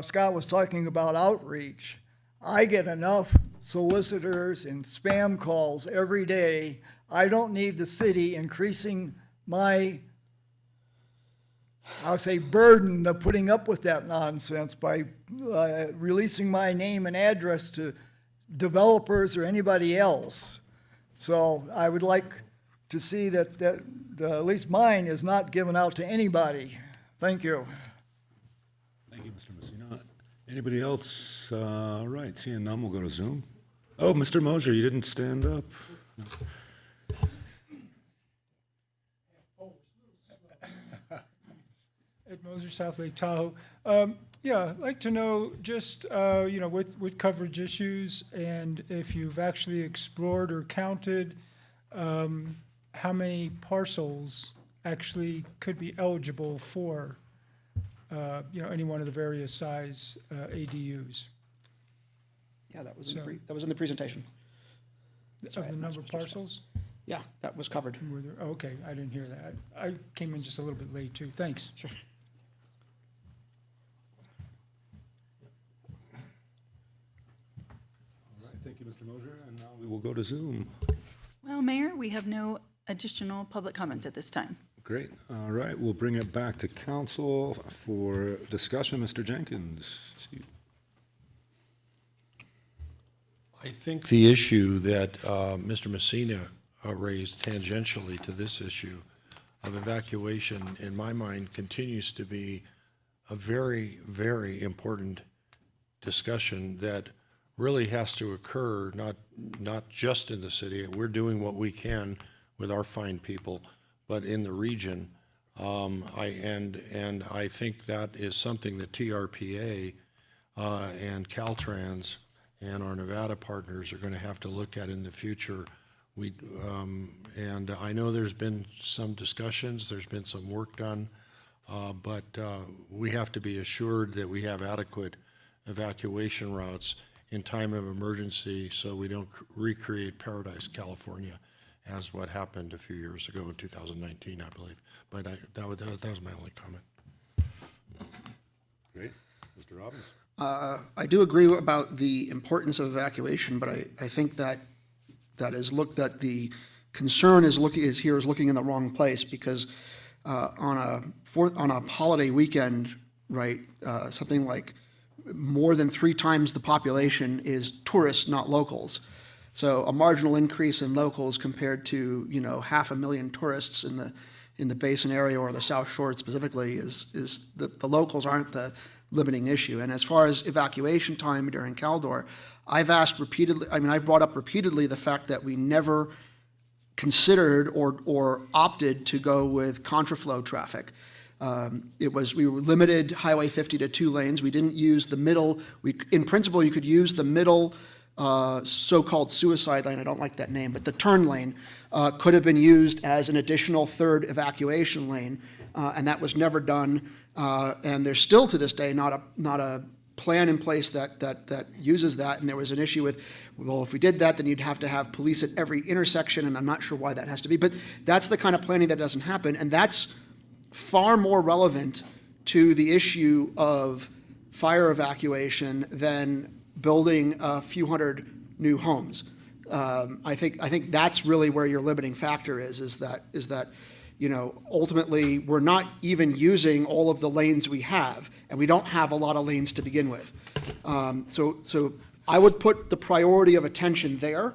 Scott was talking about outreach. I get enough solicitors and spam calls every day. I don't need the city increasing my, I'll say, burden of putting up with that nonsense by releasing my name and address to developers or anybody else. So I would like to see that at least mine is not given out to anybody. Thank you. Thank you, Mr. Messina. Anybody else? All right, seeing none, we'll go to Zoom. Oh, Mr. Mosier, you didn't stand up. Ed Moser, South Lake Tahoe. Yeah, I'd like to know just, with coverage issues and if you've actually explored or counted how many parcels actually could be eligible for, any one of the various size ADUs. Yeah, that was in the presentation. Of the number of parcels? Yeah, that was covered. Okay, I didn't hear that. I came in just a little bit late too. Thanks. Sure. All right, thank you, Mr. Mosier, and now we will go to Zoom. Well, Mayor, we have no additional public comments at this time. Great. All right, we'll bring it back to council for discussion. Mr. Jenkins. Steve. I think the issue that Mr. Messina raised tangentially to this issue of evacuation, in my mind, continues to be a very, very important discussion that really has to occur, not just in the city. We're doing what we can with our fine people, but in the region. I think that is something that TRPA and Caltrans and our Nevada partners are going to have to look at in the future. And I know there's been some discussions, there's been some work done, but we have to be assured that we have adequate evacuation routes in time of emergency so we don't recreate Paradise, California, as what happened a few years ago in 2019, I believe. But that was my only comment. Great. Mr. Robbins? I do agree about the importance of evacuation, but I think that the concern is looking in the wrong place, because on a holiday weekend, right, something like more than 3 times the population is tourists, not locals. So a marginal increase in locals compared to 500,000 tourists in the Basin area or the South Shore specifically is the locals aren't the limiting issue. And as far as evacuation time during Caldor, I've brought up repeatedly the fact that we never considered or opted to go with contraflow traffic. We were limited Highway 50 to 2 lanes. We didn't use the middle. In principle, you could use the middle so-called suicide lane. I don't like that name, but the turn lane could have been used as an additional 3rd evacuation lane, and that was never done. And there's still to this day not a plan in place that uses that. And there was an issue with, well, if we did that, then you'd have to have police at every intersection, and I'm not sure why that has to be. But that's the kind of planning that doesn't happen, and that's far more relevant to the issue of fire evacuation than building a few hundred new homes. I think that's really where your limiting factor is that ultimately we're not even using all of the lanes we have, and we don't have a lot of lanes to begin with. So I would put the priority of attention there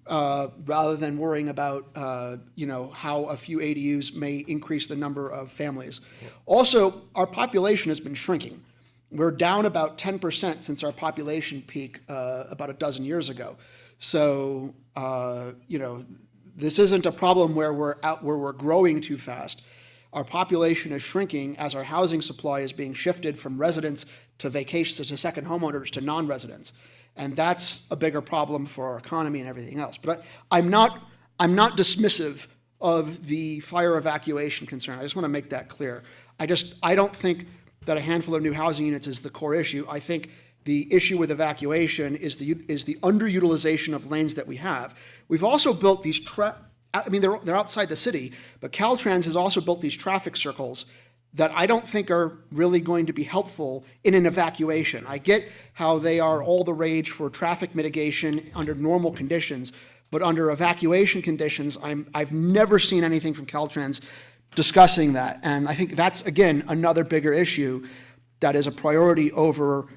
rather than worrying about how a few ADUs may increase the number of families. Also, our population has been shrinking. We're down about 10% since our population peak about a dozen years ago. So, this isn't a problem where we're growing too fast. Our population is shrinking as our housing supply is being shifted from residents to vacations to second homeowners to non-residents. And that's a bigger problem for our economy and everything else. But I'm not dismissive of the fire evacuation concern. I just want to make that clear. I don't think that a handful of new housing units is the core issue. I think the issue with evacuation is the underutilization of lanes that we have. We've also built these they're outside the city, but Caltrans has also built these traffic circles that I don't think are really going to be helpful in an evacuation. I get how they are all the rage for traffic mitigation under normal conditions, but under evacuation conditions, I've never seen anything from Caltrans discussing that. And I think that's, again, another bigger issue that is a priority over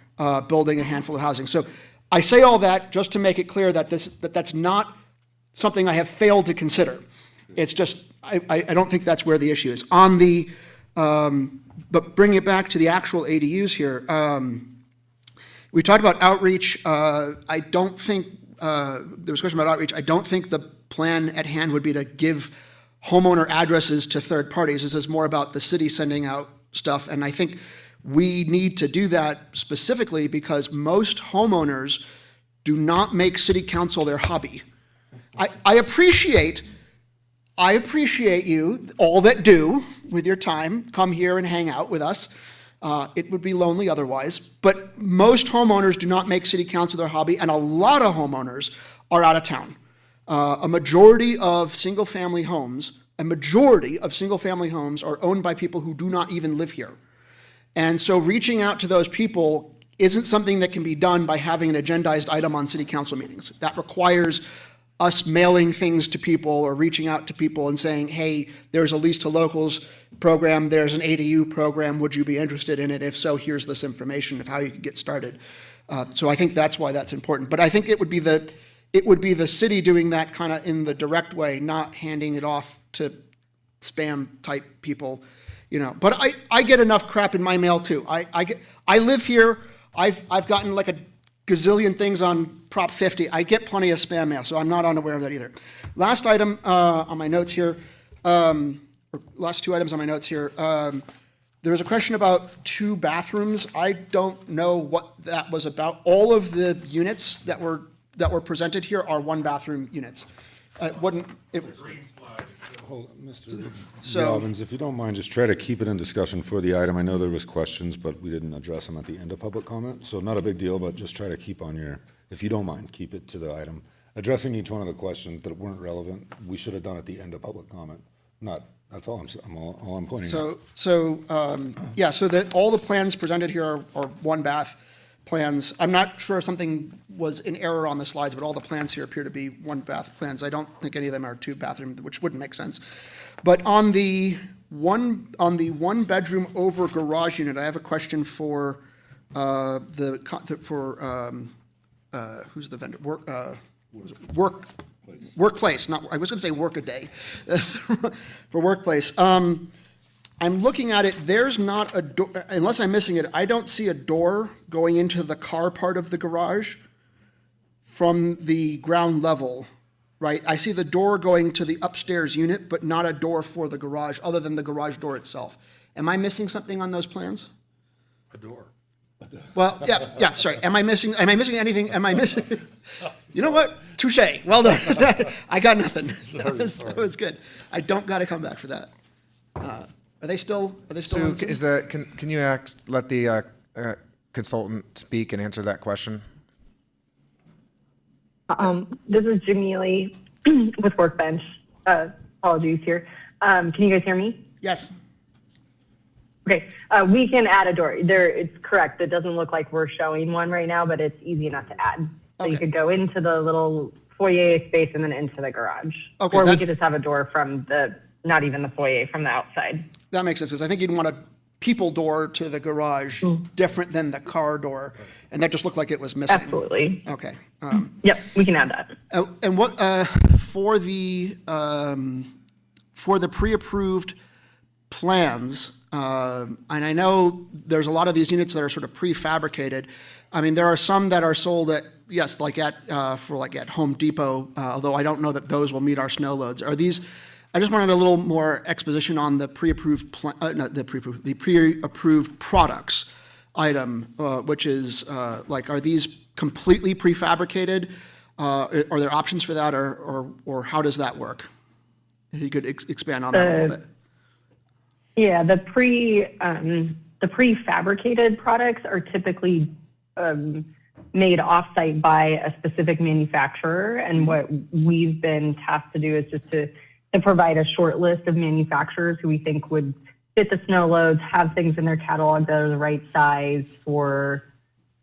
building a handful of housing. So I say all that just to make it clear that that's not something I have failed to consider. It's just, I don't think that's where the issue is. But bring it back to the actual ADUs here. We talked about outreach. I don't think, there was a question about outreach. I don't think the plan at hand would be to give homeowner addresses to third parties. This is more about the city sending out stuff. And I think we need to do that specifically because most homeowners do not make city council their hobby. I appreciate you, all that do, with your time, come here and hang out with us. It would be lonely otherwise. But most homeowners do not make city council their hobby, and a lot of homeowners are out of town. A majority of single-family homes are owned by people who do not even live here. And so reaching out to those people isn't something that can be done by having an agendized item on city council meetings. That requires us mailing things to people or reaching out to people and saying, hey, there's a lease to locals program, there's an ADU program, would you be interested in it? If so, here's this information of how you can get started. So I think that's why that's important. But I think it would be the city doing that kind of in the direct way, not handing it off to spam type people. But I get enough crap in my mail too. I live here. I've gotten like a gazillion things on Prop 50. I get plenty of spam mail, so I'm not unaware of that either. Last item on my notes here, or last two items on my notes here. There was a question about 2 bathrooms. I don't know what that was about. All of the units that were presented here are 1-bathroom units. Wouldn't it? Mr. So- Robbins, if you don't mind, just try to keep it in discussion for the item. I know there was questions, but we didn't address them at the end of public comment, so not a big deal, but just try to keep on your, if you don't mind, keep it to the item. Addressing each one of the questions that weren't relevant, we should have done at the end of public comment. That's all I'm pointing out. So that all the plans presented here are 1-bath plans. I'm not sure if something was in error on the slides, but all the plans here appear to be 1-bath plans. I don't think any of them are 2-bathroom, which wouldn't make sense. But on the one bedroom over garage unit, I have a question for who's the vendor? Workplace, I was going to say work-a-day, for workplace. I'm looking at it, there's not a door, unless I'm missing it, I don't see a door going into the car part of the garage from the ground level, right? I see the door going to the upstairs unit, but not a door for the garage, other than the garage door itself. Am I missing something on those plans? A door. Well, yeah, sorry. Am I missing anything? Am I missing? You know what? Touche. Well done. I got nothing. That was good. I don't got to come back for that. Are they still So on Zoom? can you let the consultant speak and answer that question? This is Jamili with Workbench. Apologies here. Can you guys hear me? Yes. Okay, we can add a door. It's correct. It doesn't look like we're showing one right now, but it's easy enough to add. So you could go into the little foyer space and then into the garage. Okay, or we could just have a door from not even the foyer, from the outside. That makes sense, because I think you'd want a people door to the garage different than the car door, and that just looked like it was missing. Absolutely. Okay. Yep, we can add that. And what for the pre-approved plans? And I know there's a lot of these units that are sort of prefabricated. I mean, there are some that are sold at at Home Depot, although I don't know that those will meet our snow loads. Are these? I just wanted a little more exposition on the pre-approved pre-approved products item, which is are these completely prefabricated? Are there options for that, or how does that work? If you could expand on that a little bit. Yeah, the prefabricated products are typically made offsite by a specific manufacturer, and what we've been tasked to do is just to provide a short list of manufacturers who we think would fit the snow loads, have things in their catalog that are the right size for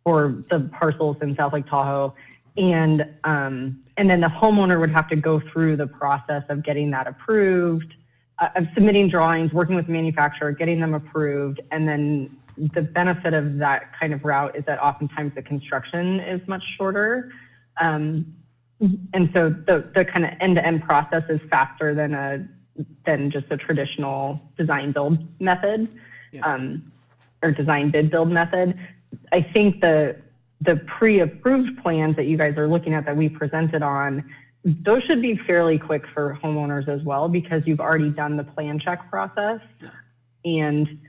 the parcels in South Lake Tahoe, and then the homeowner would have to go through the process of getting that approved, of submitting drawings, working with the manufacturer, getting them approved, and then the benefit of that kind of route is that oftentimes the construction is much shorter. And so the kind of end-to-end process is faster than just a traditional design build method, or design bid build method. I think the pre-approved plans that you guys are looking at that we presented on, those should be fairly quick for homeowners as well, because you've already done the plan check process, and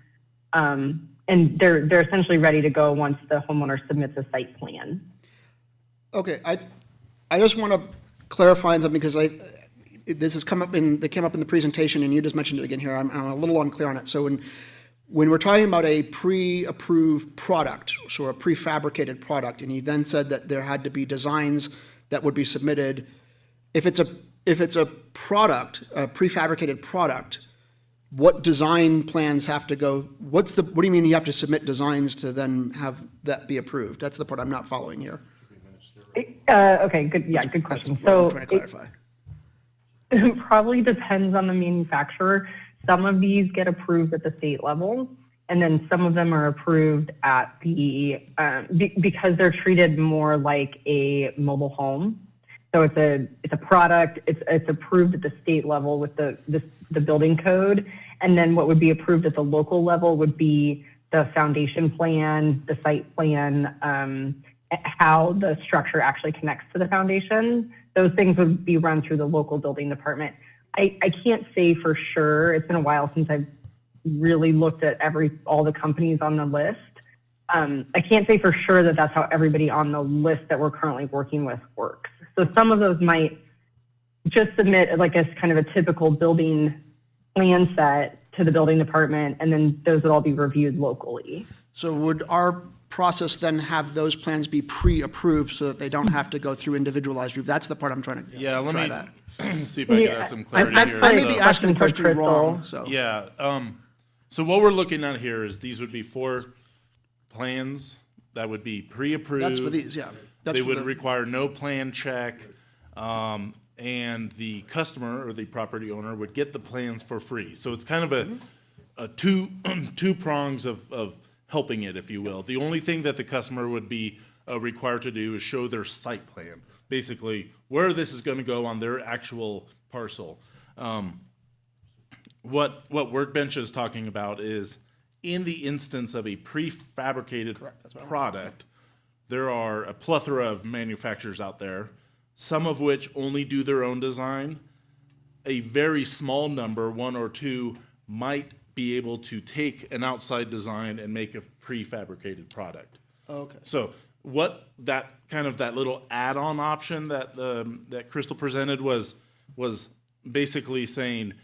they're essentially ready to go once the homeowner submits a site plan. Okay, I just want to clarify on something, because this has come up that came up in the presentation, and you just mentioned it again here. I'm a little unclear on it. So when we're talking about a pre-approved product, so a prefabricated product, and you then said that there had to be designs that would be submitted. If it's a product, a prefabricated product, what design plans have to go? What do you mean you have to submit designs to then have that be approved? That's the part I'm not following here. Okay, good. Yeah, good question. So I'm trying to clarify. It probably depends on the manufacturer. Some of these get approved at the state level, and then some of them are approved at the because they're treated more like a mobile home. So it's a product, it's approved at the state level with the building code. And then what would be approved at the local level would be the foundation plan, the site plan, how the structure actually connects to the foundation. Those things would be run through the local building department. I can't say for sure. It's been a while since I've really looked at all the companies on the list. I can't say for sure that that's how everybody on the list that we're currently working with works. So some of those might just submit like a kind of a typical building plan set to the building department, and then those would all be reviewed locally. So would our process then have those plans be pre-approved so that they don't have to go through individualized review? That's the part I'm trying to Yeah, let try me that. see if I can add some clarity here. I may be So- asking the Question question for wrong, Crystal. so. Yeah, so what we're looking at here is these would be 4 plans that would be pre-approved. That's for these, yeah. That's They for would the- require no plan check, and the customer or the property owner would get the plans for free. So it's kind of a two prongs of helping it, if you will. The only thing that the customer would be required to do is show their site plan, basically where this is going to go on their actual parcel. What Workbench is talking about is in the instance of a prefabricated product, there are a plethora of manufacturers out there, some of which only do their own design. A very small number, 1 or 2, might be able to take an outside design and make a prefabricated product. Okay. So what that little add-on option that Crystal presented was basically saying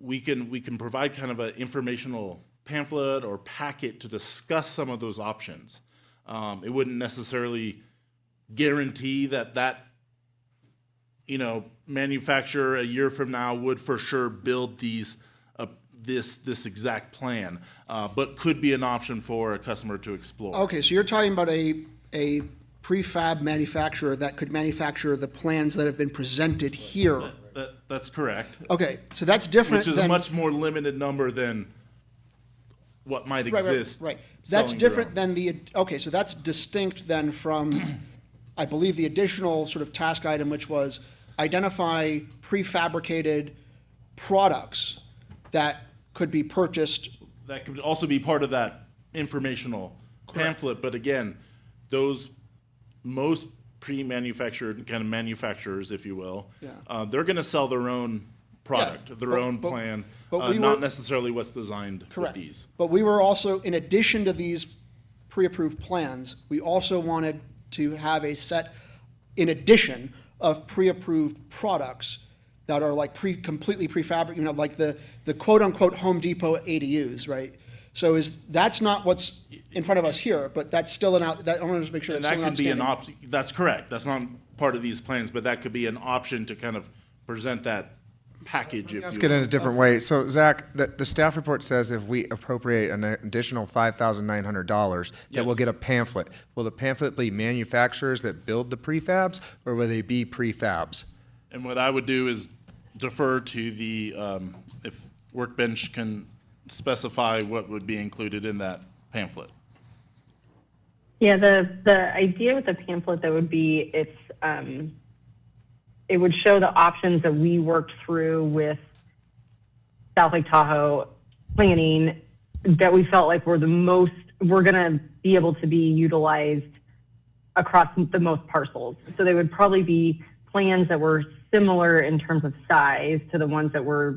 we can provide kind of an informational pamphlet or packet to discuss some of those options. It wouldn't necessarily guarantee that manufacturer a year from now would for sure build this exact plan, but could be an option for a customer to explore. Okay, so you're talking about a prefab manufacturer that could manufacture the plans that have been presented here. That's correct. Okay, so that's different Which is than. a much more limited number than what might exist. Right. That's selling your different own. than okay, so that's distinct then from, I believe, the additional sort of task item, which was identify prefabricated products that could be purchased. That could also be part of that informational pamphlet, but again, those most pre-manufactured kind of manufacturers, if you will, they're going to sell their own product, their own plan, not necessarily what's designed with these. But we were also, in addition to these pre-approved plans, we also wanted to have a set, in addition, of pre-approved products that are like completely prefabricated, like the quote-unquote Home Depot ADUs, right? So that's not what's in front of us here, but that's still I want to make sure And that's that still could be an outstanding. option. That's correct. That's not part of these plans, but that could be an option to kind of present that package. Let's get in a different way. So Zach, the staff report says if we appropriate an additional $5,900, that we'll get a pamphlet. Will the pamphlet be manufacturers that build the prefabs, or will they be prefabs? And what I would do is defer to the, if Workbench can specify what would be included in that pamphlet. Yeah, the idea with the pamphlet that would be it would show the options that we worked through with South Lake Tahoe planning that we felt like were going to be able to be utilized across the most parcels. So they would probably be plans that were similar in terms of size to the ones that we're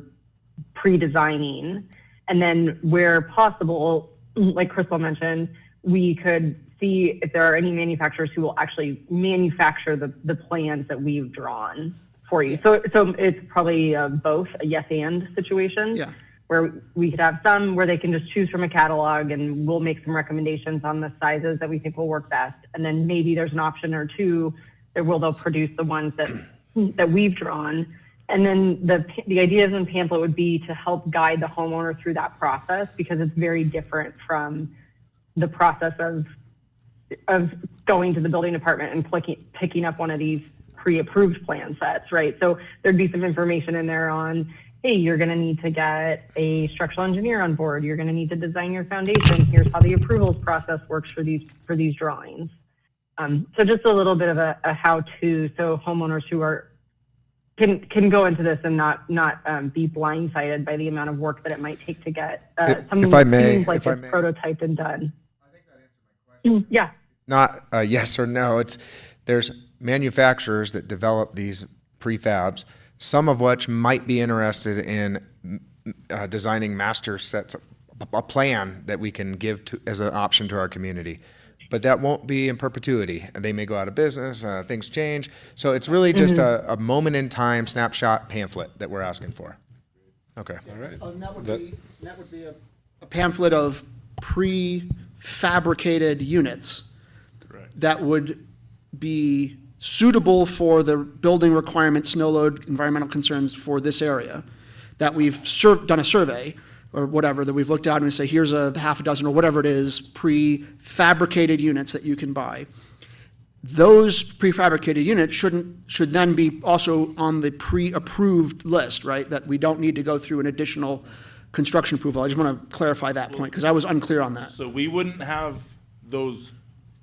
pre-designing. And then where possible, like Crystal mentioned, we could see if there are any manufacturers who will actually manufacture the plans that we've drawn for you. So it's probably both a yes and situation. Yeah. Where we could have some where they can just choose from a catalog and we'll make some recommendations on the sizes that we think will work best. And then maybe there's an option or two that they'll produce the ones that we've drawn. And then the idea in the pamphlet would be to help guide the homeowner through that process, because it's very different from the process of going to the building department and picking up one of these pre-approved plan sets, right? So there'd be some information in there on, hey, you're going to need to get a structural engineer on board. You're going to need to design your foundation. Here's how the approvals process works for these drawings. So just a little bit of a how-to, so homeowners who are can go into this and not be blindsided by the amount of work that it might take to get something if I that may- seems like if I it's may. prototyped and done. I think that answered my question. Yeah. Not a yes or no. There's manufacturers that develop these prefabs, some of which might be interested in designing master sets, a plan that we can give to as an option to our community. But that won't be in perpetuity. They may go out of business, things change. So it's really just a moment in time snapshot pamphlet that we're asking for. Okay. All right. And that would be a pamphlet of prefabricated units that would be suitable for the building requirements, snow load, environmental concerns for this area, that we've done a survey or whatever, that we've looked at and we say, here's a half a dozen or whatever it is, prefabricated units that you can buy. Those prefabricated units should then be also on the pre-approved list, right? That we don't need to go through an additional construction approval. I just want to clarify that point because I was unclear on that. So we wouldn't have those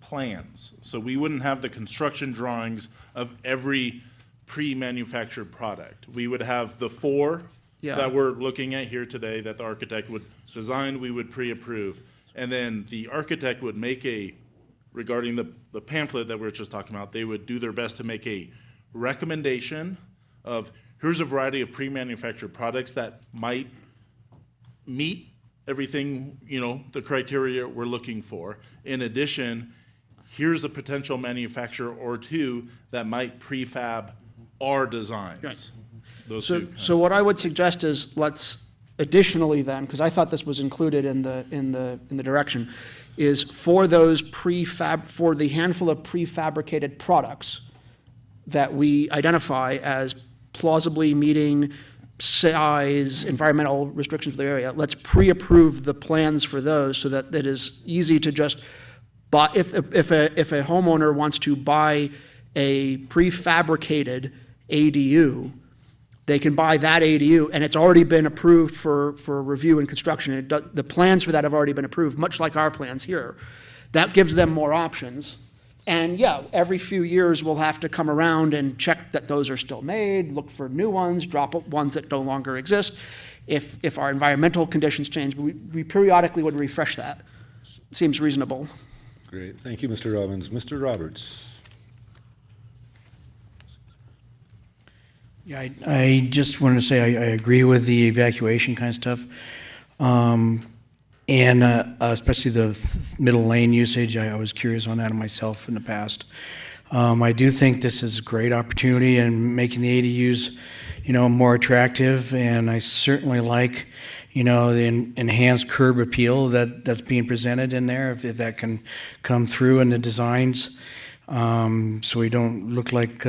plans. So we wouldn't have the construction drawings of every pre-manufactured product. We would have the four that we're looking at here today that the architect would design, we would pre-approve. And then the architect would make regarding the pamphlet that we were just talking about, they would do their best to make a recommendation of, here's a variety of pre-manufactured products that might meet everything, the criteria we're looking for. In addition, here's a potential manufacturer or two that might prefab our designs. Right. Those two. So what I would suggest is let's additionally then, because I thought this was included in the direction, is for those for the handful of prefabricated products that we identify as plausibly meeting size, environmental restrictions for the area, let's pre-approve the plans for those so that it is easy to just buy. If a homeowner wants to buy a prefabricated ADU, they can buy that ADU, and it's already been approved for review and construction. The plans for that have already been approved, much like our plans here. That gives them more options. And yeah, every few years, we'll have to come around and check that those are still made, look for new ones, drop ones that no longer exist. If our environmental conditions change, we periodically would refresh that. Seems reasonable. Great. Thank you, Mr. Robbins. Mr. Roberts. Yeah, I just wanted to say I agree with the evacuation kind of stuff. And especially the middle lane usage, I was curious on that myself in the past. I do think this is a great opportunity in making the ADUs, more attractive, and I certainly like, the enhanced curb appeal that's being presented in there, if that can come through in the designs. So we don't look like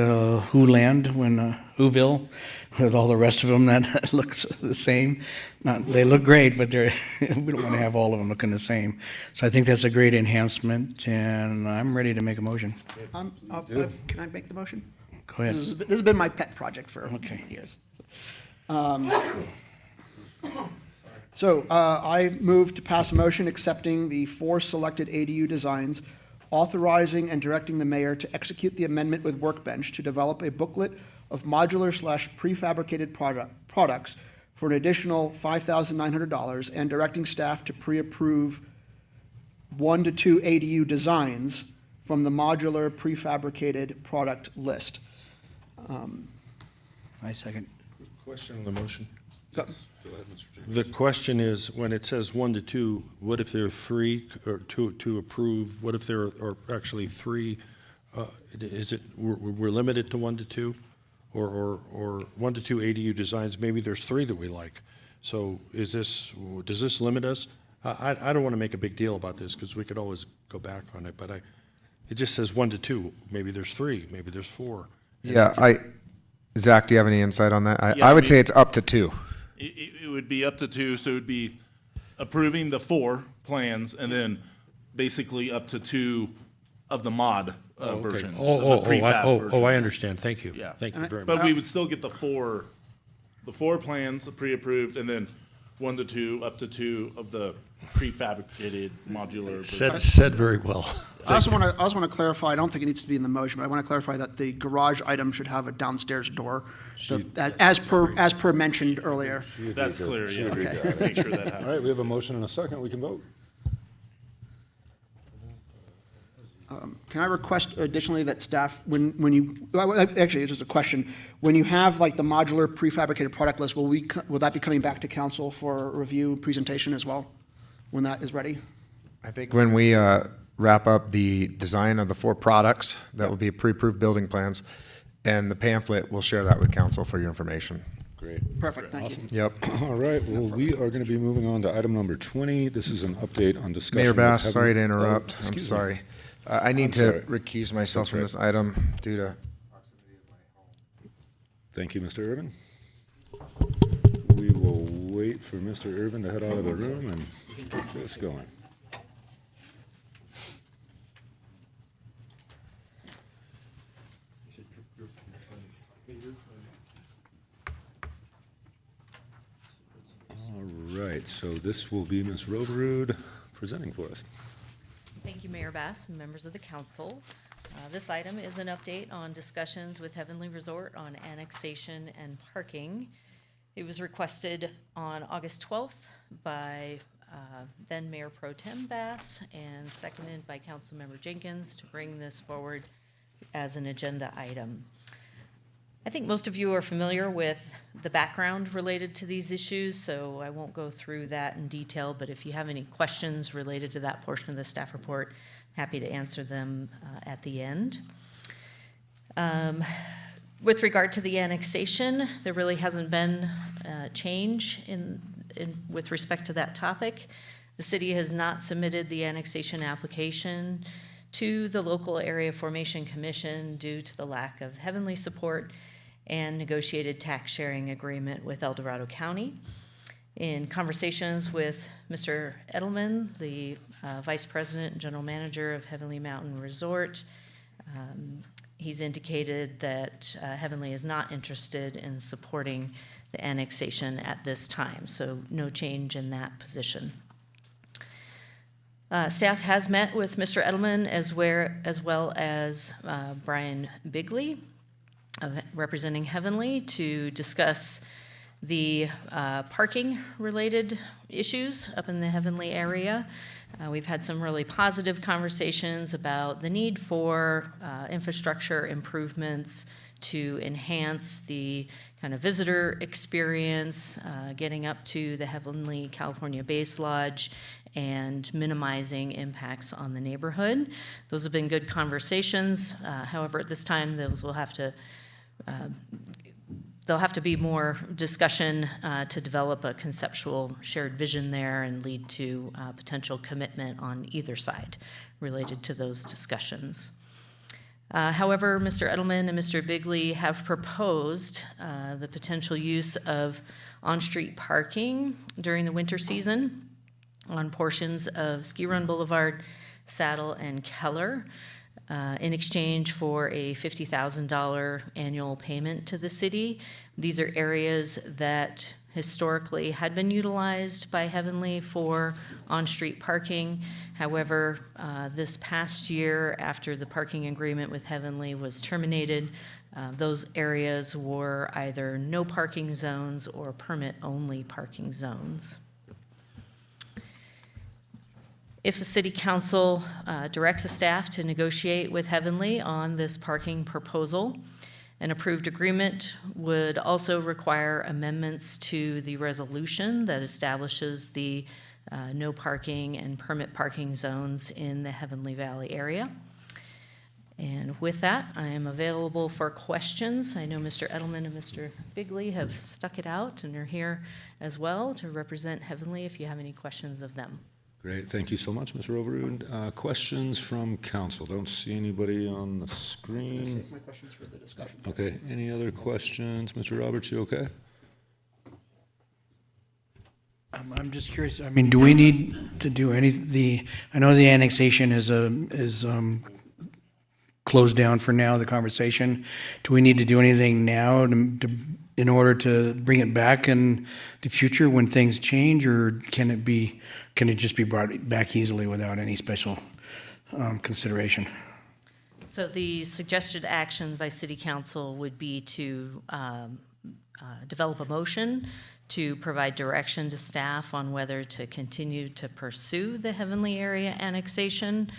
Whoville, with all the rest of them that looks the same. They look great, but we don't want to have all of them looking the same. So I think that's a great enhancement, and I'm ready to make a motion. Can I make the motion? Go ahead. This has been my pet project for years. So I move to pass a motion accepting the 4 selected ADU designs, authorizing and directing the mayor to execute the amendment with Workbench to develop a booklet of modular/prefabricated products for an additional $5,900 and directing staff to pre-approve 1 to 2 ADU designs from the modular prefabricated product list. I second. Question on the motion. Go. Go ahead, Mr. James. The question is, when it says 1 to 2, what if there are 3 or to approve? What if there are actually 3? Is it we're limited to 1 to 2, or 1 to 2 ADU designs? Maybe there's 3 that we like. So does this limit us? I don't want to make a big deal about this because we could always go back on it. But it just says 1 to 2. Maybe there's 3. Maybe there's 4. Yeah, Zach, do you have any insight on that? Yeah, I would say it's up to 2. It would be up to 2, so it would be approving the 4 plans and then basically up to 2 of the mod versions. I understand. Thank you. Yeah. Thank you very much. But we would still get the four plans pre-approved and then 1 to 2, up to 2 of the prefabricated modular. Said very well. I also want to clarify, I don't think it needs to be in the motion, but I want to clarify that the garage item should have a downstairs door. So as per mentioned earlier. That's clear, She yeah. agreed to that. Make sure that All right, happens. we have a motion and a second. We can vote. Can I request additionally that staff, when you, well, actually, it's just a question. When you have like the modular prefabricated product list, will that be coming back to council for review presentation as well, when that is ready? I think when we wrap up the design of the 4 products, that will be pre-approved building plans, and the pamphlet, we'll share that with council for your information. Great. Perfect, thank you. Yep. All right, well, we are going to be moving on to item number 20. This is an update on discussion. Mayor with Bass, Heaven- sorry to Oh, interrupt. I'm excuse me. sorry. I need I'm to sorry. recuse myself That's from right. this item due to. Thank you, Mr. Irvin. We will wait for Mr. Irvin to head out of the room and get this going. All right, so this will be Ms. Roverud presenting for us. Thank you, Mayor Bass and members of the council. This item is an update on discussions with Heavenly Resort on annexation and parking. It was requested on August 12th by then Mayor Pro Tem Bass and seconded by Councilmember Jenkins to bring this forward as an agenda item. I think most of you are familiar with the background related to these issues, so I won't go through that in detail, but if you have any questions related to that portion of the staff report, happy to answer them at the end. With regard to the annexation, there really hasn't been change with respect to that topic. The city has not submitted the annexation application to the local area formation commission due to the lack of Heavenly support and negotiated tax sharing agreement with El Dorado County. In conversations with Mr. Edelman, the Vice President and General Manager of Heavenly Mountain Resort, he's indicated that Heavenly is not interested in supporting the annexation at this time, so no change in that position. Staff has met with Mr. Edelman as well as Brian Bigley, representing Heavenly, to discuss the parking-related issues up in the Heavenly area. We've had some really positive conversations about the need for infrastructure improvements to enhance the kind of visitor experience, getting up to the Heavenly California Base Lodge and minimizing impacts on the neighborhood. Those have been good conversations. However, at this time, those will have to there'll have to be more discussion to develop a conceptual shared vision there and lead to potential commitment on either side related to those discussions. However, Mr. Edelman and Mr. Bigley have proposed the potential use of on-street parking during the winter season on portions of Ski Run Boulevard, Saddle, and Keller, in exchange for a $50,000 annual payment to the city. These are areas that historically had been utilized by Heavenly for on-street parking. However, this past year, after the parking agreement with Heavenly was terminated, those areas were either no parking zones or permit-only parking zones. If the city council directs the staff to negotiate with Heavenly on this parking proposal, an approved agreement would also require amendments to the resolution that establishes the no parking and permit parking zones in the Heavenly Valley area. And with that, I am available for questions. I know Mr. Edelman and Mr. Bigley have stuck it out and are here as well to represent Heavenly if you have any questions of them. Great, thank you so much, Mr. Overwood. Questions from council? Don't see anybody on the screen. Save my questions for the discussion. Okay, any other questions? Mr. Roberts, you okay? I'm just curious, I mean, do we need to do I know the annexation is closed down for now, the conversation. Do we need to do anything now in order to bring it back in the future when things change, or can it just be brought back easily without any special consideration? So the suggested action by City Council would be to develop a motion to provide direction to staff on whether to continue to pursue the Heavenly Area annexation.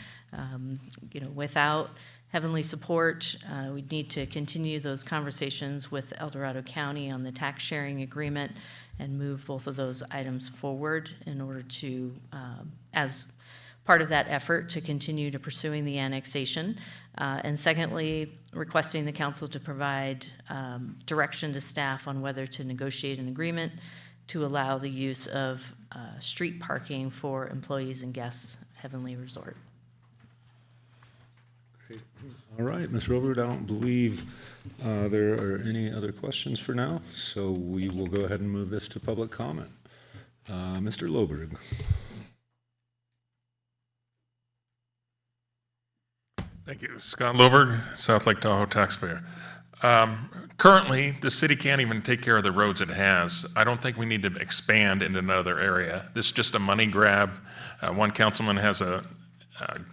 Without Heavenly support, we'd need to continue those conversations with El Dorado County on the tax sharing agreement and move both of those items forward in order to, as part of that effort, to continue to pursuing the annexation. And secondly, requesting the council to provide direction to staff on whether to negotiate an agreement to allow the use of street parking for employees and guests at Heavenly Resort. All right, Ms. Robert, I don't believe there are any other questions for now, so we will go ahead and move this to public comment. Mr. Loberg. Thank you. Scott Loberg, South Lake Tahoe taxpayer. Currently, the city can't even take care of the roads it has. I don't think we need to expand into another area. This is just a money grab. One councilman has a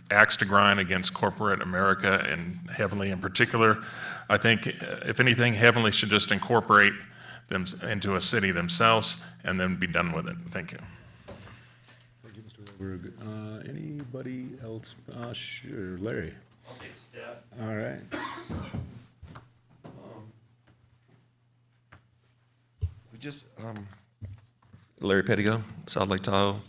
axe to grind against corporate America and Heavenly in particular. I think, if anything, Heavenly should just incorporate them into a city themselves and then be done with it. Thank you. Thank you, Mr. Loberg. Anybody else? Sure, Larry. I'll take a step. All right. We just, Larry Pettigo, South Lake Tahoe.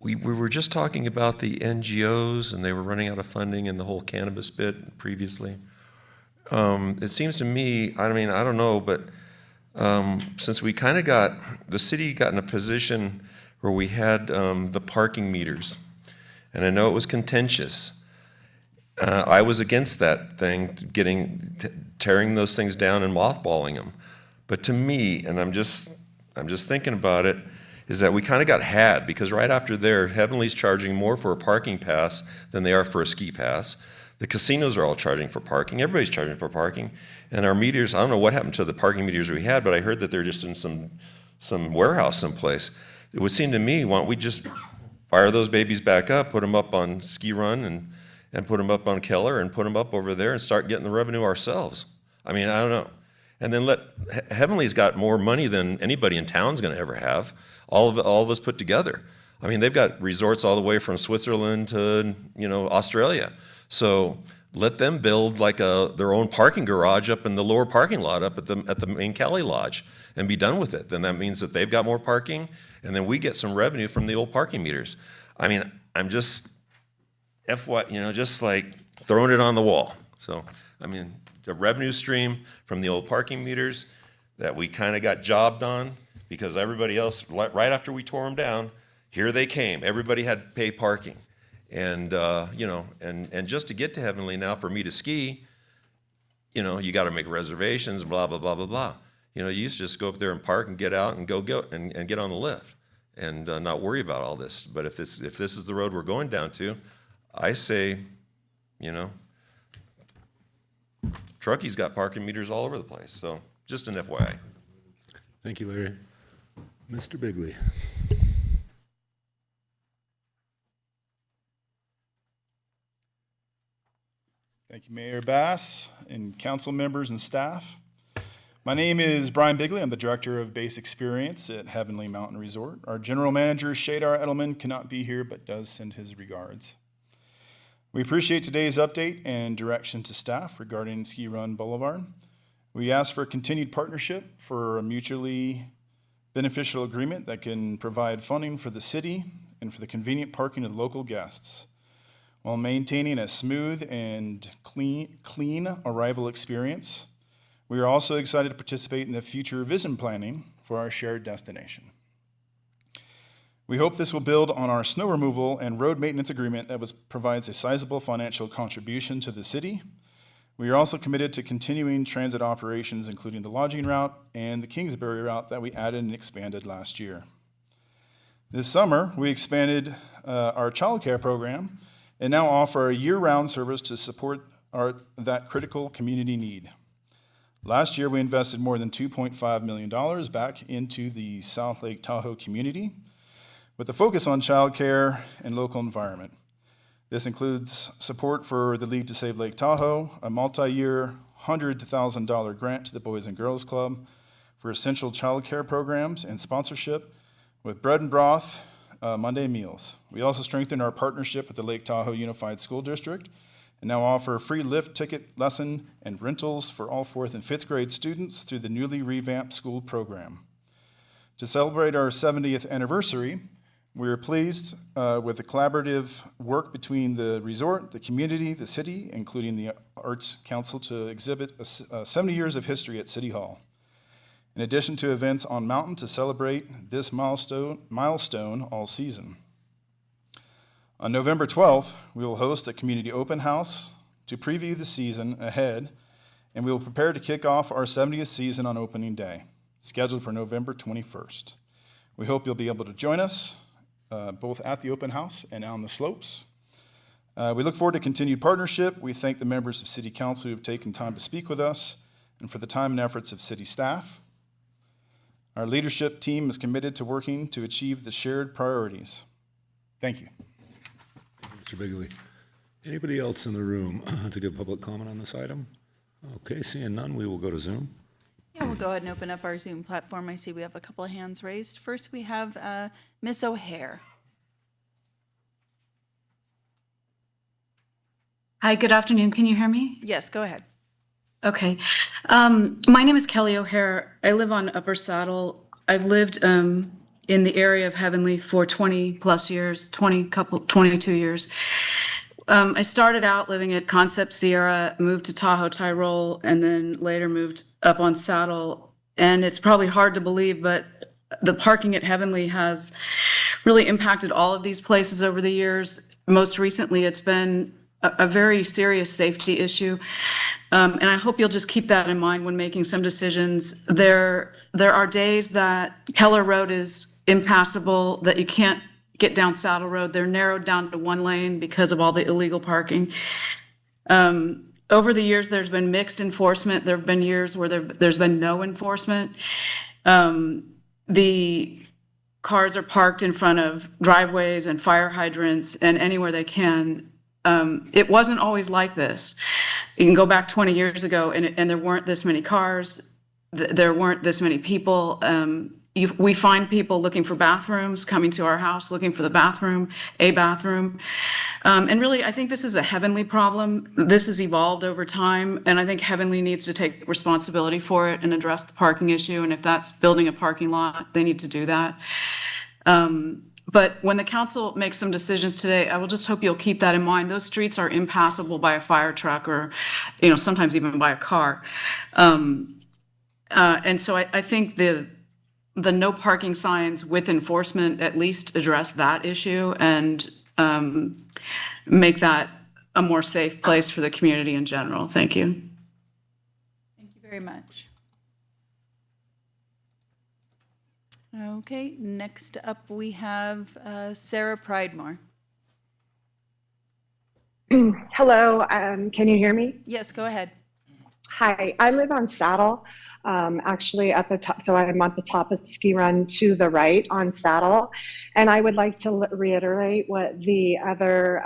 We were just talking about the NGOs, and they were running out of funding and the whole cannabis bit previously. It seems to me, I mean, I don't know, but since we kind of the city got in a position where we had the parking meters, and I know it was contentious. I was against that thing, tearing those things down and mothballing them. But to me, and I'm just thinking about it, is that we kind of got had, because right after there, Heavenly's charging more for a parking pass than they are for a ski pass. The casinos are all charging for parking. Everybody's charging for parking. And our meters, I don't know what happened to the parking meters we had, but I heard that they're just in some warehouse someplace. It would seem to me, why don't we just fire those babies back up, put them up on Ski Run and put them up on Keller and put them up over there and start getting the revenue ourselves. I mean, I don't know. And then Heavenly's got more money than anybody in town's going to ever have. All of us put together. I mean, they've got resorts all the way from Switzerland to Australia. So let them build like their own parking garage up in the lower parking lot up at the main Cali Lodge and be done with it. Then that means that they've got more parking, and then we get some revenue from the old parking meters. I mean, I'm just just like throwing it on the wall. So I mean, the revenue stream from the old parking meters that we kind of got jobbed on, because everybody else, right after we tore them down, here they came. Everybody had to pay parking. And, and just to get to Heavenly now, for me to ski, you got to make reservations, blah, blah, blah, blah, blah. You used to just go up there and park and get out and go and get on the lift and not worry about all this. But if this is the road we're going down to, I say, Truckie's got parking meters all over the place. So just an FYI. Thank you, Larry. Mr. Bigley. Thank you, Mayor Bass and council members and staff. My name is Brian Bigley. I'm the Director of Base Experience at Heavenly Mountain Resort. Our General Manager, Shadar Edelman, cannot be here but does send his regards. We appreciate today's update and direction to staff regarding Ski Run Boulevard. We ask for a continued partnership for a mutually beneficial agreement that can provide funding for the city and for the convenient parking of local guests, while maintaining a smooth and clean arrival experience. We are also excited to participate in the future vision planning for our shared destination. We hope this will build on our snow removal and road maintenance agreement that provides a sizable financial contribution to the city. We are also committed to continuing transit operations, including the lodging route and the Kingsbury route that we added and expanded last year. This summer, we expanded our childcare program and now offer a year-round service to support that critical community need. Last year, we invested more than $2.5 million back into the South Lake Tahoe community with a focus on childcare and local environment. This includes support for the League to Save Lake Tahoe, a multi-year $100,000 grant to the Boys and Girls Club for essential childcare programs and sponsorship with bread and broth Monday meals. We also strengthened our partnership with the Lake Tahoe Unified School District and now offer free lift ticket lesson and rentals for all 4th and 5th grade students through the newly revamped school program. To celebrate our 70th anniversary, we are pleased with the collaborative work between the resort, the community, the city, including the Arts Council, to exhibit 70 years of history at City Hall. In addition to events on Mountain to celebrate this milestone all season. On November 12th, we will host a community open house to preview the season ahead, and we will prepare to kick off our 70th season on opening day, scheduled for November 21st. We hope you'll be able to join us both at the open house and on the slopes. We look forward to continued partnership. We thank the members of City Council who have taken time to speak with us and for the time and efforts of city staff. Our leadership team is committed to working to achieve the shared priorities. Thank you. Mr. Bigley. Anybody else in the room to give public comment on this item? Okay, seeing none, we will go to Zoom. Yeah, we'll go ahead and open up our Zoom platform. I see we have a couple of hands raised. First, we have Miss O'Hare. Hi, good afternoon. Can you hear me? Yes, go ahead. Okay. My name is Kelly O'Hare. I live on Upper Saddle. I've lived in the area of Heavenly for 20 plus years, 22 years. I started out living at Concept Sierra, moved to Tahoe, Tyrol, and then later moved up on Saddle. And it's probably hard to believe, but the parking at Heavenly has really impacted all of these places over the years. Most recently, it's been a very serious safety issue. And I hope you'll just keep that in mind when making some decisions. There are days that Keller Road is impassable, that you can't get down Saddle Road. They're narrowed down to one lane because of all the illegal parking. Over the years, there's been mixed enforcement. There have been years where there's been no enforcement. The cars are parked in front of driveways and fire hydrants and anywhere they can. It wasn't always like this. You can go back 20 years ago and there weren't this many cars. There weren't this many people. We find people looking for bathrooms, coming to our house, looking for a bathroom. And really, I think this is a Heavenly problem. This has evolved over time, and I think Heavenly needs to take responsibility for it and address the parking issue. And if that's building a parking lot, they need to do that. But when the council makes some decisions today, I will just hope you'll keep that in mind. Those streets are impassable by a fire truck or, sometimes even by a car. And so I think the no parking signs with enforcement at least address that issue and make that a more safe place for the community in general. Thank you. Thank you very much. Okay, next up we have Sarah Pridemore. Hello, can you hear me? Yes, go ahead. Hi, I live on Saddle, actually at the top, so I'm at the top of Ski Run to the right on Saddle. And I would like to reiterate what the other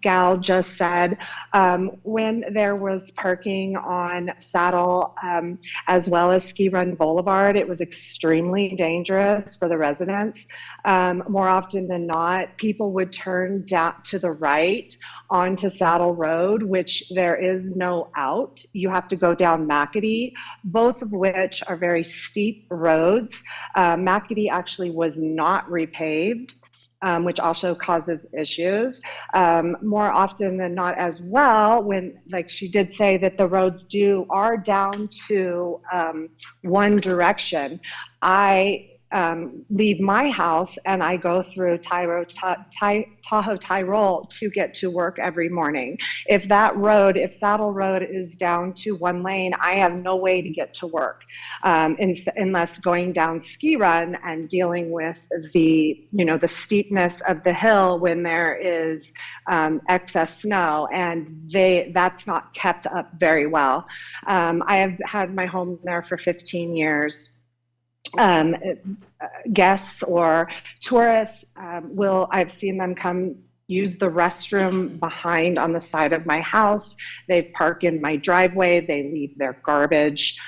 gal just said. When there was parking on Saddle as well as Ski Run Boulevard, it was extremely dangerous for the residents. More often than not, people would turn down to the right onto Saddle Road, which there is no out. You have to go down McAdee, both of which are very steep roads. McAdee actually was not repaved, which also causes issues. More often than not as well, when, like she did say that the roads are down to one direction. I leave my house and I go through Tahoe, Tyrol to get to work every morning. If Saddle Road is down to one lane, I have no way to get to work unless going down Ski Run and dealing with the steepness of the hill when there is excess snow, and that's not kept up very well. I have had my home there for 15 years. Guests or tourists I've seen them come use the restroom behind on the side of my house. They park in my driveway. They leave their garbage.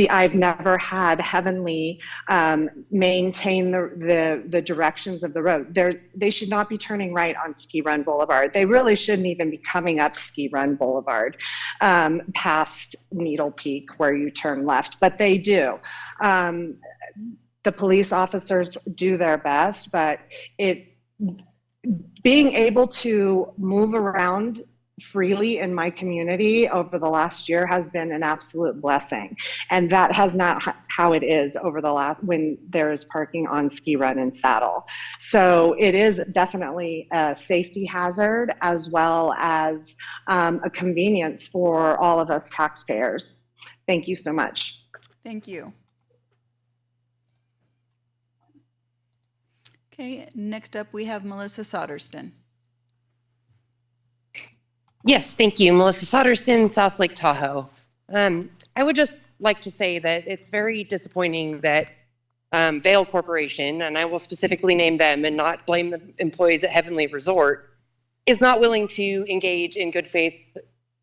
I've never had Heavenly maintain the directions of the road. They should not be turning right on Ski Run Boulevard. They really shouldn't even be coming up Ski Run Boulevard past Needle Peak where you turn left, but they do. The police officers do their best, but being able to move around freely in my community over the last year has been an absolute blessing. And that has not how it is when there is parking on Ski Run and Saddle. So it is definitely a safety hazard as well as a convenience for all of us taxpayers. Thank you so much. Thank you. Okay, next up we have Melissa Soderston. Yes, thank you. Melissa Soderston, South Lake Tahoe. I would just like to say that it's very disappointing that Vail Corporation, and I will specifically name them and not blame the employees at Heavenly Resort, is not willing to engage in good faith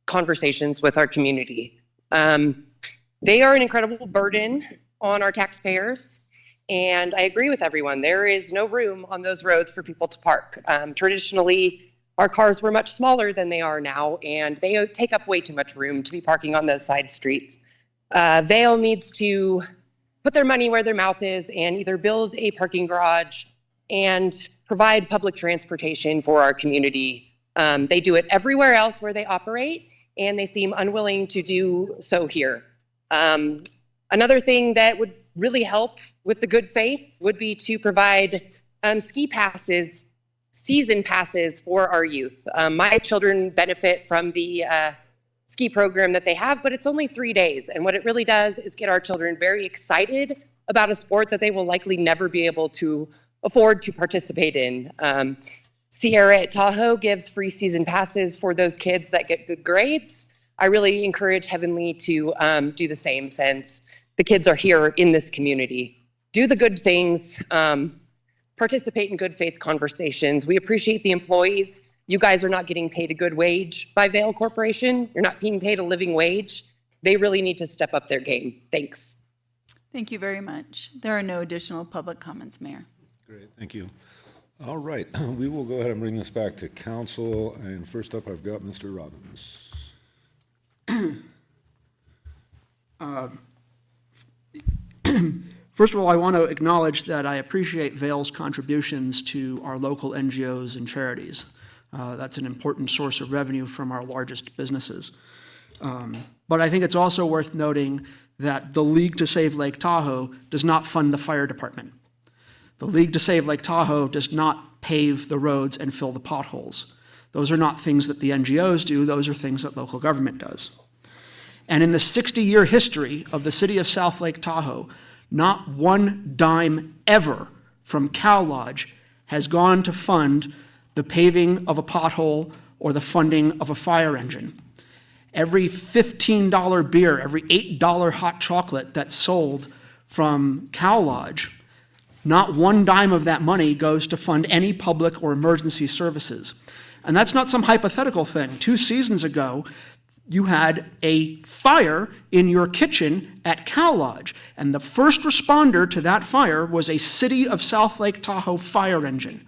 conversations with our community. They are an incredible burden on our taxpayers, and I agree with everyone. There is no room on those roads for people to park. Traditionally, our cars were much smaller than they are now, and they take up way too much room to be parking on those side streets. Vail needs to put their money where their mouth is and either build a parking garage and provide public transportation for our community. They do it everywhere else where they operate, and they seem unwilling to do so here. Another thing that would really help with the good faith would be to provide ski passes, season passes for our youth. My children benefit from the ski program that they have, but it's only 3 days. And what it really does is get our children very excited about a sport that they will likely never be able to afford to participate in. Sierra at Tahoe gives free season passes for those kids that get good grades. I really encourage Heavenly to do the same since the kids are here in this community. Do the good things. Participate in good faith conversations. We appreciate the employees. You guys are not getting paid a good wage by Vail Corporation. You're not being paid a living wage. They really need to step up their game. Thanks. Thank you very much. There are no additional public comments, Mayor. Great, thank you. All right, we will go ahead and bring this back to council. And first up, I've got Mr. Robbins. First of all, I want to acknowledge that I appreciate Vail's contributions to our local NGOs and charities. That's an important source of revenue from our largest businesses. But I think it's also worth noting that the League to Save Lake Tahoe does not fund the fire department. The League to Save Lake Tahoe does not pave the roads and fill the potholes. Those are not things that the NGOs do. Those are things that local government does. And in the 60-year history of the city of South Lake Tahoe, not one dime ever from Cal Lodge has gone to fund the paving of a pothole or the funding of a fire engine. Every $15 beer, every $8 hot chocolate that's sold from Cal Lodge, not one dime of that money goes to fund any public or emergency services. And that's not some hypothetical thing. 2 seasons ago, you had a fire in your kitchen at Cal Lodge, and the first responder to that fire was a City of South Lake Tahoe fire engine,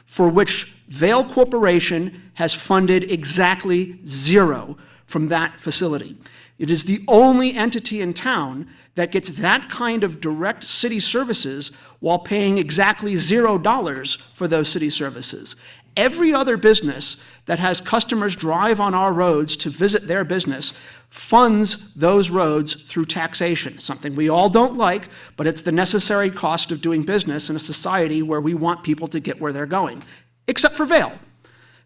for which Vail Corporation has funded exactly zero from that facility. It is the only entity in town that gets that kind of direct city services while paying exactly $0 for those city services. Every other business that has customers drive on our roads to visit their business funds those roads through taxation, something we all don't like, but it's the necessary cost of doing business in a society where we want people to get where they're going, except for Vail.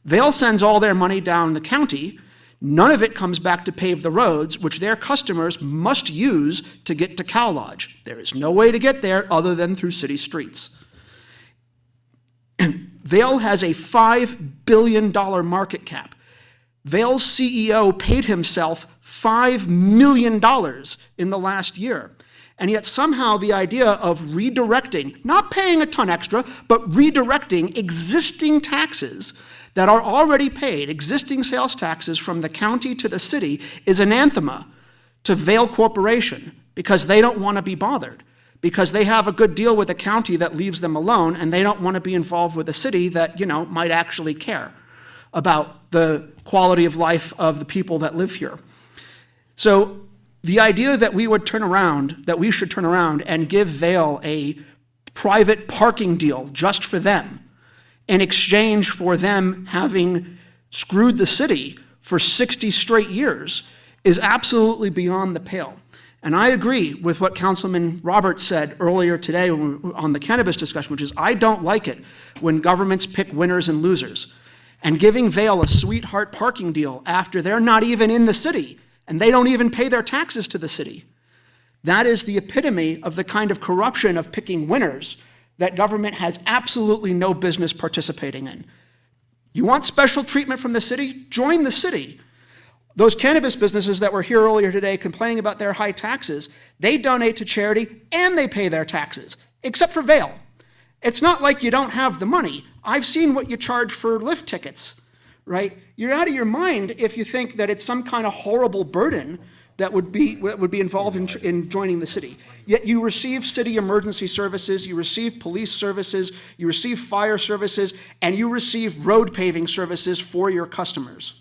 Vail sends all their money down the county. None of it comes back to pave the roads, which their customers must use to get to Cow Lodge. There is no way to get there other than through city streets. Vail has a $5 billion market cap. Vail's CEO paid himself $5 million in the last year. And yet somehow the idea of redirecting, not paying a ton extra, but redirecting existing taxes that are already paid, existing sales taxes from the county to the city, is anathema to Vail Corporation because they don't want to be bothered, because they have a good deal with a county that leaves them alone, and they don't want to be involved with a city that, might actually care about the quality of life of the people that live here. So the idea that we should turn around and give Vail a private parking deal just for them in exchange for them having screwed the city for 60 straight years is absolutely beyond the pale. And I agree with what Councilman Roberts said earlier today on the cannabis discussion, which is I don't like it when governments pick winners and losers. And giving Vail a sweetheart parking deal after they're not even in the city and they don't even pay their taxes to the city. That is the epitome of the kind of corruption of picking winners that government has absolutely no business participating in. You want special treatment from the city? Join the city. Those cannabis businesses that were here earlier today complaining about their high taxes, they donate to charity and they pay their taxes, except for Vail. It's not like you don't have the money. I've seen what you charge for lift tickets, right? You're out of your mind if you think that it's some kind of horrible burden that would be involved in joining the city. Yet you receive city emergency services, you receive police services, you receive fire services, and you receive road paving services for your customers.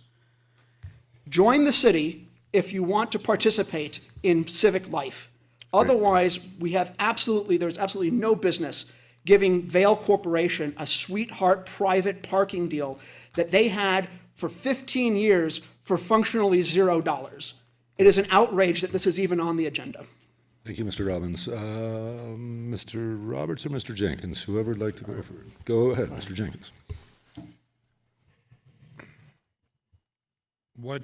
Join the city if you want to participate in civic life. Otherwise, there's absolutely no business giving Vail Corporation a sweetheart private parking deal that they had for 15 years for functionally $0. It is an outrage that this is even on the agenda. Thank you, Mr. Robbins. Mr. Roberts or Mr. Jenkins, whoever would like to go first. Go ahead, Mr. Jenkins. What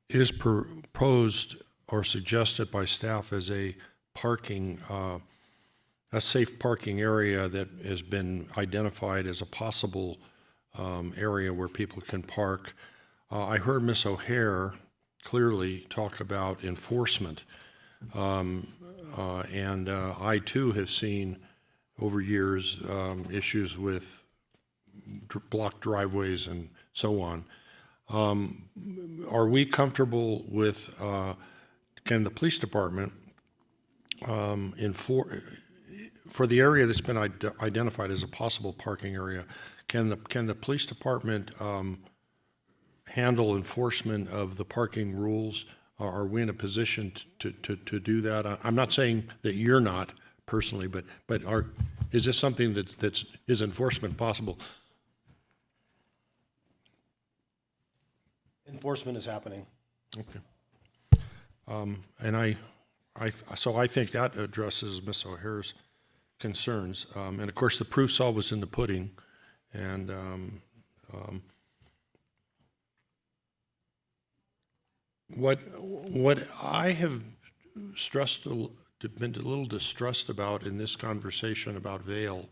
is proposed or suggested by staff as a safe parking area that has been identified as a possible area where people can park? I heard Ms. O'Hare clearly talk about enforcement. And I too have seen over years issues with blocked driveways and so on. Are we comfortable with, can the police department, for the area that's been identified as a possible parking area, can the police department handle enforcement of the parking rules? Are we in a position to do that? I'm not saying that you're not personally, but is this something is enforcement possible? Enforcement is happening. Okay. And so I think that addresses Ms. O'Hare's concerns. And of course, the proof's always in the pudding. And what I have been a little distressed about in this conversation about Vail,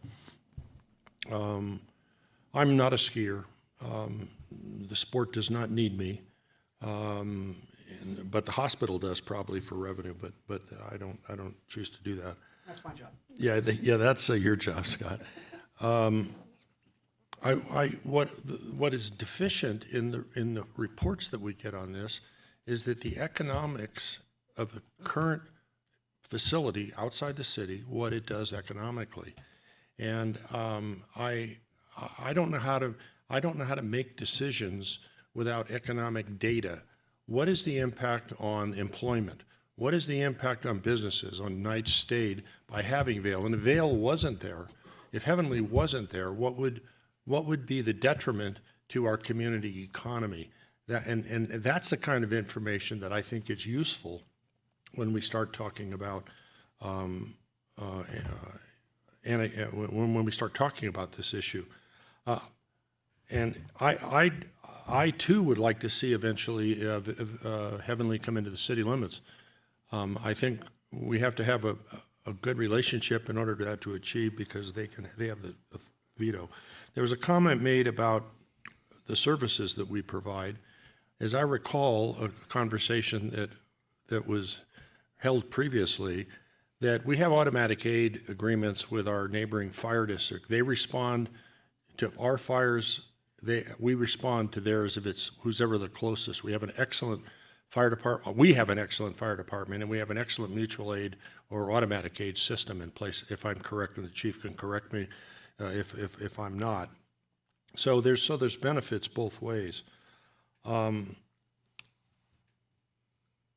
I'm not a skier. The sport does not need me, but the hospital does probably for revenue. But I don't choose to do that. That's my job. Yeah, that's your job, Scott. What is deficient in the reports that we get on this is that the economics of the current facility outside the city, what it does economically, and I don't know how to make decisions without economic data. What is the impact on employment? What is the impact on businesses, on nights stayed by having Vail? And if Vail wasn't there, if Heavenly wasn't there, what would what would be the detriment to our community economy? And that's the kind of information that I think is useful when we start talking about when we start talking about this issue. And I too would like to see eventually Heavenly come into the city limits. I think we have to have a good relationship in order to achieve, because they have the veto. There was a comment made about the services that we provide. As I recall, a conversation that was held previously, that we have automatic aid agreements with our neighboring fire district. They respond to our fires, we respond to theirs if it's who's ever the closest. We have an excellent fire department. We have an excellent fire department, and we have an excellent mutual aid or automatic aid system in place, if I'm correct, and the chief can correct me if I'm not. So there's benefits both ways.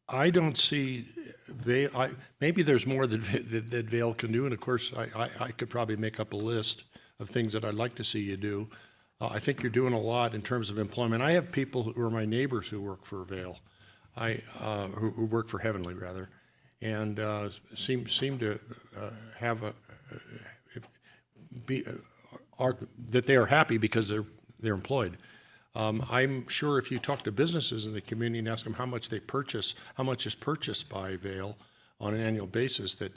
I don't see maybe there's more that Vail can do, and of course I could probably make up a list of things that I'd like to see you do. I think you're doing a lot in terms of employment. I have people who are my neighbors who work for Vail, who work for Heavenly rather, and seem to have that they are happy because they're employed. I'm sure if you talk to businesses in the community and ask them how much they purchase, how much is purchased by Vail on an annual basis, that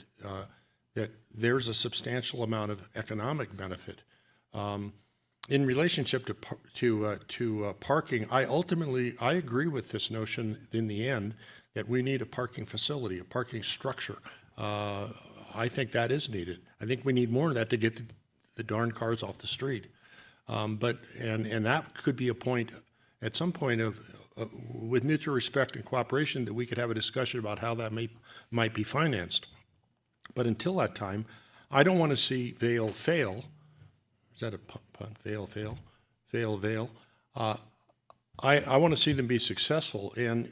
there's a substantial amount of economic benefit. In relationship to parking, I agree with this notion in the end that we need a parking facility, a parking structure. I think that is needed. I think we need more of that to get the darn cars off the street. But that could be a point, at some point with mutual respect and cooperation, that we could have a discussion about how that might be financed. But until that time, I don't want to see Vail fail. Is that a pun? Vail. I want to see them be successful, and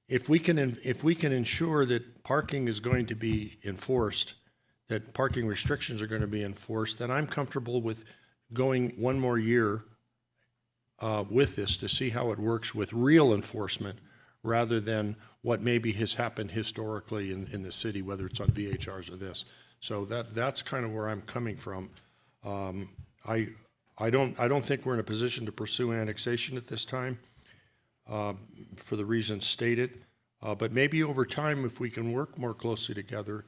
if we can ensure that parking is going to be enforced, that parking restrictions are going to be enforced, then I'm comfortable with going one more year with this to see how it works with real enforcement, rather than what maybe has happened historically in the city, whether it's on VHRs or this. So that's kind of where I'm coming from. I don't think we're in a position to pursue annexation at this time for the reasons stated, but maybe over time, if we can work more closely together,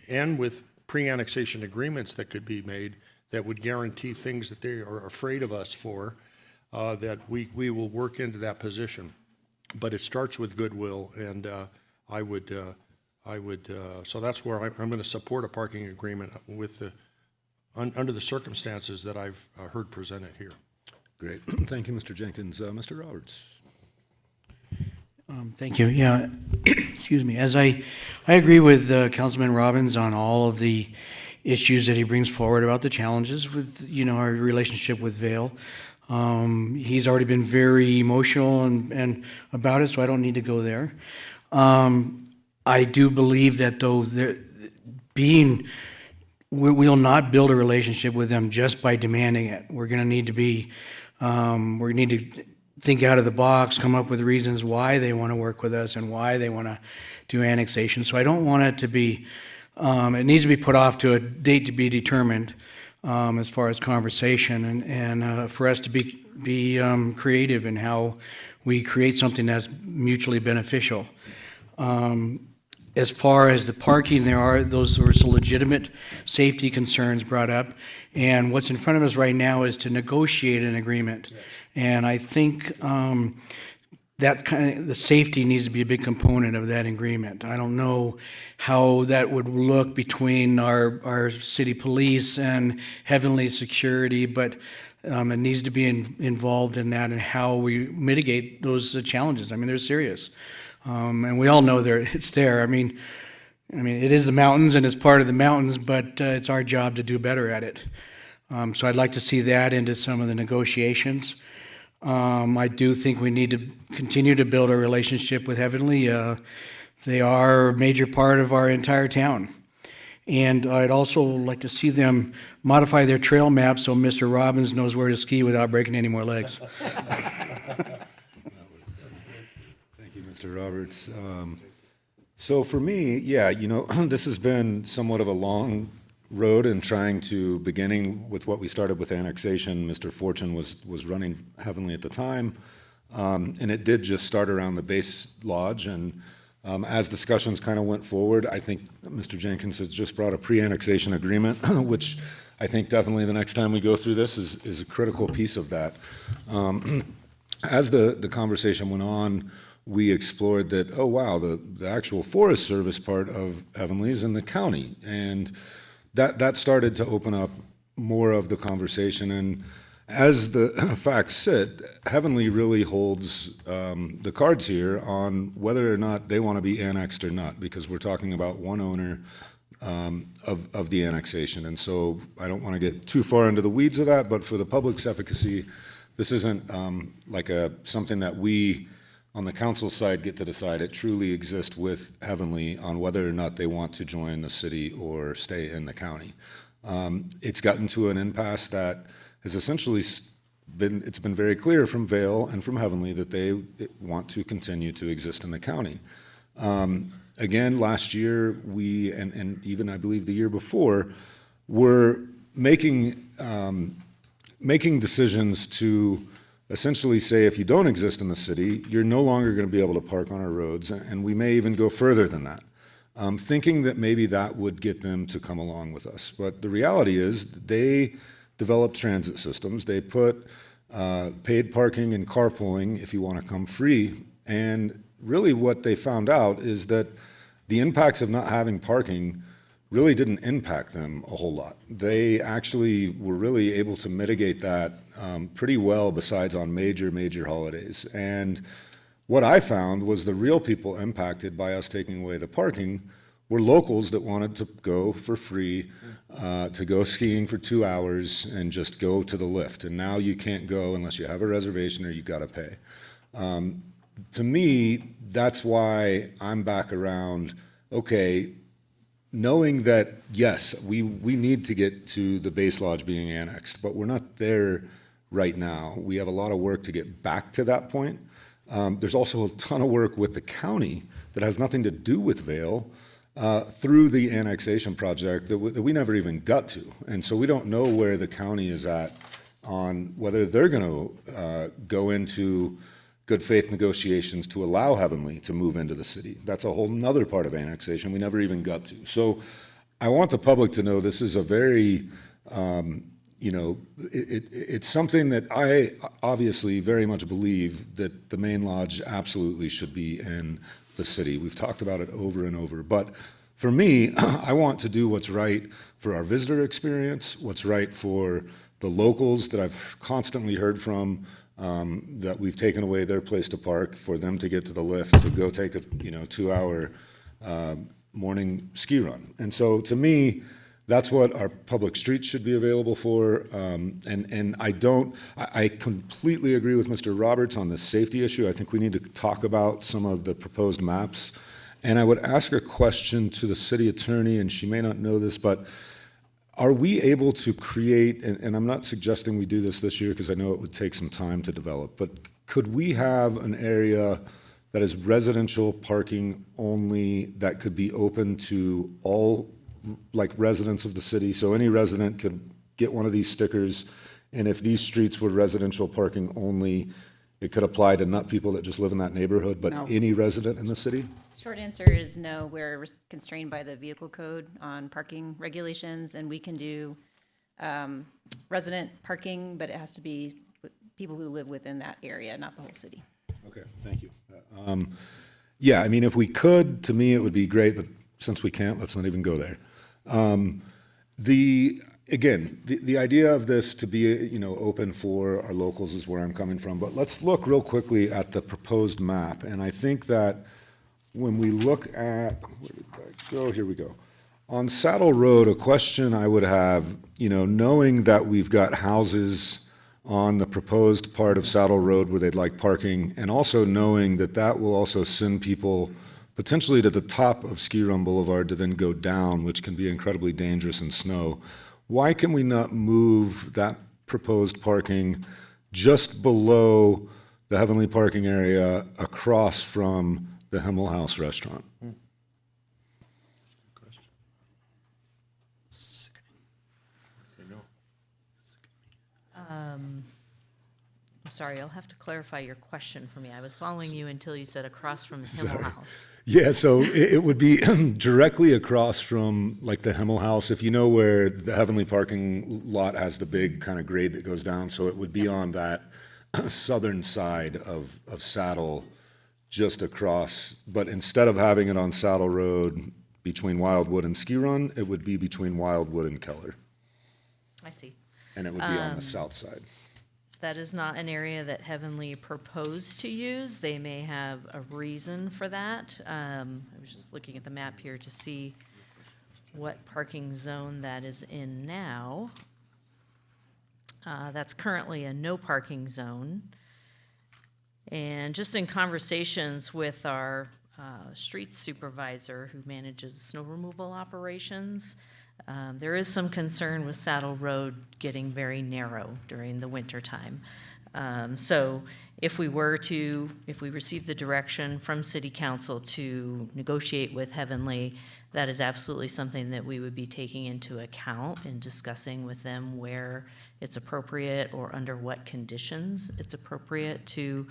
and with pre-annexation agreements that could be made that would guarantee things that they are afraid of us for, that we will work into that position. But it starts with goodwill, and I would, so that's where I'm going to support a parking agreement with under the circumstances that I've heard presented here. Great. Thank you, Mr. Jenkins. Mr. Roberts. Thank you. Yeah, excuse me. As I agree with Councilman Robbins on all of the issues that he brings forward about the challenges with, our relationship with Vail. He's already been very emotional and about it, so I don't need to go there. I do believe that we'll not build a relationship with them just by demanding it. We're going to need to be, we need to think out of the box, come up with reasons why they want to work with us and why they want to do annexation. So I don't want it to be, it needs to be put off to a date to be determined as far as conversation, and for us to be creative in how we create something that's mutually beneficial. As far as the parking, those were some legitimate safety concerns brought up, and what's in front of us right now is to negotiate an agreement. Yes. And I think the safety needs to be a big component of that agreement. I don't know how that would look between our city police and Heavenly Security, but it needs to be involved in that and how we mitigate those challenges. I mean, they're serious. And we all know it's there. I mean, it is the mountains and it's part of the mountains, but it's our job to do better at it. So I'd like to see that into some of the negotiations. I do think we need to continue to build a relationship with Heavenly. They are a major part of our entire town. And I'd also like to see them modify their trail map so Mr. Robbins knows where to ski without breaking any more legs. Thank you, Mr. Roberts. So for me, yeah, this has been somewhat of a long road in trying to, beginning with what we started with annexation. Mr. Fortune was running Heavenly at the time, and it did just start around the base lodge. And as discussions kind of went forward, I think Mr. Jenkins has just brought a pre-annexation agreement, which I think definitely the next time we go through this is a critical piece of that. As the conversation went on, we explored that, oh wow, the actual Forest Service part of Heavenly is in the county. And that started to open up more of the conversation. And as the facts sit, Heavenly really holds the cards here on whether or not they want to be annexed or not, because we're talking about one owner of the annexation. And so I don't want to get too far into the weeds of that, but for the public's efficacy, this isn't like something that we on the council side get to decide. It truly exists with Heavenly on whether or not they want to join the city or stay in the county. It's gotten to an impasse that has essentially it's been very clear from Vail and from Heavenly that they want to continue to exist in the county. Again, last year, we, and even I believe the year before, were making decisions to essentially say, if you don't exist in the city, you're no longer going to be able to park on our roads, and we may even go further than that, thinking that maybe that would get them to come along with us. But the reality is they developed transit systems. They put paid parking and carpooling if you want to come free. And really what they found out is that the impacts of not having parking really didn't impact them a whole lot. They actually were really able to mitigate that pretty well, besides on major holidays. And what I found was the real people impacted by us taking away the parking were locals that wanted to go for free, to go skiing for 2 hours and just go to the lift. And now you can't go unless you have a reservation or you got to pay. To me, that's why I'm back around, okay, knowing that, yes, we need to get to the base lodge being annexed, but we're not there right now. We have a lot of work to get back to that point. There's also a ton of work with the county that has nothing to do with Vail through the annexation project that we never even got to. And so we don't know where the county is at on whether they're going to go into good faith negotiations to allow Heavenly to move into the city. That's a whole nother part of annexation we never even got to. So I want the public to know this is a very, it's something that I obviously very much believe that the main lodge absolutely should be in the city. We've talked about it over and over. But for me, I want to do what's right for our visitor experience, what's right for the locals that I've constantly heard from, that we've taken away their place to park, for them to get to the lift, to go take a 2-hour morning ski run. And so to me, that's what our public streets should be available for. And I completely agree with Mr. Roberts on the safety issue. I think we need to talk about some of the proposed maps. And I would ask a question to the city attorney, and she may not know this, but are we able to create, and I'm not suggesting we do this year because I know it would take some time to develop, but could we have an area that is residential parking only that could be open to all residents of the city? So any resident could get one of these stickers, and if these streets were residential parking only, it could apply to not people that just live in that neighborhood, but any resident in the city? Short answer is no. We're constrained by the vehicle code on parking regulations, and we can do resident parking, but it has to be people who live within that area, not the whole city. Okay, thank you. Yeah, I mean, if we could, to me, it would be great, but since we can't, let's not even go there. The idea of this to be, open for our locals is where I'm coming from, but let's look real quickly at the proposed map. And I think that when we look at, where did that go? Here we go. On Saddle Road, a question I would have, knowing that we've got houses on the proposed part of Saddle Road where they'd like parking, and also knowing that that will also send people potentially to the top of Ski Run Boulevard to then go down, which can be incredibly dangerous in snow. Why can we not move that proposed parking just below the Heavenly parking area across from the Himmel House restaurant? I'm sorry, you'll have to clarify your question for me. I was following you until you said across from the Himmel House. Yeah, so it would be directly across from like the Himmel House, if you know where the Heavenly parking lot has the big kind of grade that goes down. So it would be on that southern side of Saddle, just across. But instead of having it on Saddle Road between Wildwood and Ski Run, it would be between Wildwood and Keller. I see. And it would be on the south side. That is not an area that Heavenly proposed to use. They may have a reason for that. I was just looking at the map here to see what parking zone that is in now. That's currently a no parking zone. And just in conversations with our street supervisor who manages snow removal operations, there is some concern with Saddle Road getting very narrow during the winter time. So if we receive the direction from City Council to negotiate with Heavenly, that is absolutely something that we would be taking into account and discussing with them where it's appropriate or under what conditions it's appropriate to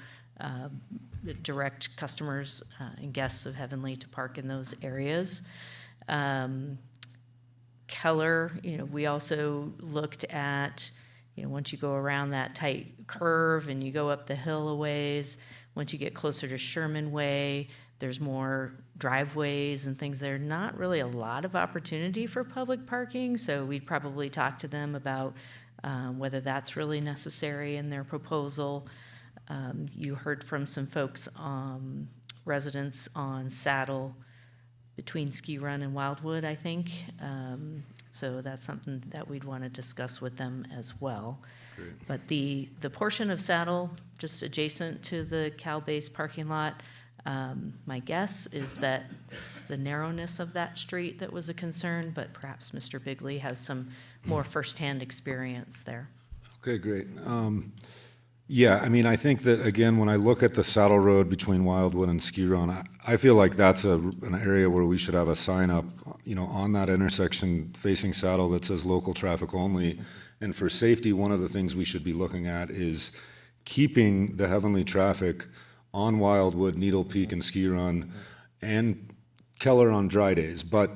direct customers and guests of Heavenly to park in those areas. Keller, we also looked at, once you go around that tight curve and you go up the hill a ways, once you get closer to Sherman Way, there's more driveways and things there. Not really a lot of opportunity for public parking, so we'd probably talk to them about whether that's really necessary in their proposal. You heard from some folks, residents on Saddle, between Ski Run and Wildwood, I think. So that's something that we'd want to discuss with them as well. Great. But the portion of Saddle, just adjacent to the Cal Base parking lot, my guess is that it's the narrowness of that street that was a concern, but perhaps Mr. Bigley has some more firsthand experience there. Okay, great. Yeah, I mean, I think that, again, when I look at the Saddle Road between Wildwood and Ski Run, I feel like that's an area where we should have a sign up, on that intersection facing Saddle that says local traffic only. And for safety, one of the things we should be looking at is keeping the Heavenly traffic on Wildwood, Needle Peak, and Ski Run, and Keller on dry days. But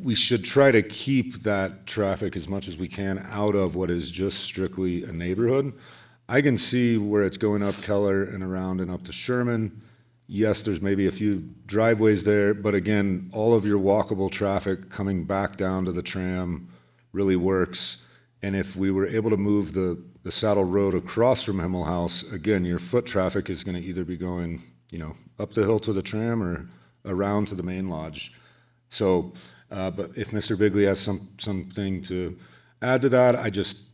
we should try to keep that traffic as much as we can out of what is just strictly a neighborhood. I can see where it's going up Keller and around and up to Sherman. Yes, there's maybe a few driveways there, but again, all of your walkable traffic coming back down to the tram really works. And if we were able to move the Saddle Road across from Himmel House, again, your foot traffic is going to either be going, up the hill to the tram or around to the main lodge. So, but if Mr. Bigley has something to add to that,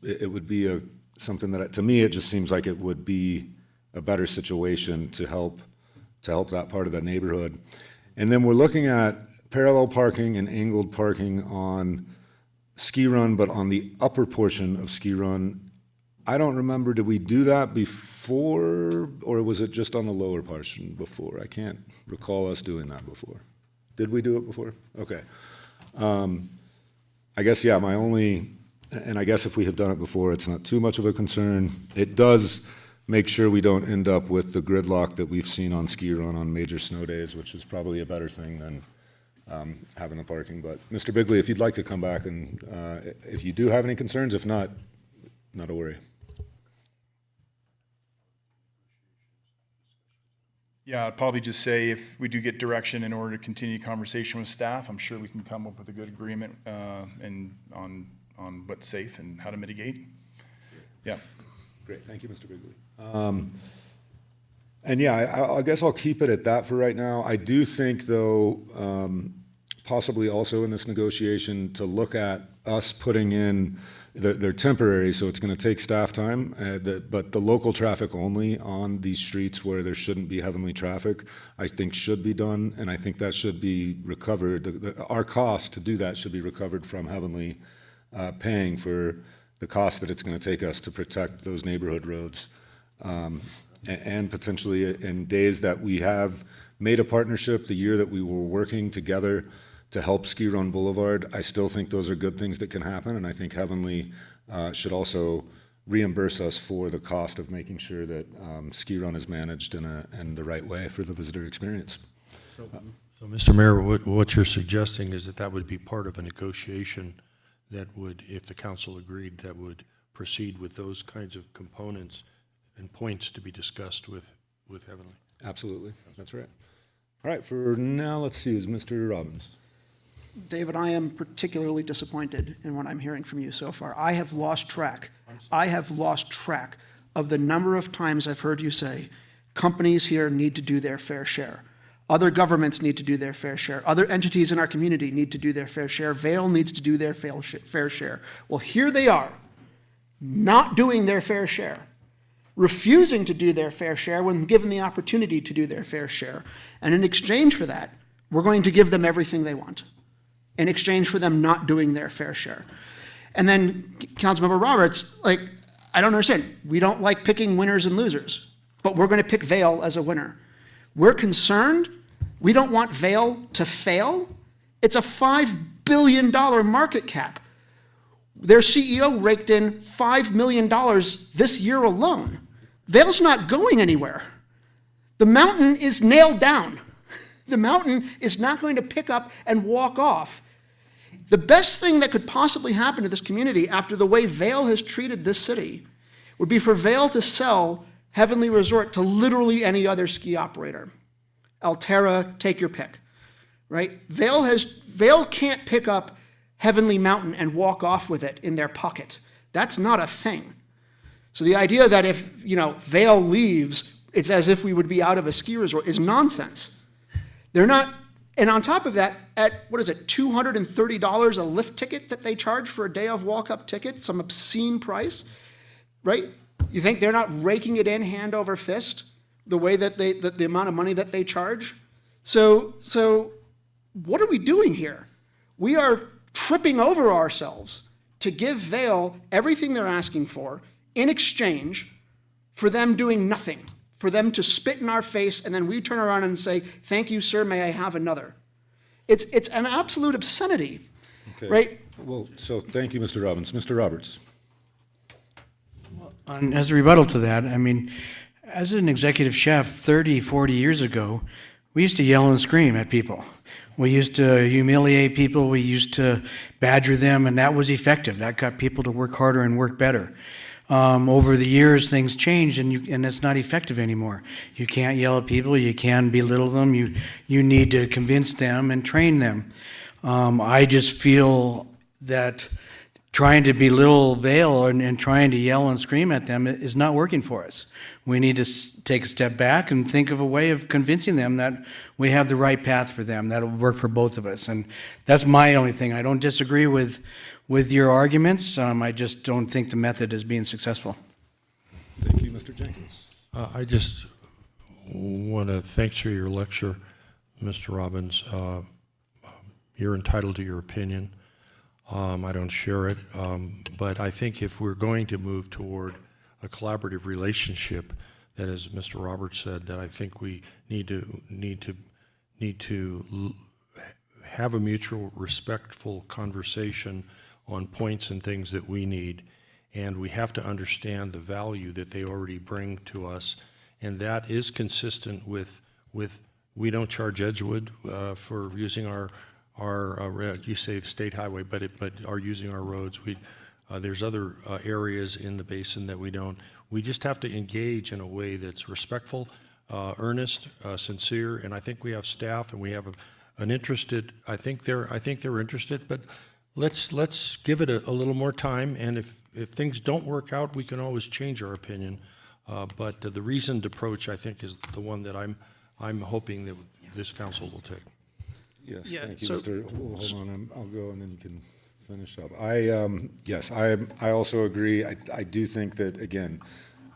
it would be something that, to me, it just seems like it would be a better situation to help that part of the neighborhood. And then we're looking at parallel parking and angled parking on Ski Run, but on the upper portion of Ski Run. I don't remember, did we do that before, or was it just on the lower portion before? I can't recall us doing that before. Did we do it before? Okay. I guess, yeah, and I guess if we have done it before, it's not too much of a concern. It does make sure we don't end up with the gridlock that we've seen on Ski Run on major snow days, which is probably a better thing than having the parking. But Mr. Bigley, if you'd like to come back and if you do have any concerns, if not a worry. Yeah, I'd probably just say if we do get direction in order to continue conversation with staff, I'm sure we can come up with a good agreement and on what's safe and how to mitigate. Yeah. Great, thank you, Mr. Bigley. And yeah, I guess I'll keep it at that for right now. I do think, though, possibly also in this negotiation to look at us putting in, they're temporary, so it's going to take staff time, but the local traffic only on these streets where there shouldn't be heavenly traffic, I think should be done, and I think that should be recovered. Our cost to do that should be recovered from heavenly, paying for the cost that it's going to take us to protect those neighborhood roads. And potentially in days that we have made a partnership, the year that we were working together to help Ski Run Boulevard, I still think those are good things that can happen, and I think Heavenly should also reimburse us for the cost of making sure that Ski Run is managed in the right way for the visitor experience. So, Mr. Mayor, what you're suggesting is that that would be part of a negotiation that would, if the council agreed, that would proceed with those kinds of components and points to be discussed with Heavenly. Absolutely, that's right. All right, for now, let's see, is Mr. Robbins. David, I am particularly disappointed in what I'm hearing from you so far. I have lost track. I have lost track of the number of times I've heard you say, companies here need to do their fair share. Other governments need to do their fair share. Other entities in our community need to do their fair share. Vail needs to do their fair share. Well, here they are, not doing their fair share, refusing to do their fair share when given the opportunity to do their fair share. And in exchange for that, we're going to give them everything they want, in exchange for them not doing their fair share. And then Councilmember Roberts, I don't understand. We don't like picking winners and losers, but we're going to pick Vail as a winner. We're concerned. We don't want Vail to fail. It's a $5 billion market cap. Their CEO raked in $5 million this year alone. Vail's not going anywhere. The mountain is nailed down. The mountain is not going to pick up and walk off. The best thing that could possibly happen to this community after the way Vail has treated this city would be for Vail to sell Heavenly Resort to literally any other ski operator. Alterra, take your pick, right? Vail can't pick up Heavenly Mountain and walk off with it in their pocket. That's not a thing. So the idea that if, Vail leaves, it's as if we would be out of a ski resort is nonsense. They're not, and on top of that, at, $230 a lift ticket that they charge for a day of walk-up ticket, some obscene price, right? You think they're not raking it in hand over fist, the way that the amount of money that they charge? So what are we doing here? We are tripping over ourselves to give Vail everything they're asking for in exchange for them doing nothing, for them to spit in our face, and then we turn around and say, thank you, sir, may I have another? It's an absolute obscenity, Okay. right? Well, so thank you, Mr. Robbins. Mr. Roberts. As a rebuttal to that, as an executive chef 30, 40 years ago, we used to yell and scream at people. We used to humiliate people. We used to badger them, and that was effective. That got people to work harder and work better. Over the years, things changed, and it's not effective anymore. You can't yell at people. You can't belittle them. You need to convince them and train them. I just feel that trying to belittle Vail and trying to yell and scream at them is not working for us. We need to take a step back and think of a way of convincing them that we have the right path for them that'll work for both of us. And that's my only thing. I don't disagree with your arguments. I just don't think the method is being successful. Thank you, Mr. Jenkins. I just want to thanks for your lecture, Mr. Robbins. You're entitled to your opinion. I don't share it, but I think if we're going to move toward a collaborative relationship, that, as Mr. Roberts said, that I think we need to have a mutual, respectful conversation on points and things that we need, and we have to understand the value that they already bring to us, and that is consistent with we don't charge Edgewood for using our you say state highway, but are using our roads. There's other areas in the basin that we don't. We just have to engage in a way that's respectful, earnest, sincere, and I think we have staff and we have an interested. I think they're interested, but let's give it a little more time. And if things don't work out, we can always change our opinion. But the reasoned approach, I think, is the one that I'm hoping that this council will take. Yes, thank you, Mr. Hold on, I'll go and then you can finish up. Yes, I also agree. I do think that, again,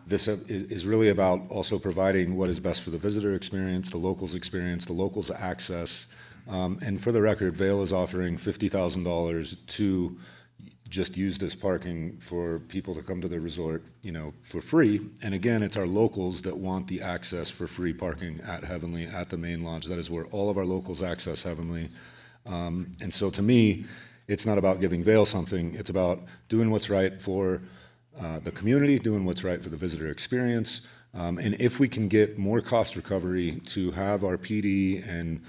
this is really about also providing what is best for the visitor experience, the locals' access. And for the record, Vail is offering $50,000 to just use this parking for people to come to the resort, for free. And again, it's our locals that want the access for free parking at Heavenly, at the main lodge. That is where all of our locals access Heavenly. And so to me, it's not about giving Vail something. It's about doing what's right for the community, doing what's right for the visitor experience. And if we can get more cost recovery to have our PD and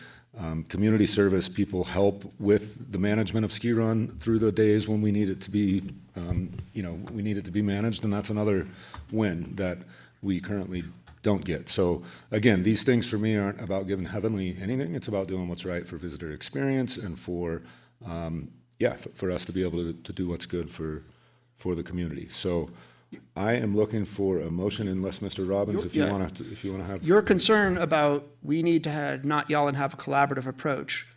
community service people help with the management of Ski Run through the days when we need it to be, we need it to be managed, and that's another win that we currently don't get. So again, these things for me aren't about giving Heavenly anything. It's about doing what's right for visitor experience and for us to be able to do what's good for the community. So I am looking for a motion, unless Mr. Robbins, if you want to have. Your concern about we need to not yell and have a collaborative approach,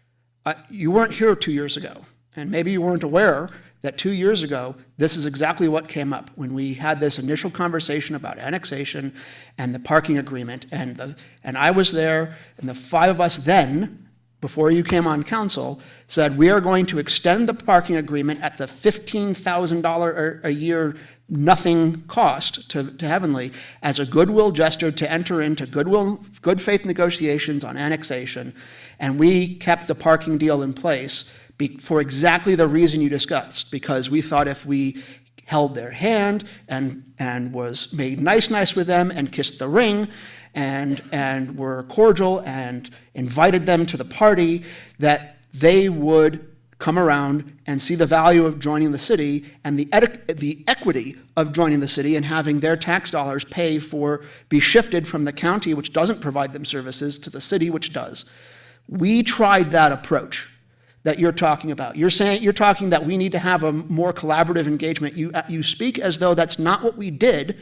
you weren't here 2 years ago, and maybe you weren't aware that 2 years ago, this is exactly what came up when we had this initial conversation about annexation and the parking agreement, and I was there, and the five of us then, before you came on council, said we are going to extend the parking agreement at the $15,000 a year nothing cost to Heavenly as a goodwill gesture to enter into good faith negotiations on annexation. And we kept the parking deal in place for exactly the reason you discussed, because we thought if we held their hand and was made nice with them and kissed the ring and were cordial and invited them to the party, that they would come around and see the value of joining the city and the equity of joining the city and having their tax dollars be shifted from the county, which doesn't provide them services, to the city, which does. We tried that approach that you're talking about. You're talking that we need to have a more collaborative engagement. You speak as though that's not what we did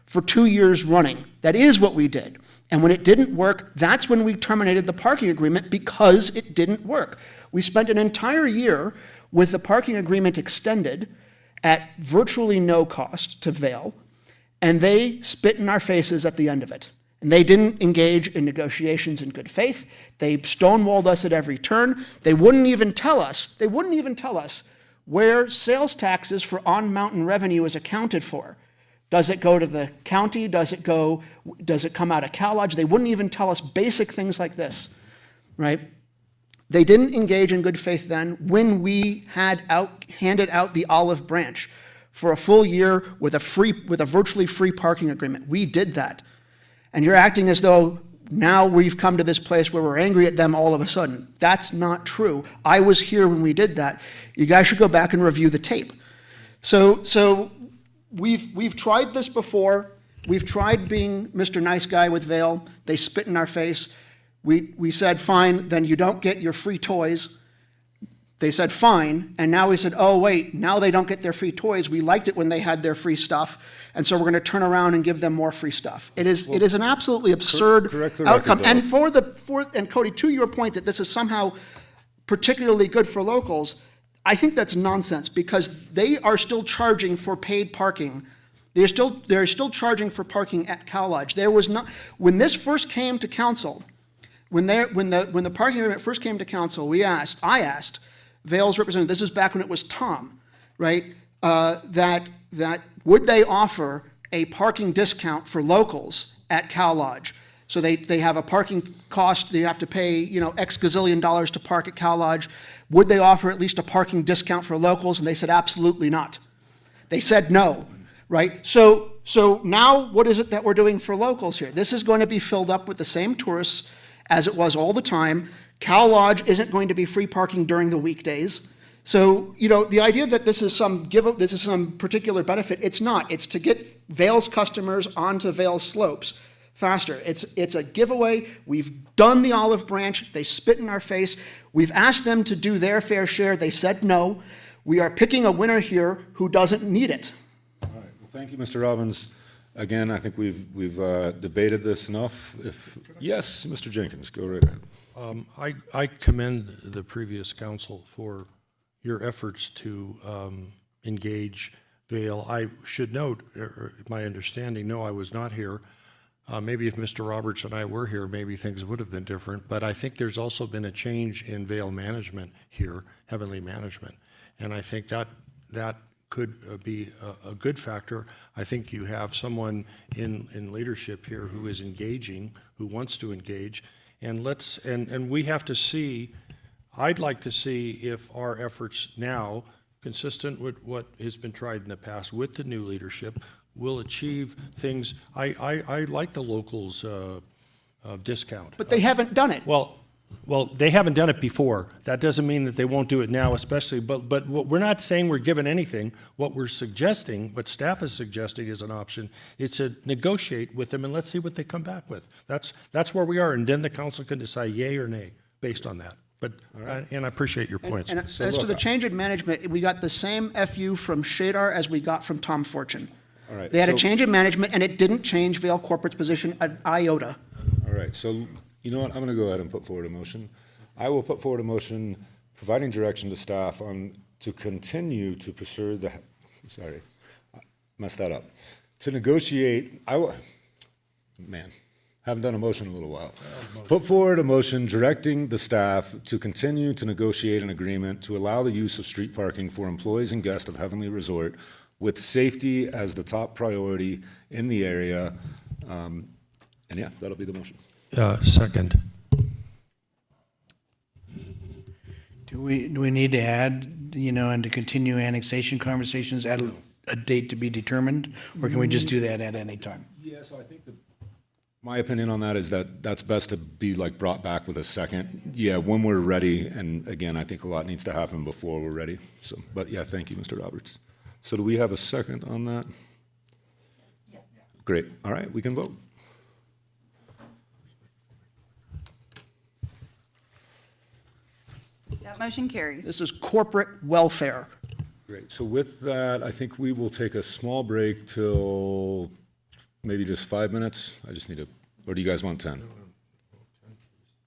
for 2 years running. That is what we did. And when it didn't work, that's when we terminated the parking agreement, because it didn't work. We spent an entire year with the parking agreement extended at virtually no cost to Vail, and they spit in our faces at the end of it. And they didn't engage in negotiations in good faith. They stonewalled us at every turn. They wouldn't even tell us where sales taxes for on-mountain revenue is accounted for. Does it go to the county? Does it come out of Cal Lodge? They wouldn't even tell us basic things like this, right? They didn't engage in good faith then when we had handed out the olive branch for a full year with a virtually free parking agreement. We did that. And you're acting as though now we've come to this place where we're angry at them all of a sudden. That's not true. I was here when we did that. You guys should go back and review the tape. So we've tried this before. We've tried being Mr. Nice Guy with Vail. They spit in our face. We said, fine, then you don't get your free toys. They said, fine, and now we said, oh, wait, now they don't get their free toys. We liked it when they had their free stuff, and so we're going to turn around and give them more free stuff. It is an absolutely absurd outcome. And and Cody, to your point that this is somehow particularly good for locals, I think that's nonsense, because they are still charging for paid parking. They're still charging for parking at Cal Lodge. There was not, when this first came to council, when the parking agreement first came to council, I asked Vail's representative, this was back when it was Tom, right, that would they offer a parking discount for locals at Cal Lodge? So they have a parking cost, they have to pay, X gazillion dollars to park at Cal Lodge. Would they offer at least a parking discount for locals? And they said, absolutely not. They said no, right? So now what is it that we're doing for locals here? This is going to be filled up with the same tourists as it was all the time. Cal Lodge isn't going to be free parking during the weekdays. So, the idea that this is some particular benefit, it's not. It's to get Vail's customers onto Vail's slopes faster. It's a giveaway. We've done the olive branch. They spit in our face. We've asked them to do their fair share. They said no. We are picking a winner here who doesn't need it. All right. Well, thank you, Mr. Robbins. Again, I think we've debated this enough. Yes, Mr. Jenkins, go right ahead. I commend the previous council for your efforts to engage Vail. I should note, my understanding, no, I was not here. Maybe if Mr. Roberts and I were here, maybe things would have been different. But I think there's also been a change in Vail management here, Heavenly Management. And I think that could be a good factor. I think you have someone in leadership here who is engaging, who wants to engage. And we have to see, I'd like to see if our efforts now, consistent with what has been tried in the past with the new leadership, will achieve things. I like the locals discount. But they haven't done it. Well, they haven't done it before. That doesn't mean that they won't do it now, especially, but we're not saying we're given anything. What we're suggesting, what staff is suggesting as an option, is to negotiate with them and let's see what they come back with. That's where we are, and then the council can decide yay or nay based on that. But, and I appreciate your points. And as to the change in management, we got the same FU from Shadar as we got from Tom Fortune. All right. They had a so- change in management, and it didn't change Vail Corporate's position an iota. All right, so you know what, I'm gonna go ahead and put forward a motion. I will put forward a motion providing direction to staff to continue to pursue messed that up. To negotiate, haven't done a motion in a little while. Put forward a motion directing the staff to continue to negotiate an agreement to allow the use of street parking for employees and guests of Heavenly Resort with safety as the top priority in the area. And yeah, that'll be the motion. Second. Do we need to add, and to continue annexation conversations at a date to be determined? Or can we just do that at any time? Yeah, so I think my opinion on that is that that's best to be like brought back with a second. Yeah, when we're ready, and again, I think a lot needs to happen before we're ready. So, but yeah, thank you, Mr. Roberts. So do we have a second on that? Yes. Great, all right, we can vote. That motion carries. This is corporate welfare. Great, so with that, I think we will take a small break till maybe just 5 minutes. I just need to, or do you guys want 10?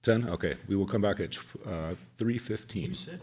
10? Okay, we will come back at 3:15.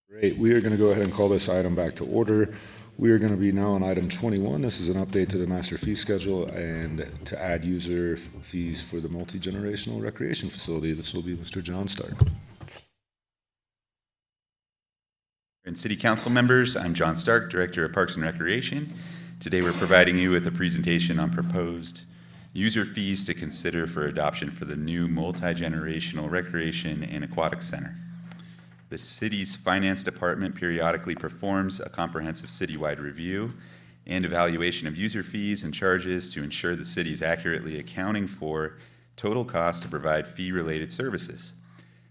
Great. We are going to go ahead and call this item back to order. We are going to be now on item 21. This is an update to the master fee schedule and to add user fees for the multi-generational recreation facility. This will be Mr. John Stark. And City Council members, I'm John Stark, Director of Parks and Recreation. Today we're providing you with a presentation on proposed user fees to consider for adoption for the new multi-generational recreation and aquatic center. The city's finance department periodically performs a comprehensive citywide review and evaluation of user fees and charges to ensure the city is accurately accounting for total cost to provide fee-related services.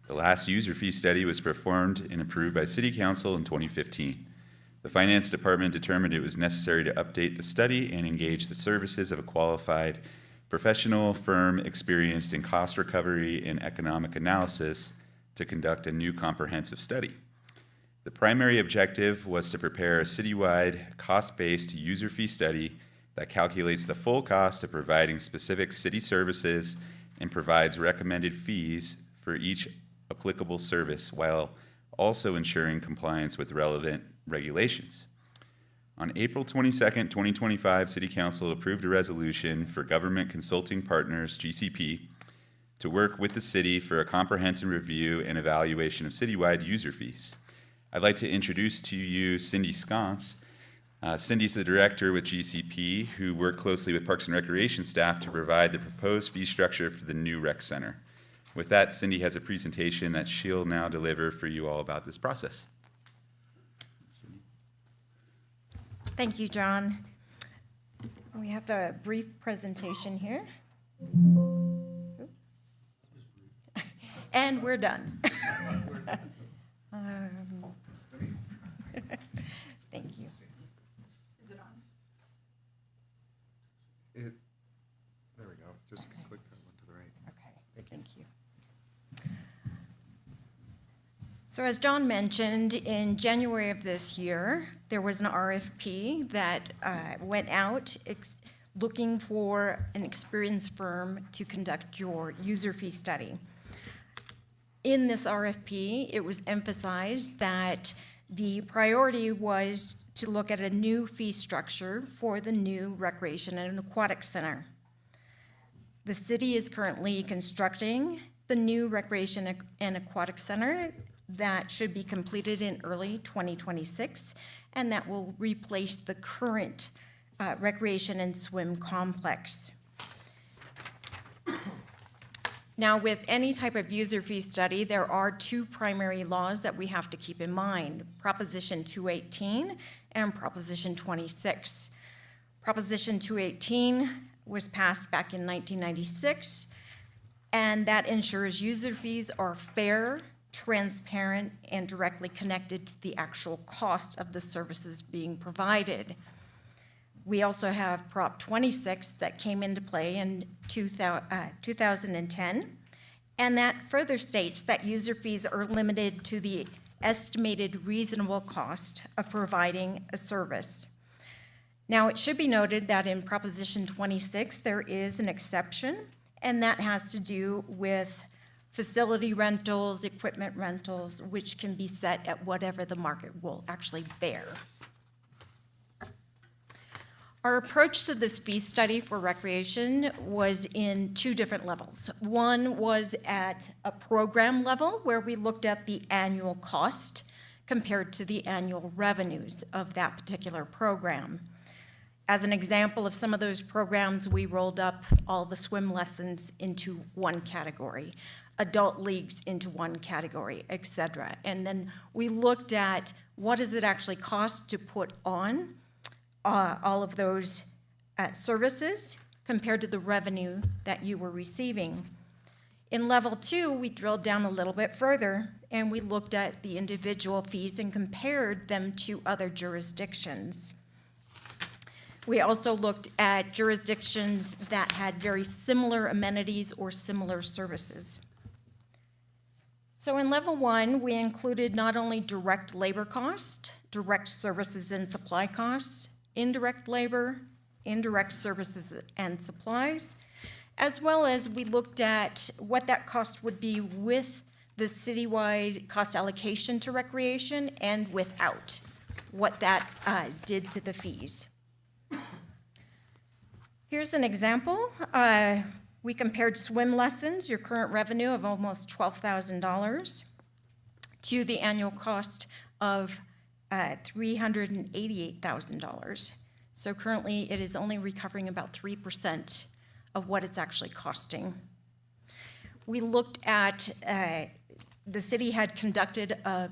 The last user fee study was performed and approved by City Council in 2015. The finance department determined it was necessary to update the study and engage the services of a qualified professional firm experienced in cost recovery and economic analysis to conduct a new comprehensive study. The primary objective was to prepare a citywide cost-based user fee study that calculates the full cost of providing specific city services and provides recommended fees for each applicable service while also ensuring compliance with relevant regulations. On April 22nd, 2025, City Council approved a resolution for Government Consulting Partners, GCP, to work with the city for a comprehensive review and evaluation of citywide user fees. I'd like to introduce to you Cindy Sconce. Cindy's the director with GCP who worked closely with Parks and Recreation staff to provide the proposed fee structure for the new rec center. With that, Cindy has a presentation that she'll now deliver for you all about this process. Thank you, John. We have a brief presentation here. And we're done. Thank you. Is it on? There we go. Just click that one to the right. Okay, thank you. So as John mentioned, in January of this year, there was an RFP that went out looking for an experienced firm to conduct your user fee study. In this RFP, it was emphasized that the priority was to look at a new fee structure for the new recreation and aquatic center. The city is currently constructing the new recreation and aquatic center that should be completed in early 2026, and that will replace the current recreation and swim complex. Now, with any type of user fee study, there are two primary laws that we have to keep in mind, Proposition 218 and Proposition 26. Proposition 218 was passed back in 1996, and that ensures user fees are fair, transparent, and directly connected to the actual cost of the services being provided. We also have Prop 26 that came into play in 2010, and that further states that user fees are limited to the estimated reasonable cost of providing a service. Now, it should be noted that in Proposition 26, there is an exception, and that has to do with facility rentals, equipment rentals, which can be set at whatever the market will actually bear. Our approach to this fee study for recreation was in two different levels. One was at a program level where we looked at the annual cost compared to the annual revenues of that particular program. As an example of some of those programs, we rolled up all the swim lessons into one category, adult leagues into one category, et cetera. And then we looked at what does it actually cost to put on all of those services compared to the revenue that you were receiving. In level 2, we drilled down a little bit further and we looked at the individual fees and compared them to other jurisdictions. We also looked at jurisdictions that had very similar amenities or similar services. So in level 1, we included not only direct labor cost, direct services and supply costs, indirect labor, indirect services and supplies, as well as we looked at what that cost would be with the citywide cost allocation to recreation and without, what that did to the fees. Here's an example. We compared swim lessons, your current revenue of almost $12,000, to the annual cost of $388,000. So currently, it is only recovering about 3% of what it's actually costing. We looked at, the city had conducted a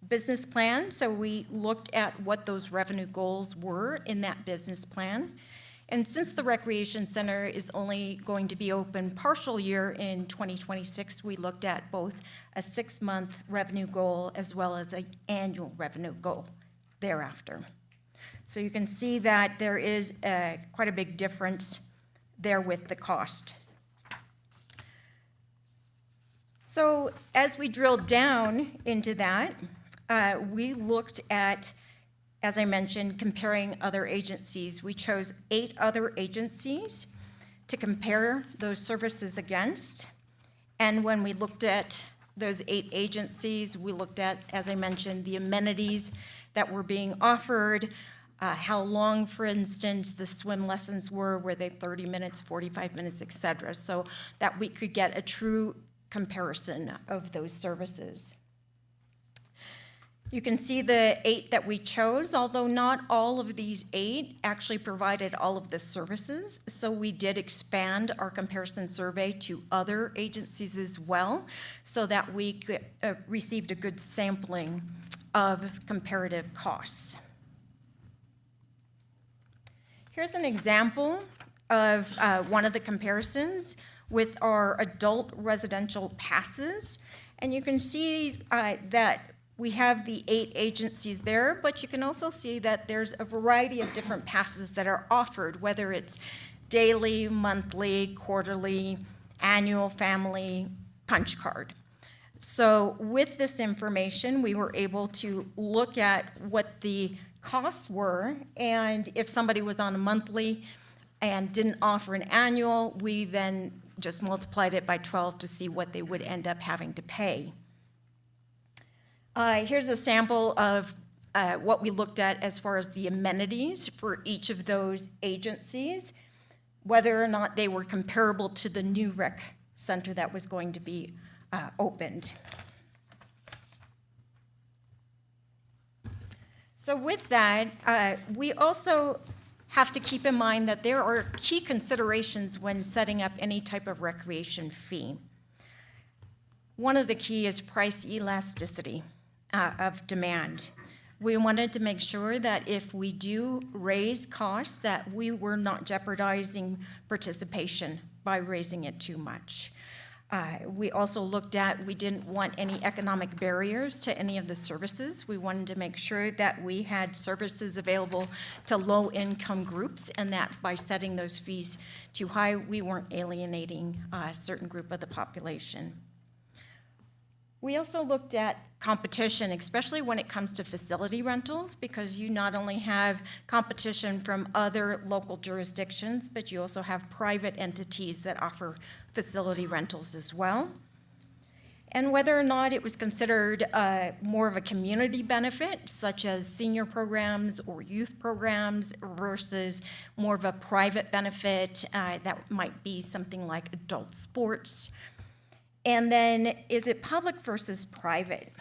business plan, so we looked at what those revenue goals were in that business plan. And since the recreation center is only going to be open partial year in 2026, we looked at both a 6-month revenue goal as well as an annual revenue goal thereafter. So you can see that there is quite a big difference there with the cost. So as we drilled down into that, we looked at, as I mentioned, comparing other agencies. We chose 8 other agencies to compare those services against. And when we looked at those 8 agencies, we looked at, as I mentioned, the amenities that were being offered, how long, for instance, the swim lessons were they 30 minutes, 45 minutes, et cetera, so that we could get a true comparison of those services. You can see the 8 that we chose, although not all of these 8 actually provided all of the services. So we did expand our comparison survey to other agencies as well, so that we could, received a good sampling of comparative costs. Here's an example of one of the comparisons with our adult residential passes. And you can see that we have the 8 agencies there, but you can also see that there's a variety of different passes that are offered, whether it's daily, monthly, quarterly, annual, family, punch card. So with this information, we were able to look at what the costs were, and if somebody was on a monthly and didn't offer an annual, we then just multiplied it by 12 to see what they would end up having to pay. Here's a sample of what we looked at as far as the amenities for each of those agencies, whether or not they were comparable to the new rec center that was going to be opened. So with that, we also have to keep in mind that there are key considerations when setting up any type of recreation fee. One of the key is price elasticity of demand. We wanted to make sure that if we do raise costs, that we were not jeopardizing participation by raising it too much. We also looked at, we didn't want any economic barriers to any of the services. We wanted to make sure that we had services available to low-income groups, and that by setting those fees too high, we weren't alienating a certain group of the population. We also looked at competition, especially when it comes to facility rentals, because you not only have competition from other local jurisdictions, but you also have private entities that offer facility rentals as well. And whether or not it was considered more of a community benefit, such as senior programs or youth programs, versus more of a private benefit that might be something like adult sports. And then, is it public versus private?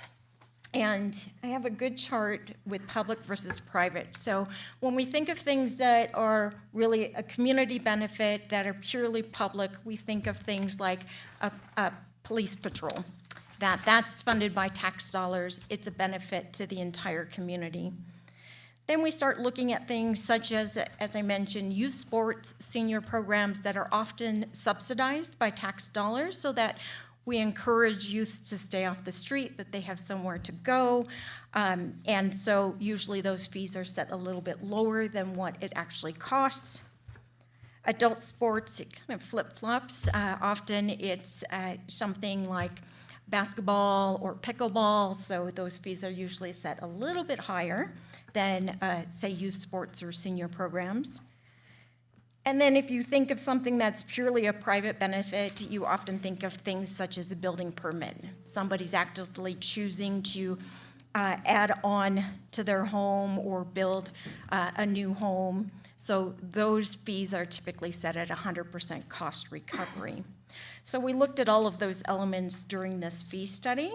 And I have a good chart with public versus private. So when we think of things that are really a community benefit, that are purely public, we think of things like a police patrol. That's funded by tax dollars. It's a benefit to the entire community. Then we start looking at things such as I mentioned, youth sports, senior programs that are often subsidized by tax dollars, so that we encourage youth to stay off the street, that they have somewhere to go. And so usually those fees are set a little bit lower than what it actually costs. Adult sports, it kind of flip-flops. Often it's something like basketball or pickleball, so those fees are usually set a little bit higher than, say, youth sports or senior programs. And then if you think of something that's purely a private benefit, you often think of things such as a building permit. Somebody's actively choosing to add on to their home or build a new home. So those fees are typically set at 100% cost recovery. So we looked at all of those elements during this fee study.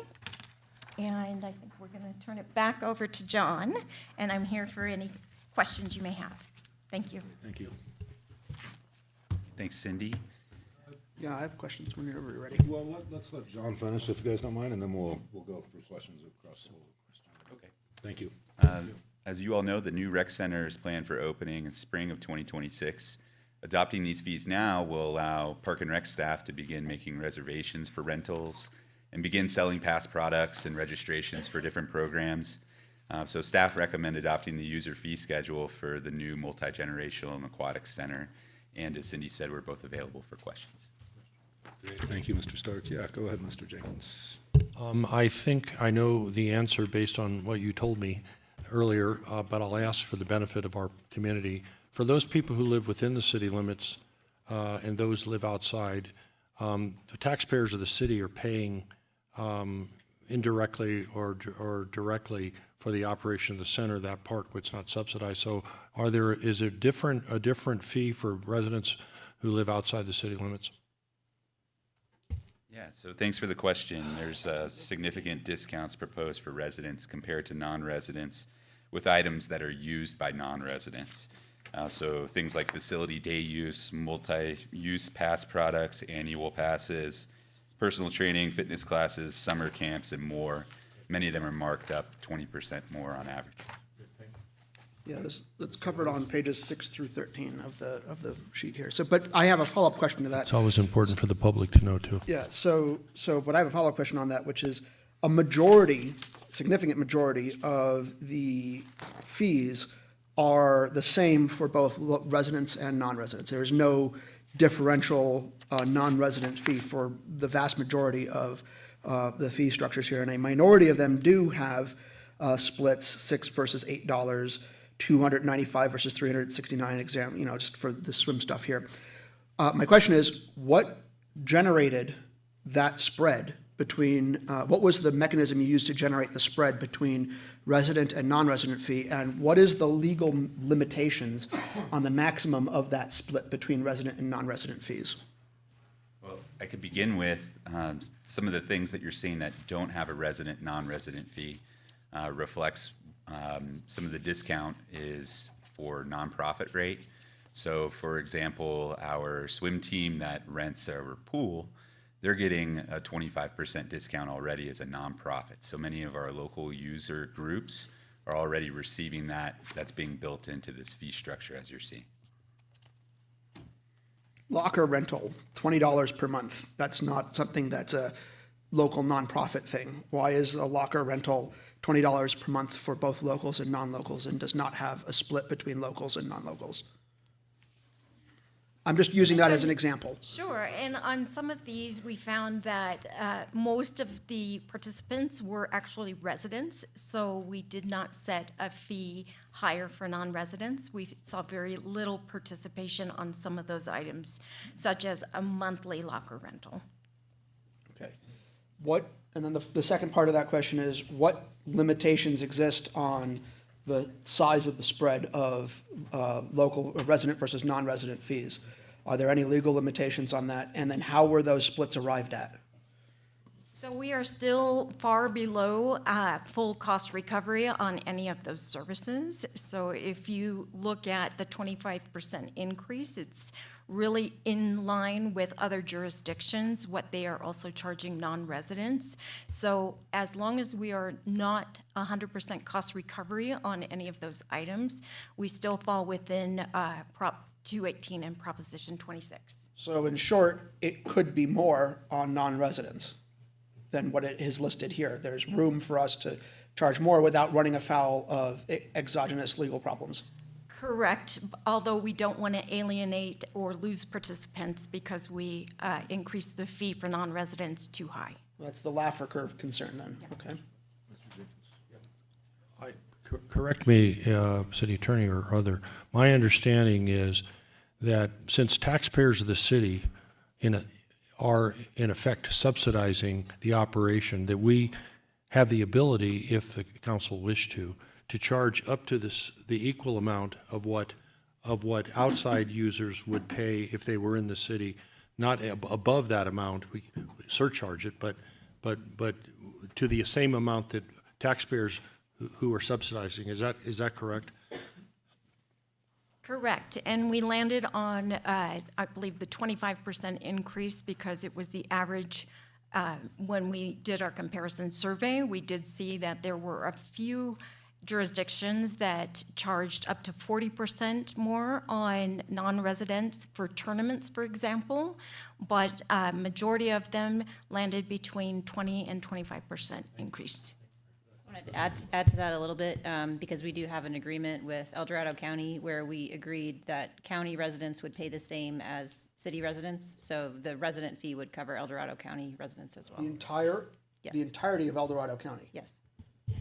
And I think we're going to turn it back over to John, and I'm here for any questions you may have. Thank you. Thank you. Thanks, Cindy. Yeah, I have questions when you're ready. Well, let's let John finish, if you guys don't mind, and then we'll go for questions across the whole question. Okay. Thank you. As you all know, the new rec center is planned for opening in spring of 2026. Adopting these fees now will allow Park and Rec staff to begin making reservations for rentals and begin selling past products and registrations for different programs. So staff recommend adopting the user fee schedule for the new multi-generational and aquatic center. And as Cindy said, we're both available for questions. Great. Thank you, Mr. Stark. Yeah, go ahead, Mr. Jenkins. I think I know the answer based on what you told me earlier, but I'll ask for the benefit of our community. For those people who live within the city limits and those live outside, the taxpayers of the city are paying indirectly or directly for the operation of the center, that part which is not subsidized. So is there a different fee for residents who live outside the city limits? Yeah, so thanks for the question. There's significant discounts proposed for residents compared to non-residents with items that are used by non-residents. So things like facility day use, multi-use pass products, annual passes, personal training, fitness classes, summer camps, and more. Many of them are marked up 20% more on average. Yeah, that's covered on pages 6 through 13 of the sheet here. So, but I have a follow-up question to that. It's always important for the public to know too. Yeah, but I have a follow-up question on that, which is significant majority of the fees are the same for both residents and non-residents. There is no differential non-resident fee for the vast majority of the fee structures here, and a minority of them do have splits, $6 versus $8, $295 versus $369 just for the swim stuff here. My question is, what generated that spread between, what was the mechanism you used to generate the spread between resident and non-resident fee, and what is the legal limitations on the maximum of that split between resident and non-resident fees? Well, I could begin with some of the things that you're seeing that don't have a resident, non-resident fee reflects some of the discount is for nonprofit rate. So for example, our swim team that rents our pool, they're getting a 25% discount already as a nonprofit. So many of our local user groups are already receiving that. That's being built into this fee structure as you're seeing. Locker rental, $20 per month. That's not something that's a local nonprofit thing. Why is a locker rental $20 per month for both locals and non-locals and does not have a split between locals and non-locals? I'm just using that as an example. Sure, and on some of these, we found that most of the participants were actually residents, so we did not set a fee higher for non-residents. We saw very little participation on some of those items, such as a monthly locker rental. Okay. And then the second part of that question is, what limitations exist on the size of the spread of local resident versus non-resident fees? Are there any legal limitations on that? And then how were those splits arrived at? So we are still far below full cost recovery on any of those services. So if you look at the 25% increase, it's really in line with other jurisdictions, what they are also charging non-residents. So as long as we are not 100% cost recovery on any of those items, we still fall within Prop 218 and Proposition 26. So in short, it could be more on non-residents than what it is listed here. There's room for us to charge more without running afoul of exogenous legal problems. Correct, although we don't want to alienate or lose participants because we increase the fee for non-residents too high. That's the Laffer curve concern then, okay? Correct me, city attorney or other. My understanding is that since taxpayers of the city are in effect subsidizing the operation, that we have the ability, if the council wished to charge up to the equal amount of what outside users would pay if they were in the city, not above that amount, we surcharge it, but to the same amount that taxpayers who are subsidizing. Is that correct? Correct. And we landed on, I believe, the 25% increase because it was the average. When we did our comparison survey, we did see that there were a few jurisdictions that charged up to 40% more on non-residents for tournaments, for example, but majority of them landed between 20 and 25% increase. I wanted to add to that a little bit, because we do have an agreement with El Dorado County where we agreed that county residents would pay the same as city residents, so the resident fee would cover El Dorado County residents as well. The entirety of El Dorado County? Yes.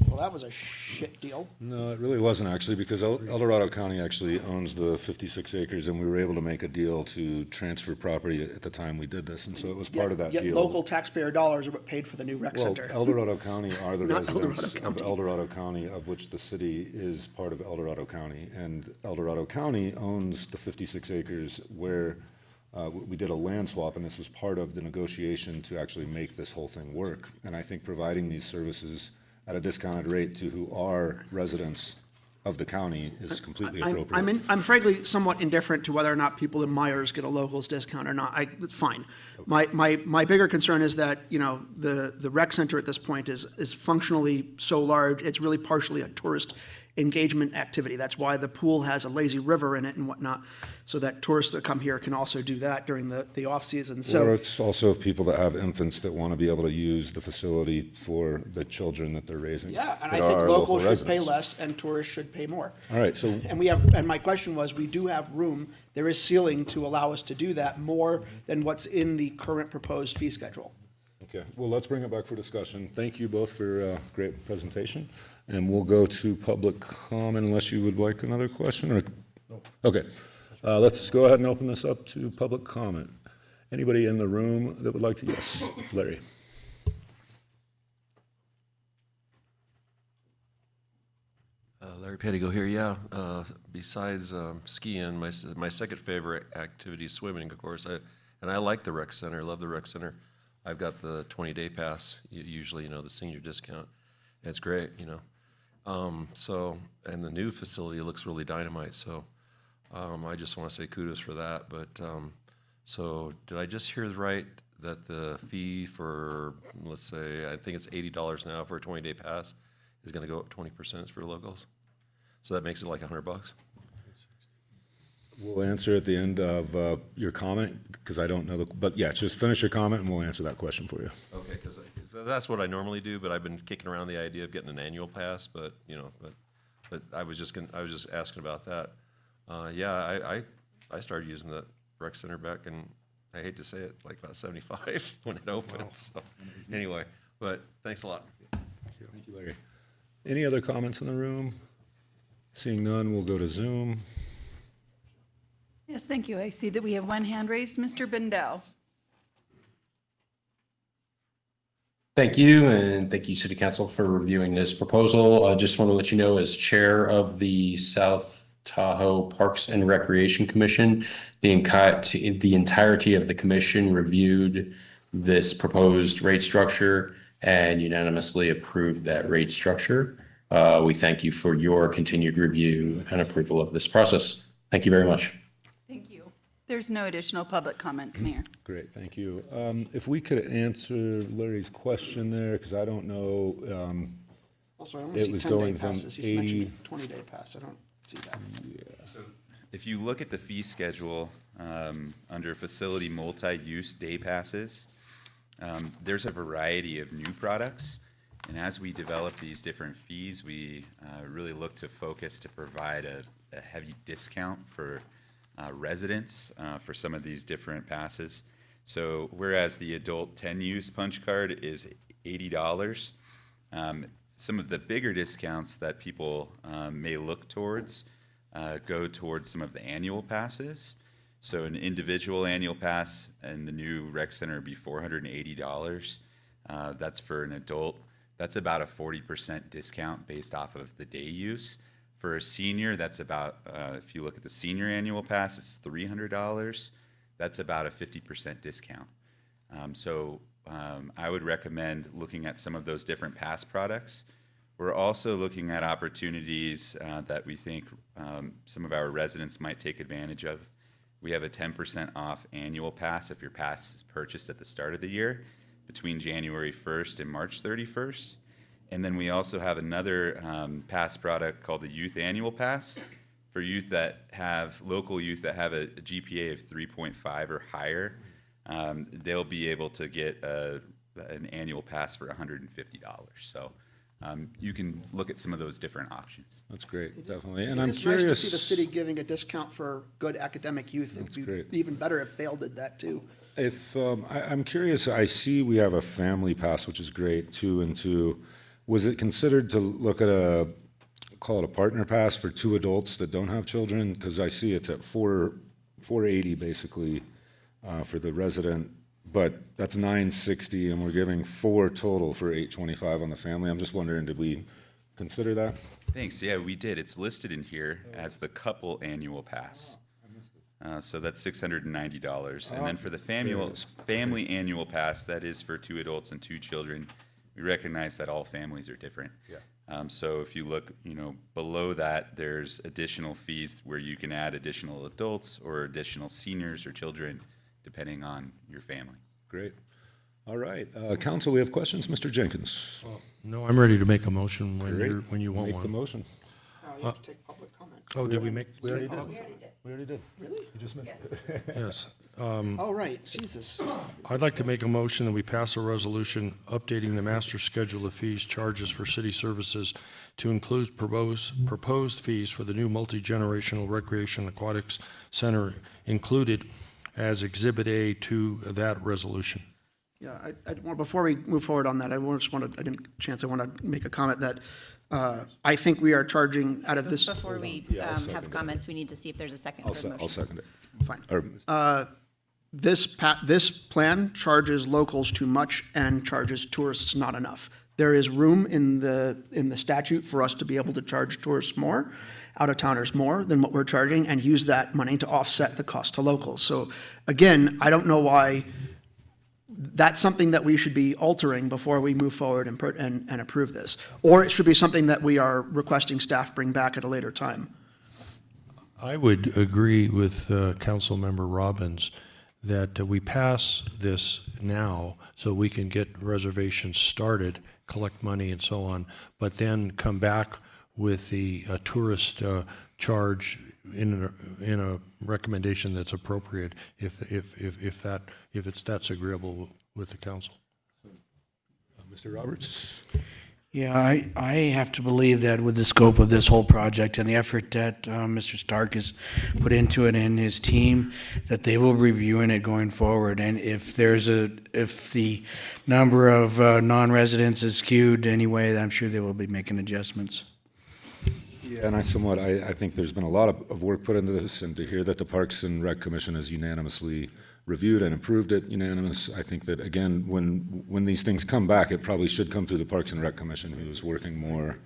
Well, that was a shit deal. No, it really wasn't actually, because El Dorado County actually owns the 56 acres, and we were able to make a deal to transfer property at the time we did this, and so it was part of that Yet deal. local taxpayer dollars are what paid for the new rec center. Well, El Dorado County are the Not El Dorado residents of County. El Dorado County, of which the city is part of El Dorado County. And El Dorado County owns the 56 acres where we did a land swap, and this was part of the negotiation to actually make this whole thing work. And I think providing these services at a discounted rate to who are residents of the county is completely appropriate. I'm frankly somewhat indifferent to whether or not people in Myers get a locals discount or not. It's fine. My bigger concern is that, the rec center at this point is functionally so large, it's really partially a tourist engagement activity. That's why the pool has a lazy river in it and whatnot, so that tourists that come here can also do that during the off-season. So Or it's also people that have infants that want to be able to use the facility for the children that they're raising. yeah, and I that think are locals local should pay residents. less and tourists should pay more. All right, so And my question was, we do have room, there is ceiling to allow us to do that more than what's in the current proposed fee schedule. Okay, well, let's bring it back for discussion. Thank you both for a great presentation. And we'll go to public comment unless you would like another question or? Okay, let's go ahead and open this up to public comment. Anybody in the room that would like to? Yes, Larry. Larry Pettigo here, yeah. Besides skiing, my second favorite activity is swimming, of course. And I like the rec center, love the rec center. I've got the 20-day pass, usually, the senior discount. And it's great, and the new facility looks really dynamite, so I just want to say kudos for that. But so did I just hear right that the fee for, let's say, I think it's $80 now for a 20-day pass is going to go up 20% for locals? So that makes it like $100? We'll answer at the end of your comment, because I don't know but yeah, just finish your comment and we'll answer that question for you. Okay, because that's what I normally do, but I've been kicking around the idea of getting an annual pass, but I was just asking about that. I started using the rec center back in, I hate to say it, like about 75 when it opened. Wow. So anyway, but thanks a lot. Thank you, Larry. Any other comments in the room? Seeing none, we'll go to Zoom. Yes, thank you. I see that we have one hand raised. Mr. Bendel. Thank you, and thank you, City Council, for reviewing this proposal. I just want to let you know, as chair of the South Tahoe Parks and Recreation Commission, the entirety of the commission reviewed this proposed rate structure and unanimously approved that rate structure. We thank you for your continued review and approval of this process. Thank you very much. Thank you. There's no additional public comments, Mayor. Great, thank you. If we could answer Larry's question there, because I don't know, Also, I only it see was 10-day going from passes. He's 80. mentioned 20-day pass. I don't see that. So if you look at the fee schedule under facility multi-use day passes, there's a variety of new products. And as we develop these different fees, we really look to focus to provide a heavy discount for residents for some of these different passes. So whereas the adult 10-use punch card is $80, some of the bigger discounts that people may look towards go towards some of the annual passes. So an individual annual pass in the new rec center would be $480. That's for an adult. That's about a 40% discount based off of the day use. For a senior, that's about, if you look at the senior annual pass, it's $300. That's about a 50% discount. I would recommend looking at some of those different pass products. We're also looking at opportunities that we think some of our residents might take advantage of. We have a 10% off annual pass if your pass is purchased at the start of the year between January 1st and March 31st. And then we also have another pass product called the Youth Annual Pass for youth that have, local youth that have a GPA of 3.5 or higher. They'll be able to get an annual pass for $150. So you can look at some of those different options. That's great, definitely. And I'm It's curious. nice to see the city giving a discount for good academic youth. That's It'd be great. even better if Vail did that too. If, I'm curious, I see we have a family pass, which is great, 2 and 2. Was it considered to look at call it a partner pass for 2 adults that don't have children? Because I see it's at $480 basically for the resident, but that's $960, and we're giving 4 total for $825 on the family. I'm just wondering, did we consider that? Thanks. Yeah, we did. It's listed in here as the couple annual pass. So that's $690. And then for the family annual pass, that is for 2 adults and 2 children. We recognize that all families are different. Yeah. So if you look, below that, there's additional fees where you can add additional adults or additional seniors or children, depending on your family. Great. All right. Council, we have questions. Mr. Jenkins. No, I'm ready to make a motion Great. when you want Make one. the motion. You have to take public comment. Oh, did we make? We already did. We already did. Really? You just mentioned it. Yes. Oh, right, Jesus. I'd like to make a motion that we pass a resolution updating the master schedule of fees charges for city services to include proposed fees for the new multi-generational recreation aquatics center included as Exhibit A to that resolution. Yeah, before we move forward on that, I want to make a comment that I think we are charging out of this. Before we have comments, we need to see if there's a second for the motion. I'll second it. Fine. This plan charges locals too much and charges tourists not enough. There is room in the statute for us to be able to charge tourists more, out-of-towners more than what we're charging, and use that money to offset the cost to locals. So again, I don't know why that's something that we should be altering before we move forward and approve this. Or it should be something that we are requesting staff bring back at a later time. I would agree with Councilmember Robbins that we pass this now so we can get reservations started, collect money and so on, but then come back with the tourist charge in a recommendation that's appropriate if that's agreeable with the council. Mr. Roberts? Yeah, I have to believe that with the scope of this whole project and the effort that Mr. Stark has put into it and his team, that they will be reviewing it going forward. And if the number of non-residents is skewed anyway, I'm sure they will be making adjustments. Yeah, and I think there's been a lot of work put into this, and to hear that the Parks and Rec Commission has unanimously reviewed and approved it unanimous, I think that, again, when these things come back, it probably should come through the Parks and Rec Commission, who is working more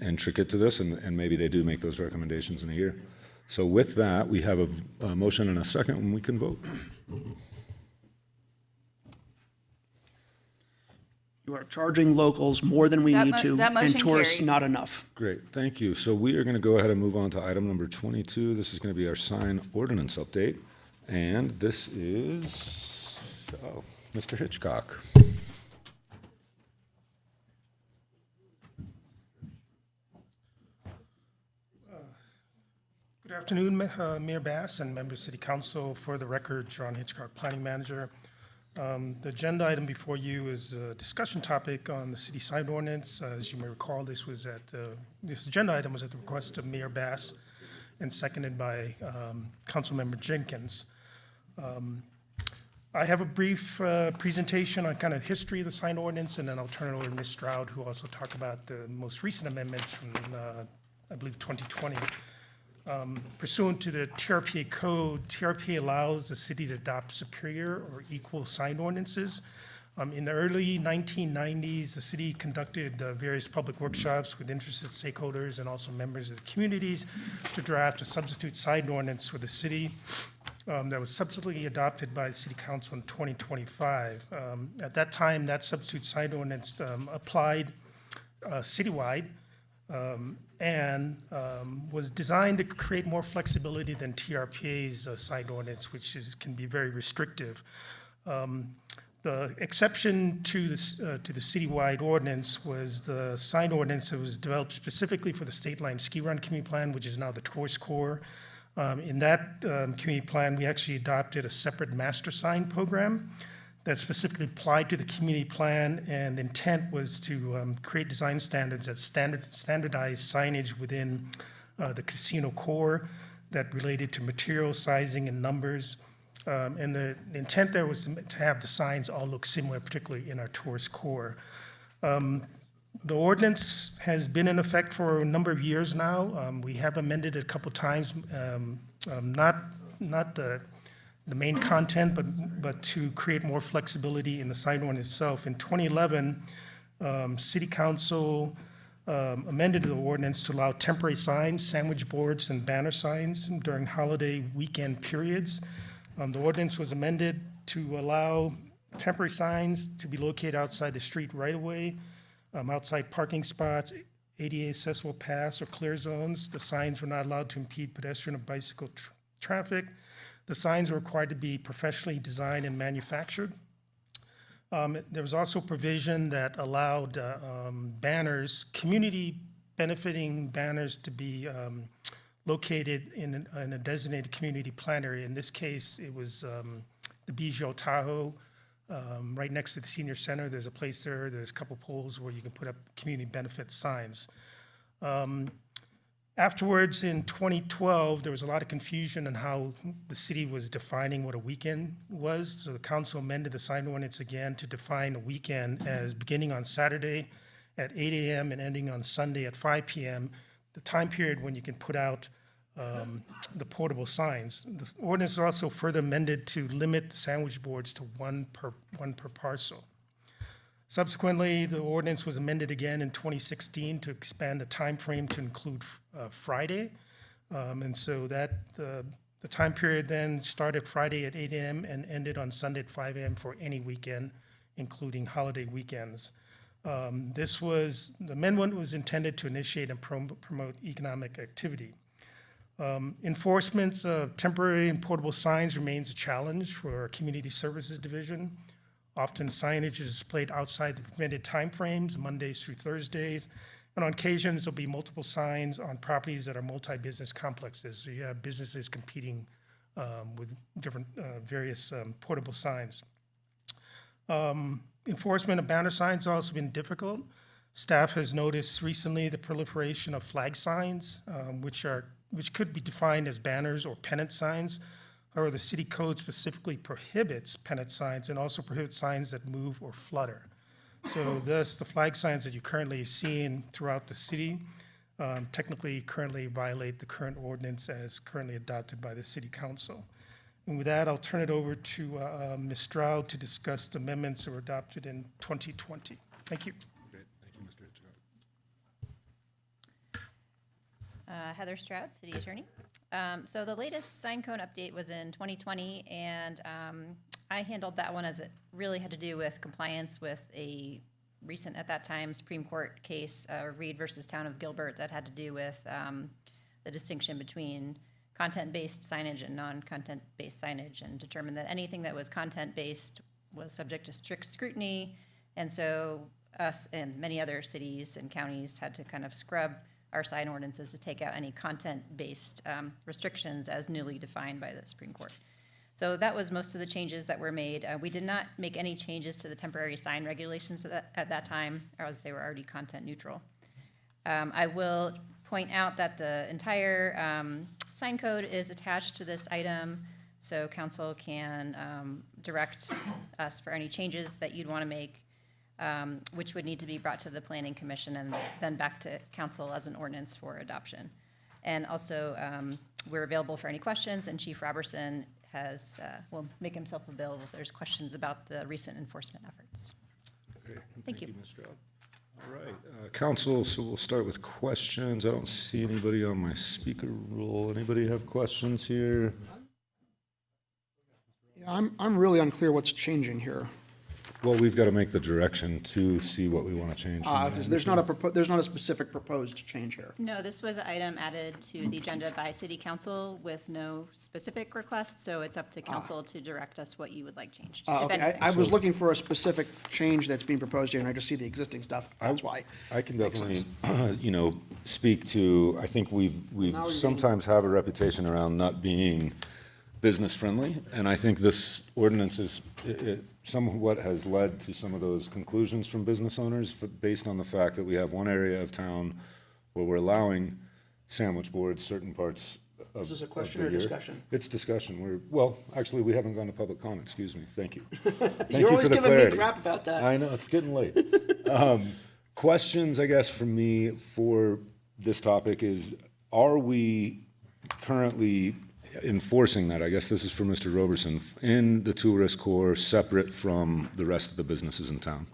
intricate to this, and maybe they do make those recommendations in a year. So with that, we have a motion and a second, and we can vote. You are charging locals more than we need to, that motion and tourists carries. not enough. Great, thank you. So we are going to go ahead and move on to item number 22. This is going to be our sign ordinance update. And this is Mr. Hitchcock. Good afternoon, Mayor Bass and members of City Council. For the record, John Hitchcock, Planning Manager. The agenda item before you is a discussion topic on the city sign ordinance. As you may recall, this agenda item was at the request of Mayor Bass and seconded by Councilmember Jenkins. I have a brief presentation on kind of history of the sign ordinance, and then I'll turn it over to Ms. Stroud, who will also talk about the most recent amendments from, I believe, 2020. Pursuant to the TRPA code, TRPA allows the city to adopt superior or equal sign ordinances. In the early 1990s, the city conducted various public workshops with interested stakeholders and also members of the communities to draft a substitute sign ordinance for the city that was subsequently adopted by the city council in 2025. At that time, that substitute sign ordinance applied citywide and was designed to create more flexibility than TRPA's sign ordinance, which can be very restrictive. The exception to the citywide ordinance was the sign ordinance that was developed specifically for the State Line Ski Run Community Plan, which is now the Tourist Core. In that community plan, we actually adopted a separate master sign program that specifically applied to the community plan, and the intent was to create design standards that standardized signage within the casino core that related to material, sizing, and numbers. And the intent there was to have the signs all look similar, particularly in our tourist core. The ordinance has been in effect for a number of years now. We have amended it a couple times, not the main content, but to create more flexibility in the sign ordinance itself. In 2011, City Council amended the ordinance to allow temporary signs, sandwich boards, and banner signs during holiday weekend periods. The ordinance was amended to allow temporary signs to be located outside the street right-of-way, outside parking spots, ADA accessible paths or clear zones. The signs were not allowed to impede pedestrian or bicycle traffic. The signs were required to be professionally designed and manufactured. There was also provision that allowed banners, community benefiting banners, to be located in a designated community plan area. In this case, it was the Bijou Tahoe, right next to the senior center. There's a place there. There's a couple poles where you can put up community benefit signs. Afterwards, in 2012, there was a lot of confusion on how the city was defining what a weekend was. So the council amended the sign ordinance again to define a weekend as beginning on Saturday at 8 a.m. and ending on Sunday at 5 p.m., the time period when you can put out the portable signs. The ordinance was also further amended to limit sandwich boards to one per parcel. Subsequently, the ordinance was amended again in 2016 to expand the time frame to include Friday. And so that the time period then started Friday at 8 a.m. and ended on Sunday at 5 a.m. for any weekend, including holiday weekends. The amendment was intended to initiate and promote economic activity. Enforcement of temporary and portable signs remains a challenge for our Community Services Division. Often signage is displayed outside the permitted timeframes, Mondays through Thursdays, and on occasions there'll be multiple signs on properties that are multi-business complexes. So you have businesses competing with different various portable signs. Enforcement of banner signs has also been difficult. Staff has noticed recently the proliferation of flag signs, which could be defined as banners or pennant signs. However, the city code specifically prohibits pennant signs and also prohibits signs that move or flutter. So thus, the flag signs that you currently see throughout the city technically currently violate the current ordinance as currently adopted by the city council. And with that, I'll turn it over to Ms. Stroud to discuss the amendments that were adopted in 2020. Thank you. Great, thank you, Mr. Hitchcock. Heather Stroud, City Attorney. So the latest sign code update was in 2020, and I handled that one as it really had to do with compliance with a recent, at that time, Supreme Court case, Reed versus Town of Gilbert, that had to do with the distinction between content-based signage and non-content-based signage, and determined that anything that was content-based was subject to strict scrutiny. And so us and many other cities and counties had to kind of scrub our sign ordinances to take out any content-based restrictions as newly defined by the Supreme Court. So that was most of the changes that were made. We did not make any changes to the temporary sign regulations at that time, as they were already content neutral. I will point out that the entire sign code is attached to this item, so council can direct us for any changes that you'd want to make, which would need to be brought to the Planning Commission and then back to council as an ordinance for adoption. And also, we're available for any questions, and Chief Robertson will make himself available if there's questions about the recent enforcement efforts. Okay. Thank you. Ms. Stroud. All right, council, so we'll start with questions. I don't see anybody on my speaker roll. Anybody have questions here? Yeah, I'm really unclear what's changing here. Well, we've got to make the direction to see what we want to change. Because there's not a specific proposed change here. No, this was an item added to the agenda by City Council with no specific request, so it's up to council to direct us what you would like changed. if Okay, anything. I was looking for a specific change that's being proposed here, and I just see the existing stuff. That's why. I can Makes definitely, speak to, I think we've sometimes have a reputation around not being business friendly, and I think this ordinance is, it somewhat has led to some of those conclusions from business owners based on the fact that we have one area of town where we're allowing sandwich boards certain parts of. Is this a question of or the year. discussion? It's discussion. Actually, we haven't gone to public comment, excuse me, thank you. Thank You're you always for the giving me clarity. crap about that. I know, it's getting late. Questions, I guess, from me for this topic is, are we currently enforcing that? I guess this is for Mr. Roberson, in the tourist core, separate from the rest of the businesses in town?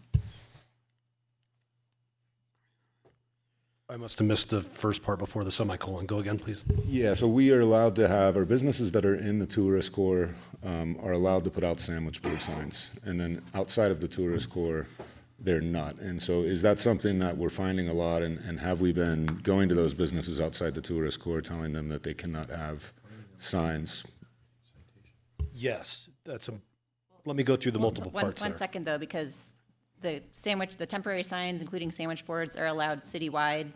I must have missed the first part before the semicolon. Go again, please. Yeah, so we are allowed to have, our businesses that are in the tourist core are allowed to put out sandwich board signs. And then outside of the tourist core, they're not. And so is that something that we're finding a lot? And have we been going to those businesses outside the tourist core, telling them that they cannot have signs? Yes, let me go through the multiple parts there. One second, though, because the temporary signs, including sandwich boards, are allowed citywide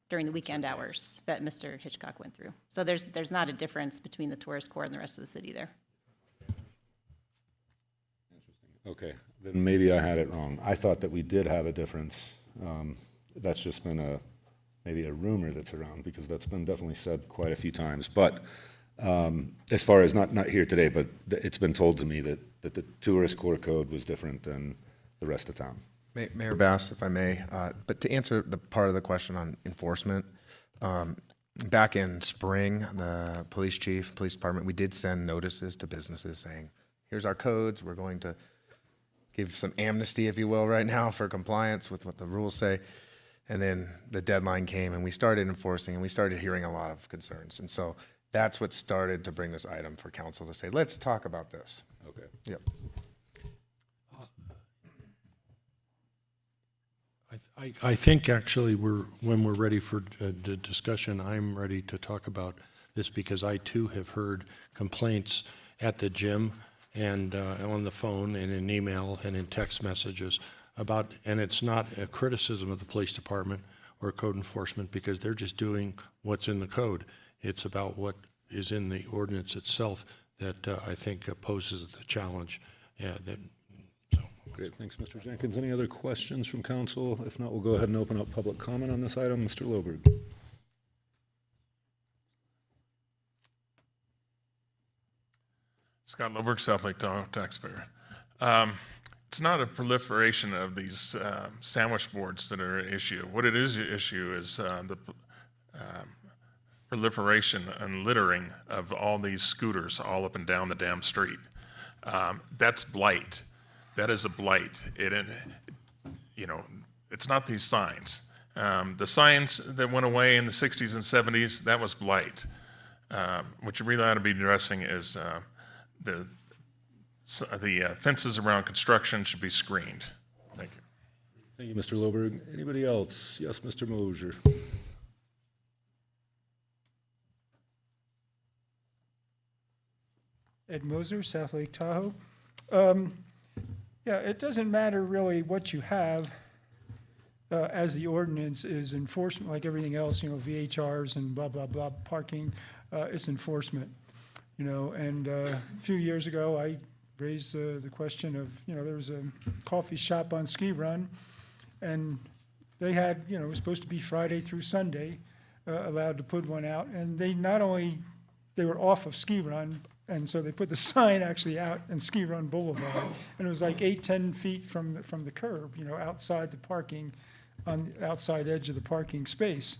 during the weekend hours that Mr. Hitchcock went through. So there's not a difference between the tourist core and the rest of the city there. Okay, then maybe I had it wrong. I thought that we did have a difference. That's just been maybe a rumor that's around, because that's been definitely said quite a few times. But as far as not here today, but it's been told to me that the tourist core code was different than the rest of town. Mayor Bass, if I may, but to answer the part of the question on enforcement, back in spring, the police chief, police department, we did send notices to businesses saying, here's our codes, we're going to give some amnesty, if you will, right now for compliance with what the rules say. And then the deadline came and we started enforcing, and we started hearing a lot of concerns. And so that's what started to bring this item for council to say, let's talk about this. Okay. Yep. I think actually when we're ready for the discussion, I'm ready to talk about this, because I too have heard complaints at the gym and on the phone and in email and in text messages about, and it's not a criticism of the police department or code enforcement, because they're just doing what's in the code. It's about what is in the ordinance itself that I think poses the challenge. Great, thanks, Mr. Jenkins. Any other questions from council? If not, we'll go ahead and open up public comment on this item. Mr. Loberg. Scott Loberg, South Lake Tahoe taxpayer. It's not a proliferation of these sandwich boards that are an issue. What it is an issue is the proliferation and littering of all these scooters all up and down the damn street. That's blight. That is a blight. It's not these signs. The signs that went away in the 60s and 70s, that was blight. What you really ought to be addressing is the fences around construction should be screened. Thank you. Thank you, Mr. Loberg. Anybody else? Yes, Mr. Mosier. Ed Moser, South Lake Tahoe. Yeah, it doesn't matter really what you have as the ordinance is enforcement, like everything else, VHRs and blah, blah, blah, parking, it's enforcement. And a few years ago, I raised the question of, there was a coffee shop on Ski Run, and they had, it was supposed to be Friday through Sunday, allowed to put one out, and they were off of Ski Run, and so they put the sign actually out in Ski Run Boulevard, and it was like 8-10 feet from the curb, outside the parking, on the outside edge of the parking space.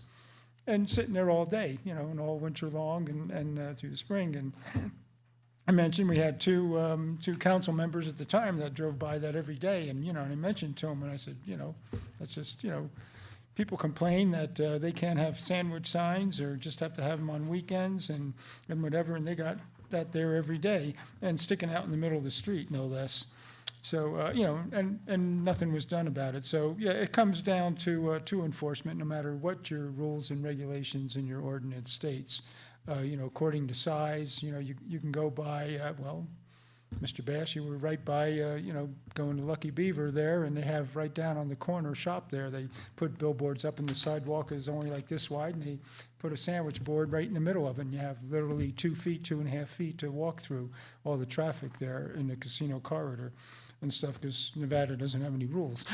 and sitting there all day, and all winter long and through the spring. And I mentioned we had two council members at the time that drove by that every day, and, and I mentioned to them, and I said, that's just, people complain that they can't have sandwich signs or just have to have them on weekends and whatever, and they got that there every day and sticking out in the middle of the street, no less. So, and nothing was done about it. So, yeah, it comes down to enforcement, no matter what your rules and regulations in your ordinance states. According to size, you can go by, Mr. Bass, you were right by, going to Lucky Beaver there, and they have right down on the corner shop there, they put billboards up, and the sidewalk is only like this wide, and they put a sandwich board right in the middle of it, and you have literally 2 feet, 2.5 feet to walk through all the traffic there in the casino corridor and stuff, because Nevada doesn't have any rules.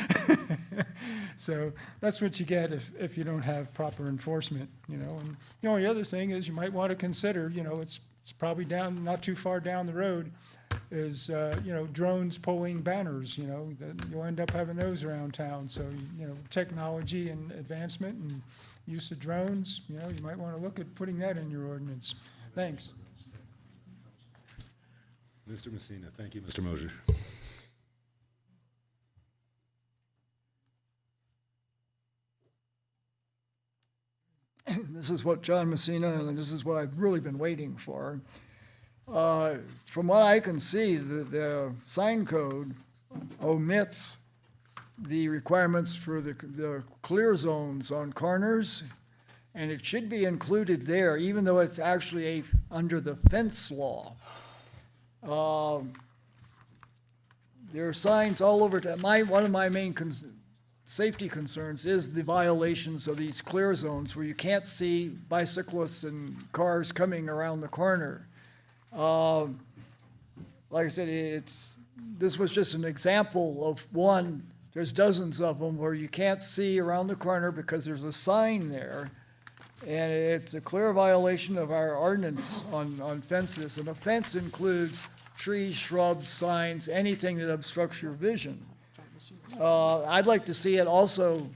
So that's what you get if you don't have proper enforcement, And the only other thing is you might want to consider, it's probably not too far down the road, is, drones pulling banners, that you'll end up having those around town. So, technology and advancement and use of drones, you might want to look at putting that in your ordinance. Thanks. Mr. Messina, thank you. Mr. Mosier. This is what John Messina, and this is what I've really been waiting for. From what I can see, the sign code omits the requirements for the clear zones on corners, and it should be included there, even though it's actually under the fence law. There are signs all over. One of my main safety concerns is the violations of these clear zones where you can't see bicyclists and cars coming around the corner. Like I said, this was just an example of one. There's dozens of them where you can't see around the corner because there's a sign there. And it's a clear violation of our ordinance on fences. And a fence includes trees, shrubs, signs, anything that obstructs your vision. I'd like to see it also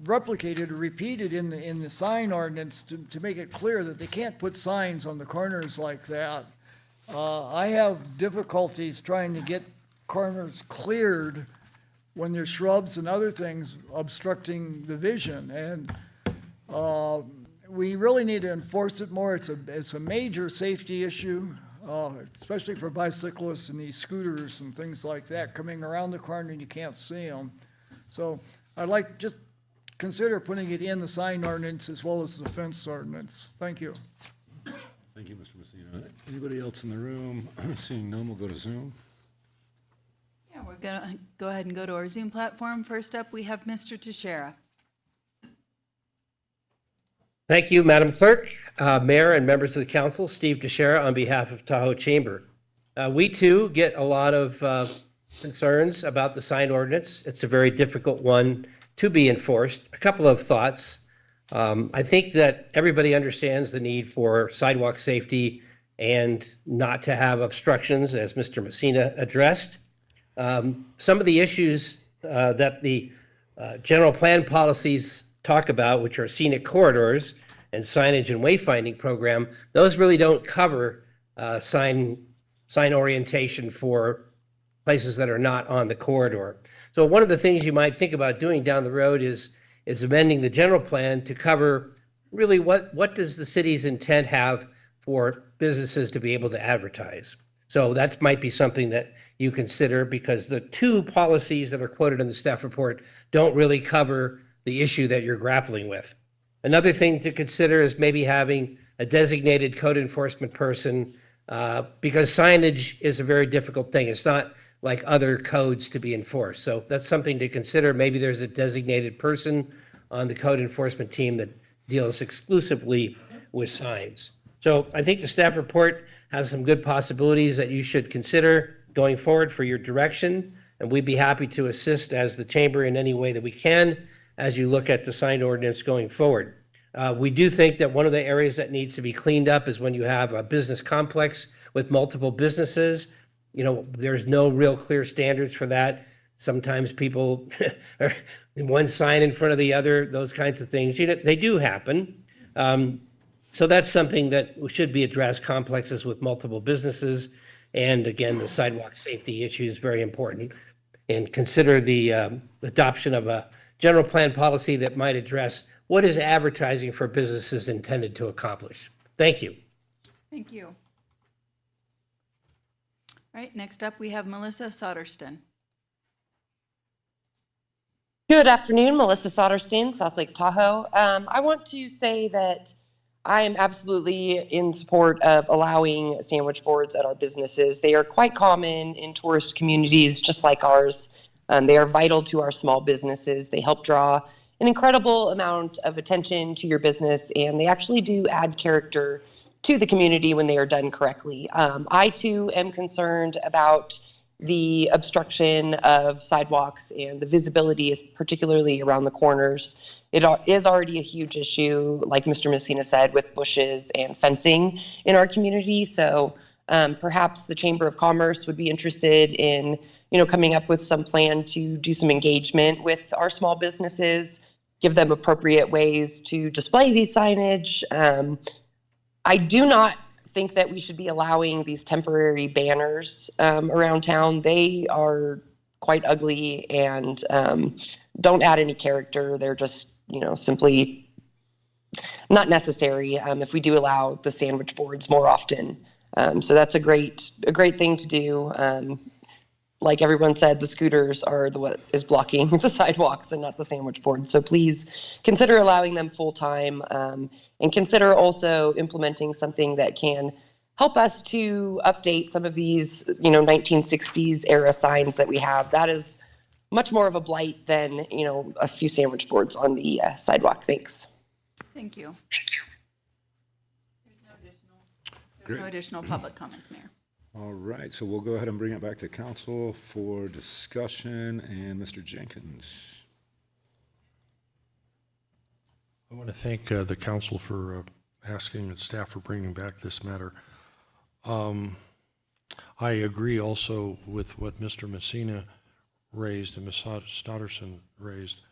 replicated or repeated in the sign ordinance to make it clear that they can't put signs on the corners like that. I have difficulties trying to get corners cleared when there's shrubs and other things obstructing the vision. And we really need to enforce it more. It's a major safety issue, especially for bicyclists and these scooters and things like that coming around the corner and you can't see them. So I'd like just consider putting it in the sign ordinance as well as the fence ordinance. Thank you. Thank you, Mr. Messina. Anybody else in the room? Seeing none, we'll go to Zoom. Yeah, we're going to go ahead and go to our Zoom platform. First up, we have Mr. Teixeira. Thank you, Madam Clerk, Mayor, and members of the council. Steve Teixeira on behalf of Tahoe Chamber. We too get a lot of concerns about the sign ordinance. It's a very difficult one to be enforced. A couple of thoughts. I think that everybody understands the need for sidewalk safety and not to have obstructions, as Mr. Messina addressed. Some of the issues that the general plan policies talk about, which are scenic corridors and signage and wayfinding program, those really don't cover sign orientation for places that are not on the corridor. So one of the things you might think about doing down the road is amending the general plan to cover really what does the city's intent have for businesses to be able to advertise. So that might be something that you consider, because the two policies that are quoted in the staff report don't really cover the issue that you're grappling with. Another thing to consider is maybe having a designated code enforcement person, because signage is a very difficult thing. It's not like other codes to be enforced. So that's something to consider. Maybe there's a designated person on the code enforcement team that deals exclusively with signs. So I think the staff report has some good possibilities that you should consider going forward for your direction. And we'd be happy to assist as the chamber in any way that we can as you look at the sign ordinance going forward. We do think that one of the areas that needs to be cleaned up is when you have a business complex with multiple businesses. There's no real clear standards for that. Sometimes people are one sign in front of the other, those kinds of things. They do happen. So that's something that should be addressed, complexes with multiple businesses. And again, the sidewalk safety issue is very important. And consider the adoption of a general plan policy that might address what is advertising for businesses intended to accomplish. Thank you. Thank you. All right, next up, we have Melissa Soderstrom. Good afternoon, Melissa Soderstrom, South Lake Tahoe. I want to say that I am absolutely in support of allowing sandwich boards at our businesses. They are quite common in tourist communities just like ours. They are vital to our small businesses. They help draw an incredible amount of attention to your business, and they actually do add character to the community when they are done correctly. I too am concerned about the obstruction of sidewalks and the visibility is particularly around the corners. It is already a huge issue, like Mr. Messina said, with bushes and fencing in our community. So perhaps the Chamber of Commerce would be interested in, coming up with some plan to do some engagement with our small businesses, give them appropriate ways to display these signage. I do not think that we should be allowing these temporary banners around town. They are quite ugly and don't add any character. They're just, simply not necessary if we do allow the sandwich boards more often. So that's a great thing to do. Like everyone said, the scooters are what is blocking the sidewalks and not the sandwich boards. So please consider allowing them full time, and consider also implementing something that can help us to update some of these, 1960s era signs that we have. That is much more of a blight than, a few sandwich boards on the sidewalk. Thanks. Thank you. There's no additional public comments, Mayor. All right, so we'll go ahead and bring it back to council for discussion, and Mr. Jenkins. I want to thank the council for asking and staff for bringing back this matter. I agree also with what Mr. Messina raised and Ms. Stotterson raised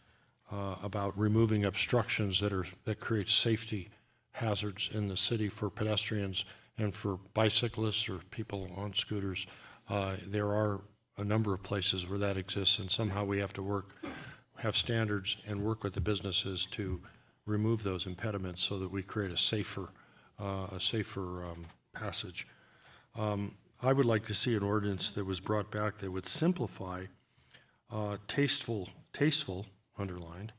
about removing obstructions that create safety hazards in the city for pedestrians and for bicyclists or people on scooters. There are a number of places where that exists, and somehow we have to have standards and work with the businesses to remove those impediments so that we create a safer passage. I would like to see an ordinance that was brought back that would simplify tasteful, underlined,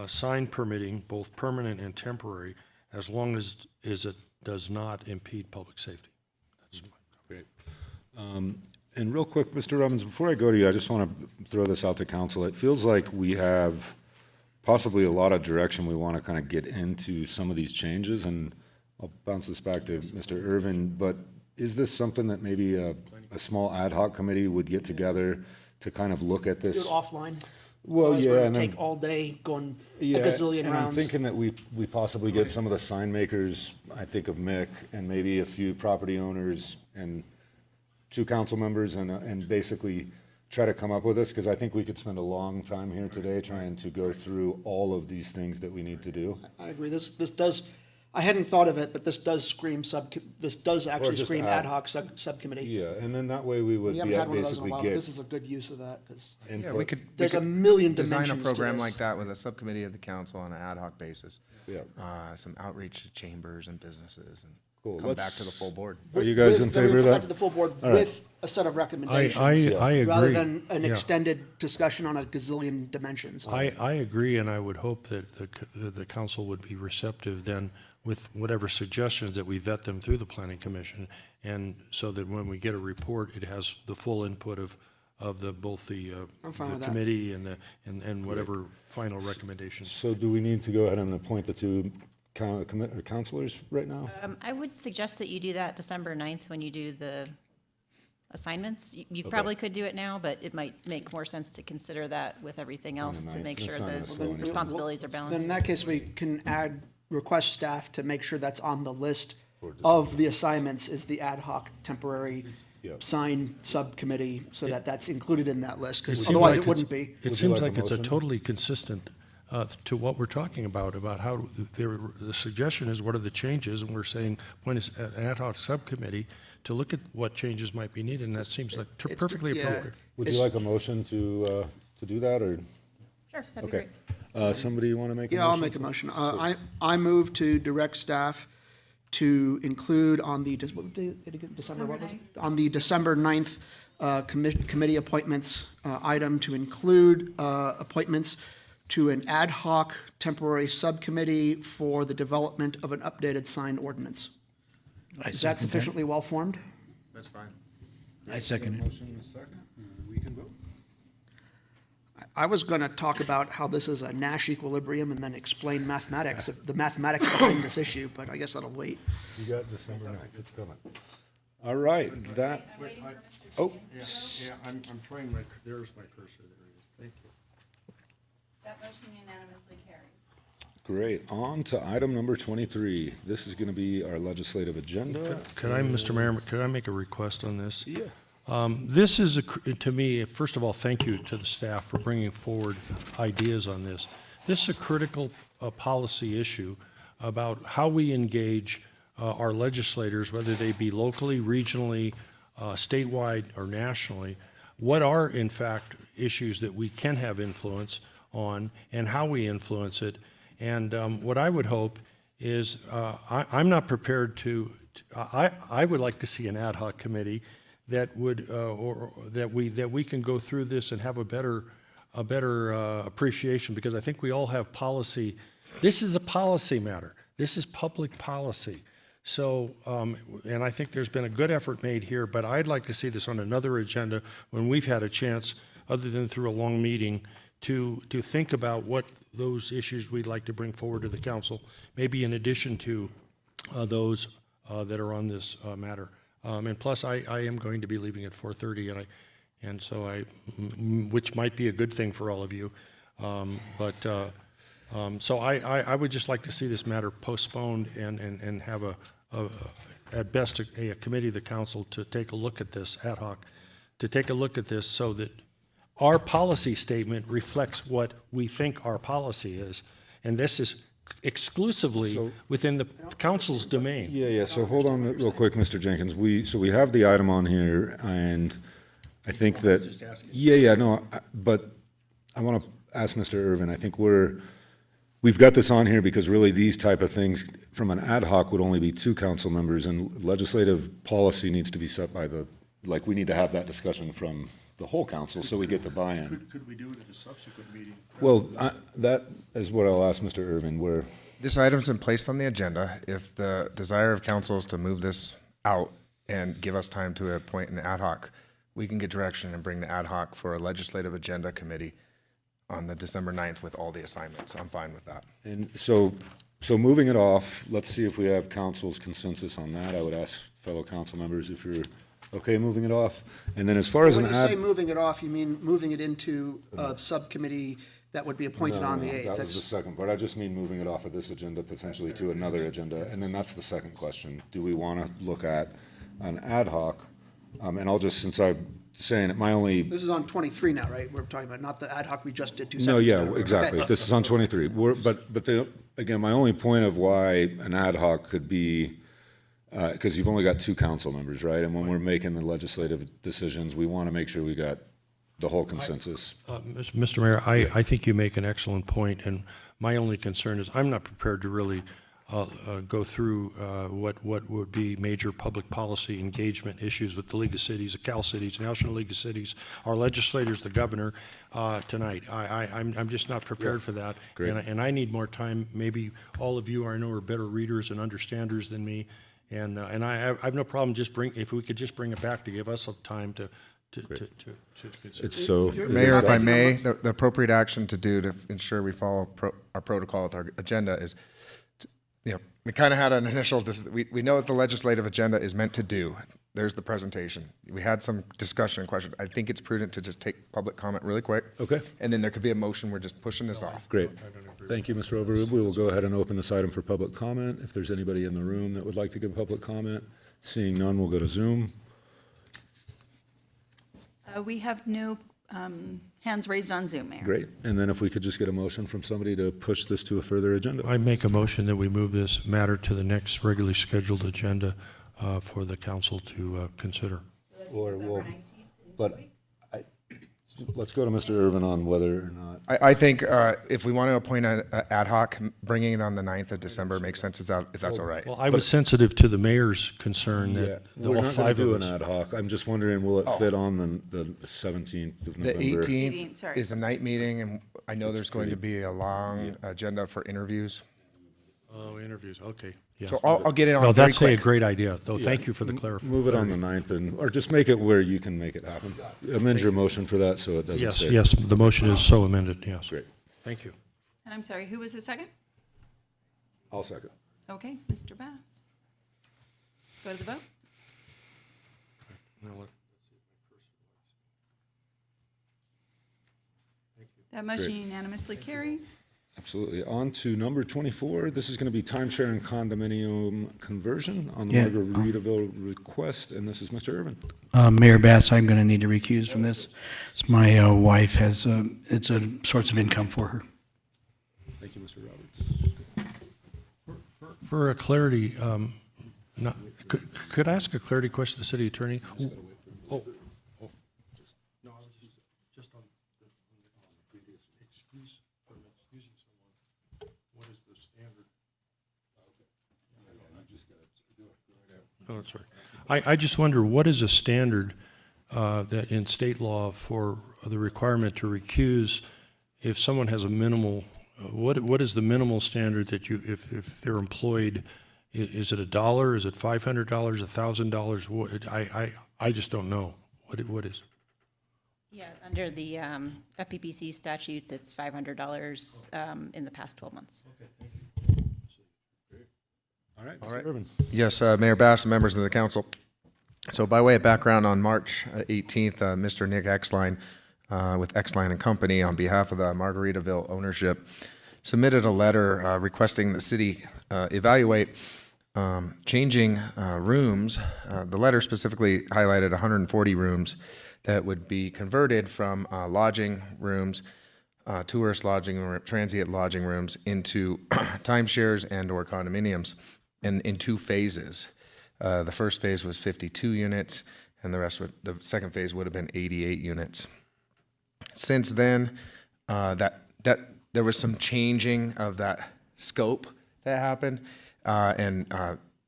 sign permitting, both permanent and temporary, as long as it does not impede public safety. That's great. And real quick, Mr. Robbins, before I go to you, I just want to throw this out to council. It feels like we have possibly a lot of direction we want to kind of get into some of these changes, and I'll bounce this back to Mr. Irvin, but is this something that maybe a small ad hoc committee would get together to kind of look at Do this? it offline. Well, Otherwise, yeah, we're gonna and then- take all day going a Yeah, gazillion and rounds. I'm thinking that we possibly get some of the sign makers, I think of Mick, and maybe a few property owners and 2 council members, and basically try to come up with this, because I think we could spend a long time here today trying to go through all of these things that we need to do. I agree. This does, I hadn't thought of it, but this does actually just scream ad- ad hoc subcommittee. Yeah, and then that way we would We be haven't had one of those in a basically while, but get this is a good use of that, because Yeah, we could. there's we a could million design dimensions a to program this. like that with a subcommittee of the council on an ad hoc basis. Yeah. Some outreach to chambers and businesses and Cool. come back to the full board. Are you guys in Then we favor of come back that? to the full board All right. with a set of recommendations. I agree. Rather than an Yeah. extended discussion on a gazillion dimensions. I agree, and I would hope that the council would be receptive then with whatever suggestions, that we vet them through the planning commission, and so that when we get a report, it has the full input of both the I'm fine with that. committee and whatever final recommendations. So do we need to go ahead and appoint the 2 counselors right now? I would suggest that you do that December 9th when you do the assignments. You probably could do it now, but it might make more sense to consider that with everything else to 9th. make That's sure not the gonna slow anything. responsibilities are Then in balanced. that case, we can request staff to make sure that's on the list of the assignments is the ad hoc temporary sign subcommittee so that that's included in that list, It because seems otherwise like it wouldn't be. It seems like it's a totally consistent to what we're talking about how the suggestion is what are the changes, and we're saying point is an ad hoc subcommittee to look at what changes might be needed, and that seems like perfectly appropriate. Would you like a motion to do that, or? Sure, that'd be Okay. great. Somebody want to make a motion? Yeah, I'll make a motion. I move to direct staff to include on the, what day, December, what was it? On the December 9th committee appointments item, to include appointments to an ad hoc temporary subcommittee for the development of an updated sign ordinance. Is that sufficiently well-formed? That's fine. I second it. Motion and a second. We can vote. I was going to talk about how this is a Nash equilibrium and then explain mathematics, the mathematics behind this issue, but I guess that'll wait. You got December 9th, it's coming. All right, that, oh. Yeah, I'm trying there's my cursor, there it is, thank you. That motion unanimously carries. Great. On to item number 23. This is going to be our legislative agenda. Could I, Mr. Mayor, could I make a request on this? Yeah. This is, to me, first of all, thank you to the staff for bringing forward ideas on this. This is a critical policy issue about how we engage our legislators, whether they be locally, regionally, statewide, or nationally. What are, in fact, issues that we can have influence on and how we influence it. And what I would hope is, I'm not prepared I would like to see an ad hoc committee that would, or that we can go through this and have a better appreciation, because I think we all have policy. This is a policy matter. This is public policy. So, and I think there's been a good effort made here, but I'd like to see this on another agenda when we've had a chance, other than through a long meeting, to think about what those issues we'd like to bring forward to the council, maybe in addition to those that are on this matter. And plus, I am going to be leaving at 4:30, and so which might be a good thing for all of you. So I would just like to see this matter postponed and have at best a committee of the council to take a look at this ad hoc, to take a look at this so that our policy statement reflects what we think our policy is. And this is exclusively within the council's domain. Yeah, so hold on real quick, Mr. Jenkins. So we have the item on here, and I think that, but I want to ask Mr. Irvin, I think we've got this on here because really these type of things from an ad hoc would only be 2 council members, and legislative policy needs to be set by we need to have that discussion from the whole council so we get the buy-in. Could we do it at a subsequent meeting? Well, that is what I'll ask Mr. Irvin, where. This item's been placed on the agenda. If the desire of council is to move this out and give us time to appoint an ad hoc, we can get direction and bring the ad hoc for a legislative agenda committee on the December 9th with all the assignments. I'm fine with that. And so moving it off, let's see if we have council's consensus on that. I would ask fellow council members if you're okay moving it off. And then as far as When you say moving it off, you mean moving it into a subcommittee that would be appointed on the 8th? That was the second part. I just mean moving it off of this agenda potentially to another agenda. And then that's the second question. Do we want to look at an ad hoc? And I'll just, since I'm saying it, This is on 23 now, right? We're talking about not the ad hoc we just did 2 No, seconds yeah, ago. exactly. Okay. This is on 23. Again, my only point of why an ad hoc could be, because you've only got 2 council members, right? And when we're making the legislative decisions, we want to make sure we got the whole consensus. Mr. Mayor, I think you make an excellent point, and my only concern is I'm not prepared to really go through what would be major public policy engagement issues with the League of Cities, the Cal Cities, National League of Cities, our legislators, the governor, tonight. I'm just not prepared for that. Great. And I need more time. Maybe all of you I know are better readers and understanders than me. And I have no problem if we could just bring it back to give us time to consider. It's so. Mayor, if I may, the appropriate action to do to ensure we follow our protocol with our agenda is, we kind of had an initial, we know what the legislative agenda is meant to do. There's the presentation. We had some discussion and question. I think it's prudent to just take public comment really quick. Okay. And then there could be a motion. We're just pushing this off. Great. Thank you, Mr. Overrube. We will go ahead and open this item for public comment. If there's anybody in the room that would like to give public comment, seeing none, we'll go to Zoom. We have no hands raised on Zoom, Mayor. Great. And then if we could just get a motion from somebody to push this to a further agenda. I make a motion that we move this matter to the next regularly scheduled agenda for the council to consider. But let's go to Mr. Irvin on whether or not. I think if we want to appoint an ad hoc, bringing it on the 9th of December makes sense, if that's all right. Well, I was sensitive to the mayor's concern Yeah, that we're all not going to five do of an us. ad hoc. I'm just wondering, will it fit on the 17th of The November? 18th is a night meeting, and I know there's going to be a long agenda for interviews. Oh, interviews, okay. Yes. So I'll get it on No, very that's a quick. great idea, though. Thank Yeah, you for the clarification. Move it on the 9th, or just make it where you can make it happen. Amend your motion for that so it doesn't Yes, say. yes, the motion is so amended, yes. Great. Thank you. And I'm sorry, who was the second? I'll second. Okay, Mr. Bass. Go to the vote. That motion Great. unanimously carries. Absolutely. On to number 24. This is going to be timeshare and condominium conversion on the Yeah, Margaritaville request, and this is Mr. Irvin. Mayor Bass, I'm going to need to recuse from this. My wife has, it's a source of income for her. Thank you, Mr. Roberts. For a clarity, could I ask a clarity question to the city attorney? Oh, no, I was just on the previous excuse from excusing someone. What is the standard? Oh, that's right. I just wonder, what is a standard that in state law for the requirement to recuse if someone has a minimal, what is the minimal standard that you, if they're employed, is it $1? Is it $500? $1,000? I just don't know. What is? Yeah, under the FPPC statutes, it's $500 in the past 12 months. All right, Mr. Irvin. Yes, Mayor Bass and members of the council. So by way of background, on March 18th, Mr. Nick Exline with Exline and Company on behalf of the Margaritaville ownership submitted a letter requesting the city evaluate changing rooms. The letter specifically highlighted 140 rooms that would be converted from lodging rooms, tourist lodging, transient lodging rooms into timeshares and or condominiums in 2 phases. The first phase was 52 units, and the second phase would have been 88 units. Since then, that there was some changing of that scope that happened, and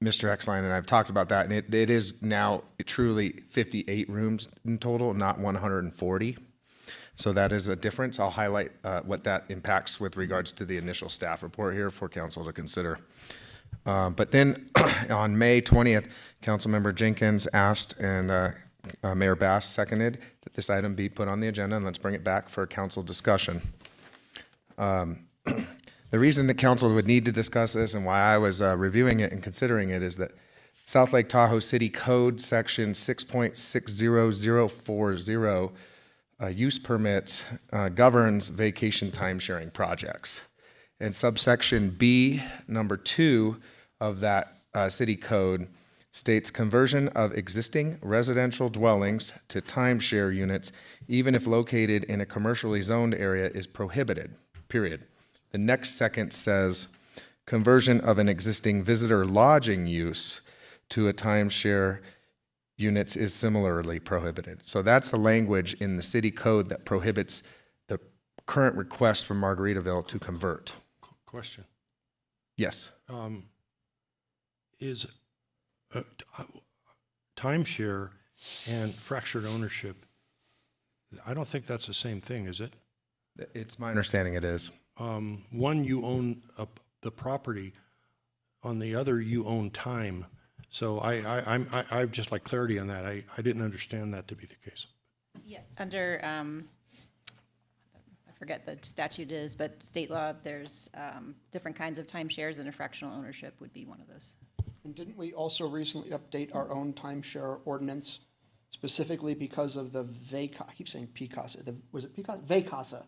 Mr. Exline and I have talked about that, and it is now truly 58 rooms in total, not 140. So that is a difference. I'll highlight what that impacts with regards to the initial staff report here for council to consider. But then on May 20th, Councilmember Jenkins asked and Mayor Bass seconded that this item be put on the agenda, and let's bring it back for council discussion. The reason that council would need to discuss this and why I was reviewing it and considering it is that South Lake Tahoe City Code Section 6.60040 use permits governs vacation time sharing projects. And subsection B, number 2 of that city code states conversion of existing residential dwellings to timeshare units, even if located in a commercially zoned area, is prohibited, period. The next sentence says conversion of an existing visitor lodging use to a timeshare units is similarly prohibited. So that's the language in the city code that prohibits the current request from Margaritaville to convert. Question. Yes. Is timeshare and fractured ownership, I don't think that's the same thing, is it? It's my understanding it is. One, you own the property. On the other, you own time. So I'd just like clarity on that. I didn't understand that to be the case. Yeah. Under, I forget the statute is, but state law, there's different kinds of timeshares, and a fractional ownership would be one of those. And didn't we also recently update our own timeshare ordinance specifically because of the I keep saying Picasa, was it Picasa? Vacasa.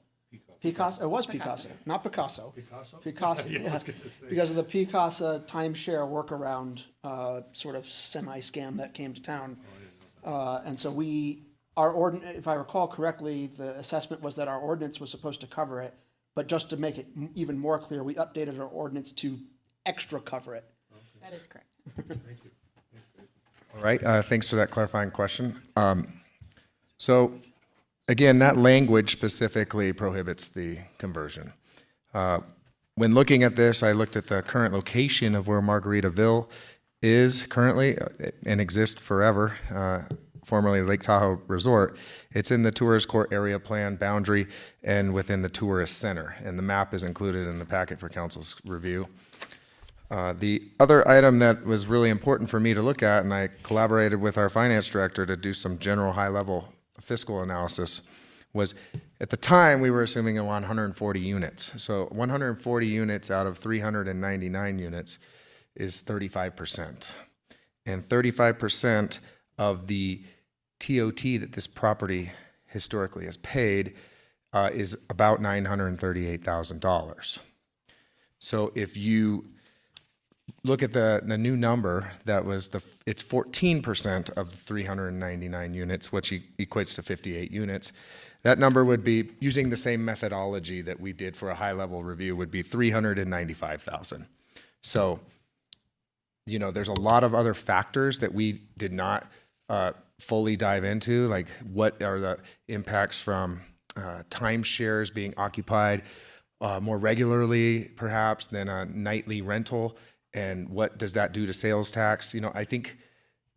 Picasa, it was Picasa, not Picasso. Picasso, yeah. Because of the Picasa timeshare workaround sort of semi-scam that came to town. And so we if I recall correctly, the assessment was that our ordinance was supposed to cover it, but just to make it even more clear, we updated our ordinance to extra cover it. That is correct. All right, thanks for that clarifying question. So, again, that language specifically prohibits the conversion. When looking at this, I looked at the current location of where Margaritaville is currently and exists forever, formerly Lake Tahoe Resort. It's in the tourist court area plan boundary and within the tourist center, and the map is included in the packet for council's review. The other item that was really important for me to look at, and I collaborated with our finance director to do some general high-level fiscal analysis, was at the time we were assuming 140 units. So 140 units out of 399 units is 35%. And 35% of the TOT that this property historically has paid is about $938,000. So if you look at the new number, that was it's 14% of the 399 units, which equates to 58 units. That number would be, using the same methodology that we did for a high-level review, would be 395,000. So, you know, there's a lot of other factors that we did not fully dive into, like what are the impacts from timeshares being occupied more regularly, perhaps, than a nightly rental, and what does that do to sales tax? You know, I think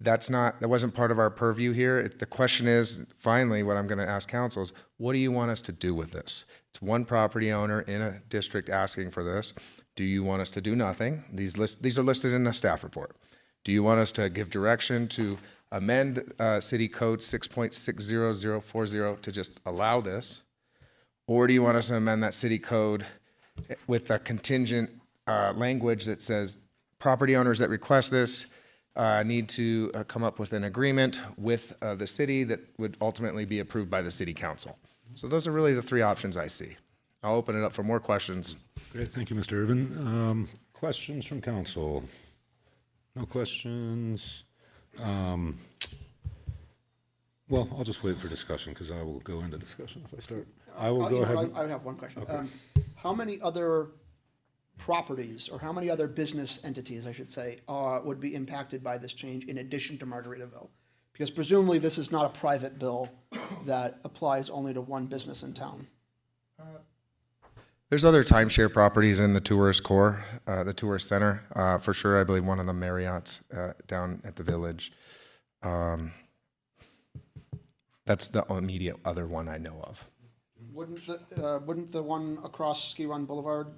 that wasn't part of our purview here. The question is, finally, what I'm going to ask council is, what do you want us to do with this? It's one property owner in a district asking for this. Do you want us to do nothing? These are listed in the staff report. Do you want us to give direction to amend City Code 6.60040 to just allow this? Or do you want us to amend that city code with a contingent language that says property owners that request this need to come up with an agreement with the city that would ultimately be approved by the city council? So those are really the three options I see. I'll open it up for more questions. Great, thank you, Mr. Irvin. Questions from council? No questions? Well, I'll just wait for discussion because I will go into discussion if I start. I will go ahead. I have one question. Okay. How many other properties, or how many other business entities, I should say, would be impacted by this change in addition to Margaritaville? Because presumably this is not a private bill that applies only to one business in town. There's other timeshare properties in the tourist core, the tourist center, for sure. I believe one of the Marriott's down at the Village. That's the immediate other one I know of. Wouldn't the one across Ski Run Boulevard?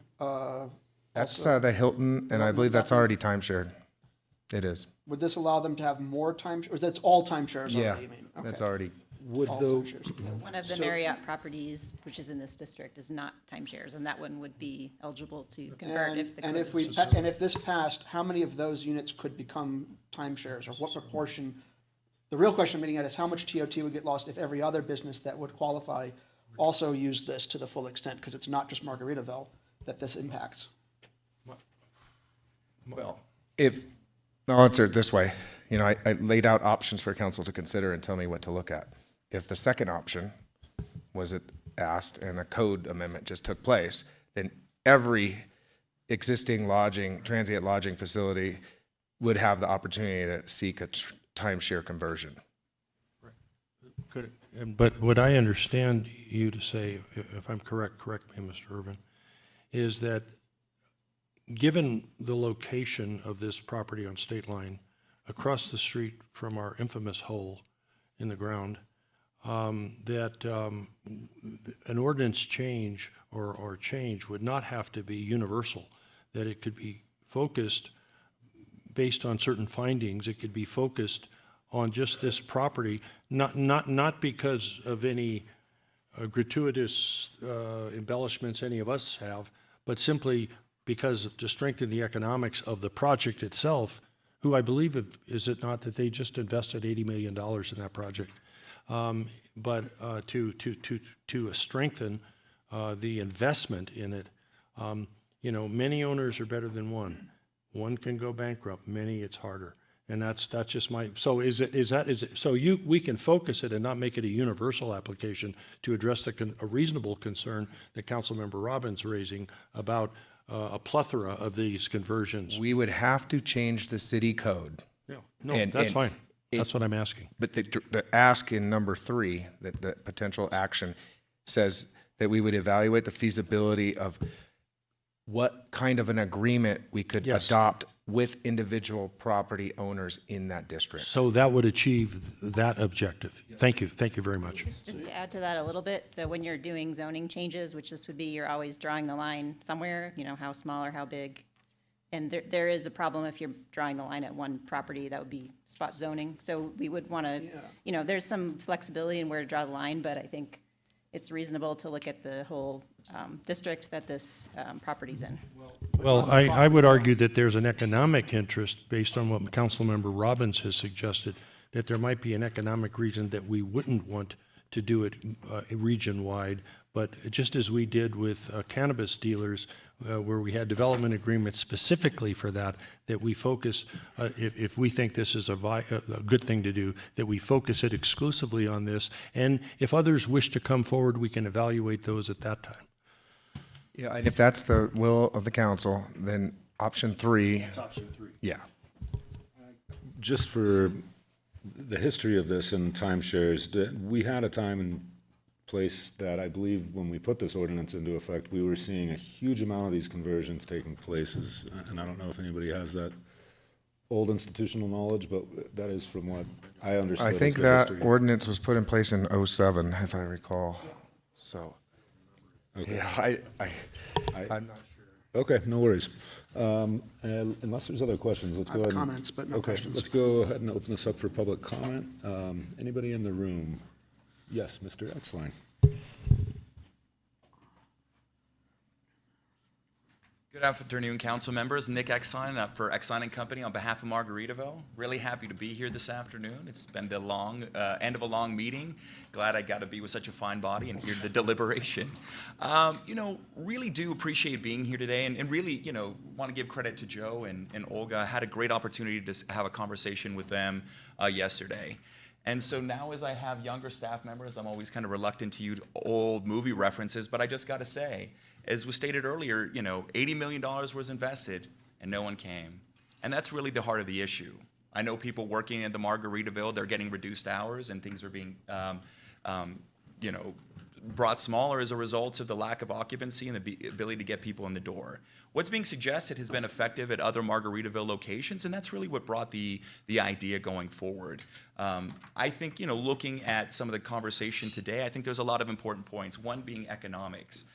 That's the Hilton, and I believe that's already timeshared. It is. Would this allow them to have more timeshares? Or that's all timeshares Yeah, already, you mean? that's Okay. already. Would All though, timeshares. One of the So- Marriott properties, which is in this district, is not timeshares, and that one would be eligible to convert if the And code if is- and if this passed, how many of those units could become timeshares, or what proportion? The real question I'm getting at is how much TOT would get lost if every other business that would qualify also used this to the full extent, because it's not just Margaritaville that this impacts. Well, I'll answer it this way. You know, I laid out options for council to consider and tell me what to look at. If the second option was asked and a code amendment just took place, then every existing transient lodging facility would have the opportunity to seek a timeshare conversion. But what I understand you to say, if I'm correct me, Mr. Irvin, is that given the location of this property on State Line, across the street from our infamous hole in the ground, that an ordinance change or change would not have to be universal, that it could be focused based on certain findings. It could be focused on just this property, not because of any gratuitous embellishments any of us have, but simply because to strengthen the economics of the project itself, who I believe, is it not that they just invested $80 million in that project? But to strengthen the investment in it, you know, many owners are better than one. One can go bankrupt, many it's harder. And that's just my, so is it, so we can focus it and not make it a universal application to address a reasonable concern that Councilmember Robbins raising about a plethora of these conversions? We would have to change the city code. Yeah, no, that's fine. That's what I'm asking. But the ask in number 3, that the potential action says that we would evaluate the feasibility of what kind of an agreement we could adopt with individual property owners in that district. So that would achieve that objective. Thank you. Thank you very much. Just to add to that a little bit, so when you're doing zoning changes, which this would be, you're always drawing the line somewhere, you know, how small or how big. And there is a problem if you're drawing the line at one property, that would be spot zoning. So we would want to, you know, there's some flexibility in where to draw the line, but I think it's reasonable to look at the whole district that this property's in. Well, I would argue that there's an economic interest, based on what Councilmember Robbins has suggested, that there might be an economic reason that we wouldn't want to do it region-wide, but just as we did with cannabis dealers, where we had development agreements specifically for that we focus, if we think this is a good thing to do, that we focus it exclusively on this, and if others wish to come forward, we can evaluate those at that time. Yeah, and if that's the will of the council, then option 3. That's option 3. Yeah. Just for the history of this and timeshares, we had a time and place that I believe when we put this ordinance into effect, we were seeing a huge amount of these conversions taking places. And I don't know if anybody has that old institutional knowledge, but that is from what I understood. I think that ordinance was put in place in 07, if I recall. So, okay. Yeah, I'm not sure. Okay, no worries. Unless there's other questions, let's go ahead. Comments, but no questions. Let's go ahead and open this up for public comment. Anybody in the room? Yes, Mr. Exline. Good afternoon, council members. Nick Exline for Exline & Company on behalf of Margaritaville. Really happy to be here this afternoon. It's been the long end of a long meeting. Glad I got to be with such a fine body and hear the deliberation. You know, really do appreciate being here today, and really, you know, want to give credit to Joe and Olga. I had a great opportunity to have a conversation with them yesterday. And so now, as I have younger staff members, I'm always kind of reluctant to use old movie references, but I just got to say, as was stated earlier, you know, $80 million was invested and no one came. And that's really the heart of the issue. I know people working at the Margaritaville, they're getting reduced hours and things are being, you know, brought smaller as a result of the lack of occupancy and the ability to get people in the door. What's being suggested has been effective at other Margaritaville locations, and that's really what brought the idea going forward. I think, you know, looking at some of the conversation today, I think there's a lot of important points, one being economics.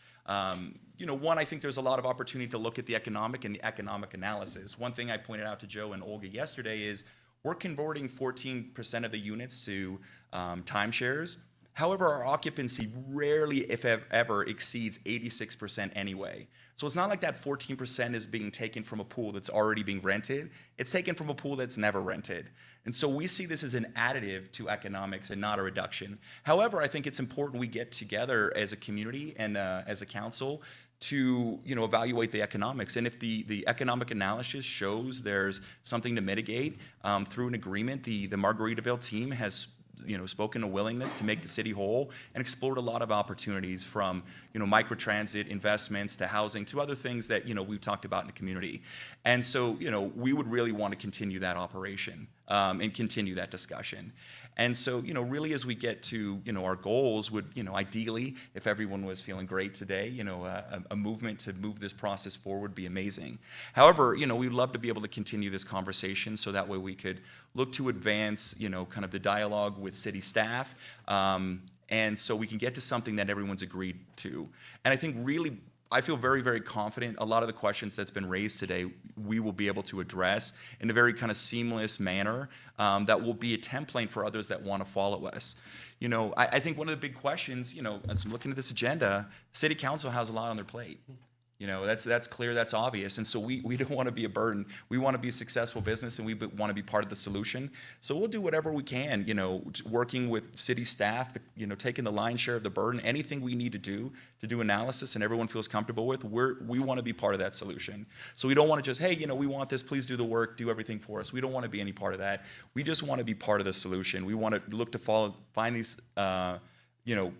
You know, one, I think there's a lot of opportunity to look at the economic and the economic analysis. One thing I pointed out to Joe and Olga yesterday is we're converting 14% of the units to timeshares. However, our occupancy rarely, if ever, exceeds 86% anyway. So it's not like that 14% is being taken from a pool that's already being rented. It's taken from a pool that's never rented. And so we see this as an additive to economics and not a reduction. However, I think it's important we get together as a community and as a council to, you know, evaluate the economics. And if the economic analysis shows there's something to mitigate through an agreement, the Margaritaville team has, you know, spoken a willingness to make the city whole and explored a lot of opportunities from, you know, microtransit investments to housing to other things that, you know, we've talked about in the community. And so, you know, we would really want to continue that operation and continue that discussion. And so, you know, really as we get to, you know, our goals would, you know, ideally, if everyone was feeling great today, you know, a movement to move this process forward would be amazing. However, you know, we'd love to be able to continue this conversation so that way we could look to advance, you know, kind of the dialogue with city staff, and so we can get to something that everyone's agreed to. And I think really, I feel very, very confident a lot of the questions that's been raised today we will be able to address in a very kind of seamless manner that will be a template for others that want to follow us. You know, I think one of the big questions, you know, as I'm looking at this agenda, City Council has a lot on their plate. You know, that's clear, that's obvious. And so we don't want to be a burden. We want to be a successful business, and we want to be part of the solution. So we'll do whatever we can, you know, working with city staff, you know, taking the lion's share of the burden, anything we need to do analysis and everyone feels comfortable with, we want to be part of that solution. So we don't want to just, hey, you know, we want this, please do the work, do everything for us. We don't want to be any part of that. We just want to be part of the solution. We want to look to find these, you know,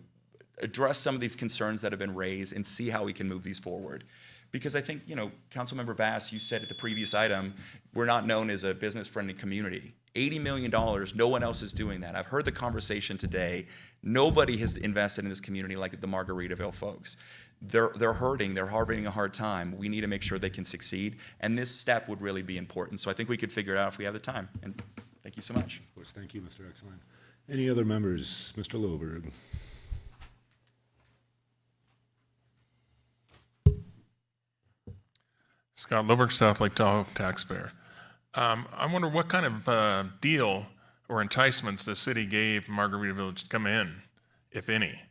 address some of these concerns that have been raised and see how we can move these forward. Because I think, you know, Councilmember Bass, you said at the previous item, we're not known as a business-friendly community. $80 million, no one else is doing that. I've heard the conversation today. Nobody has invested in this community like the Margaritaville folks. They're hurting, they're having a hard time. We need to make sure they can succeed, and this step would really be important. So I think we could figure it out if we have the time. And thank you so much. Of course, thank you, Mr. Exline. Any other members? Mr. Loberg. Scott Loberg, South Lake Tahoe taxpayer. I wonder what kind of deal or enticements the city gave Margaritaville to come in, if any.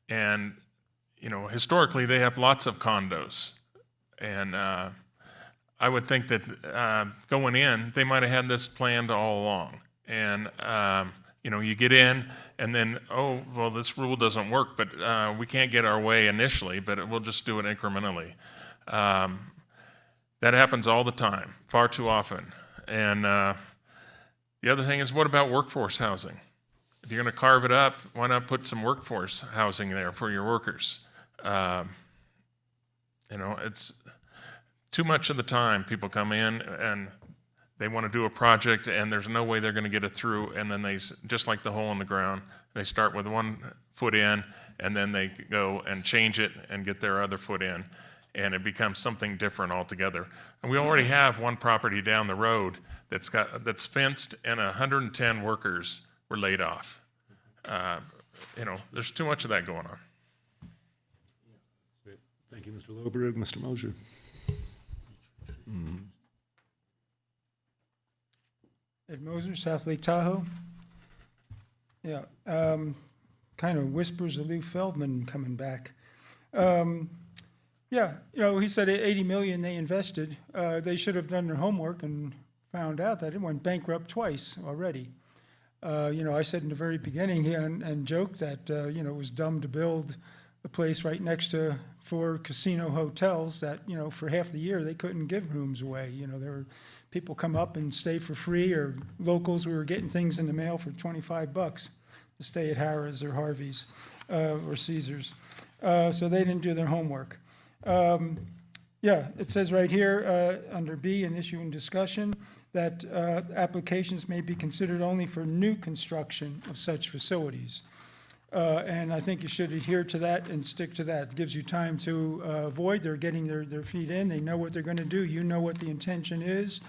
And, you know, historically, they have lots of condos. And I would think that going in, they might have had this planned all along. And, you know, you get in and then, oh, well, this rule doesn't work, but we can't get our way initially, but we'll just do it incrementally. That happens all the time, far too often. And the other thing is, what about workforce housing? If you're going to carve it up, why not put some workforce housing there for your workers? You know, it's too much of the time people come in and they want to do a project and there's no way they're going to get it through, and then they, just like the hole in the ground, they start with 1 foot in and then they go and change it and get their other foot in, and it becomes something different altogether. And we already have one property down the road that's fenced, and 110 workers were laid off. You know, there's too much of that going on. Thank you, Mr. Loberg. Mr. Mosier. Ed Moser, South Lake Tahoe. Yeah, kind of whispers of Lou Feldman coming back. Yeah, you know, he said 80 million they invested. They should have done their homework and found out that it went bankrupt twice already. You know, I said in the very beginning and joked that, you know, it was dumb to build a place right next to 4 casino hotels that, you know, for half the year they couldn't give rooms away. You know, there were people come up and stay for free, or locals, we were getting things in the mail for $25 to stay at Harrah's or Harvey's or Caesar's. So they didn't do their homework. Yeah, it says right here under B, an issue and discussion, that applications may be considered only for new construction of such facilities. And I think you should adhere to that and stick to that. It gives you time to avoid, they're getting their feet in, they know what they're going to do, you know what the intention is,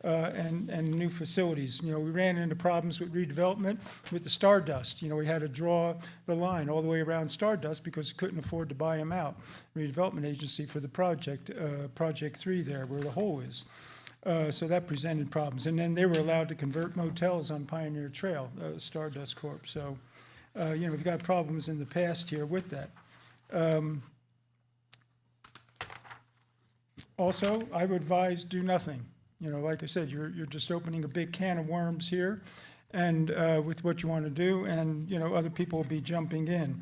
and new facilities. You know, we ran into problems with redevelopment with the Stardust. You know, we had to draw the line all the way around Stardust because we couldn't afford to buy them out. Redevelopment agency for the project, Project 3 there, where the hole is. So that presented problems. And then they were allowed to convert motels on Pioneer Trail, Stardust Corp. So, you know, we've got problems in the past here with that. Also, I would advise do nothing. You know, like I said, you're just opening a big can of worms here, and with what you want to do, and, you know, other people will be jumping in.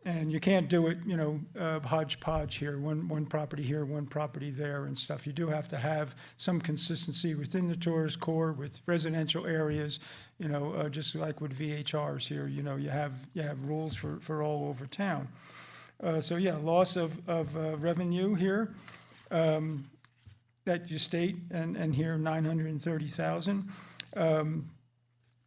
And you can't do it, you know, hodgepodge here, one property here, one property there and stuff. You do have to have some consistency within the tourist core with residential areas, you know, just like with VHRs here, you know, you have rules for all over town. So yeah, loss of revenue here that you state, and here 930,000.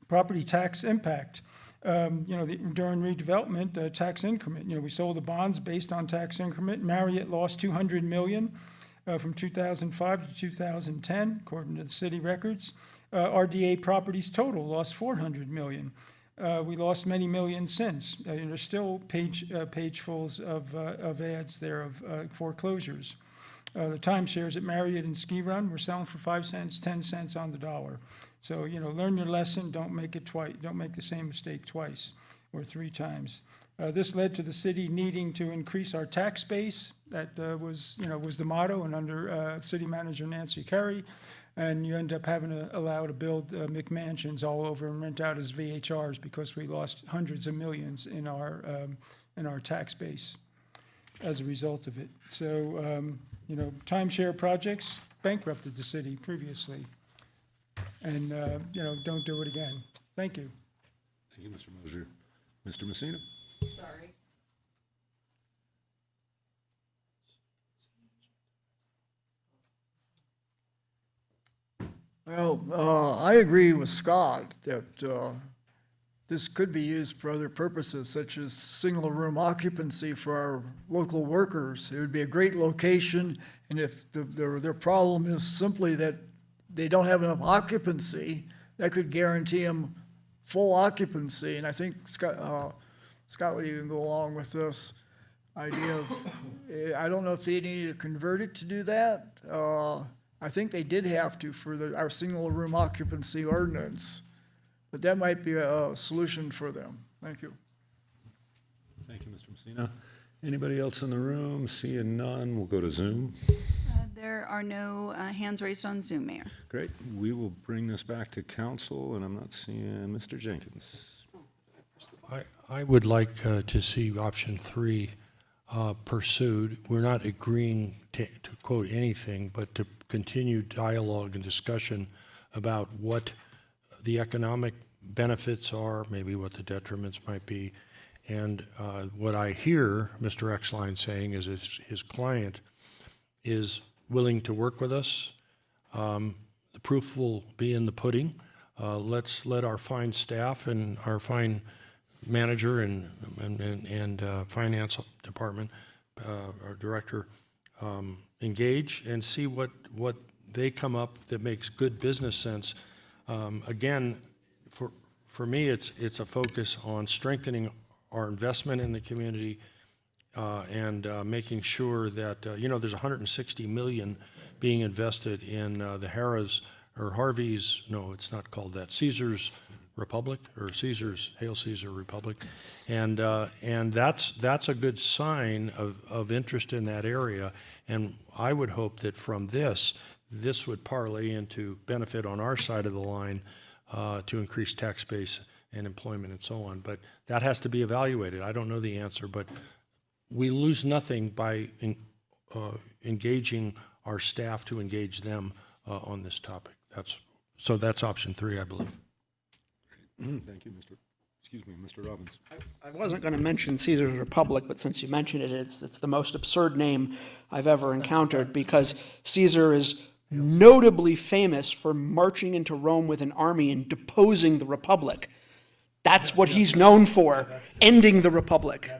Property tax impact. You know, during redevelopment, tax increment, you know, we sold the bonds based on tax increment. Marriott lost 200 million from 2005 to 2010, according to the city records. RDA Properties total lost 400 million. We lost many millions since. There's still pagefuls of ads there of foreclosures. The timeshares at Marriott and Ski Run were selling for 5 cents, 10 cents on the dollar. So, you know, learn your lesson. Don't make it twice. Don't make the same mistake twice or 3 times. This led to the city needing to increase our tax base. That was the motto, and under City Manager Nancy Carey. And you end up having to allow to build McMansions all over and rent out as VHRs because we lost hundreds of millions in our tax base as a result of it. So, timeshare projects bankrupted the city previously. And, don't do it again. Thank you. Thank you, Mr. Mosier. Mr. Messina? Sorry. Well, I agree with Scott that this could be used for other purposes, such as single-room occupancy for our local workers. It would be a great location, and if their problem is simply that they don't have enough occupancy, that could guarantee them full occupancy. And I think Scott would even go along with this idea of, I don't know if they needed to convert it to do that. I think they did have to for our single-room occupancy ordinance, but that might be a solution for them. Thank you. Thank you, Mr. Messina. Anybody else in the room? Seeing none, we'll go to Zoom. There are no hands raised on Zoom, Mayor. Great. We will bring this back to council, and I'm not seeing Mr. Jenkins. I would like to see option 3 pursued. We're not agreeing to quote anything, but to continue dialogue and discussion about what the economic benefits are, maybe what the detriments might be. And what I hear Mr. Exline saying is his client is willing to work with us. The proof will be in the pudding. Let's let our fine staff and our fine manager and finance department, our director, engage and see what they come up that makes good business sense. Again, for me, it's a focus on strengthening our investment in the community and making sure that, there's $160 million being invested in the Harrah's or Harvey's, no, it's not called that, Caesar's Republic or Caesar's, Hail Caesar Republic. And that's a good sign of interest in that area. And I would hope that from this would parlay into benefit on our side of the line to increase tax base and employment and so on. But that has to be evaluated. I don't know the answer, but we lose nothing by engaging our staff to engage them on this topic. That's option 3, I believe. Thank you, Mr. Robbins. I wasn't going to mention Caesar's Republic, but since you mentioned it, it's the most absurd name I've ever encountered, because Caesar is notably famous for marching into Rome with an army and deposing the Republic. That's what he's known for, ending the Republic.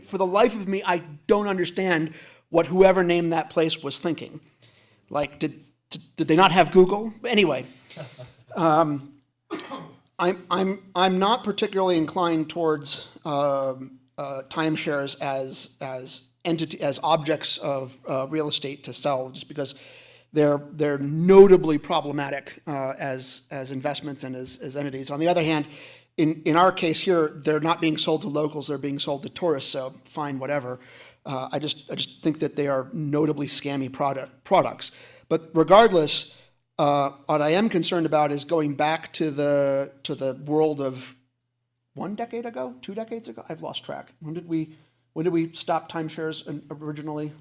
For the life of me, I don't understand what whoever named that place was thinking. Like, did they not have Google? Anyway, I'm not particularly inclined towards timeshares as objects of real estate to sell, just because they're notably problematic as investments and as entities. On the other hand, in our case here, they're not being sold to locals; they're being sold to tourists. So fine, whatever. I just think that they are notably scammy products. But regardless, what I am concerned about is going back to the world of 1 decade ago, 2 decades ago. I've lost track. When did we stop timeshares originally?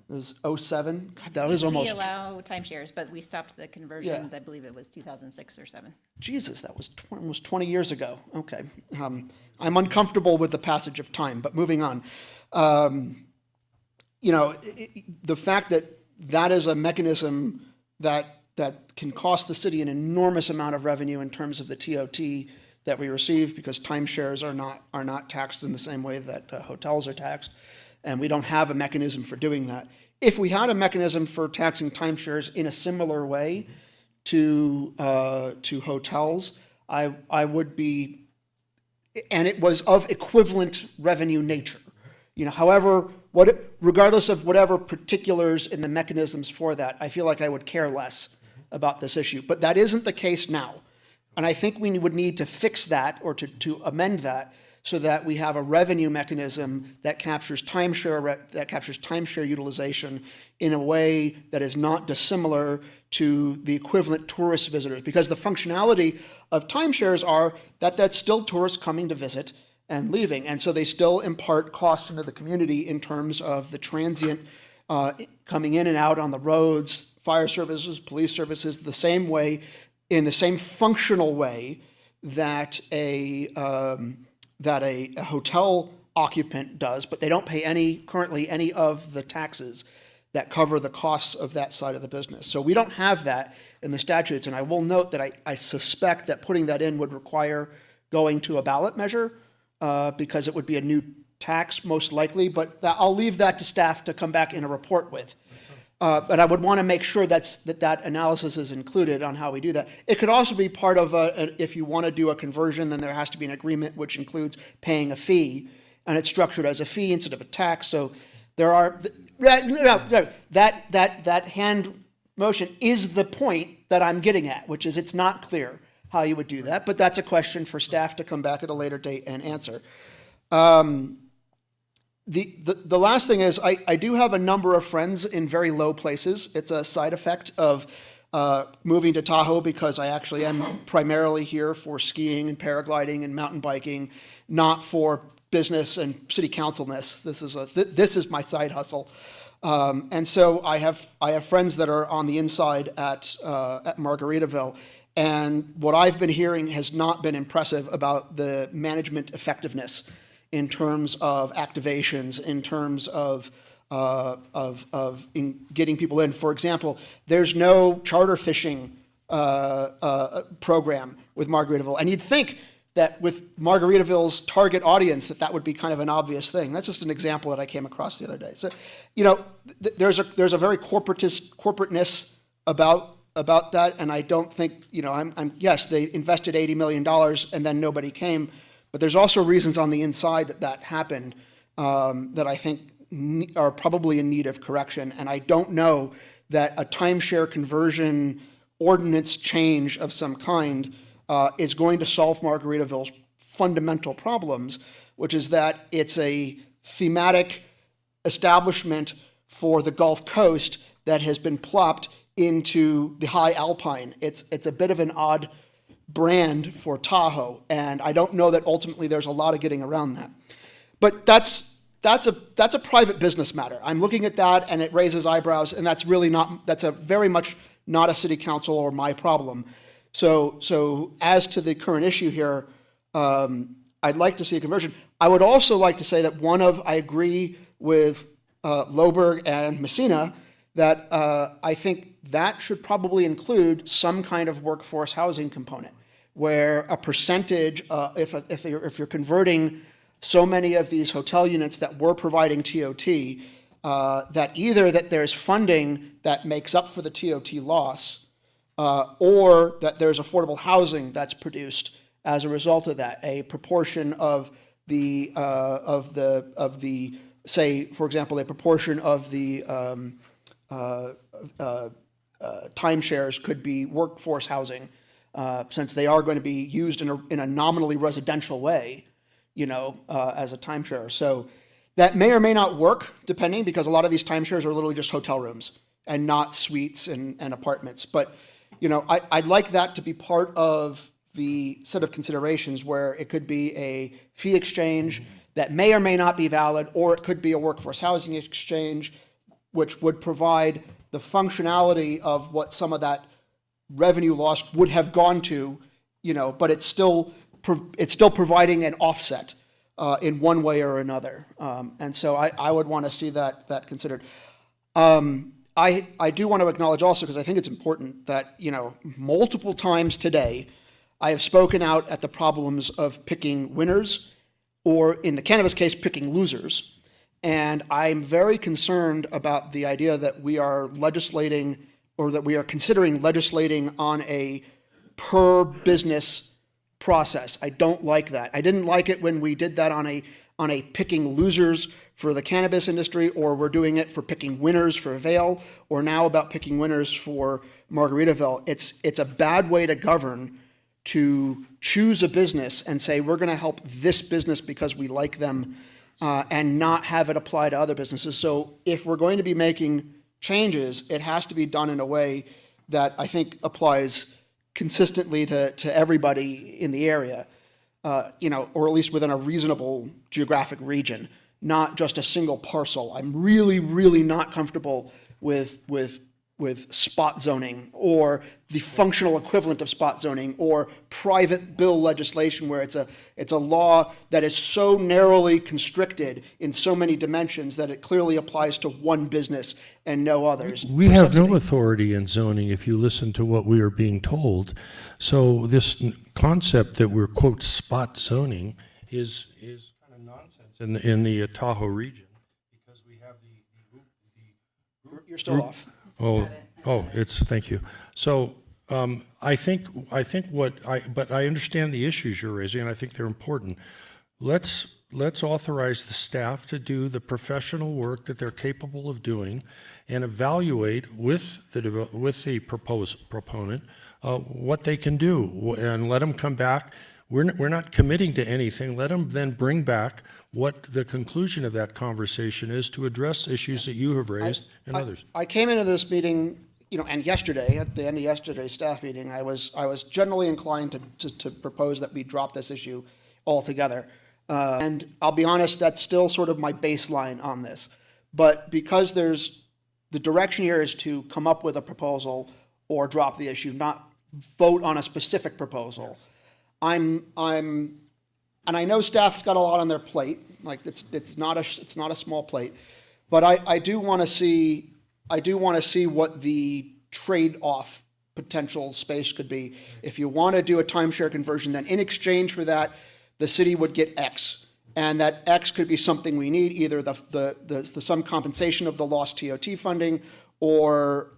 It was 2007. God, that was almost. We allow timeshares, but we stopped the conversions. I believe it was 2006 or 7. Jesus, that was almost 20 years ago. Okay, I'm uncomfortable with the passage of time. But moving on, the fact that is a mechanism that can cost the city an enormous amount of revenue in terms of the TOT that we receive, because timeshares are not taxed in the same way that hotels are taxed, and we don't have a mechanism for doing that. If we had a mechanism for taxing timeshares in a similar way to hotels, I would be, and it was of equivalent revenue nature. However, regardless of whatever particulars in the mechanisms for that, I feel like I would care less about this issue. But that isn't the case now. And I think we would need to fix that or to amend that so that we have a revenue mechanism that captures timeshare utilization in a way that is not dissimilar to the equivalent tourist visitors. Because the functionality of timeshares are that that's still tourists coming to visit and leaving. And so they still impart costs into the community in terms of the transient coming in and out on the roads, fire services, police services, the same way, in the same functional way that a hotel occupant does, but they don't pay currently any of the taxes that cover the costs of that side of the business. So we don't have that in the statutes, and I will note that I suspect that putting that in would require going to a ballot measure, because it would be a new tax most likely, but I'll leave that to staff to come back in a report with. But I would want to make sure that analysis is included on how we do that. It could also be part of if you want to do a conversion, then there has to be an agreement which includes paying a fee, and it's structured as a fee instead of a tax. So there are, that hand motion is the point that I'm getting at, which is it's not clear how you would do that, but that's a question for staff to come back at a later date and answer. The last thing is I do have a number of friends in very low places. It's a side effect of moving to Tahoe, because I actually am primarily here for skiing and paragliding and mountain biking, not for business and city councilness. This is my side hustle. And so I have friends that are on the inside at Margaritaville, and what I've been hearing has not been impressive about the management effectiveness in terms of activations, in terms of getting people in. For example, there's no charter fishing program with Margaritaville, and you'd think that with Margaritaville's target audience that would be kind of an obvious thing. That's just an example that I came across the other day. So, there's a very corporateness about that, and I don't think, yes, they invested $80 million and then nobody came, but there's also reasons on the inside that happened that I think are probably in need of correction, and I don't know that a timeshare conversion ordinance change of some kind is going to solve Margaritaville's fundamental problems, which is that it's a thematic establishment for the Gulf Coast that has been plopped into the high alpine. It's a bit of an odd brand for Tahoe, and I don't know that ultimately there's a lot of getting around that. But that's a private business matter. I'm looking at that and it raises eyebrows, and that's very much not a city council or my problem. So as to the current issue here, I'd like to see a conversion. I would also like to say that I agree with Loberg and Messina that I think that should probably include some kind of workforce housing component, where a percentage, if you're converting so many of these hotel units that were providing TOT, that either that there's funding that makes up for the TOT loss, or that there's affordable housing that's produced as a result of that. A proportion of the say, for example, a proportion of the timeshares could be workforce housing, since they are going to be used in a nominally residential way, as a timeshare. So that may or may not work, depending, because a lot of these timeshares are literally just hotel rooms and not suites and apartments. But, I'd like that to be part of the set of considerations, where it could be a fee exchange that may or may not be valid, or it could be a workforce housing exchange, which would provide the functionality of what some of that revenue loss would have gone to, but it's still providing an offset in one way or another. And so I would want to see that considered. I do want to acknowledge also, because I think it's important, that, multiple times today, I have spoken out at the problems of picking winners, or in the cannabis case, picking losers. And I'm very concerned about the idea that we are legislating, or that we are considering legislating on a per business process. I don't like that. I didn't like it when we did that on a picking losers for the cannabis industry, or we're doing it for picking winners for Vail, or now about picking winners for Margaritaville. It's a bad way to govern to choose a business and say, we're going to help this business because we like them, and not have it apply to other businesses. So if we're going to be making changes, it has to be done in a way that I think applies consistently to everybody in the area, or at least within a reasonable geographic region, not just a single parcel. I'm really, really not comfortable with spot zoning or the functional equivalent of spot zoning or private bill legislation where it's a law that is so narrowly constricted in so many dimensions that it clearly applies to one business and no others. We have no authority in zoning if you listen to what we are being told. So this concept that we're, quote, spot zoning is kind of nonsense in the Tahoe region, because we have You're still off. Thank you. So I think but I understand the issues you're raising, and I think they're important. Let's authorize the staff to do the professional work that they're capable of doing, and evaluate with the proponent what they can do, and let them come back. We're not committing to anything. Let them then bring back what the conclusion of that conversation is to address issues that you have raised and others. I came into this meeting, and yesterday, at the end of yesterday's staff meeting, I was generally inclined to propose that we drop this issue altogether. And I'll be honest, that's still sort of my baseline on this. But because the direction here is to come up with a proposal or drop the issue, not vote on a specific proposal. And I know staff's got a lot on their plate. Like it's not a small plate, but I do want to see what the trade-off potential space could be. If you want to do a timeshare conversion, then in exchange for that, the city would get X, and that X could be something we need, either the some compensation of the lost TOT funding, or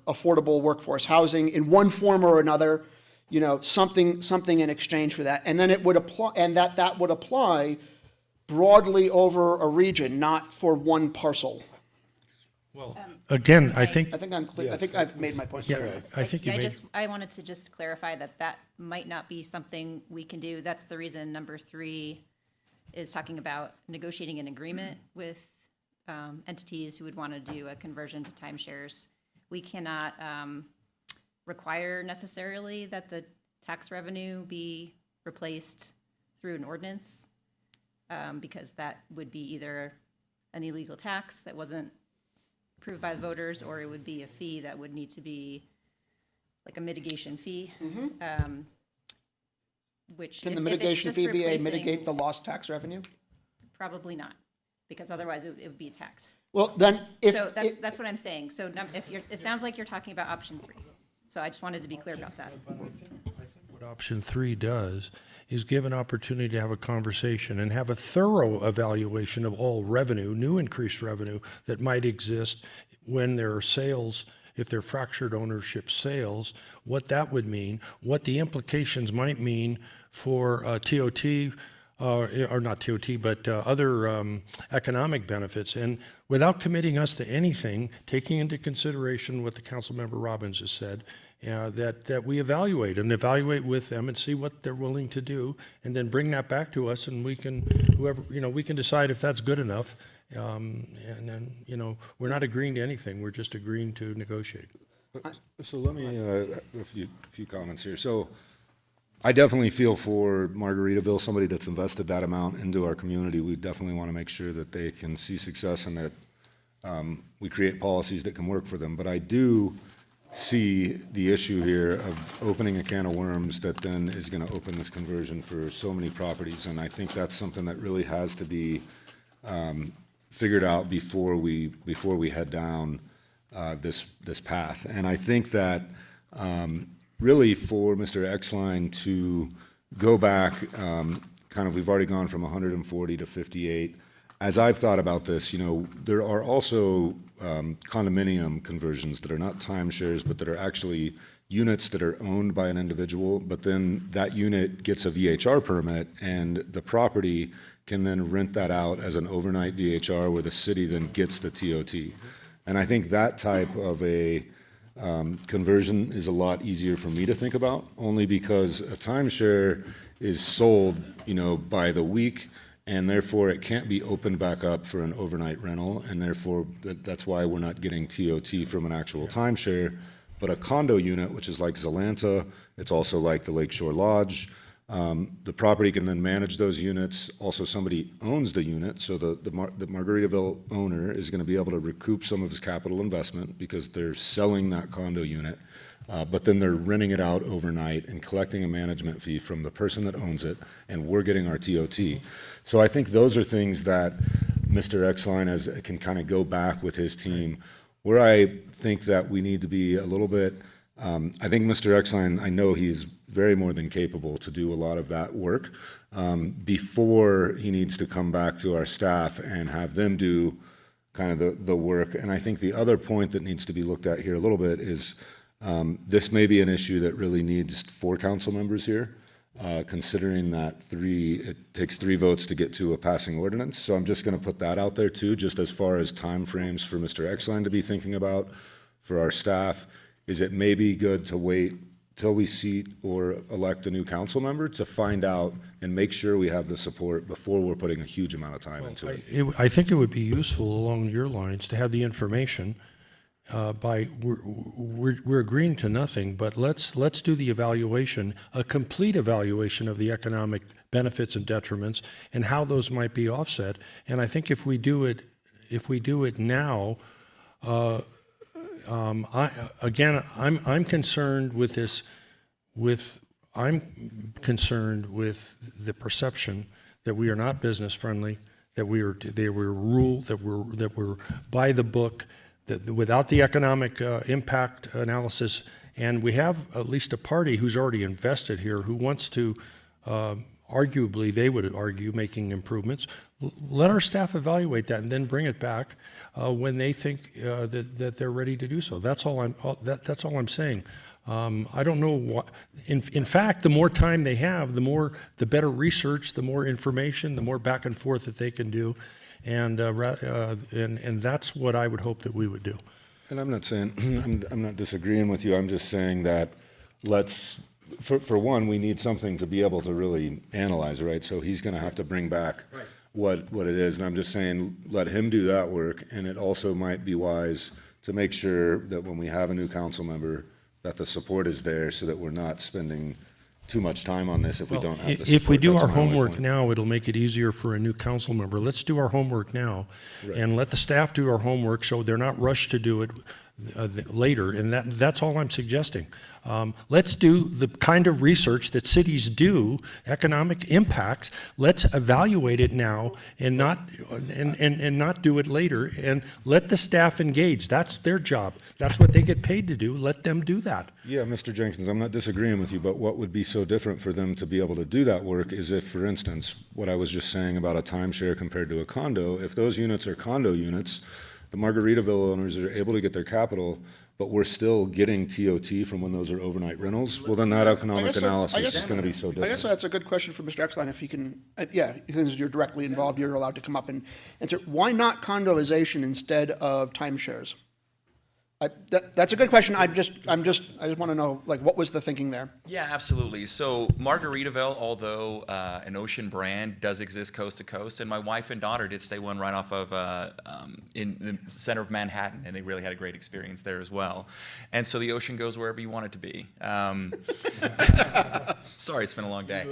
affordable workforce housing in one form or another. Something in exchange for that, and then it would apply, and that would apply broadly over a region, not for one parcel. Well, again, I think I'm clear. I think I've made my point clear. I think you made. I wanted to just clarify that might not be something we can do. That's the reason number 3 is talking about negotiating an agreement with entities who would want to do a conversion to timeshares. We cannot require necessarily that the tax revenue be replaced through an ordinance, because that would be either an illegal tax that wasn't approved by the voters, or it would be a fee that would need to be like a mitigation fee. Which Can the if it's mitigation just fee replacing- mitigate the lost tax revenue? Probably not, because otherwise it would be a tax. Well, then if So that's what I'm saying. So it sounds like you're talking about option 3. So I just wanted to be clear about that. What option 3 does is give an opportunity to have a conversation and have a thorough evaluation of all revenue, new increased revenue that might exist when there are sales, if they're fractured ownership sales, what that would mean, what the implications might mean for TOT, or not TOT, but other economic benefits. And without committing us to anything, taking into consideration what the Councilmember Robbins has said, that we evaluate with them and see what they're willing to do, and then bring that back to us, and we can decide if that's good enough. And then, we're not agreeing to anything. We're just agreeing to negotiate. So let me, a few comments here. So I definitely feel for Margaritaville, somebody that's invested that amount into our community. We definitely want to make sure that they can see success and that we create policies that can work for them. But I do see the issue here of opening a can of worms that then is going to open this conversion for so many properties. And I think that's something that really has to be figured out before we head down this path. And I think that really for Mr. Exline to go back, we've already gone from 140 to 58. As I've thought about this, there are also condominium conversions that are not timeshares, but that are actually units that are owned by an individual, but then that unit gets a VHR permit, and the property can then rent that out as an overnight VHR where the city then gets the TOT. And I think that type of a Conversion is a lot easier for me to think about, only because a timeshare is sold, by the week, and therefore it can't be opened back up for an overnight rental, and therefore that's why we're not getting TOT from an actual timeshare. But a condo unit, which is like Zalanta, it's also like the Lakeshore Lodge. The property can then manage those units. Also, somebody owns the unit, so the Margaritaville owner is going to be able to recoup some of his capital investment because they're selling that condo unit, but then they're renting it out overnight and collecting a management fee from the person that owns it, and we're getting our TOT. So I think those are things that Mr. Exline can kind of go back with his team. Where I think that we need to be a little bit, I think Mr. Exline, I know he's very more than capable to do a lot of that work before he needs to come back to our staff and have them do kind of the work. And I think the other point that needs to be looked at here a little bit is this may be an issue that really needs 4 council members here, considering that it takes 3 votes to get to a passing ordinance. So I'm just going to put that out there too, just as far as timeframes for Mr. Exline to be thinking about for our staff. Is it maybe good to wait till we seat or elect a new council member to find out and make sure we have the support before we're putting a huge amount of time into it? I think it would be useful along your lines to have the information we're agreeing to nothing, but let's do the evaluation, a complete evaluation of the economic benefits and detriments and how those might be offset. And I think if we do it now, I'm concerned with this. I'm concerned with the perception that we are not business friendly, that we're by the book, that without the economic impact analysis, and we have at least a party who's already invested here who wants to, arguably, they would argue, making improvements. Let our staff evaluate that and then bring it back when they think that they're ready to do so. That's all I'm saying. I don't know what. In fact, the more time they have, the better research, the more information, the more back and forth that they can do, and that's what I would hope that we would do. And I'm not saying I'm not disagreeing with you. I'm just saying that for one, we need something to be able to really analyze, right? So he's going to have to bring back what it is, and I'm just saying let him do that work. And it also might be wise to make sure that when we have a new council member, that the support is there, so that we're not spending too much time on this if we don't have the support. If we do That's our my only homework point. now, it'll make it easier for a new council member. Let's do our homework now, and let the staff do our homework so they're not rushed to do it later. And that's all I'm suggesting. Let's do the kind of research that cities do, economic impacts. Let's evaluate it now and not do it later. And let the staff engage. That's their job. That's what they get paid to do. Let them do that. Yeah, Mr. Jenkins, I'm not disagreeing with you, but what would be so different for them to be able to do that work is if, for instance, what I was just saying about a timeshare compared to a condo, if those units are condo units, the Margaritaville owners are able to get their capital, but we're still getting TOT from when those are overnight rentals, well, then that economic analysis is going to be so different. I guess that's a good question for Mr. Exline, if he can, because you're directly involved, you're allowed to come up and answer. Why not condoization instead of timeshares? That's a good question. I just want to know, what was the thinking there? Yeah, absolutely. So Margaritaville, although an ocean brand, does exist coast to coast, and my wife and daughter did stay one right off of in the center of Manhattan, and they really had a great experience there as well. And so the ocean goes wherever you want it to be. Sorry, it's been a long day.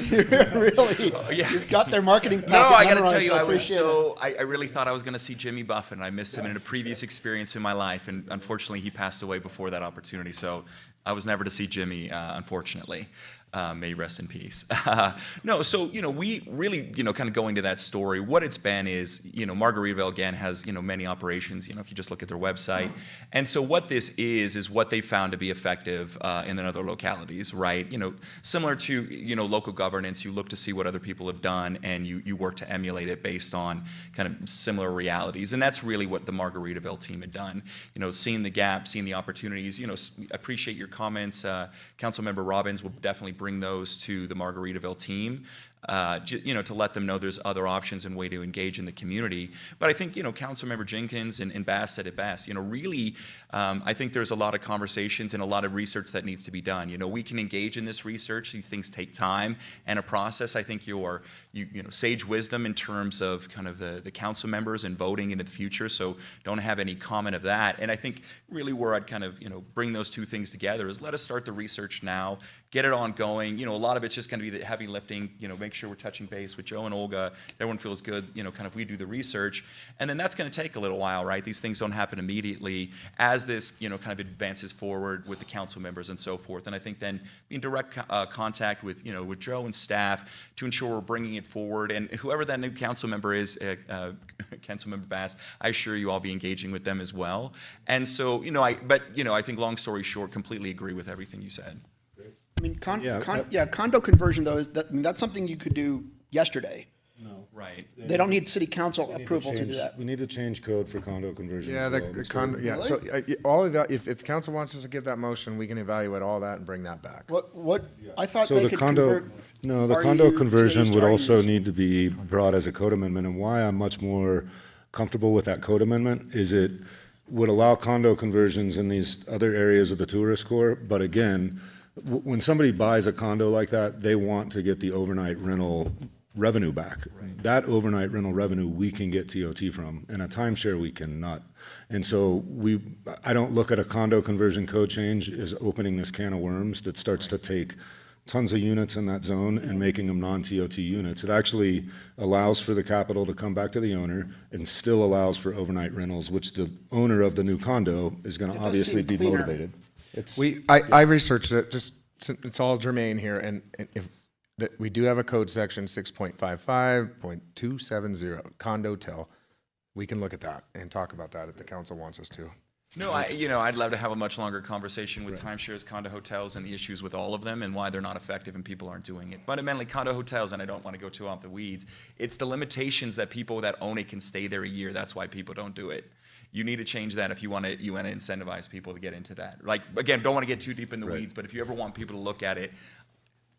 Really? Yeah. You've got their marketing package. No, I got to tell memorized. you, I really thought I was going to see Jimmy Buffett, and I missed him in a previous experience in my life. And unfortunately, he passed away before that opportunity. So I was never to see Jimmy, unfortunately. May he rest in peace. No, so, we really, kind of going to that story, what it's been is, Margaritaville, again, has, many operations, if you just look at their website. And so what this is what they found to be effective in other localities, right? Similar to, local governance, you look to see what other people have done and you work to emulate it based on kind of similar realities. And that's really what the Margaritaville team had done, seeing the gaps, seeing the opportunities, appreciate your comments. Councilmember Robbins will definitely bring those to the Margaritaville team. to let them know there's other options and way to engage in the community. But I think, Councilmember Jenkins and Bass said it best. Really, I think there's a lot of conversations and a lot of research that needs to be done. We can engage in this research. These things take time and a process. I think your sage wisdom in terms of kind of the council members and voting into the future. So don't have any comment of that. And I think really where I'd kind of bring those two things together is let us start the research now, get it ongoing. A lot of it's just going to be the heavy lifting. Make sure we're touching base with Joe and Olga. Everyone feels good. Kind of we do the research, and then that's going to take a little while, right? These things don't happen immediately as this kind of advances forward with the council members and so forth. And I think then be in direct contact with with Joe and staff to ensure we're bringing it forward. And whoever that new council member is, Councilmember Bass, I assure you I'll be engaging with them as well. And so I think long story short, completely agree with everything you said. I mean, condo conversion though that's something you could do yesterday. No. Right. They don't need city council approval to do that. We need to change code for condo conversion. Yeah, the condo, yeah, so if the council wants us to give that motion, we can evaluate all that and bring that back. What, I thought So they the could condo, convert. no, the RU condo to conversion would RUs. also need to be brought as a code amendment, and why I'm much more comfortable with that code amendment is it would allow condo conversions in these other areas of the tourist core, but again, when somebody buys a condo like that, they want to get the overnight rental revenue back. That overnight rental revenue we can get TOT from, and a timeshare we cannot. And so I don't look at a condo conversion code change as opening this can of worms that starts to take tons of units in that zone and making them non-TOT units. It actually allows for the capital to come back to the owner and still allows for overnight rentals, which the owner of the new condo is going to obviously be motivated. I researched it, just, it's all germane here, and if, that we do have a code section 6.55.270, condo tel. We can look at that and talk about that if the council wants us to. No, I'd love to have a much longer conversation with timeshares, condo hotels, and the issues with all of them and why they're not effective and people aren't doing it. Fundamentally, condo hotels, and I don't want to go too off the weeds, it's the limitations that people that own it can stay there a year. That's why people don't do it. You need to change that if you want to incentivize people to get into that. Like, again, don't want to get too deep in the weeds, but if you ever want people to look at it,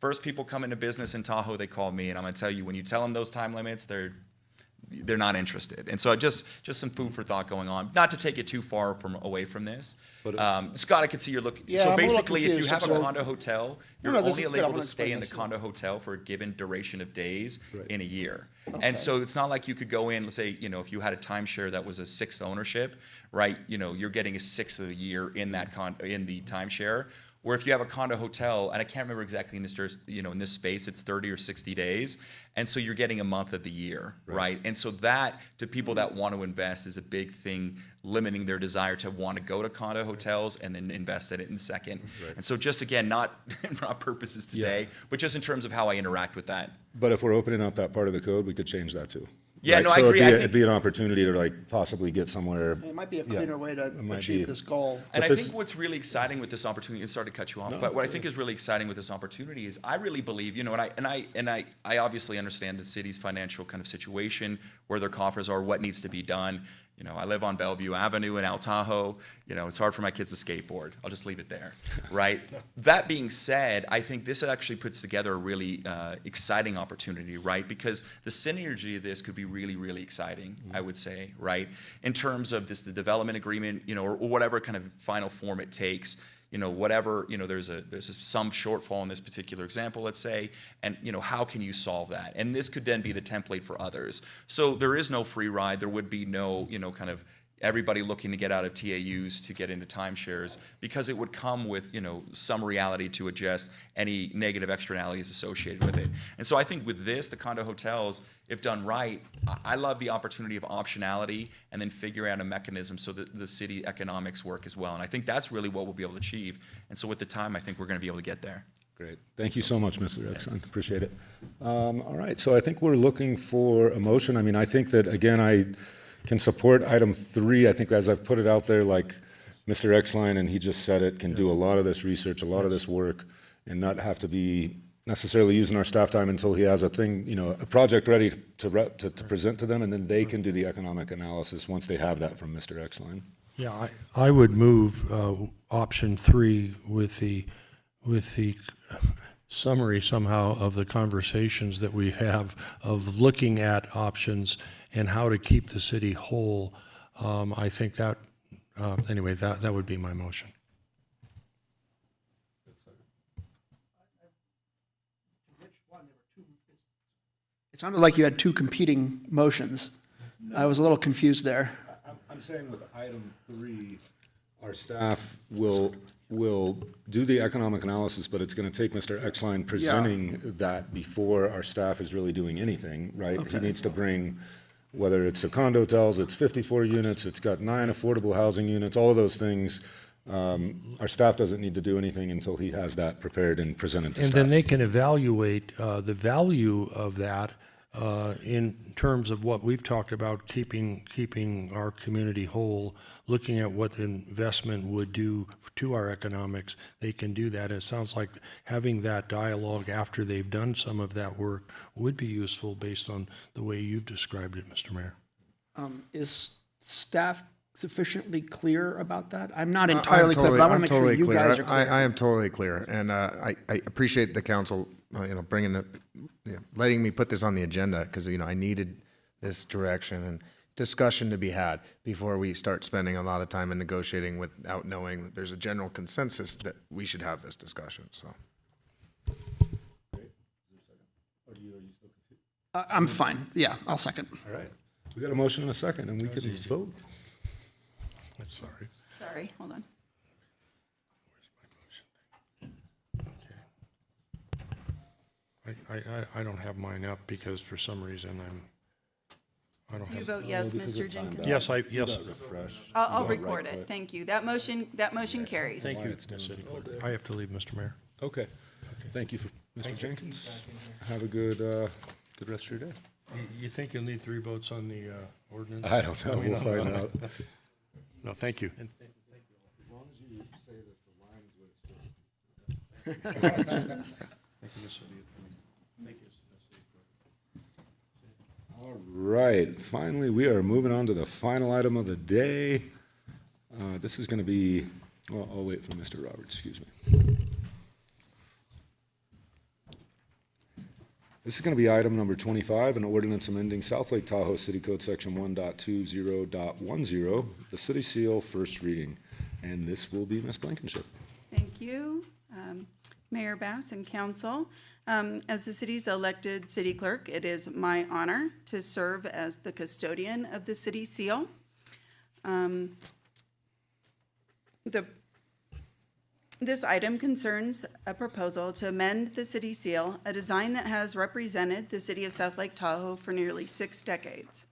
first people come into business in Tahoe, they call me, and I'm going to tell you, when you tell them those time limits, they're not interested. And so just some food for thought going on. Not to take it too far away from this. Scott, I could see you're looking. Yeah, so I'm a little basically, if you confused. have a condo hotel, you're No, this only is good. I able wanna to stay explain in the this. condo hotel for a given duration of days in a year. Okay. And so it's not like you could go in, let's say, if you had a timeshare that was a sixth ownership, right? You're getting a sixth of the year in that in the timeshare. Where if you have a condo hotel, and I can't remember exactly in this, in this space, it's 30 or 60 days, and so you're getting a month of the year, right? And so that, to people that want to invest, is a big thing, limiting their desire to want to go to condo hotels and then invest in it in a second. And so just again, not purposes today, but just in terms of how I interact with that. But if we're opening up that part of the code, we could change that too. Yeah, Right? no, So I agree. it'd be an opportunity to possibly get somewhere. It might be a cleaner way to might achieve be. this goal. And I think what's really exciting with this opportunity, and sorry to cut you off, but what I think is really exciting with this opportunity is I really believe, I obviously understand the city's financial kind of situation, where their coffers are, what needs to be done. I live on Bellevue Avenue in El Tahoe. It's hard for my kids to skateboard. I'll just leave it there, right? That being said, I think this actually puts together a really exciting opportunity, right? Because the synergy of this could be really, really exciting, I would say, right? In terms of the development agreement, or whatever kind of final form it takes. Whatever, there's some shortfall in this particular example, let's say, and, how can you solve that? And this could then be the template for others. So there is no free ride. There would be no, kind of everybody looking to get out of TAUs to get into timeshares, because it would come with, some reality to adjust any negative externalities associated with it. And so I think with this, the condo hotels, if done right, I love the opportunity of optionality and then figure out a mechanism so that the city economics work as well. And I think that's really what we'll be able to achieve. And so with the time, I think we're going to be able to get there. Great. Thank you so much, Mr. Exxon. Appreciate it. All right. So I think we're looking for a motion. I mean, I think that, again, I can support item 3. I think as I've put it out there, like Mr. Exline, and he just said it, can do a lot of this research, a lot of this work, and not have to be necessarily using our staff time until he has a thing, a project ready to present to them, and then they can do the economic analysis once they have that from Mr. Exline. Yeah, I would move option 3 with the summary somehow of the conversations that we have of looking at options and how to keep the city whole. I think that, anyway, that would be my motion. It sounded like you had two competing motions. I was a little confused there. I'm saying with item 3, our staff will do the economic analysis, but it's going to take Mr. Exline presenting that before our staff is really doing anything, right? He needs to bring, whether it's a condo tells, it's 54 units, it's got 9 affordable housing units, all of those things. Our staff doesn't need to do anything until he has that prepared and presented to And staff. then they can evaluate the value of that in terms of what we've talked about, keeping our community whole, looking at what the investment would do to our economics. They can do that. It sounds like having that dialogue after they've done some of that work would be useful based on the way you've described it, Mr. Mayor. Is staff sufficiently clear about that? I'm not entirely clear, but I want to make sure you guys are clear. I am totally clear, and I appreciate the council, bringing it, letting me put this on the agenda, because, I needed this direction and discussion to be had before we start spending a lot of time in negotiating without knowing that there's a general consensus that we should have this discussion, so. I'm fine. Yeah, I'll second. All right. We got a motion and a second, and we can vote. I'm sorry. Sorry, hold on. I don't have mine up because for some reason I don't Do you have. vote yes, Mr. Jenkins? Yes. I'll record it. Thank you. That motion carries. Thank you, City Clerk. I have to leave, Mr. Mayor. Okay. Thank you, Mr. Jenkins. Have a good rest of your day. You think you'll need 3 votes on the ordinance? I don't know. We'll find out. No, thank you. As long as you say that the lines would Thank you, Mr. Attorney. Thank you. All right, finally, we are moving on to the final item of the day. This is going to be, well, I'll wait for Mr. Roberts, excuse me. This is going to be item number 25, an ordinance amending South Lake Tahoe City Code Section 1.20.10, the city seal, first reading. And this will be Ms. Blankenship. Thank you, Mayor Bass and council. As the city's elected city clerk, it is my honor to serve as the custodian of the city seal. This item concerns a proposal to amend the city seal, a design that has represented the city of South Lake Tahoe for nearly 6 decades.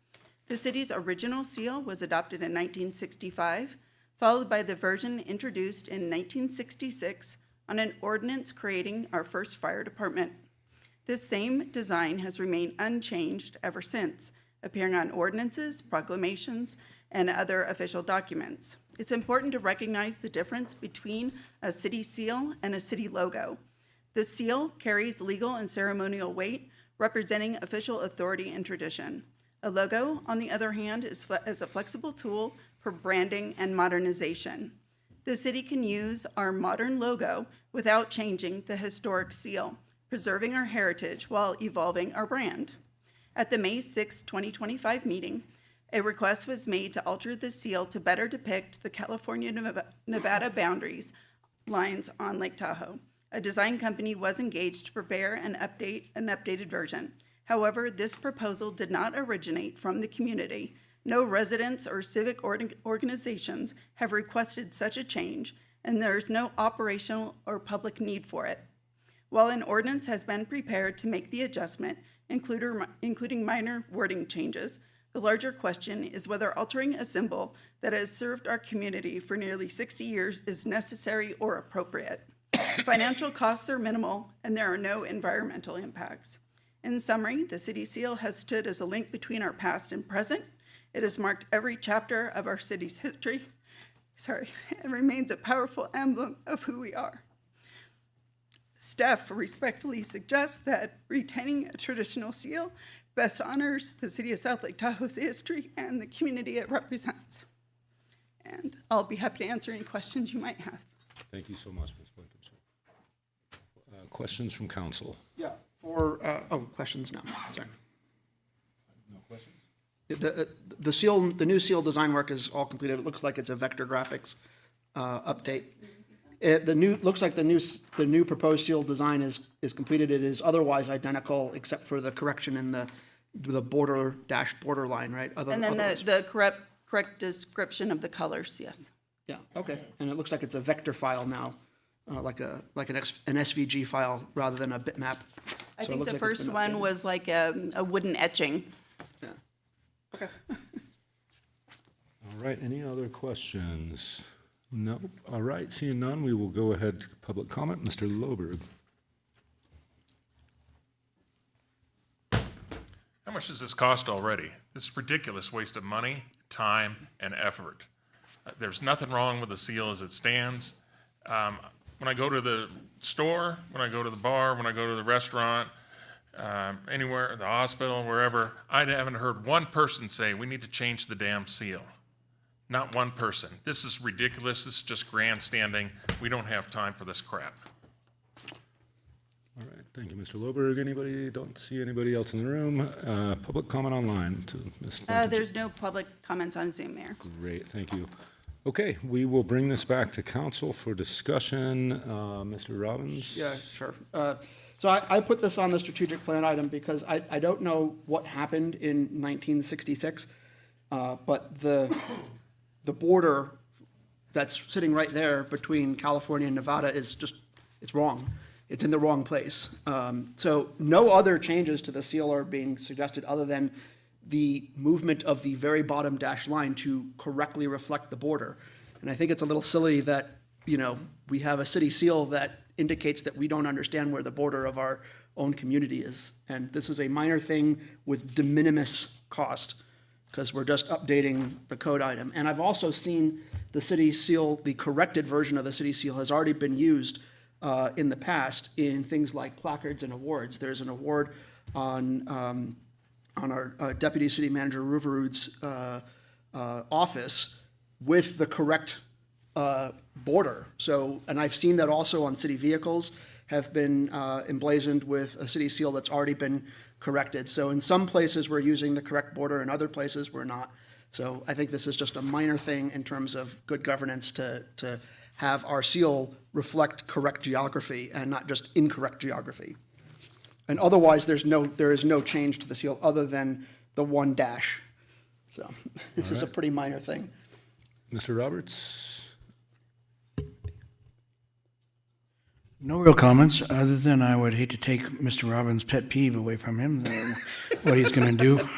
The city's original seal was adopted in 1965, followed by the version introduced in 1966 on an ordinance creating our first fire department. This same design has remained unchanged ever since, appearing on ordinances, proclamations, and other official documents. It's important to recognize the difference between a city seal and a city logo. The seal carries legal and ceremonial weight, representing official authority and tradition. A logo, on the other hand, is a flexible tool for branding and modernization. The city can use our modern logo without changing the historic seal, preserving our heritage while evolving our brand. At the May 6, 2025 meeting, a request was made to alter the seal to better depict the California-Nevada boundaries lines on Lake Tahoe. A design company was engaged to prepare an updated version. However, this proposal did not originate from the community. No residents or civic organizations have requested such a change, and there is no operational or public need for it. While an ordinance has been prepared to make the adjustment, including minor wording changes, the larger question is whether altering a symbol that has served our community for nearly 60 years is necessary or appropriate. Financial costs are minimal, and there are no environmental impacts. In summary, the city seal has stood as a link between our past and present. It has marked every chapter of our city's history. And remains a powerful emblem of who we are. Staff respectfully suggests that retaining a traditional seal best honors the city of South Lake Tahoe's history and the community it represents. And I'll be happy to answer any questions you might have. Thank you so much, Ms. Blankenship. questions from council? Yeah, questions now, sorry. No questions? The seal, the new seal design work is all completed. It looks like it's a vector graphics update. Looks like the new proposed seal design is completed. It is otherwise identical except for the correction in the border line, right? And then the correct description of the colors, yes. Yeah, okay. And it looks like it's a vector file now, like an SVG file rather than a bitmap. I So it think looks the like it's first been one updated. was like a wooden etching. Yeah. Okay. All right, any other questions? No. All right, seeing none, we will go ahead to public comment. Mr. Loberg. How much does this cost already? This is ridiculous waste of money, time, and effort. There's nothing wrong with the seal as it stands. When I go to the store, when I go to the bar, when I go to the restaurant, anywhere, the hospital, wherever, I haven't heard one person say, we need to change the damn seal. Not one person. This is ridiculous. This is just grandstanding. We don't have time for this crap. All right, thank you, Mr. Loberg. Anybody, don't see anybody else in the room. Public comment online to Ms. Blankenship. There's no public comments on Zoom, Mayor. Great, thank you. Okay, we will bring this back to council for discussion. Mr. Robbins? Yeah, sure. So I put this on the strategic plan item because I don't know what happened in 1966, but the border that's sitting right there between California and Nevada is just, it's wrong. It's in the wrong place. So no other changes to the seal are being suggested other than the movement of the very bottom dashed line to correctly reflect the border. And I think it's a little silly that, we have a city seal that indicates that we don't understand where the border of our own community is. And this is a minor thing with de minimis cost because we're just updating the code item. And I've also seen the city seal, the corrected version of the city seal has already been used in the past in things like placards and awards. There's an award on our Deputy City Manager Ruverud's office with the correct border. So, and I've seen that also on city vehicles have been emblazoned with a city seal that's already been corrected. So in some places we're using the correct border, in other places we're not. So I think this is just a minor thing in terms of good governance to have our seal reflect correct geography and not just incorrect geography. And otherwise, there is no change to the seal other than the one dash. So this is a pretty minor thing. Mr. Roberts? No real comments, other than I would hate to take Mr. Robbins' pet peeve away from him, what he's going to do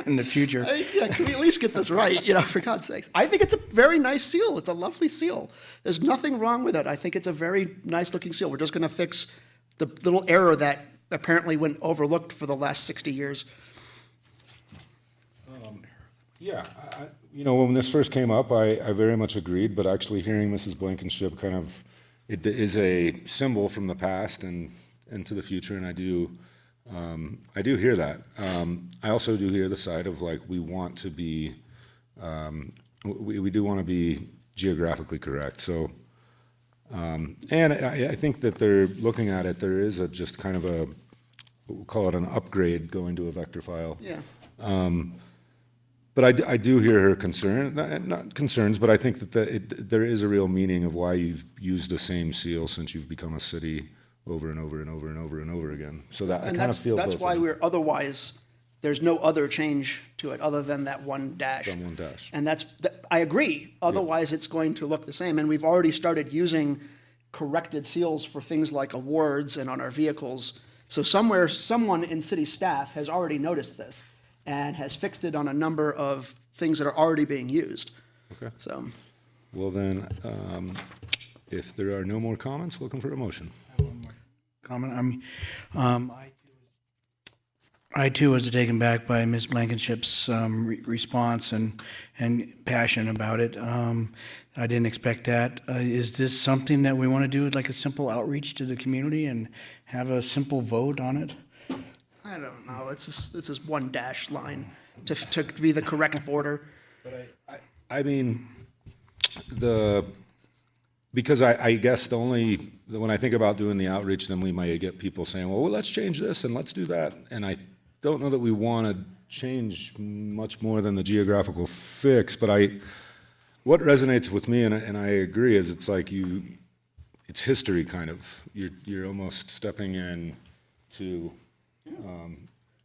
in the future. Can we at least get this right, for God's sakes? I think it's a very nice seal. It's a lovely seal. There's nothing wrong with it. I think it's a very nice looking seal. We're just going to fix the little error that apparently went overlooked for the last 60 years. Yeah, when this first came up, I very much agreed, but actually hearing Mrs. Blankenship it is a symbol from the past and into the future, and I do hear that. I also do hear the side of we want to be, we do want to be geographically correct. So, and I think that they're looking at it. There is just kind of we'll call it an upgrade going to a vector file. Yeah. But I do hear her concern, not concerns, but I think that there is a real meaning of why you've used the same seal since you've become a city over and over and over and over and over again. So that I kind of feel that's why there's no other change to it other than that one dash. From one dash. And I agree. Otherwise, it's going to look the same. And we've already started using corrected seals for things like awards and on our vehicles. So someone in city staff has already noticed this and has fixed it on a number of things that are already being used. Okay. So, well then, if there are no more comments, looking for a motion. Comment. I too was taken back by Ms. Blankenship's response and passion about it. I didn't expect that. Is this something that we want to do, like a simple outreach to the community and have a simple vote on it? I don't know. This is one dash line to be the correct border. But I mean, the Because I guess when I think about doing the outreach, then we might get people saying, well, let's change this and let's do that. And I don't know that we want to change much more than the geographical fix, but what resonates with me, and I agree, is it's like it's history kind of. You're almost stepping in to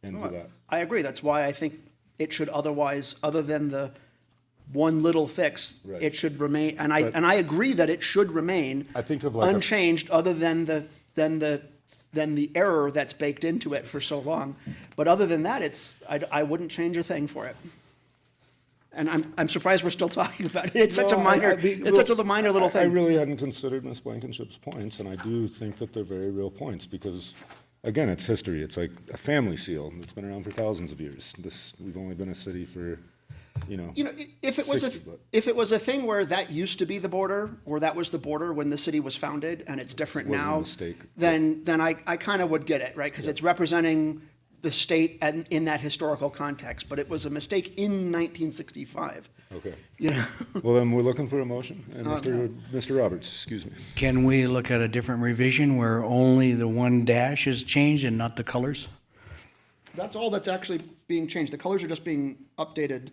into that. I agree. That's why I think it should otherwise, other than the one little fix, Right. it should remain, and I agree that it should remain I think of like unchanged, other than the error that's baked into it for so long. But other than that, I wouldn't change a thing for it. And I'm surprised we're still talking about it. It's such a minor, it's such a minor little I thing. really hadn't considered Ms. Blankenship's points, and I do think that they're very real points, because, again, it's history. It's like a family seal that's been around for thousands of years. We've only been a city for, If it was 60, but- if it was a thing where that used to be the border, or that was the border when the city was founded, and it's different Wasn't a now, mistake. then I kind of would get it, right? Because it's representing the state in that historical context. But it was a mistake in 1965. Okay. You know? Well, then we're looking for a motion. And Mr. Roberts, excuse me. Can we look at a different revision where only the one dash is changed and not the colors? That's all that's actually being changed. The colors are just being updated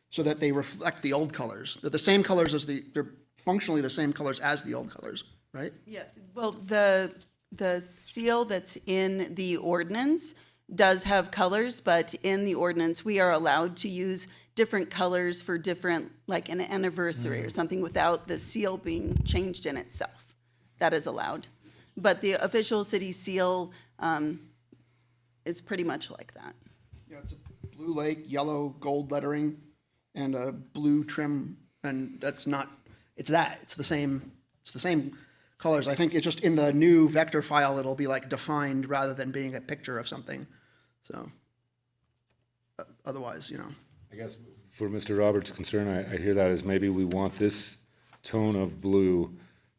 so that they reflect the old colors. They're the same colors they're functionally the same colors as the old colors, right? Yeah, well, the seal that's in the ordinance does have colors, but in the ordinance, we are allowed to use different colors for different, like an anniversary or something, without the seal being changed in itself. That is allowed. But the official city seal is pretty much like that. Yeah, it's a blue lake, yellow, gold lettering, and a blue trim, and it's the same colors. I think it's just in the new vector file, it'll be like defined rather than being a picture of something. So, otherwise, I guess for Mr. Roberts' concern, I hear that as maybe we want this tone of blue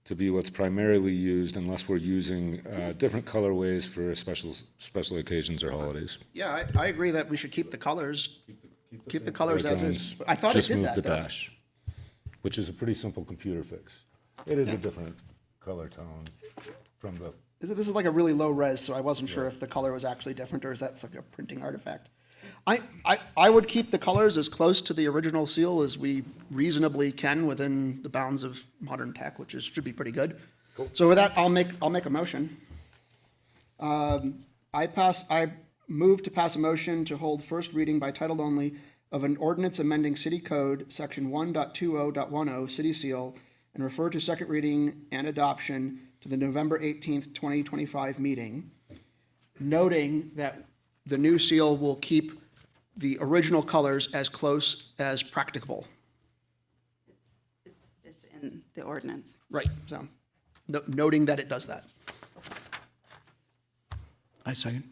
to be what's primarily used unless we're using different colorways for special occasions or holidays. Yeah, I agree that we should keep the colors. Keep the colors as is. I thought it Just did move that, the though. dash, which is a pretty simple computer fix. It is a different color tone from the. This is like a really low res, so I wasn't sure if the color was actually different or is that like a printing artifact. I would keep the colors as close to the original seal as we reasonably can within the bounds of modern tech, which should be pretty good. Cool. So with that, I'll make a motion. I move to pass a motion to hold first reading by title only of an ordinance amending City Code, Section 1.20.10, City Seal, and refer to second reading and adoption to the November 18th, 2025 meeting, noting that the new seal will keep the original colors as close as practicable. It's in the ordinance. Right, so, noting that it does that. I second.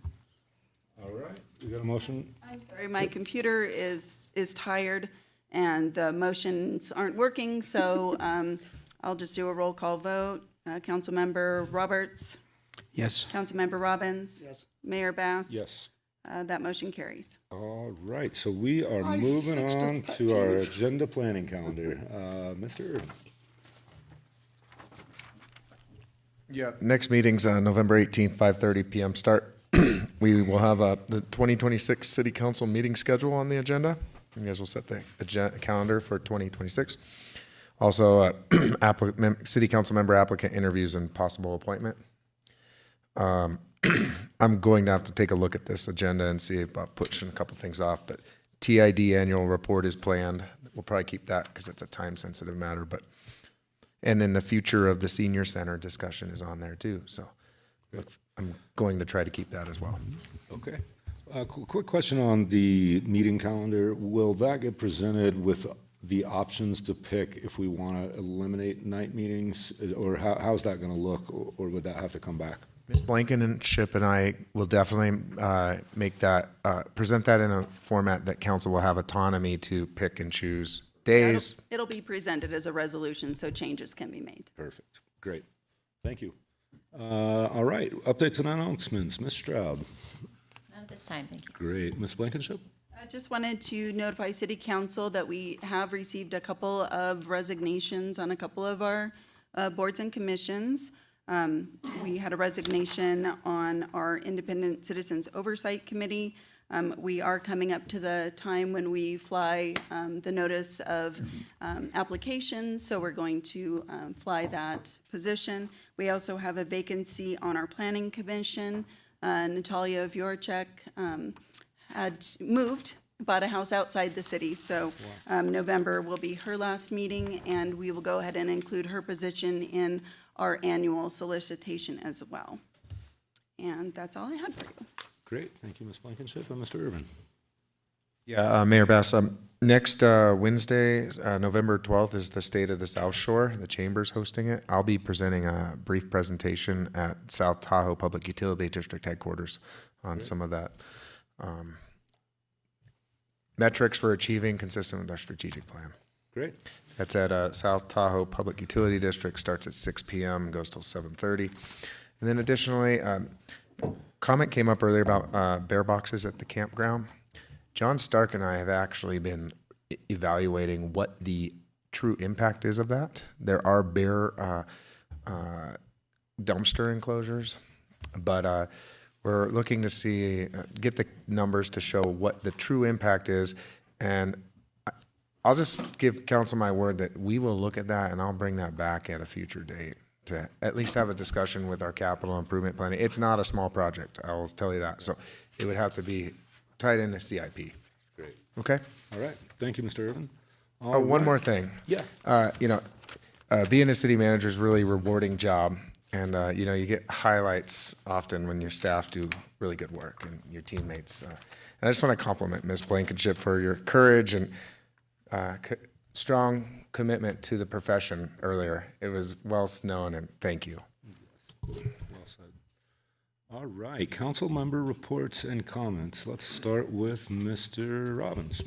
All right, we got a motion. I'm sorry, my computer is tired and the motions aren't working, so I'll just do a roll call vote. Councilmember Roberts, Yes. Councilmember Robbins. Yes. Mayor Bass. Yes. That motion carries. All right, so we are moving on to our agenda planning calendar. Mr. Irvin. Yeah. Next meeting's November 18th, 5:30 PM start. We will have the 2026 City Council meeting schedule on the agenda. You guys will set the calendar for 2026. Also, City Council member applicant interviews and possible appointment. I'm going to have to take a look at this agenda and see about pushing a couple things off, but TID annual report is planned. We'll probably keep that because it's a time-sensitive matter, and then the future of the senior center discussion is on there too, so I'm going to try to keep that as well. Okay. Quick question on the meeting calendar. Will that get presented with the options to pick if we want to eliminate night meetings, or how's that going to look, or would that have to come back? Ms. Blankenship and I will definitely make that, present that in a format that council will have autonomy to pick and choose days. It'll be presented as a resolution, so changes can be made. Perfect. Great. Thank you. All right. Updates and announcements. Ms. Stroud. Not at this time, thank you. Great. Ms. Blankenship? I just wanted to notify City Council that we have received a couple of resignations on a couple of our boards and commissions. We had a resignation on our Independent Citizens Oversight Committee. We are coming up to the time when we fly the notice of applications, so we're going to fly that position. We also have a vacancy on our Planning Commission. Natalia Vjorchek had moved, bought a house outside the city, so November will be her last meeting, and we will go ahead and include her position in our annual solicitation as well. And that's all I had for you. Great, thank you, Ms. Blankenship, and Mr. Irvin. Yeah, Mayor Bass, next Wednesday, November 12th, is the State of the South Shore. The Chamber's hosting it. I'll be presenting a brief presentation at South Tahoe Public Utility District headquarters on some of that. Metrics we're achieving consistent with our strategic plan. Great. That's at South Tahoe Public Utility District, starts at 6 p.m., goes till 7:30. And then additionally, comment came up earlier about bear boxes at the campground. John Stark and I have actually been evaluating what the true impact is of that. There are bear dumpster enclosures, but we're looking to see, get the numbers to show what the true impact is. And I'll just give council my word that we will look at that, and I'll bring that back at a future date to at least have a discussion with our capital improvement planning. It's not a small project, I will tell you that. So it would have to be tied into CIP. Great. Okay? All right, thank you, Mr. Irvin. Oh, one more thing. Yeah. Being a city manager is a really rewarding job. And, you get highlights often when your staff do really good work and your teammates. And I just want to compliment Ms. Blankenship for your courage and strong commitment to the profession earlier. It was well known, and thank you. Well said. All right, council member reports and comments. Let's start with Mr. Robbins.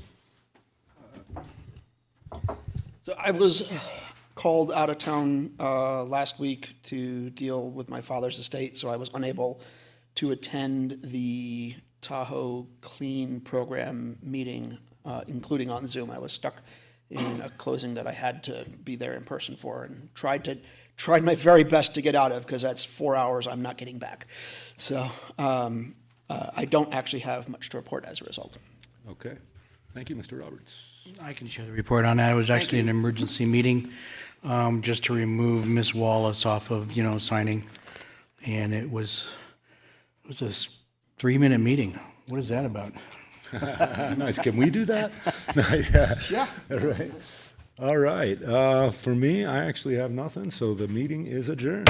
So I was called out of town last week to deal with my father's estate, so I was unable to attend the Tahoe Clean Program meeting, including on Zoom. I was stuck in a closing that I had to be there in person for, and tried my very best to get out of, because that's 4 hours I'm not getting back. So I don't actually have much to report as a result. Okay, thank you, Mr. Roberts. I can share the report on that. It was actually an emergency meeting, just to remove Ms. Wallace off of, signing. And it was a 3-minute meeting. What is that about? Nice. Can we do that? Yeah. All right. For me, I actually have nothing, so the meeting is adjourned.